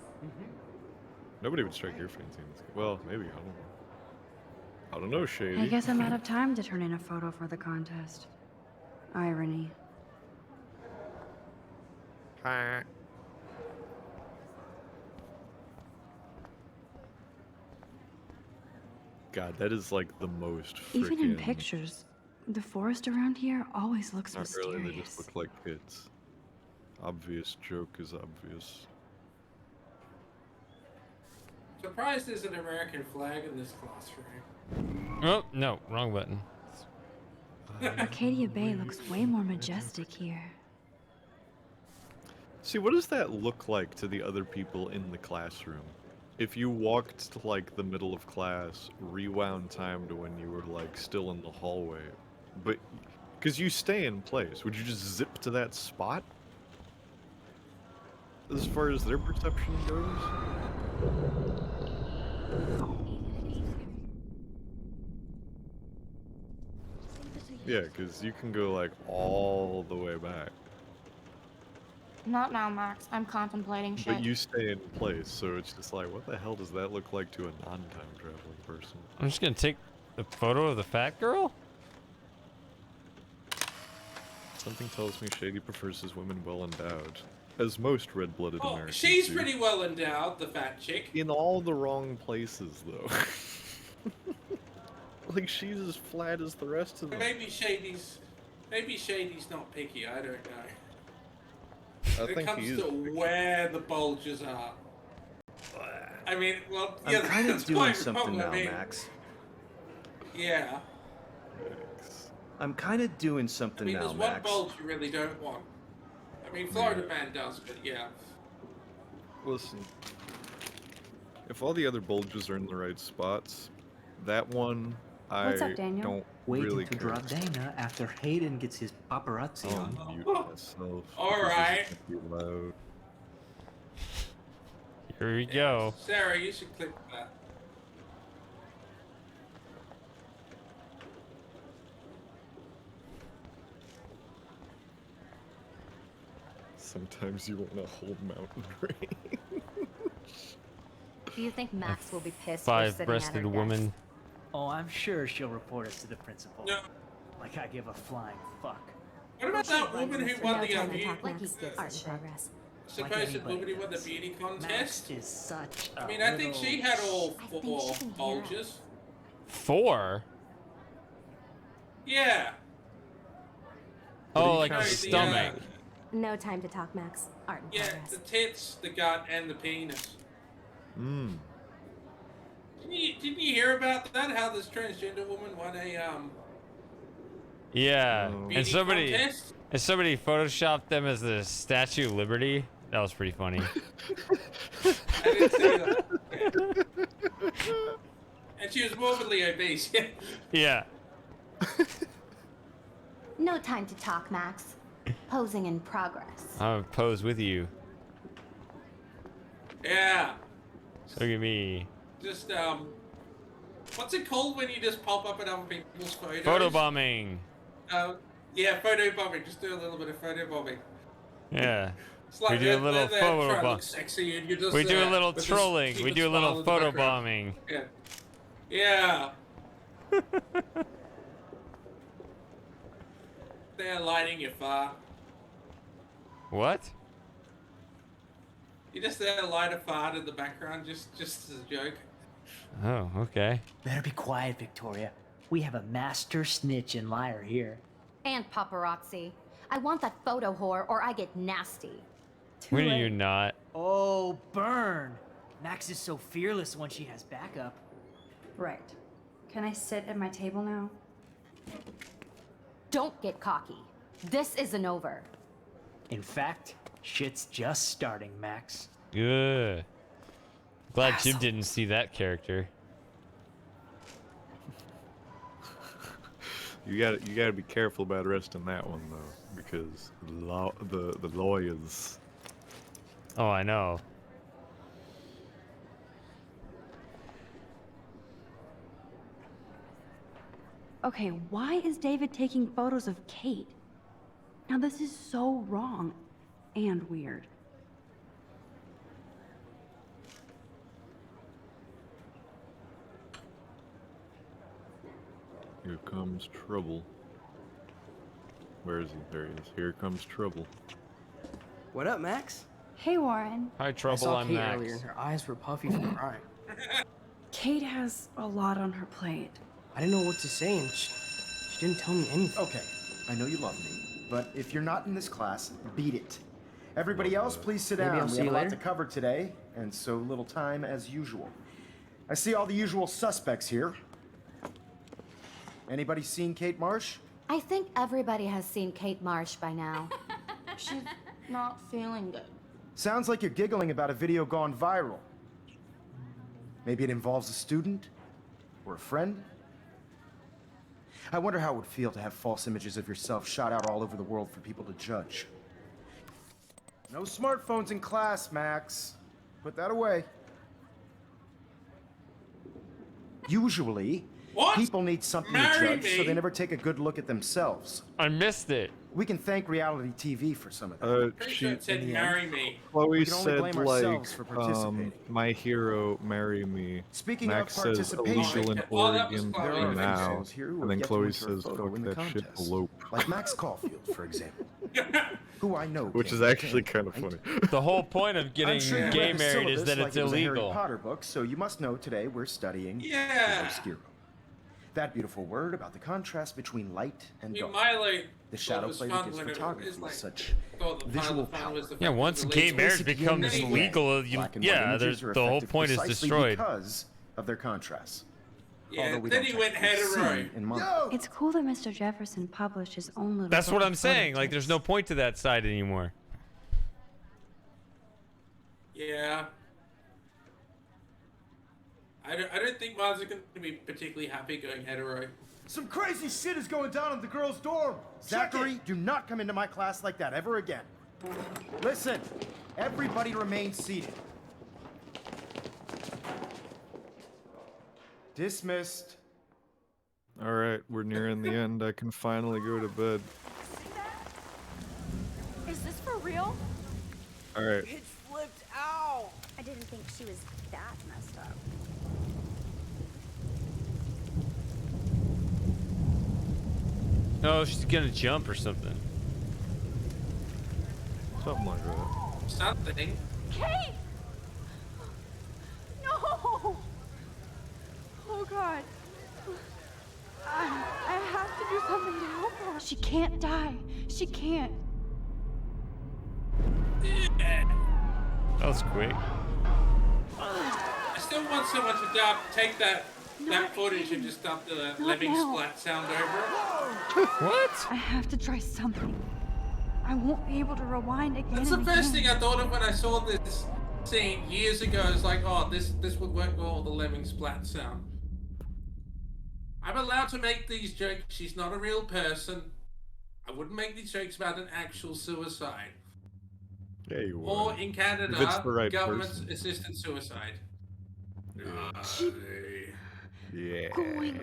Nobody would strike your fancy in this game. Well, maybe, I don't know. I don't know, Shady. I guess I'm out of time to turn in a photo for the contest. Irony. Ha. God, that is like the most freaking... Even in pictures, the forest around here always looks Not mysterious. really, they just look like kids. Obvious joke is obvious. Surprised there's an American flag in this classroom. Oh, no, wrong button. Arcadia Bay looks way more majestic here. See, what does that look like to the other people in the classroom? If you walked to like the middle of class, rewound time to when you were like still in the hallway, but because you stay in place, would you just zip to that spot? As far as their perception goes? Yeah, because you can go like all the way back. Not now, Max. I'm contemplating shit. But you stay in place, so it's just like, what the hell does that look like to a non-time traveling person? I'm just gonna take the photo of the fat girl? Something tells me Shady prefers his women well endowed, as most red-blooded Oh, Americans she's do. pretty well endowed, the fat chick. In all the wrong places, though. Like, she's as flat as the rest of them. Maybe Shady's not picky. I don't know. I When it think comes he is to picky. where the bulges are. I mean, well, yeah, I'm kind of that's doing quite something wrong, now, I mean, Max. Yeah. I'm kind of doing I something mean, now, there's one Max. bulge you really don't want. I mean, Florida Man does, but yeah. Listen, if all the other bulges are in the right spots, that one What's I up, Daniel? don't Waiting really to care. drop Dana after Hayden gets his paparazzi I'll on. mute myself. All because this is right. gonna be loud. Here we go. Sarah, you should click that. Sometimes you want to hold mountain range. Do you think Max will be pissed we're sitting at her Five-breasted desk? woman. Oh, I'm sure she'll report us to the principal. No. Like I give a flying fuck. What about that woman who won the time to beauty? talk, Max. Art in progress. Supposed woman who won the beauty contest? Max is such a I mean, I think she had all I think four she can hear bulges. 4? Yeah. Oh, like count? the The, stomach. No time to talk, Max. Art in Yeah, progress. the tits, the gut, and the penis. Hmm. Didn't you hear about that? How this transgender woman won a Yeah, beauty and somebody contest? photoshopped them as the Statue of Liberty. That was pretty funny. I didn't see that. And she was morbidly obese. Yeah. No time to talk, Max. Posing in progress. I'm gonna pose with you. Yeah. Look at me. Just what's it called when you just pop up at other people's photos? Photobombing. Yeah, photo bombing. Just do a little bit of photo bombing. Yeah. It's like We do a they're little there trying to photo look sexy, and you're just We do a there little with this trolling. We stupid do a smile little in the photo background. bombing. Yeah. Yeah. They're lighting your fire. What? You just there light a fart in the background, just as a joke. Oh, okay. Better be quiet, Victoria. We have a master snitch and liar here. And paparazzi. I want that photo whore or I get nasty. When are you not? Oh, burn! Max is so fearless when she has backup. Right. Can I sit at my table now? Don't get cocky. This isn't over. In fact, shit's just starting, Max. Good. Glad Jim didn't see that character. You gotta be careful about arresting that one though, because the lawyers. Oh, I know. Okay, why is David taking photos of Kate? Now this is so wrong and weird. Here comes trouble. Where is he? There he is. Here comes trouble. What up, Max? Hey, Warren. Hi, I Trouble. saw I'm Kate Max. earlier and her eyes were puffy from crying. Kate has a lot on her plate. I didn't know what to say and she didn't tell me anything. Okay, I know you love me, but if you're not in this class, beat it. Everybody else, please sit Maybe down. I'll We see have you a lot later. to cover today, and so little time as usual. I see all the usual suspects here. Anybody seen Kate Marsh? I think everybody has seen Kate Marsh by now. She's not feeling good. Sounds like you're giggling about a video gone viral. Maybe it involves a student or a friend. I wonder how it would feel to have false images of yourself shot out all over the world for people to judge. No smartphones in class, Max. Put that away. Usually, people need something to Marry judge, so me. they never take a good look at themselves. I missed it. We can thank reality TV for some of that. Pretty sure it said In the marry end, me. we Chloe can only said blame like, ourselves for participating. "My hero, marry me." Speaking Max of says participation, illegal in Oh, that was Oregon Chloe. there are now, fans here who and then have yet to Chloe enter a says, photo "Fuck in the that shit, contest. elope." Like Max Caulfield, for example, who I know. Which can't is actually drink, kind of right? funny. The whole point of getting I'm sure you gay read the married is syllabus that like it's it was a Harry illegal. Potter book, so you must know today we're studying Yeah. obscuro. That beautiful word about the contrast between light and I mean, dark. Milo The thought shadow it was play that fun gives when it photography was like, such thought the visual fun power. was the Yeah, fact once it was gay illegal. marriage Basic yin becomes and yang. legal, Black and white yeah, images are the whole effective point is precisely destroyed. because of their contrasts. Yeah, Although we then don't he went technically hetero. see in monarchs. It's cool that Mr. Jefferson published his own little That's book what of I'm saying. photo Like, there's tips. no point to that side anymore. Yeah. I don't think Mars is going to be particularly happy going hetero. Some crazy shit is going down in the girls' dorm. Zachary, do not come into my class like that ever again. Listen, everybody remain seated. Dismissed. All right, we're nearing the end. I can finally go to bed. Is this for real? All right. It flipped out. I didn't think she was that messed up. No, she's gonna jump or something. Something like that. Something. Kate! No! Oh God. I have to do something to help her. She can't die. She can't. That was quick. I still want someone to take that footage and just dump the living now. splat sound over it. What? I have to try something. I won't be able to rewind again. That's the and first again. thing I thought of when I saw this scene years ago. It's like, oh, this would work well with the lemming splat sound. I'm allowed to make these jokes. She's not a real person. I wouldn't make these jokes about an actual suicide. Yeah, you Or would. in Canada, If it's the right government person. assisted suicide. Yeah. Going,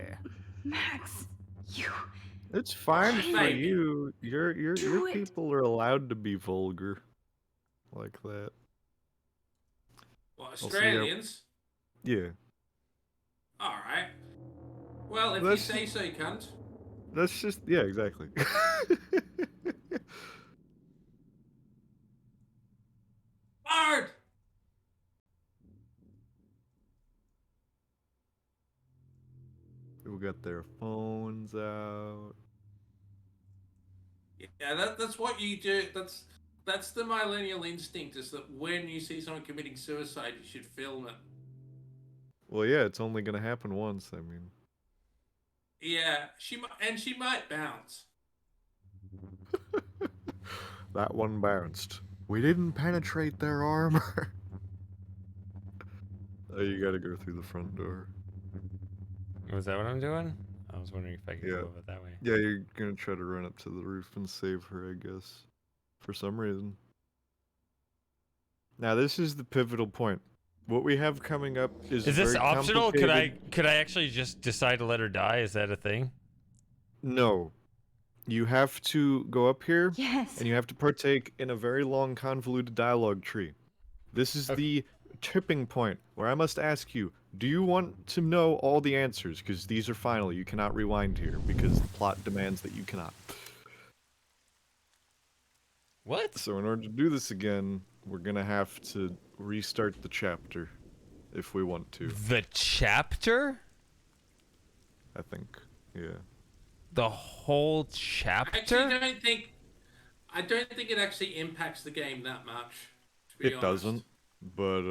Max, you. It's fine for Maybe. you. Your Do it. people are allowed to be vulgar, like that. What, see how- Australians? Yeah, All right. Well, if That's- you say so, cunt. that's just yeah, exactly. Hard. People got their phones out. Yeah, that's what you do. That's That's the millennial instinct, is that when you see someone committing suicide, you should film it. Well, yeah, it's only gonna happen once. I mean, Yeah, she might bounce. that one bounced. We didn't penetrate their armor. Oh, you gotta go through the front door. Was that what I'm doing? I was wondering if I could Yeah. go over that way. Yeah, you're gonna try to run up to the roof and save her, I guess. For some reason. Now, this is the pivotal point. What we have coming up is Is this very optional? complicated. Could I actually just decide to let her die? Is that a thing? No. You have to go up here, Yes. and you have to partake in a very long, convoluted dialogue tree. This is the tipping point where I must ask you, do you want to know all the answers? Because these are final. You cannot rewind here, because the plot demands that you cannot. What? So in order to do this again, we're going to have to restart the chapter, if we want to. The chapter? I think, yeah. The whole chapter? I don't think it actually impacts the game that much. To be It honest. doesn't, but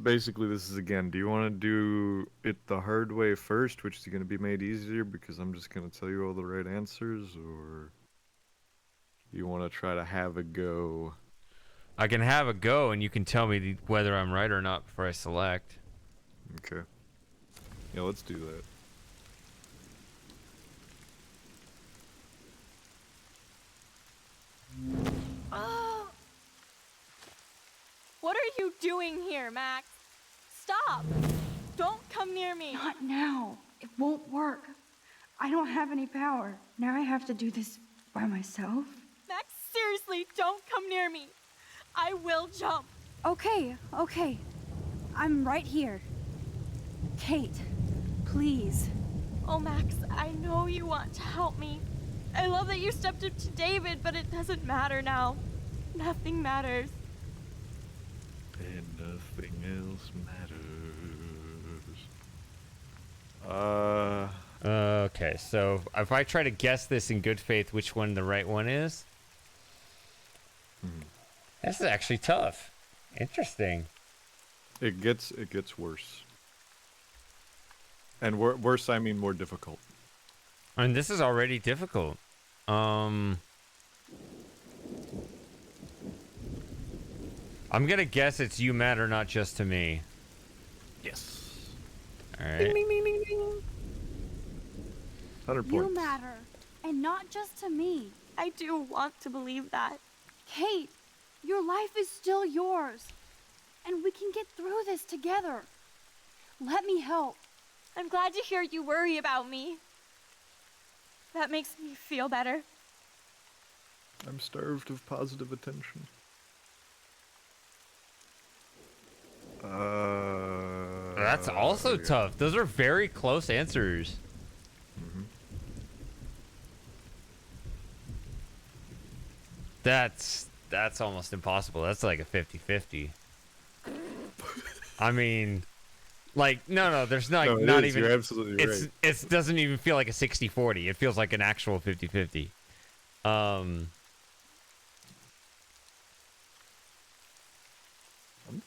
basically this is again, do you want to do it the hard way first, which is going to be made easier because I'm just going to tell you all the right answers, or you want to try to have a go? I can have a go, and you can tell me whether I'm right or not before I select. Okay. Yeah, let's do that. What are you doing here, Max? Stop! Don't come near me! Not now. It won't work. I don't have any power. Now I have to do this by myself. Max, seriously, don't come near me! I will jump! Okay, okay. I'm right here. Kate, please. Oh, Max, I know you want to help me. I love that you stepped up to David, but it doesn't matter now. Nothing matters. And nothing else matters. Okay, so if I try to guess this in good faith, which one the right one is? This is actually tough. Interesting. It gets worse. And worse, I mean more difficult. I mean, this is already difficult. I'm gonna guess it's you matter, not just to me. Yes. All right. Ding, ding, ding, ding, ding. 100 You points. matter, and not just to me. I do want to believe that. Kate, your life is still yours, and we can get through this together. Let me help. I'm glad to hear you worry about me. That makes me feel better. I'm starved of positive attention. That's also tough. Those are very close answers. That's almost impossible. That's like a 50-50. I mean, like, no, there's not, No, it not is. even. You're absolutely right. It doesn't even feel like a 60-40. It feels like an actual 50-50. I'm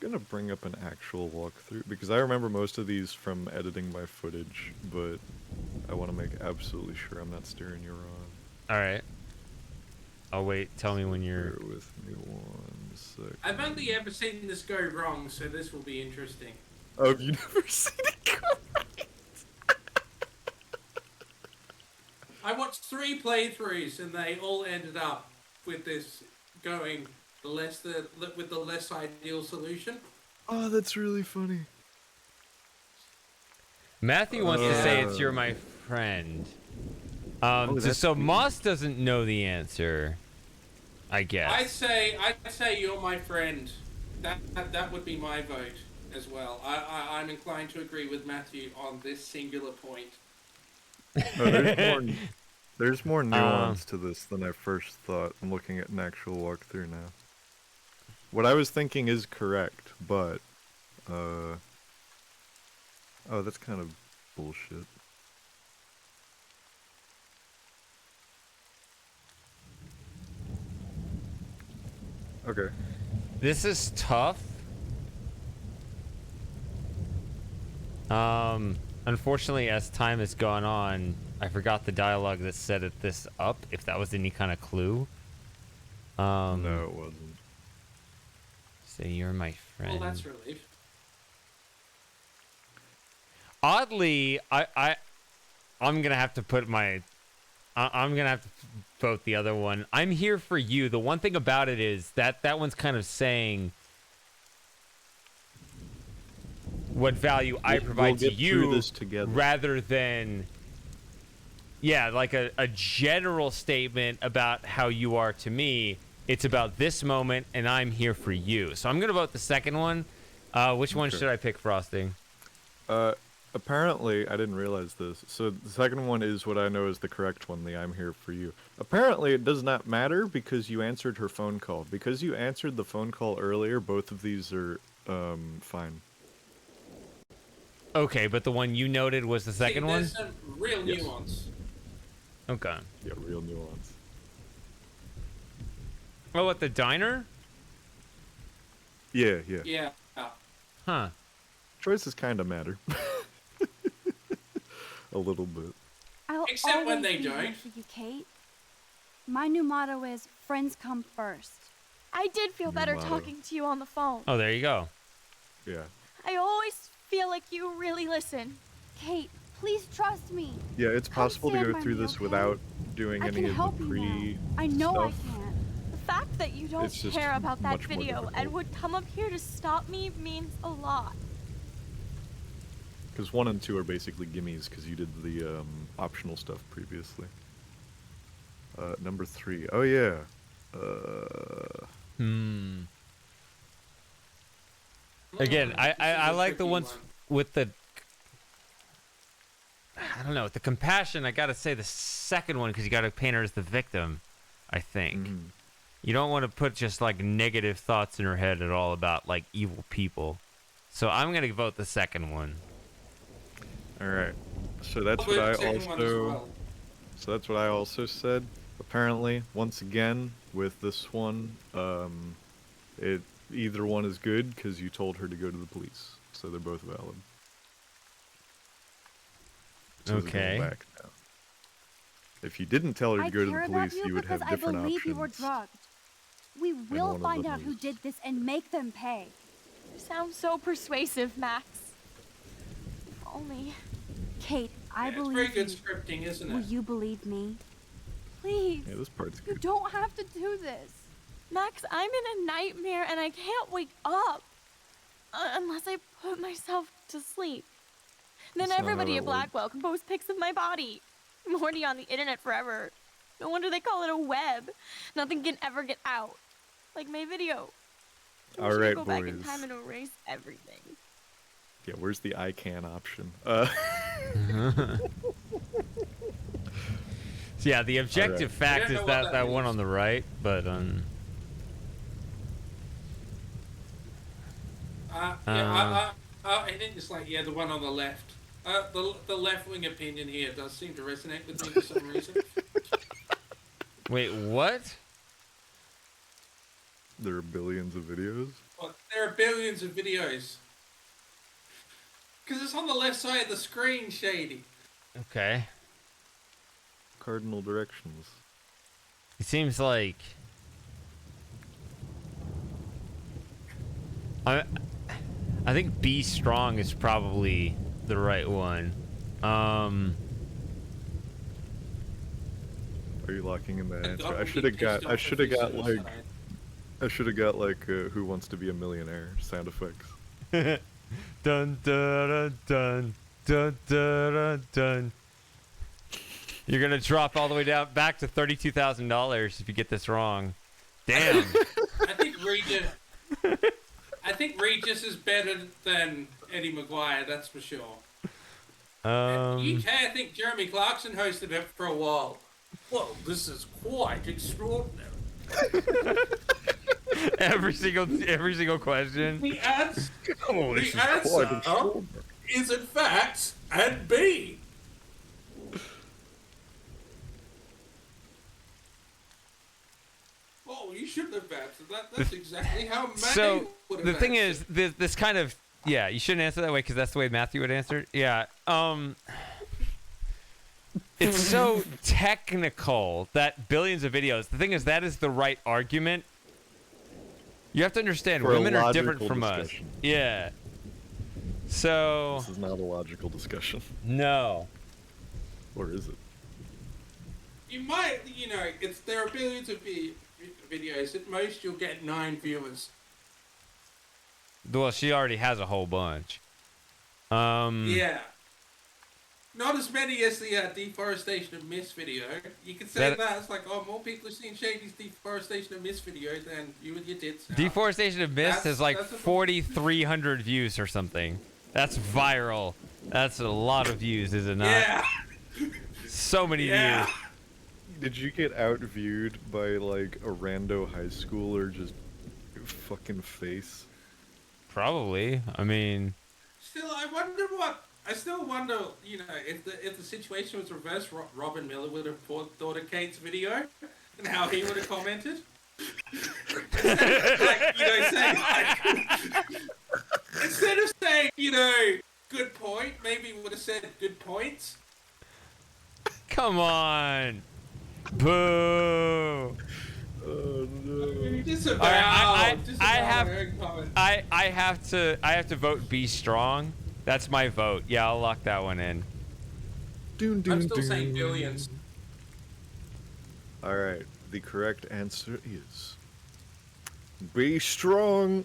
gonna bring up an actual walkthrough because I remember most of these from editing my footage, but I want to make absolutely sure I'm not steering you wrong. All right. Oh wait, tell me when you're. Bear with me 1 sec. I've only ever seen this go wrong, so this will be interesting. Oh, have you never seen it go right? I watched 3 playthroughs, and they all ended up with this going with the less ideal solution. Oh, that's really funny. Matthew wants to say it's you're my friend. that's So Moss doesn't know the answer, I guess. I'd say you're my friend. That would be my vote as well. I'm inclined to agree with Matthew on this singular point. No, there's more nuance to this than I first thought. I'm looking at an actual walkthrough now. What I was thinking is correct, but oh, that's kind of bullshit. Okay. This is tough. Unfortunately, as time has gone on, I forgot the dialogue that set this up, if that was any kind of clue. No, it wasn't. Say you're my friend. Well, that's relief. Oddly, I'm gonna have to put my... I'm gonna have to vote the other one. I'm here for you. The one thing about it is that one's kind of saying what value I provide to you rather than, yeah, like a general statement about how you are to me. It's about this moment, and I'm here for you. So I'm gonna vote the second one. Which one should I pick, Frosting? Apparently, I didn't realize this. So the second one is what I know is the correct one, the I'm here for you. Apparently, it does not matter because you answered her phone call. Because you answered the phone call earlier, both of these are fine. Okay, but the one you noted was the second one? There's some real nuance. Okay. Yeah, real nuance. Oh, at the diner? Yeah. Yeah. Huh. Choices kind of matter. A little bit. I'll Except when always they be here don't. for you, Kate. My new motto is friends come first. I did feel better motto. talking to you on the phone. Oh, there you go. Yeah. I always feel like you really listen. Kate, please trust me. Yeah, it's possible to stand go by through me, this okay? without doing I any can of help the you pre now. I know I stuff. can. The fact that you don't It's just care about that much more video difficult. and would come up here to stop me means a lot. Because 1 and 2 are basically gimmies because you did the optional stuff previously. Number 3. Oh yeah. Again, I like the ones with the... I don't know, with the compassion, I gotta say the second one because you gotta paint her as the victim, I think. You don't want to put just like negative thoughts in her head at all about like evil people. So I'm gonna vote the second one. Alright. So that's what I also... So that's what I also said. Apparently, once again, with this one, either one is good because you told her to go to the police. So they're both valid. So they're going Okay. back now. If you didn't tell her to go to the care about police, you would because have different I believe options. you were drugged. We will one of find them out who is- did this and make them pay. You sound so persuasive, Max. If only. Kate, I It's believe very good you. scripting, isn't Will it? you believe me? Please. Yeah, this part's You good. don't have to do this. Max, I'm in a nightmare and I can't wake up unless I put myself to sleep. Then That's not how everybody that at Blackwell can post pics of my body. I'm already on the internet forever. No wonder they call it a web. Nothing can ever get out. Like my video. I wish I could Alright, go back in boys. time and erase everything. Yeah, where's the I can option? So yeah, the objective fact I don't is know that what that one means. on the right, but I think it's like, yeah, the one on the left. The left-wing opinion here does seem to resonate with me for some reason. wait, what? There are billions of videos. Well, there are billions of videos. Because it's on the left side of the screen, Shady. Okay. Cardinal directions. It seems like I think Be Strong is probably the right one. Are you locking in the answer? I should have got Who Wants to Be a Millionaire sound effects. Dun dun dun dun dun dun dun. You're gonna drop all the way down back to $32,000 if you get this wrong. Damn. I think Regis is better than Eddie Maguire, that's for sure. UK, I think Jeremy Clarkson hosted it for a while. Well, this is quite extraordinary. every single question. The answer, Oh, this is quite extraordinary. is in fact and B. What Well, you shouldn't have answered that. That's exactly how Matthew So would have the thing answered. is, this kind of yeah, you shouldn't answer that way because that's the way Matthew would answer it. Yeah. It's so technical that billions of videos. The thing is, that is the right argument. You have to understand, For a women are different logical from us. discussion. Yeah. So. This is not a logical discussion. No. Or is it? You might, there are billions of videos. At most, you'll get 9 viewers. Well, she already has a whole bunch. Yeah. Not as many as the deforestation of mist video. You could say that it's like, more people have seen Shady's deforestation of mist video than you and your tits. Deforestation of Mist has like 4,300 views or something. That's viral. That's a lot of views, is it not? Yeah. So many views. Did you get outviewed by like a rando high schooler just fucking face? Probably. I mean. Still, I still wonder, if the situation was reversed, Robin Miller would have thought of Kate's video and how he would have commented. Instead of saying, good point, maybe he would have said good points. Come on. Boo. Oh no. Disavow. I have to vote be strong. That's my vote. Yeah, I'll lock that one in. I'm still saying billions. Alright, the correct answer is be strong.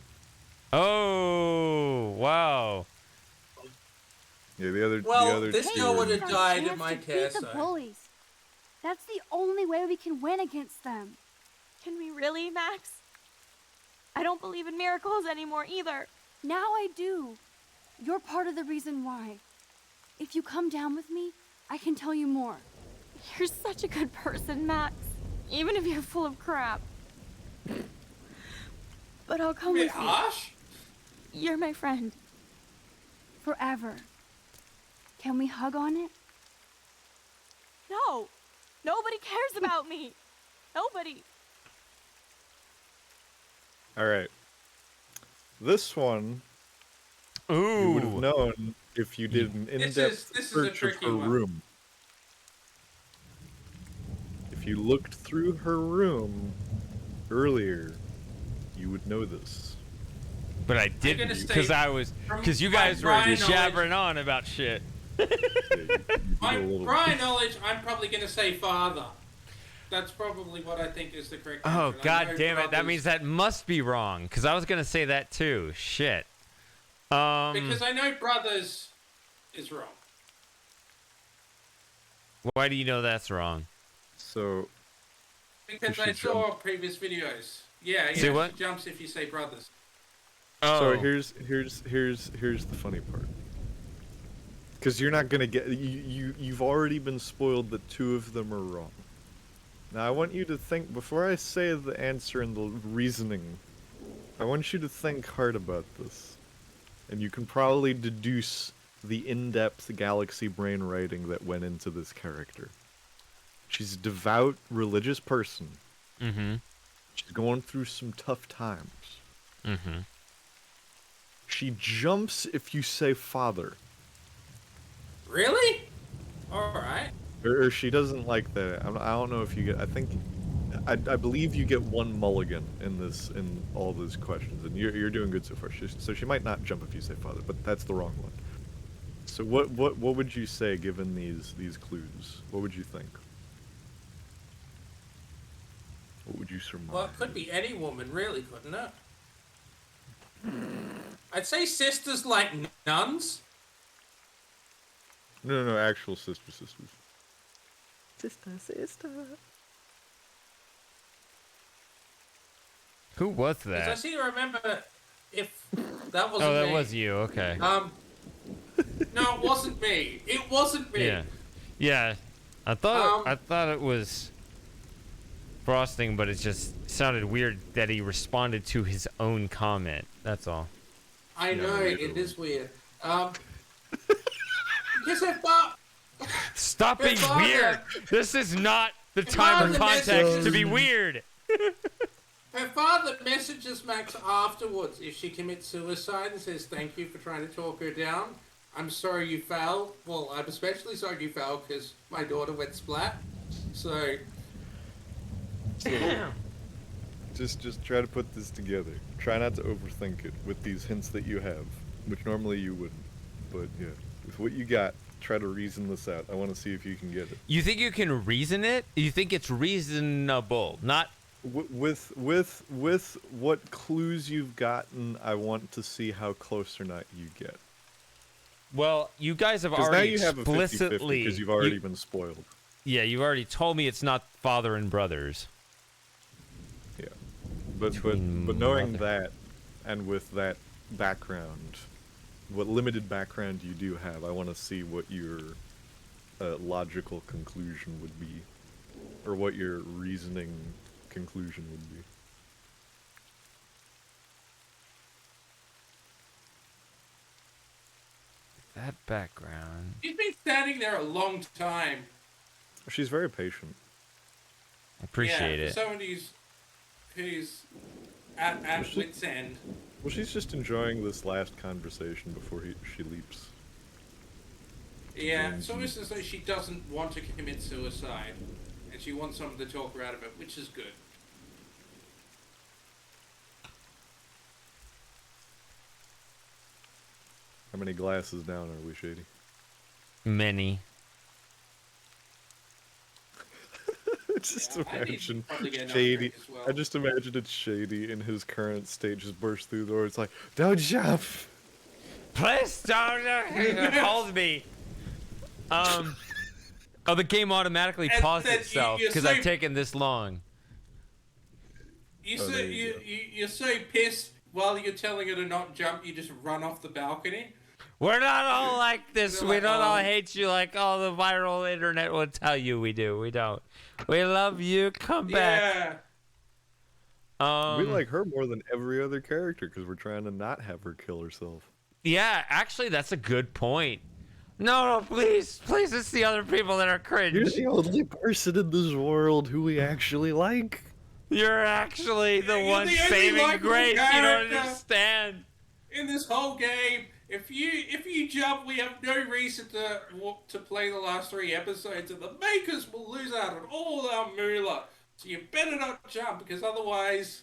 Oh, wow. Yeah, the other this two girl were- would have died in my Beat care the zone. bullies. That's the only way we can win against them. Can we really, Max? I don't believe in miracles anymore either. Now I do. You're part of the reason why. If you come down with me, I can tell you more. You're such a good person, Max. Even if you're full of crap. But I'll come with you. Harsh? You're my friend. Forever. Can we hug on it? No. Nobody cares about me. Nobody. Alright. This one you would have known if you did an in-depth search of her room. If you looked through her room earlier, you would know this. But I didn't because you guys were jabbering on about shit. My prior knowledge, I'm probably going to say father. That's probably what I think is the correct answer. Oh, god damn it. That means that must be wrong because I was going to say that too. Shit. Because I know brothers is wrong. Why do you know that's wrong? So. Because I saw previous videos. Yeah, See what? She jumps if you say brothers. Oh. So here's the funny part. Because you're not gonna get you've already been spoiled that 2 of them are wrong. Now I want you to think before I say the answer and the reasoning. I want you to think hard about this. And you can probably deduce the in-depth galaxy brain writing that went into this character. She's a devout, religious person. Mm-hmm. She's going through some tough times. Mm-hmm. She jumps if you say father. Really? Alright. Or she doesn't like that. I don't know if you get... I believe you get 1 mulligan in all those questions, and you're doing good so far. So she might not jump if you say father, but that's the wrong one. So what would you say given these clues? What would you think? What would you surmise? Well, it could be any woman, really, couldn't it? I'd say sisters like nuns. No, actual sisters. Sister. Who was Because I that? seem to remember if that wasn't Oh, that me. was you. Okay. No, it wasn't me. It wasn't me. Yeah. I thought it was Frosting, but it just sounded weird that he responded to his own comment. That's all. I know, it is weird. Because Stop being weird. This is not the time or context to be weird. Her father messages Max afterwards if she commits suicide and says thank you for trying to talk her down. I'm sorry you fell. Well, I'm especially sorry you fell because my daughter went splat. So just try to put this together. Try not to overthink it with these hints that you have, which normally you wouldn't. But yeah, with what you got, try to reason this out. I want to see if you can get it. You think you can reason it? You think it's reasonable, not with what clues you've gotten. I want to see how close or not you get. Well, you guys have 'Cause already now you have a 50-50 explicitly because you've already been spoiled. Yeah, you've already told me it's not father and brothers. Yeah, but knowing that, and with that background, what limited background you do have, I want to see what your logical conclusion would be, or what your reasoning conclusion would be. That background. she's been standing there a long time. She's very patient. I appreciate it. For someone who's at wit's end. Well, she's just enjoying this last conversation before she leaps. Yeah, it's almost as though she doesn't want to commit suicide, and she wants someone to talk her out of it, which is good. How many glasses down are we, Shady? Many. Just imagine Shady. I just imagine it's Shady in his current state just burst through the door. It's like, don't jump. Please don't hold me. Oh, the game automatically paused itself because I've taken this long. You're so pissed while you're telling her to not jump, you just run off the balcony. We're not all like this. They're We like, don't all "Oh." hate you like all the viral internet will tell you we do. We don't. We love you. Come back. Yeah. We like her more than every other character because we're trying to not have her kill herself. Yeah, actually, that's a good point. No, please, it's the other people that are cringe. You're the only person in this world who we actually like. You're actually the one the only saving likable grace. You don't character understand. In this whole game, if you jump, we have no reason to play the last 3 episodes, and the makers will lose out on all our moolah. So you better not jump, because otherwise,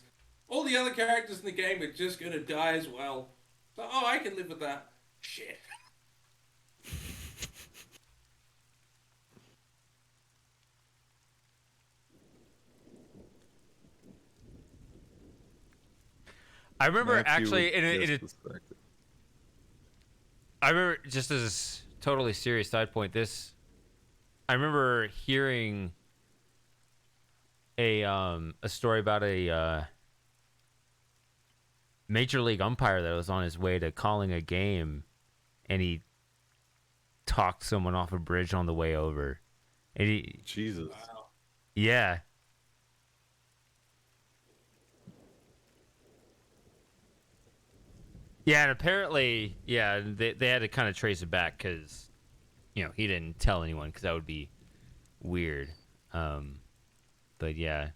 all the other characters in the game are just gonna die as well. So, I can live with that. Shit. I remember Matthew actually, was in just distracted. I remember, just as a totally serious side point, I remember hearing a story about a major league umpire that was on his way to calling a game, and he talked someone off a bridge on the way over. And Jesus. Yeah. Yeah, and apparently, yeah, they had to kind of trace it back because, he didn't tell anyone because that would be weird. But yeah.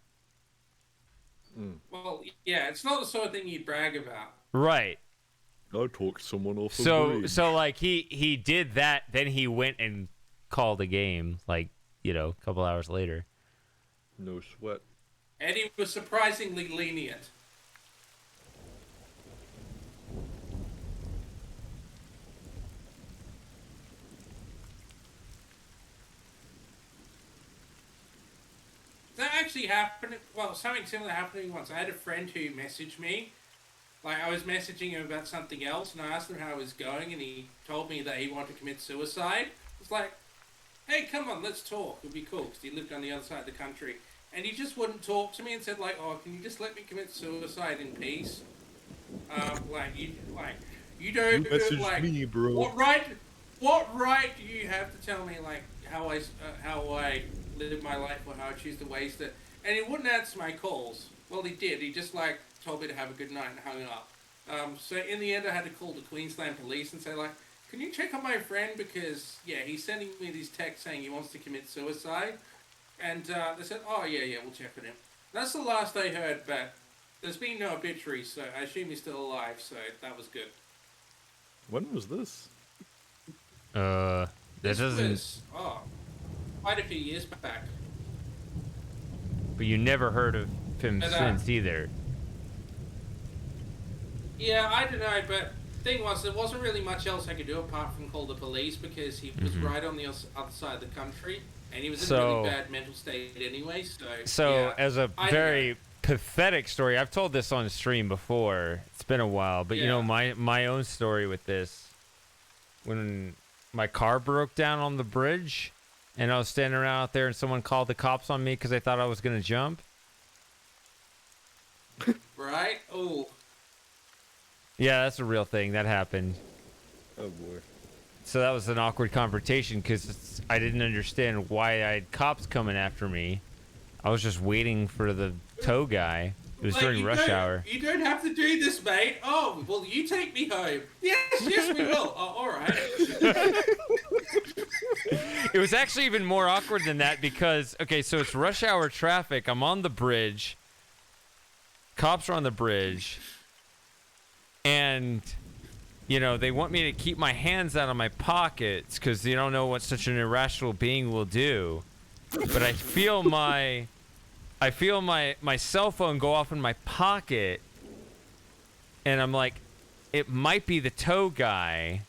Well, yeah, it's not the sort of thing you brag about. Right. I talked someone off a bridge. So like he did that, then he went and called a game, like, a couple hours later. No sweat. And he was surprisingly lenient. That actually happened. Well, something similar happened to me once. I had a friend who messaged me. Like, I was messaging him about something else, and I asked him how it was going, and he told me that he wanted to commit suicide. It's like, hey, come on, let's talk. It would be cool, because he lived on the other side of the country. And he just wouldn't talk to me and said, like, can you just let me commit suicide in peace? You don't... You messaged me, bro. What right do you have to tell me, like, how I live my life or how I choose to waste it? And he wouldn't answer my calls. Well, he did. He just, told me to have a good night and hung up. So in the end, I had to call the Queensland police and say, can you check on my friend? Because, yeah, he's sending me these texts saying he wants to commit suicide. And they said, oh, yeah, we'll check on him. That's the last I heard, but There's been no obituary, so I assume he's still alive. So that was good. When was this? That This doesn't. was quite a few years back. But you never heard of him But, since either. Yeah, I don't know, but thing was, there wasn't really much else I could do apart from call the police because he was right on the other side of the country, and he was in a really bad mental state anyway. So yeah, as a very pathetic story, I've told this on stream before. It's been a while, but you know my own story with this, when my car broke down on the bridge, and I was standing around out there, and someone called the cops on me because they thought I was gonna jump. Right? Oh. Yeah, that's a real thing. That happened. Oh, boy. So that was an awkward confrontation because I didn't understand why I had cops coming after me. I was just waiting for the tow guy. It was during rush hour. You don't have to do this, mate. Oh, well, you take me home. Yes, we will. Oh, all right. It was actually even more awkward than that because, okay, so it's rush hour traffic. I'm on the bridge. Cops are on the bridge. And, you know, they want me to keep my hands out of my pockets because they don't know what such an irrational being will do. But I feel my cell phone go off in my pocket. And I'm like, it might be the tow guy.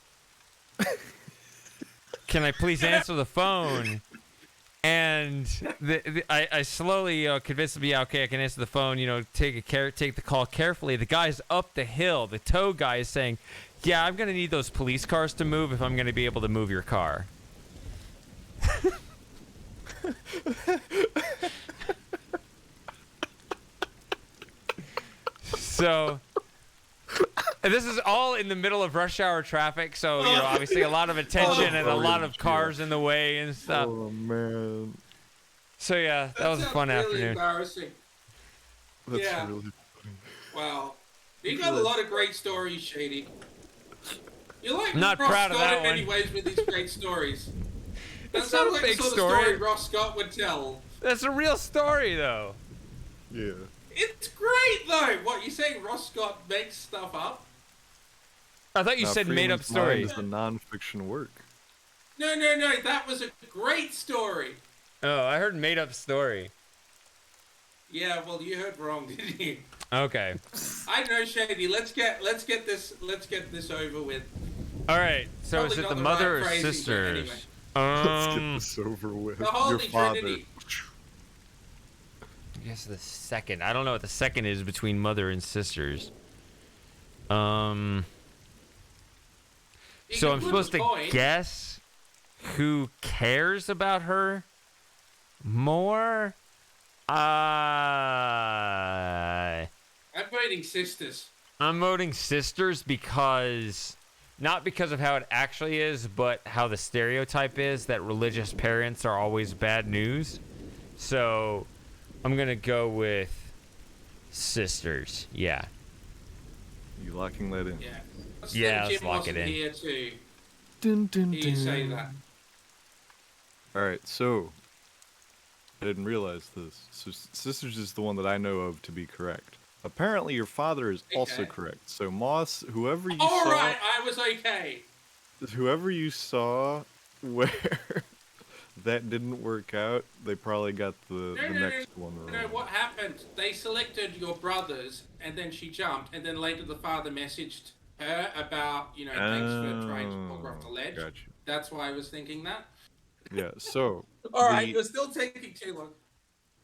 Can I please answer the phone? And I slowly convinced him, yeah, okay, I can answer the phone. You know, take the call carefully. The guy's up the hill. The tow guy is saying, yeah, I'm gonna need those police cars to move if I'm gonna be able to move your car. So, and this is all in the middle of rush hour traffic, so, you know, obviously a lot of attention and a lot of cars in the way and stuff. Oh, man. So, yeah, that was a fun really afternoon. Embarrassing. That's Yeah. really funny. Wow. You got a lot of great stories, Shady. You're like Not Ross proud of Scott that in many ways with these great stories. That It's not sounds a like the fake sort story. of story Ross Scott would tell. That's a real story, though. Yeah. It's great, though. What, you saying Ross Scott makes stuff up? I thought you said made-up story. Is the non-fiction work. No. That was a great story. Oh, I heard made-up story. Yeah, well, you heard wrong, didn't you? Okay. I know, Shady. Let's get this over with. All right. So Probably is it not the the mother right or phrasing, but sisters? anyway. Let's get this over with. The Your Holy father. Trinity. I guess the second. I don't know what the second is between mother and sisters. So I'm supposed to guess who cares about her more? I'm voting sisters. I'm voting sisters because, not because of how it actually is, but how the stereotype is that religious parents are always bad news. So I'm going to go with sisters. Yeah. You locking that in? Yeah. Yeah, let's Jim lock it wasn't in. Here to Dun, dun, hear you say dun. that. Alright, so I didn't realize this. So sisters is the one that I know of to be correct. Apparently your father is also Okay. correct. So Moss, whoever you All saw, right, I was okay. whoever you saw where that didn't work out, they probably got the next one wrong. No, what happened? They selected your brothers, and then she jumped, and then later the father messaged her about, you know, thanks for trying to talk her off the ledge. Gotcha. That's why I was thinking that. Yeah, so All right, the- you're still taking too long.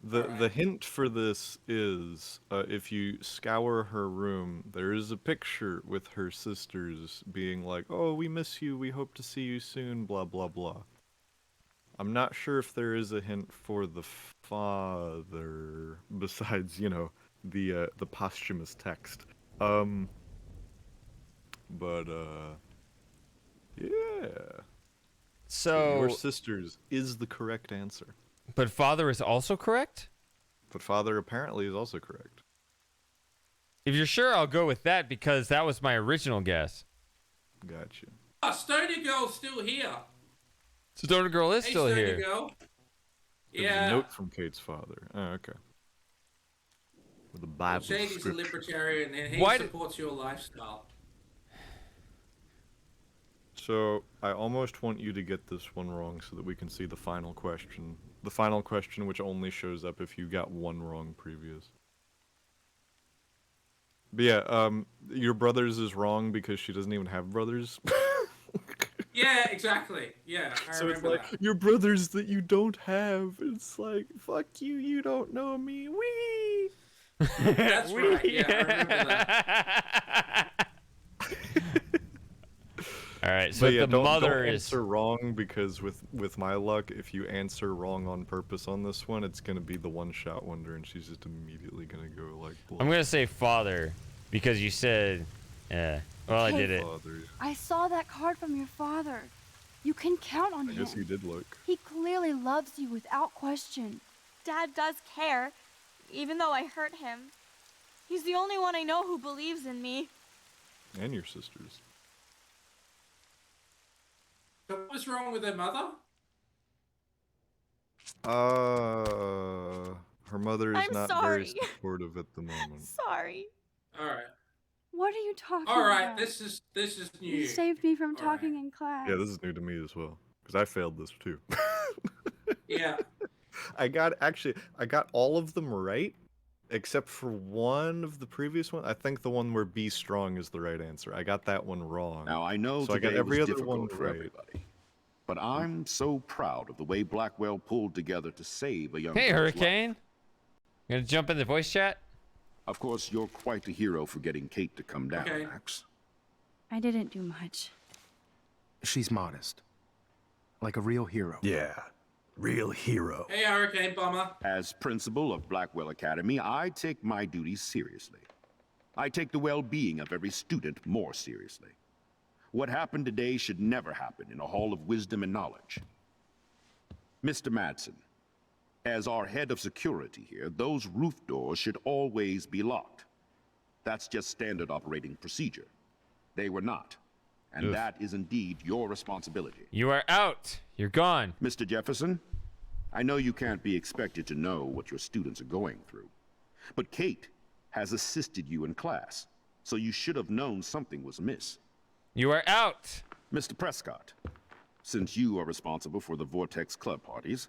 The hint for this is if you scour her room, there is a picture with her sisters being like, "Oh, we miss you. We hope to see you soon." Blah blah blah. I'm not sure if there is a hint for the father besides, you know, the posthumous text. But yeah. So your sisters is the correct answer. But father is also correct? But father apparently is also correct. If you're sure, I'll go with that because that was my original guess. Gotcha. Oh, Stoner Girl's still here. Stoner Girl is Hey, still Stoner here. Girl. There was a Yeah. note from Kate's father. Oh, okay. The Bible Shady's a scripture. libertarian and he Why supports your lifestyle. So I almost want you to get this one wrong so that we can see the final question. The final question, which only shows up if you got one wrong previous. But yeah, your brother's is wrong because she doesn't even have brothers. Yeah, exactly. Yeah, I So it's remember like, that. your brothers that you don't have. It's like, fuck you, you don't know me. Wee! That's right. Yeah, I remember that. All right, so But yeah, the don't mother is. answer wrong because with my luck, if you answer wrong on purpose on this one, it's gonna be the one-shot wonder, and she's just immediately gonna go like. I'm gonna say father because you said. Well, I did it. Father. I saw that card from your father. You can count on I him. guess you did look. He clearly loves you without question. Dad does care, even though I hurt him. He's the only one I know who believes in me. And your sisters. So what was wrong with her mother? Her mother is I'm not sorry. very supportive at the moment. Sorry. All right. What are you talking All right. about? This is new. You saved me from talking in class. Yeah, this is new to me as well because I failed this too. Yeah. I got all of them right, except for one of the previous one. I think the one where "be strong" is the right answer. I got that one wrong. Now, I know so I got today every was other one difficult for right. everybody, but I'm so proud of the way Blackwell pulled together to save a young Hey, girl's Hurricane. life. You gonna jump in the voice chat? Of course, you're quite the hero for getting Kate to come down, Okay. Max. I didn't do much. She's modest. Like a real hero. Yeah, real hero. Hey, Hurricane Bomber. As principal of Blackwell Academy, I take my duties seriously. I take the well-being of every student more seriously. What happened today should never happen in a hall of wisdom and knowledge. Mr. Madsen, as our head of security here, those roof doors should always be locked. That's just standard operating procedure. They were not. And Oof. that is indeed your responsibility. You are out. You're gone. Mr. Jefferson, I know you can't be expected to know what your students are going through. But Kate has assisted you in class, so you should have known something was amiss. You are out. Mr. Prescott, since you are responsible for the Vortex Club parties,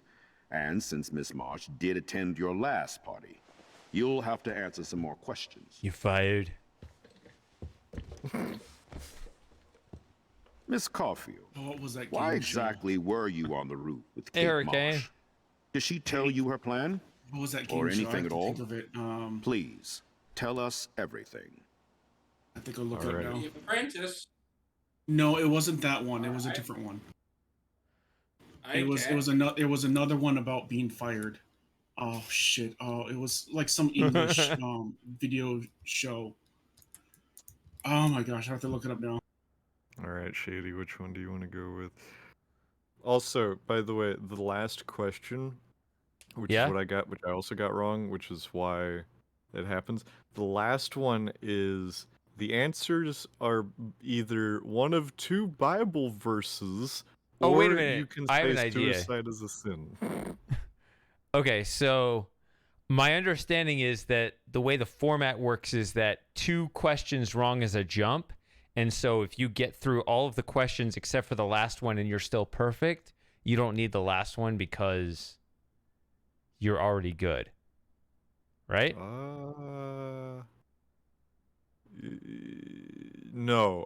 and since Miss Marsh did attend your last party, you'll have to answer some more questions. You fired. Miss Caulfield, What was that? why game show? exactly were you on the roof with Hey, Kate Hurricane. Marsh? Did she tell you her plan? What was that game Or show? I anything have at to all? think of it. Please, tell us everything. I think I'll look All it right. up now. The Apprentice. No, it wasn't that one. It was a different one. It was another one about being fired. Oh shit! Oh, it was like some English video show. Oh my gosh, I have to look it up now. All right, Shady, which one do you want to go with? Also, by the way, the last question, which Yeah? is what I got, which I also got wrong, which is why it happens. The last one is the answers are either one of two Bible verses, Oh, or wait a minute. you can I have say an idea. suicide is a sin. Okay, so my understanding is that the way the format works is that 2 questions wrong is a jump. And so if you get through all of the questions except for the last one and you're still perfect, you don't need the last one because you're already good. Right? No.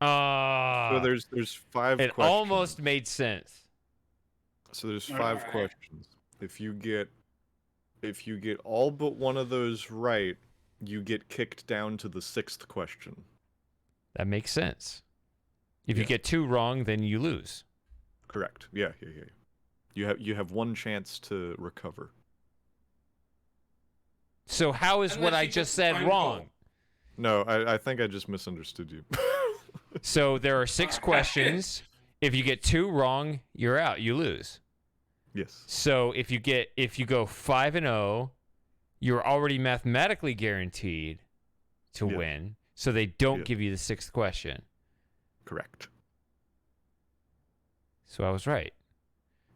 So there's 5 It questions. almost made sense. So there's 5 questions. If you get all but one of those right, you get kicked down to the 6th question. That makes sense. If you get 2 wrong, then you lose. Correct. Yeah. You have one chance to recover. So how is what I just said wrong? No, I think I just misunderstood you. So there are 6 questions. If you get 2 wrong, you're out. You lose. Yes. So if you go 5-0, you're already mathematically guaranteed to win. So they don't give you the 6th question. Correct. So I was right.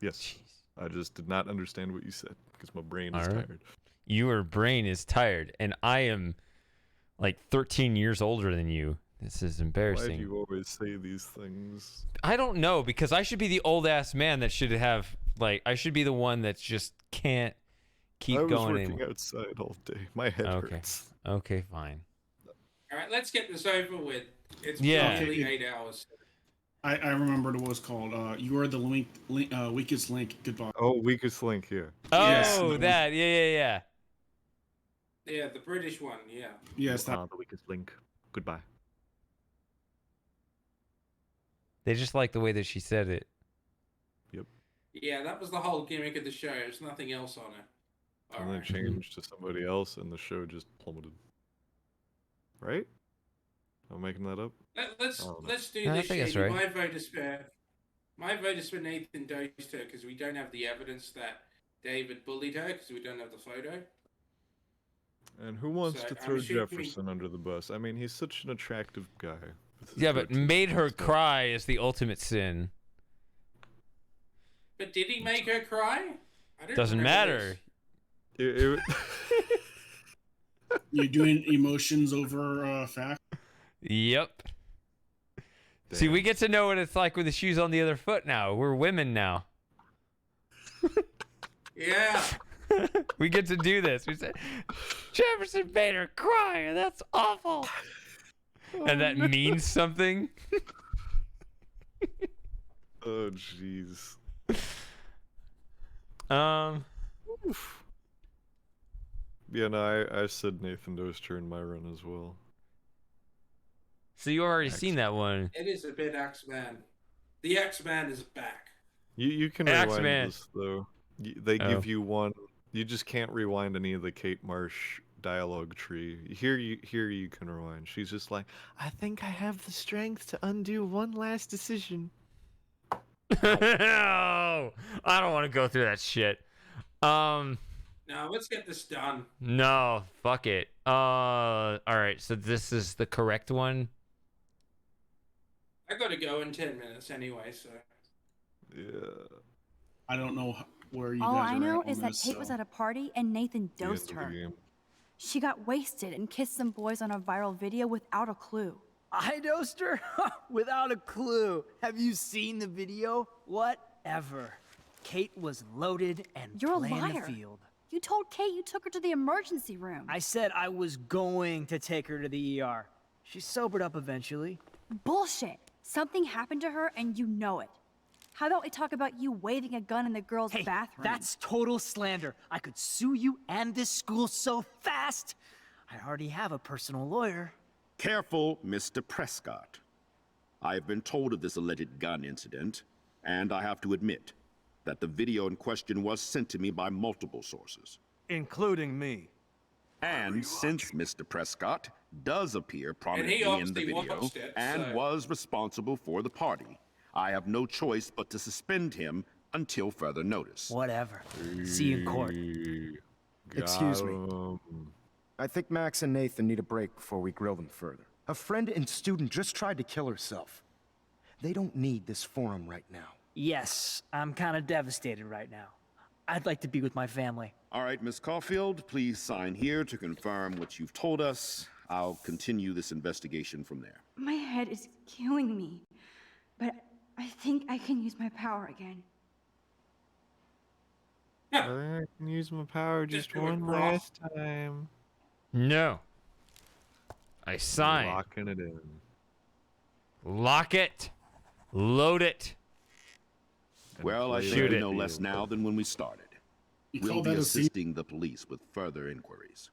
Yes. I just did not understand what you said because my brain is All right. tired. your brain is tired, and I am like 13 years older than you. This is Why embarrassing. do you always say these things? I don't know, because I should be the old ass man that should have, like, I should be the one that just can't keep I was going working anymore. outside all day. My head hurts. Okay, fine. All right, let's get this over with. It's Yeah. probably 8 hours. I remembered what it was called. You are the weakest link. Goodbye. Oh, weakest link here. Oh, Yes. that. Yeah. Yeah, the British one. Yeah. Yes, that. The weakest link. Goodbye. They just like the way that she said it. Yep. Yeah, that was the whole gimmick of the show. There's nothing else on it. And then changed to somebody else, and the show just plummeted. Right? Am I making that up? Let's do No, I this. think that's Shady. right. My vote is for Nathan dosed her because we don't have the evidence that David bullied her because we don't have the photo. And who wants So, to I'm throw assuming- Jefferson under the bus? I mean, he's such an attractive guy. with his Yeah, but goatee made her and stuff. cry is the ultimate sin. But did he make her cry? I don't Doesn't remember matter. You're doing emotions over fact. Yep. See, we get to know what it's like with the shoes on the other foot now. We're women now. Yeah. We get to do this. We say, Jefferson made her cry, and that's awful. And that means something. Oh, jeez. Oof. Yeah, no, I said Nathan Doster in my run as well. So you already seen that one. It is a bit X-Man. The X-Man is back. You can rewind X-Man. this though. They Oh. give you one. You just can't rewind any of the Kate Marsh dialogue tree. Here you can rewind. She's just like, I think I have the strength to undo one last decision. No, I don't want to go through that shit. Now let's get this done. No, fuck it. All right. So this is the correct one. I gotta go in 10 minutes anyway, so. Yeah. I don't know where you All guys I are know at is on that this, Kate was so- at a party and Nathan The end dosed of the her. game. She got wasted and kissed some boys on a viral video without a clue. I dosed her? Without a clue. Have you seen the video? Whatever. Kate was loaded and You're a playing liar. the field. You told Kate you took her to the emergency room. I said I was going to take her to the ER. She sobered up eventually. Bullshit. Something happened to her and you know it. How about we talk about you waving a gun in the girls' Hey, bathroom? that's total slander. I could sue you and this school so fast. I already have a personal lawyer. Careful, Mr. Prescott. I have been told of this alleged gun incident, and I have to admit that the video in question was sent to me by multiple sources. Including me. And since Mr. Prescott does appear prominently in the obviously video watched it, and so- was responsible for the party, I have no choice but to suspend him until further notice. Whatever. See you in court. Excuse me. Got 'em. I think Max and Nathan need a break before we grill them further. A friend and student just tried to kill herself. They don't need this forum right now. Yes, I'm kind of devastated right now. I'd like to be with my family. All right, Miss Caulfield, please sign here to confirm what you've told us. I'll continue this investigation from there. My head is killing me. But I think I can use my power again. I can use my power just do it one raw. last time. No. I sign. Locking it in. Lock it. Load it. Well, I play think Shoot we it. know less now than when we started. You We'll call be that a scene? assisting the police with further inquiries.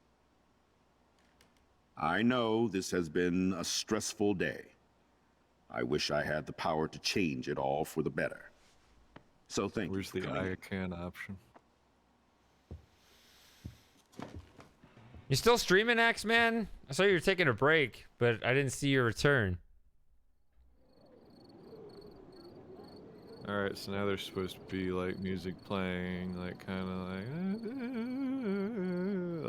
I know this has been a stressful day. I wish I had the power to change it all for the better. So thank Where's you the for coming. ICANN option? You still streaming, Axeman? I saw you were taking a break, but I didn't see your return. Alright, so now there's supposed to be like music playing, like kind of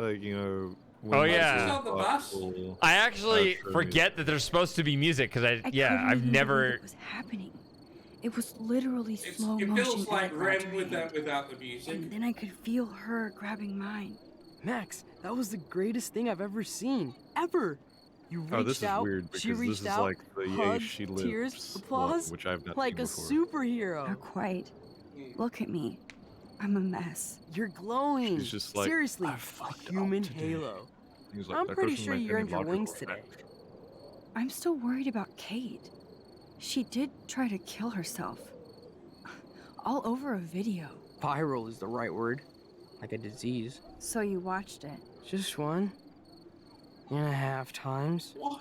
like you know. Oh, when yeah. it's Is this on the bus? thoughtful I actually outro forget that there's supposed to be music because I couldn't I've even never. believe it was happening. It was literally It's, slow it motion. feels and I like grabbed REM her without, hand. without the music. And then I could feel her grabbing mine. Max, that was the greatest thing I've ever seen. Ever! You reached Oh, this is out, weird she because reached this is out, like the Yay hugs, She tears, Lives applause, one, which I've not like seen a before. superhero. Not quite. Look at me. I'm a mess. You're glowing. She's just like, Seriously, "I a fucked up human today." halo. He's like, I'm "That pretty goes with sure my you thing earned in your laundry wings room." today. I'm still worried about Kate. She did try to kill herself. All over a video. Viral is the right word. Like a disease. So you watched it? Just 1.5 times. What?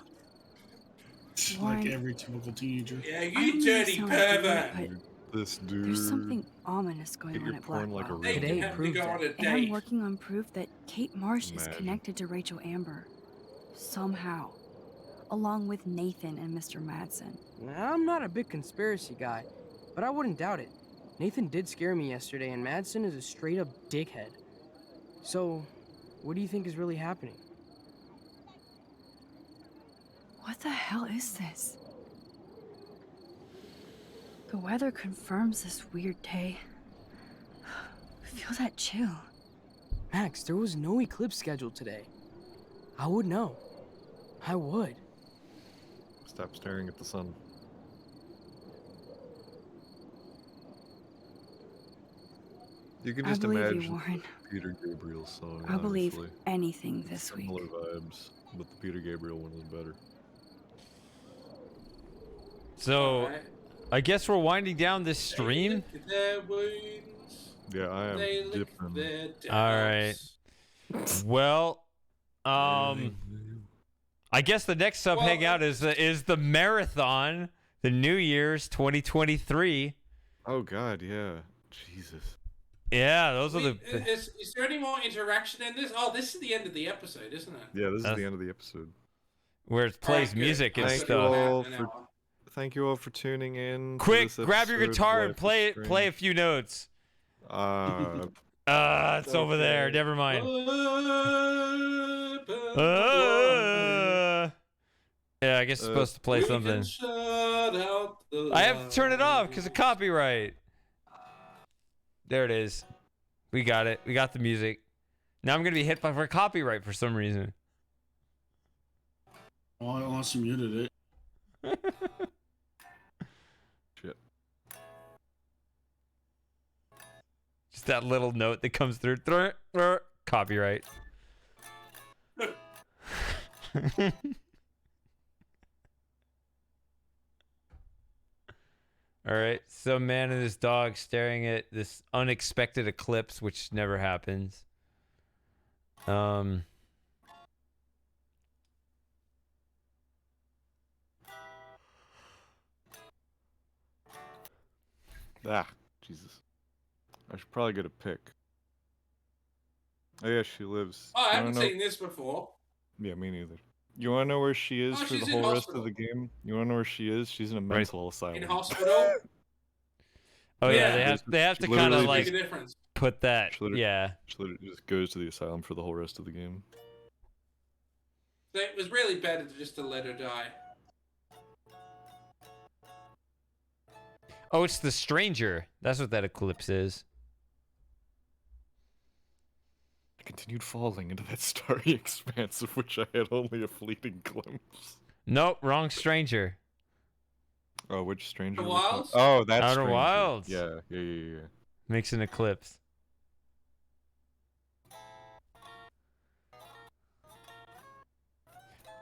Like every typical teenager. Yeah, I you don't mean to dirty sound like pervert. rude, This dude. there's something ominous going Get on your at porn like a Blackwell. real Today man. proves it. And I'm working on proof that Kate Marsh is Imagine. connected to Rachel Amber. Somehow. Along with Nathan and Mr. Madsen. I'm not a big conspiracy guy, but I wouldn't doubt it. Nathan did scare me yesterday, and Madsen is a straight-up dickhead. So, what do you think is really happening? What the hell is this? The weather confirms this weird day. Feel that chill. Max, there was no eclipse scheduled today. I would know. I would. Stop staring at the sun. You can I just believe you, imagine Warren. Peter Gabriel's song. I'll believe honestly. anything this week. Similar vibes, but the Peter Gabriel one is better. So, I guess we're winding down this stream. Their wounds. Yeah, I am They lick dipping. their All right. Well, I guess the next sub hangout is the marathon, the New Year's 2023. Oh God, yeah, Jesus. Yeah, those are the. Is there any more interaction in this? Oh, this is the end of the episode, isn't it? Yeah, this is the end of the episode. Where it plays good. music and Thank you stuff. all thank you all for tuning in. to Quick, this grab your episode of guitar and Life is play Strange. a few notes. It's over there. Never mind. Yeah, I guess it's supposed to play something. I have to turn it off because of copyright. There it is. We got it. We got the music. Now I'm gonna be hit for copyright for some reason. Oh, unless you muted it. Shit. Just that little note that comes through. Copyright. All right, some man and his dog staring at this unexpected eclipse, which never happens. Jesus. I should probably get a pic. Oh yeah, she lives. Oh, I You haven't wanna know- seen this before. Yeah, me neither. You want to know where she is Oh, for the she's in whole rest of hospital. the game? You want to know where she is? She's in a mental asylum. In hospital. Oh yeah, Yeah. they have to She kind of literally like Make a difference. put that. She literally- Yeah. She literally just goes to the asylum for the whole rest of the game. So it was really better just to let her die. Oh, it's the stranger. That's what that eclipse is. I continued falling into that starry expanse of which I had only a fleeting glimpse. Nope, wrong stranger. Oh, which stranger? The are we talking- Wilds? Oh, that's Outer Wilds. Yeah. Makes an eclipse.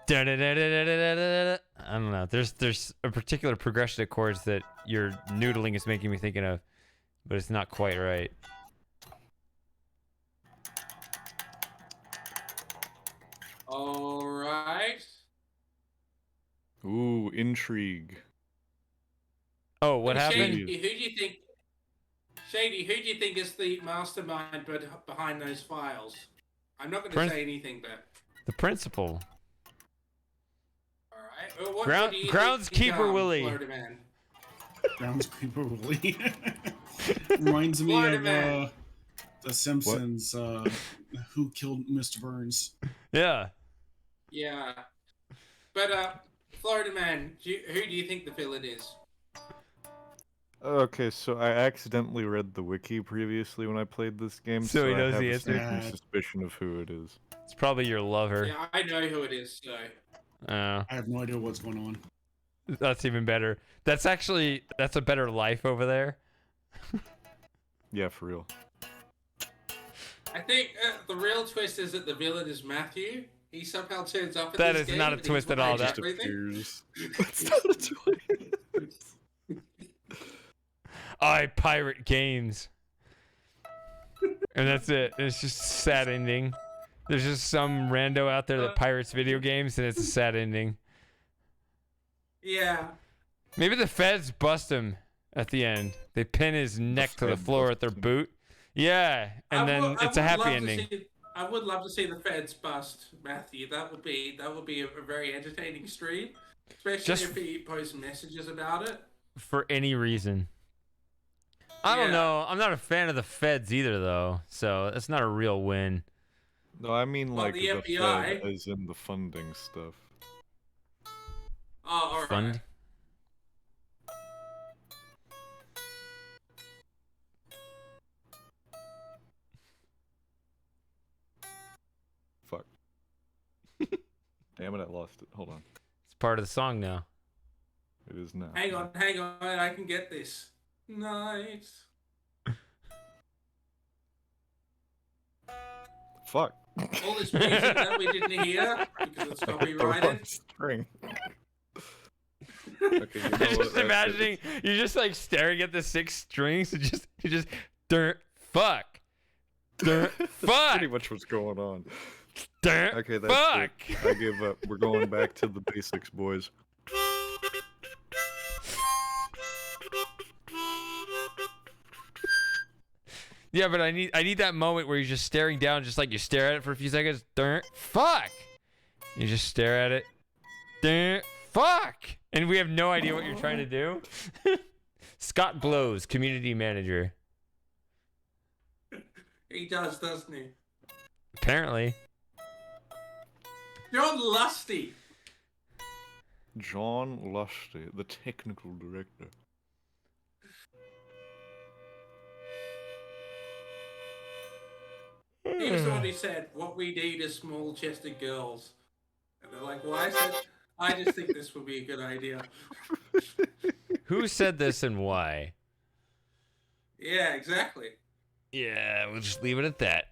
I don't know. There's a particular progression of chords that your noodling is making me thinking of, but it's not quite right. All right. Ooh, intrigue. Oh, what happened? Shady, who do you think? Shady, who do you think is the mastermind behind those files? I'm not going to say anything, but The principal. all right. Well, what do you think, Groundskeeper Willie. Florida man? Groundskeeper Willie. Reminds me Florida of man. The Simpsons. Who killed Mr. Burns? Yeah. Yeah, but Florida man, who do you think the villain is? Okay, so I accidentally read the wiki previously when I played this game, So he I knows have the a answer? sneaking suspicion of who it is. It's probably your lover. Yeah, I know who it is. So Oh, I have no idea what's going on. that's even better. That's a better life over there. Yeah, for real. I think the real twist is that the villain is Matthew. He somehow turns up in That this is game. not a and twist he's at all. behind That everything. That's not a twist. I pirate games, and that's it. It's just a sad ending. There's just some rando out there that pirates video games, and it's a sad ending. Yeah. Maybe the feds bust him at the end. They pin his neck to the floor with their boot. Yeah, and then it's a happy ending. I would love to see the feds bust Matthew. That would be a very entertaining stream, especially Just if he posts messages about it. for any reason. I don't know. I'm not a fan of the feds either, though. So it's not a real win. No, I mean Well, like the the FBI. Fed, as in the funding stuff. Oh, all right. Fund. Fuck. Damn it, I lost it. Hold on. It's part of the song now. It is now. Hang on, I can get this. Nice. Fuck. All this music that we didn't hear because it's copyrighted. String. Okay, you know I'm what? just imagining you're just like staring at the 6 strings and you just dirt fuck. Dirt fuck. Pretty much what's going on. Dirt Okay, that's fuck. it. I give up. We're going back to the basics, boys. Yeah, but I need that moment where you're just staring down, just like you stare at it for a few seconds. Dirt fuck. You just stare at it. Dirt fuck. And we have no idea what you're trying to do. Scott Blows, community manager. He does, doesn't he? Apparently. John Lusty. John Lusty, the technical director. He was the one who said, "What we need is small-chested girls," and they're like, "Why?" I said, "I just think this would be a good idea." Who said this and why? Yeah, exactly. Yeah, we'll just leave it at that.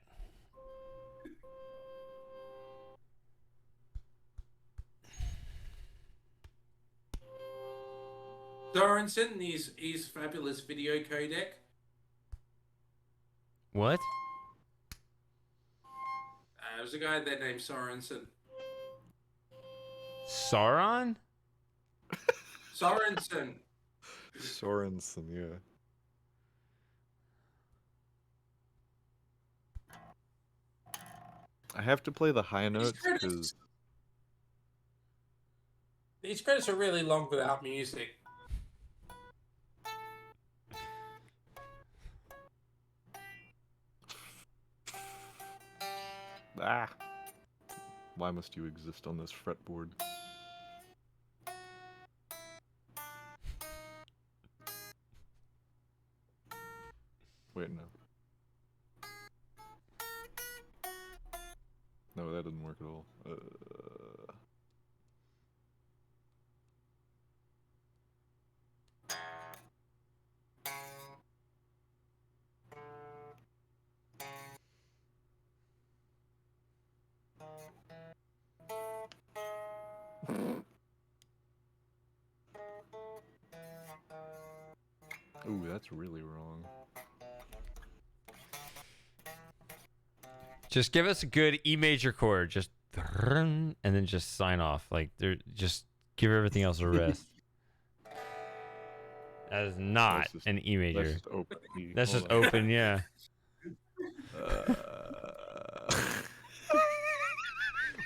Sorensen, he's fabulous video codec. What? There's a guy there named Sorensen. Sauron? Sorensen. Sorensen, yeah. I have to play the high notes because These credits are really long without music. why must you exist on this fretboard? Wait, no. No, that didn't work at all. Ooh, that's really wrong. Just give us a good E major chord, just and then just sign off. Like, just give everything else a rest. That is not an E major. That's just open. That's Hold just on. open, yeah.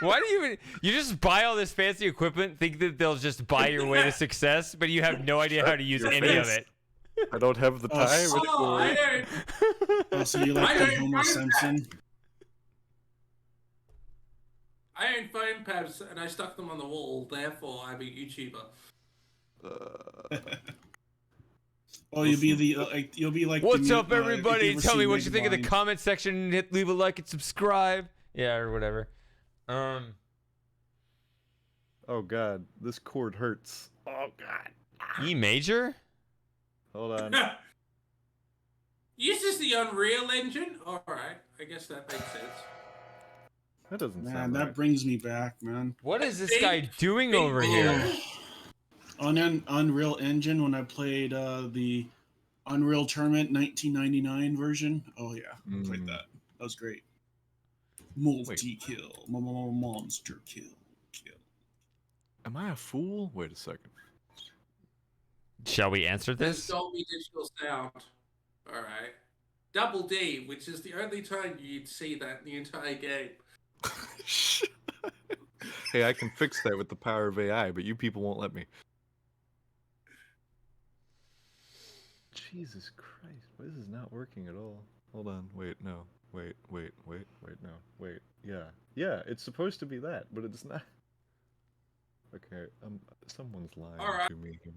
Why do you just buy all this fancy equipment, think that they'll just buy your way to success, but you have no idea how to use any of it? I don't have the time anymore. Oh, so you like the Homer Simpson? I own foam pads and I stuck them on the wall, therefore I'm a YouTuber. Oh, you'll be the you'll be like. What's the, up, everybody? ever Tell me seen what you think in the Rewind. comment section. Leave a like and subscribe. Yeah, or whatever. Oh god, this chord hurts. Oh god. E major? Hold on. Uses the Unreal Engine? Alright, I guess that makes sense. That doesn't Man, sound that right. brings me back, man. What is this guy doing over here? On an Unreal Engine, when I played the Unreal Tournament 1999 version. Oh yeah, I played that. That was great. Multi-kill. Monster kill. Am I a fool? Wait a second. Shall we answer There's this? Dolby Digital Sound. Alright. Double D, which is the only time you'd see that in the entire game. Hey, I can fix that with the power of AI, but you people won't let me. Jesus Christ, this is not working at all. Hold on, wait, no. Wait, no. Wait, yeah. Yeah, it's supposed to be that, but it's not. Okay, someone's lying to me here.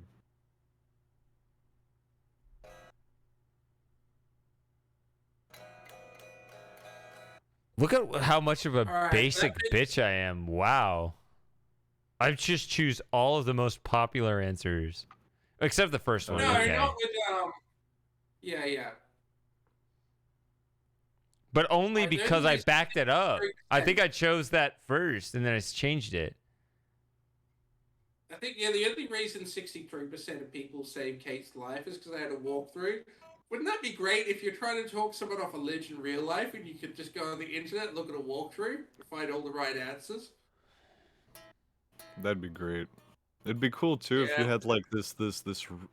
Look at how much of a Alright, basic that bitch I am. Wow. I just choose all of the most popular answers. Except the first one. No, Okay. not with, yeah. But only Alright, because I there's backed it up. I 63%. think I chose that first and then I changed it. I think, yeah, the only reason 63% of people saved Kate's life is because they had a walkthrough. Wouldn't that be great if you're trying to talk someone off a ledge in real life and you could just go on the internet, look at a walkthrough, and find all the right answers? That'd be great. It'd be cool too if you Yeah. had like this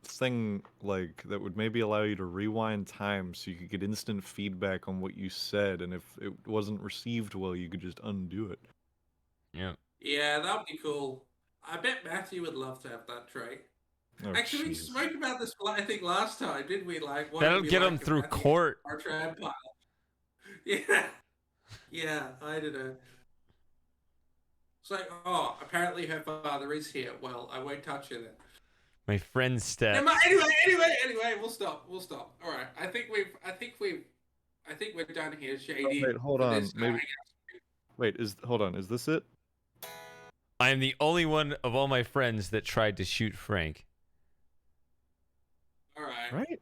thing like that would maybe allow you to rewind time so you could get instant feedback on what you said, and if it wasn't received well, you could just undo it. Yeah. Yeah, that would be cool. I bet Matthew would love to have that trait. Oh, Actually, we jeez. spoke about this, I think, last time, didn't we? Like, what That'll would be get like him if through Matthew court. was our vampire? Yeah. Yeah, I don't know. It's like, oh, apparently her father is here. Well, I won't touch her then. My friend's step. Never mind. Anyway, we'll stop. All right. I think we're done here, Shady. Wait, hold for on. this Maybe. night. Wait, hold on. Is this it? I am the only one of all my friends that tried to shoot Frank. All right. Right?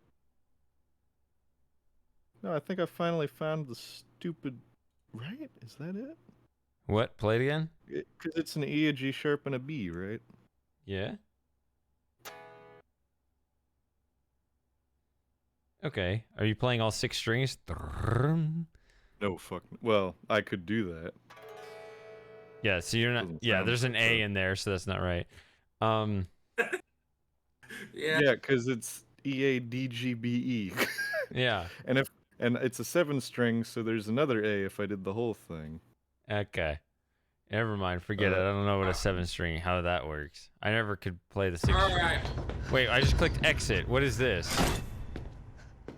No, I think I finally found the stupid. Right? Is that it? What? Play it again? Because it's an E, a G sharp, and a B, right? Yeah. Okay. Are you playing all 6 strings? No, fuck. Well, I could do that. Yeah, so you're not. Doesn't Yeah, sound there's an like A that. in there, so that's not right. Yeah. Yeah, because it's E, A, D, G, B, E. Yeah. And it's a 7-string, so there's another A if I did the whole thing. Okay. Never mind. Forget it. I don't know what a 7-string, how that works. I never could play the 6 All string. right. Wait, I just clicked exit. What is this?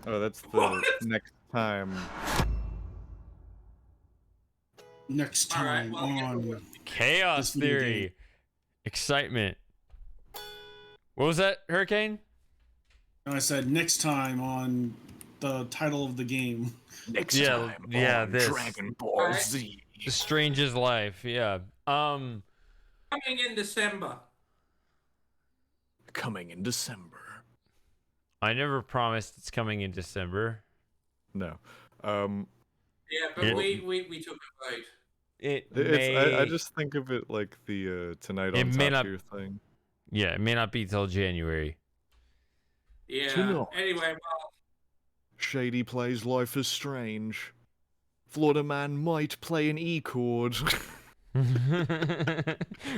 Oh, that's the next time. Next time on Chaos this video Theory. game. Excitement. What was that, Hurricane? No, I said next time on the title of the game. Yeah, this. Dragon Ball Z. The Strangest Life, yeah. Coming in December. Coming in December. I never promised it's coming in December. No. Yeah, but we took a vote. I just think of it like the Tonight on Top Tier thing. Yeah, it may not be till January. Yeah. Tonight. Anyway, well, Shady plays Life is Strange. Florida Man might play an E chord.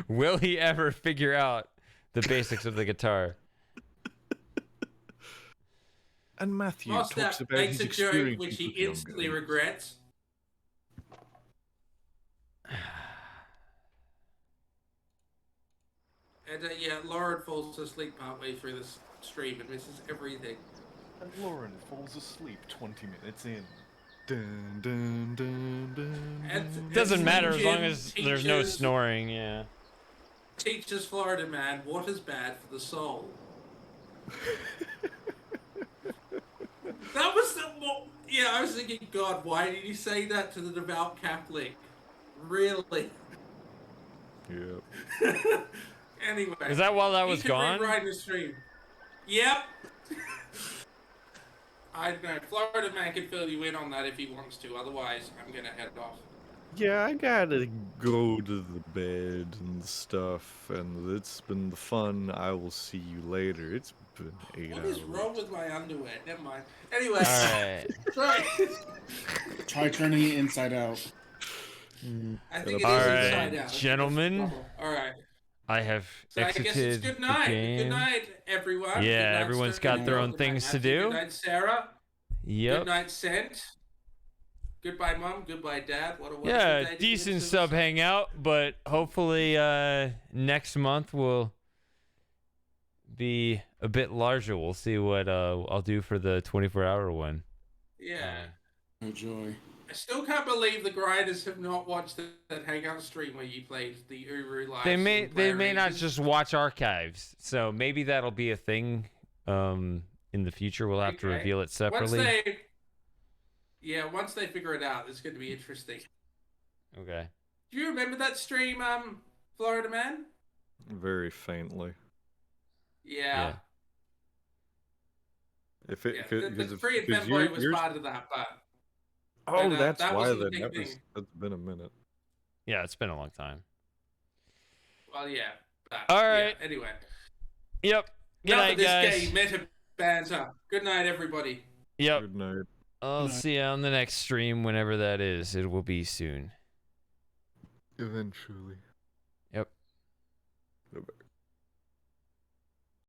Will he ever figure out the basics of the guitar? And Matthew Moss talks that about makes his a joke experience which he with young instantly girls. regrets. And yeah, Lauren falls asleep partway through this stream and misses everything. And Lauren falls asleep 20 minutes in. Dun, dun, dun, dun, dun. Doesn't matter as long as Teachers- there's no snoring, yeah. Teaches Florida Man, water's bad for the soul. That was the more. Yeah, I was thinking, God, why did you say that to the devout Catholic? Really? Yep. Anyway. Is that while I was you can gone? rewrite the stream. Yep. I don't know. Florida Man can fill you in on that if he wants to. Otherwise, I'm gonna head off. Yeah, I gotta go to the bed and stuff, and it's been fun. I will see you later. It's been 8 What hours. is wrong with my underwear? Never mind. Anyway. Alright. Sorry. Try turning it inside out. I think it is Alright, inside out. gentlemen. Alright. I have So I guess it's exited good the night. game. Good night, everyone. Yeah, Good night, everyone's Sterling. got their own Good night, things to Matthew. do. Good night, Sarah. Yep. Good night, Sent. Goodbye, Mom. Goodbye, Dad. What a wonderful Yeah, day to decent be sub hangout, but hopefully next month will be a bit larger. We'll see what I'll do for the 24-hour one. Yeah. Enjoy. I still can't believe the grinders have not watched that hangout stream where you played the Uru live. They may not just watch archives, so maybe that'll be a thing in the future. We'll have to reveal it separately. Once they figure it out, it's going to be interesting. Okay. Do you remember that stream, Florida Man? Very faintly. Yeah. If it, The Free and Femboy was part of that, but... Oh, but, that's that why wasn't a then. big thing. That's been a minute. Yeah, it's been a long time. Well, yeah. But, all right. Yeah, anyway. Yep. Good Enough night, of this guys. gay meta banter. Good night, everybody. Yep. Good night. I'll see you on the next stream whenever that is. It will be soon. Eventually.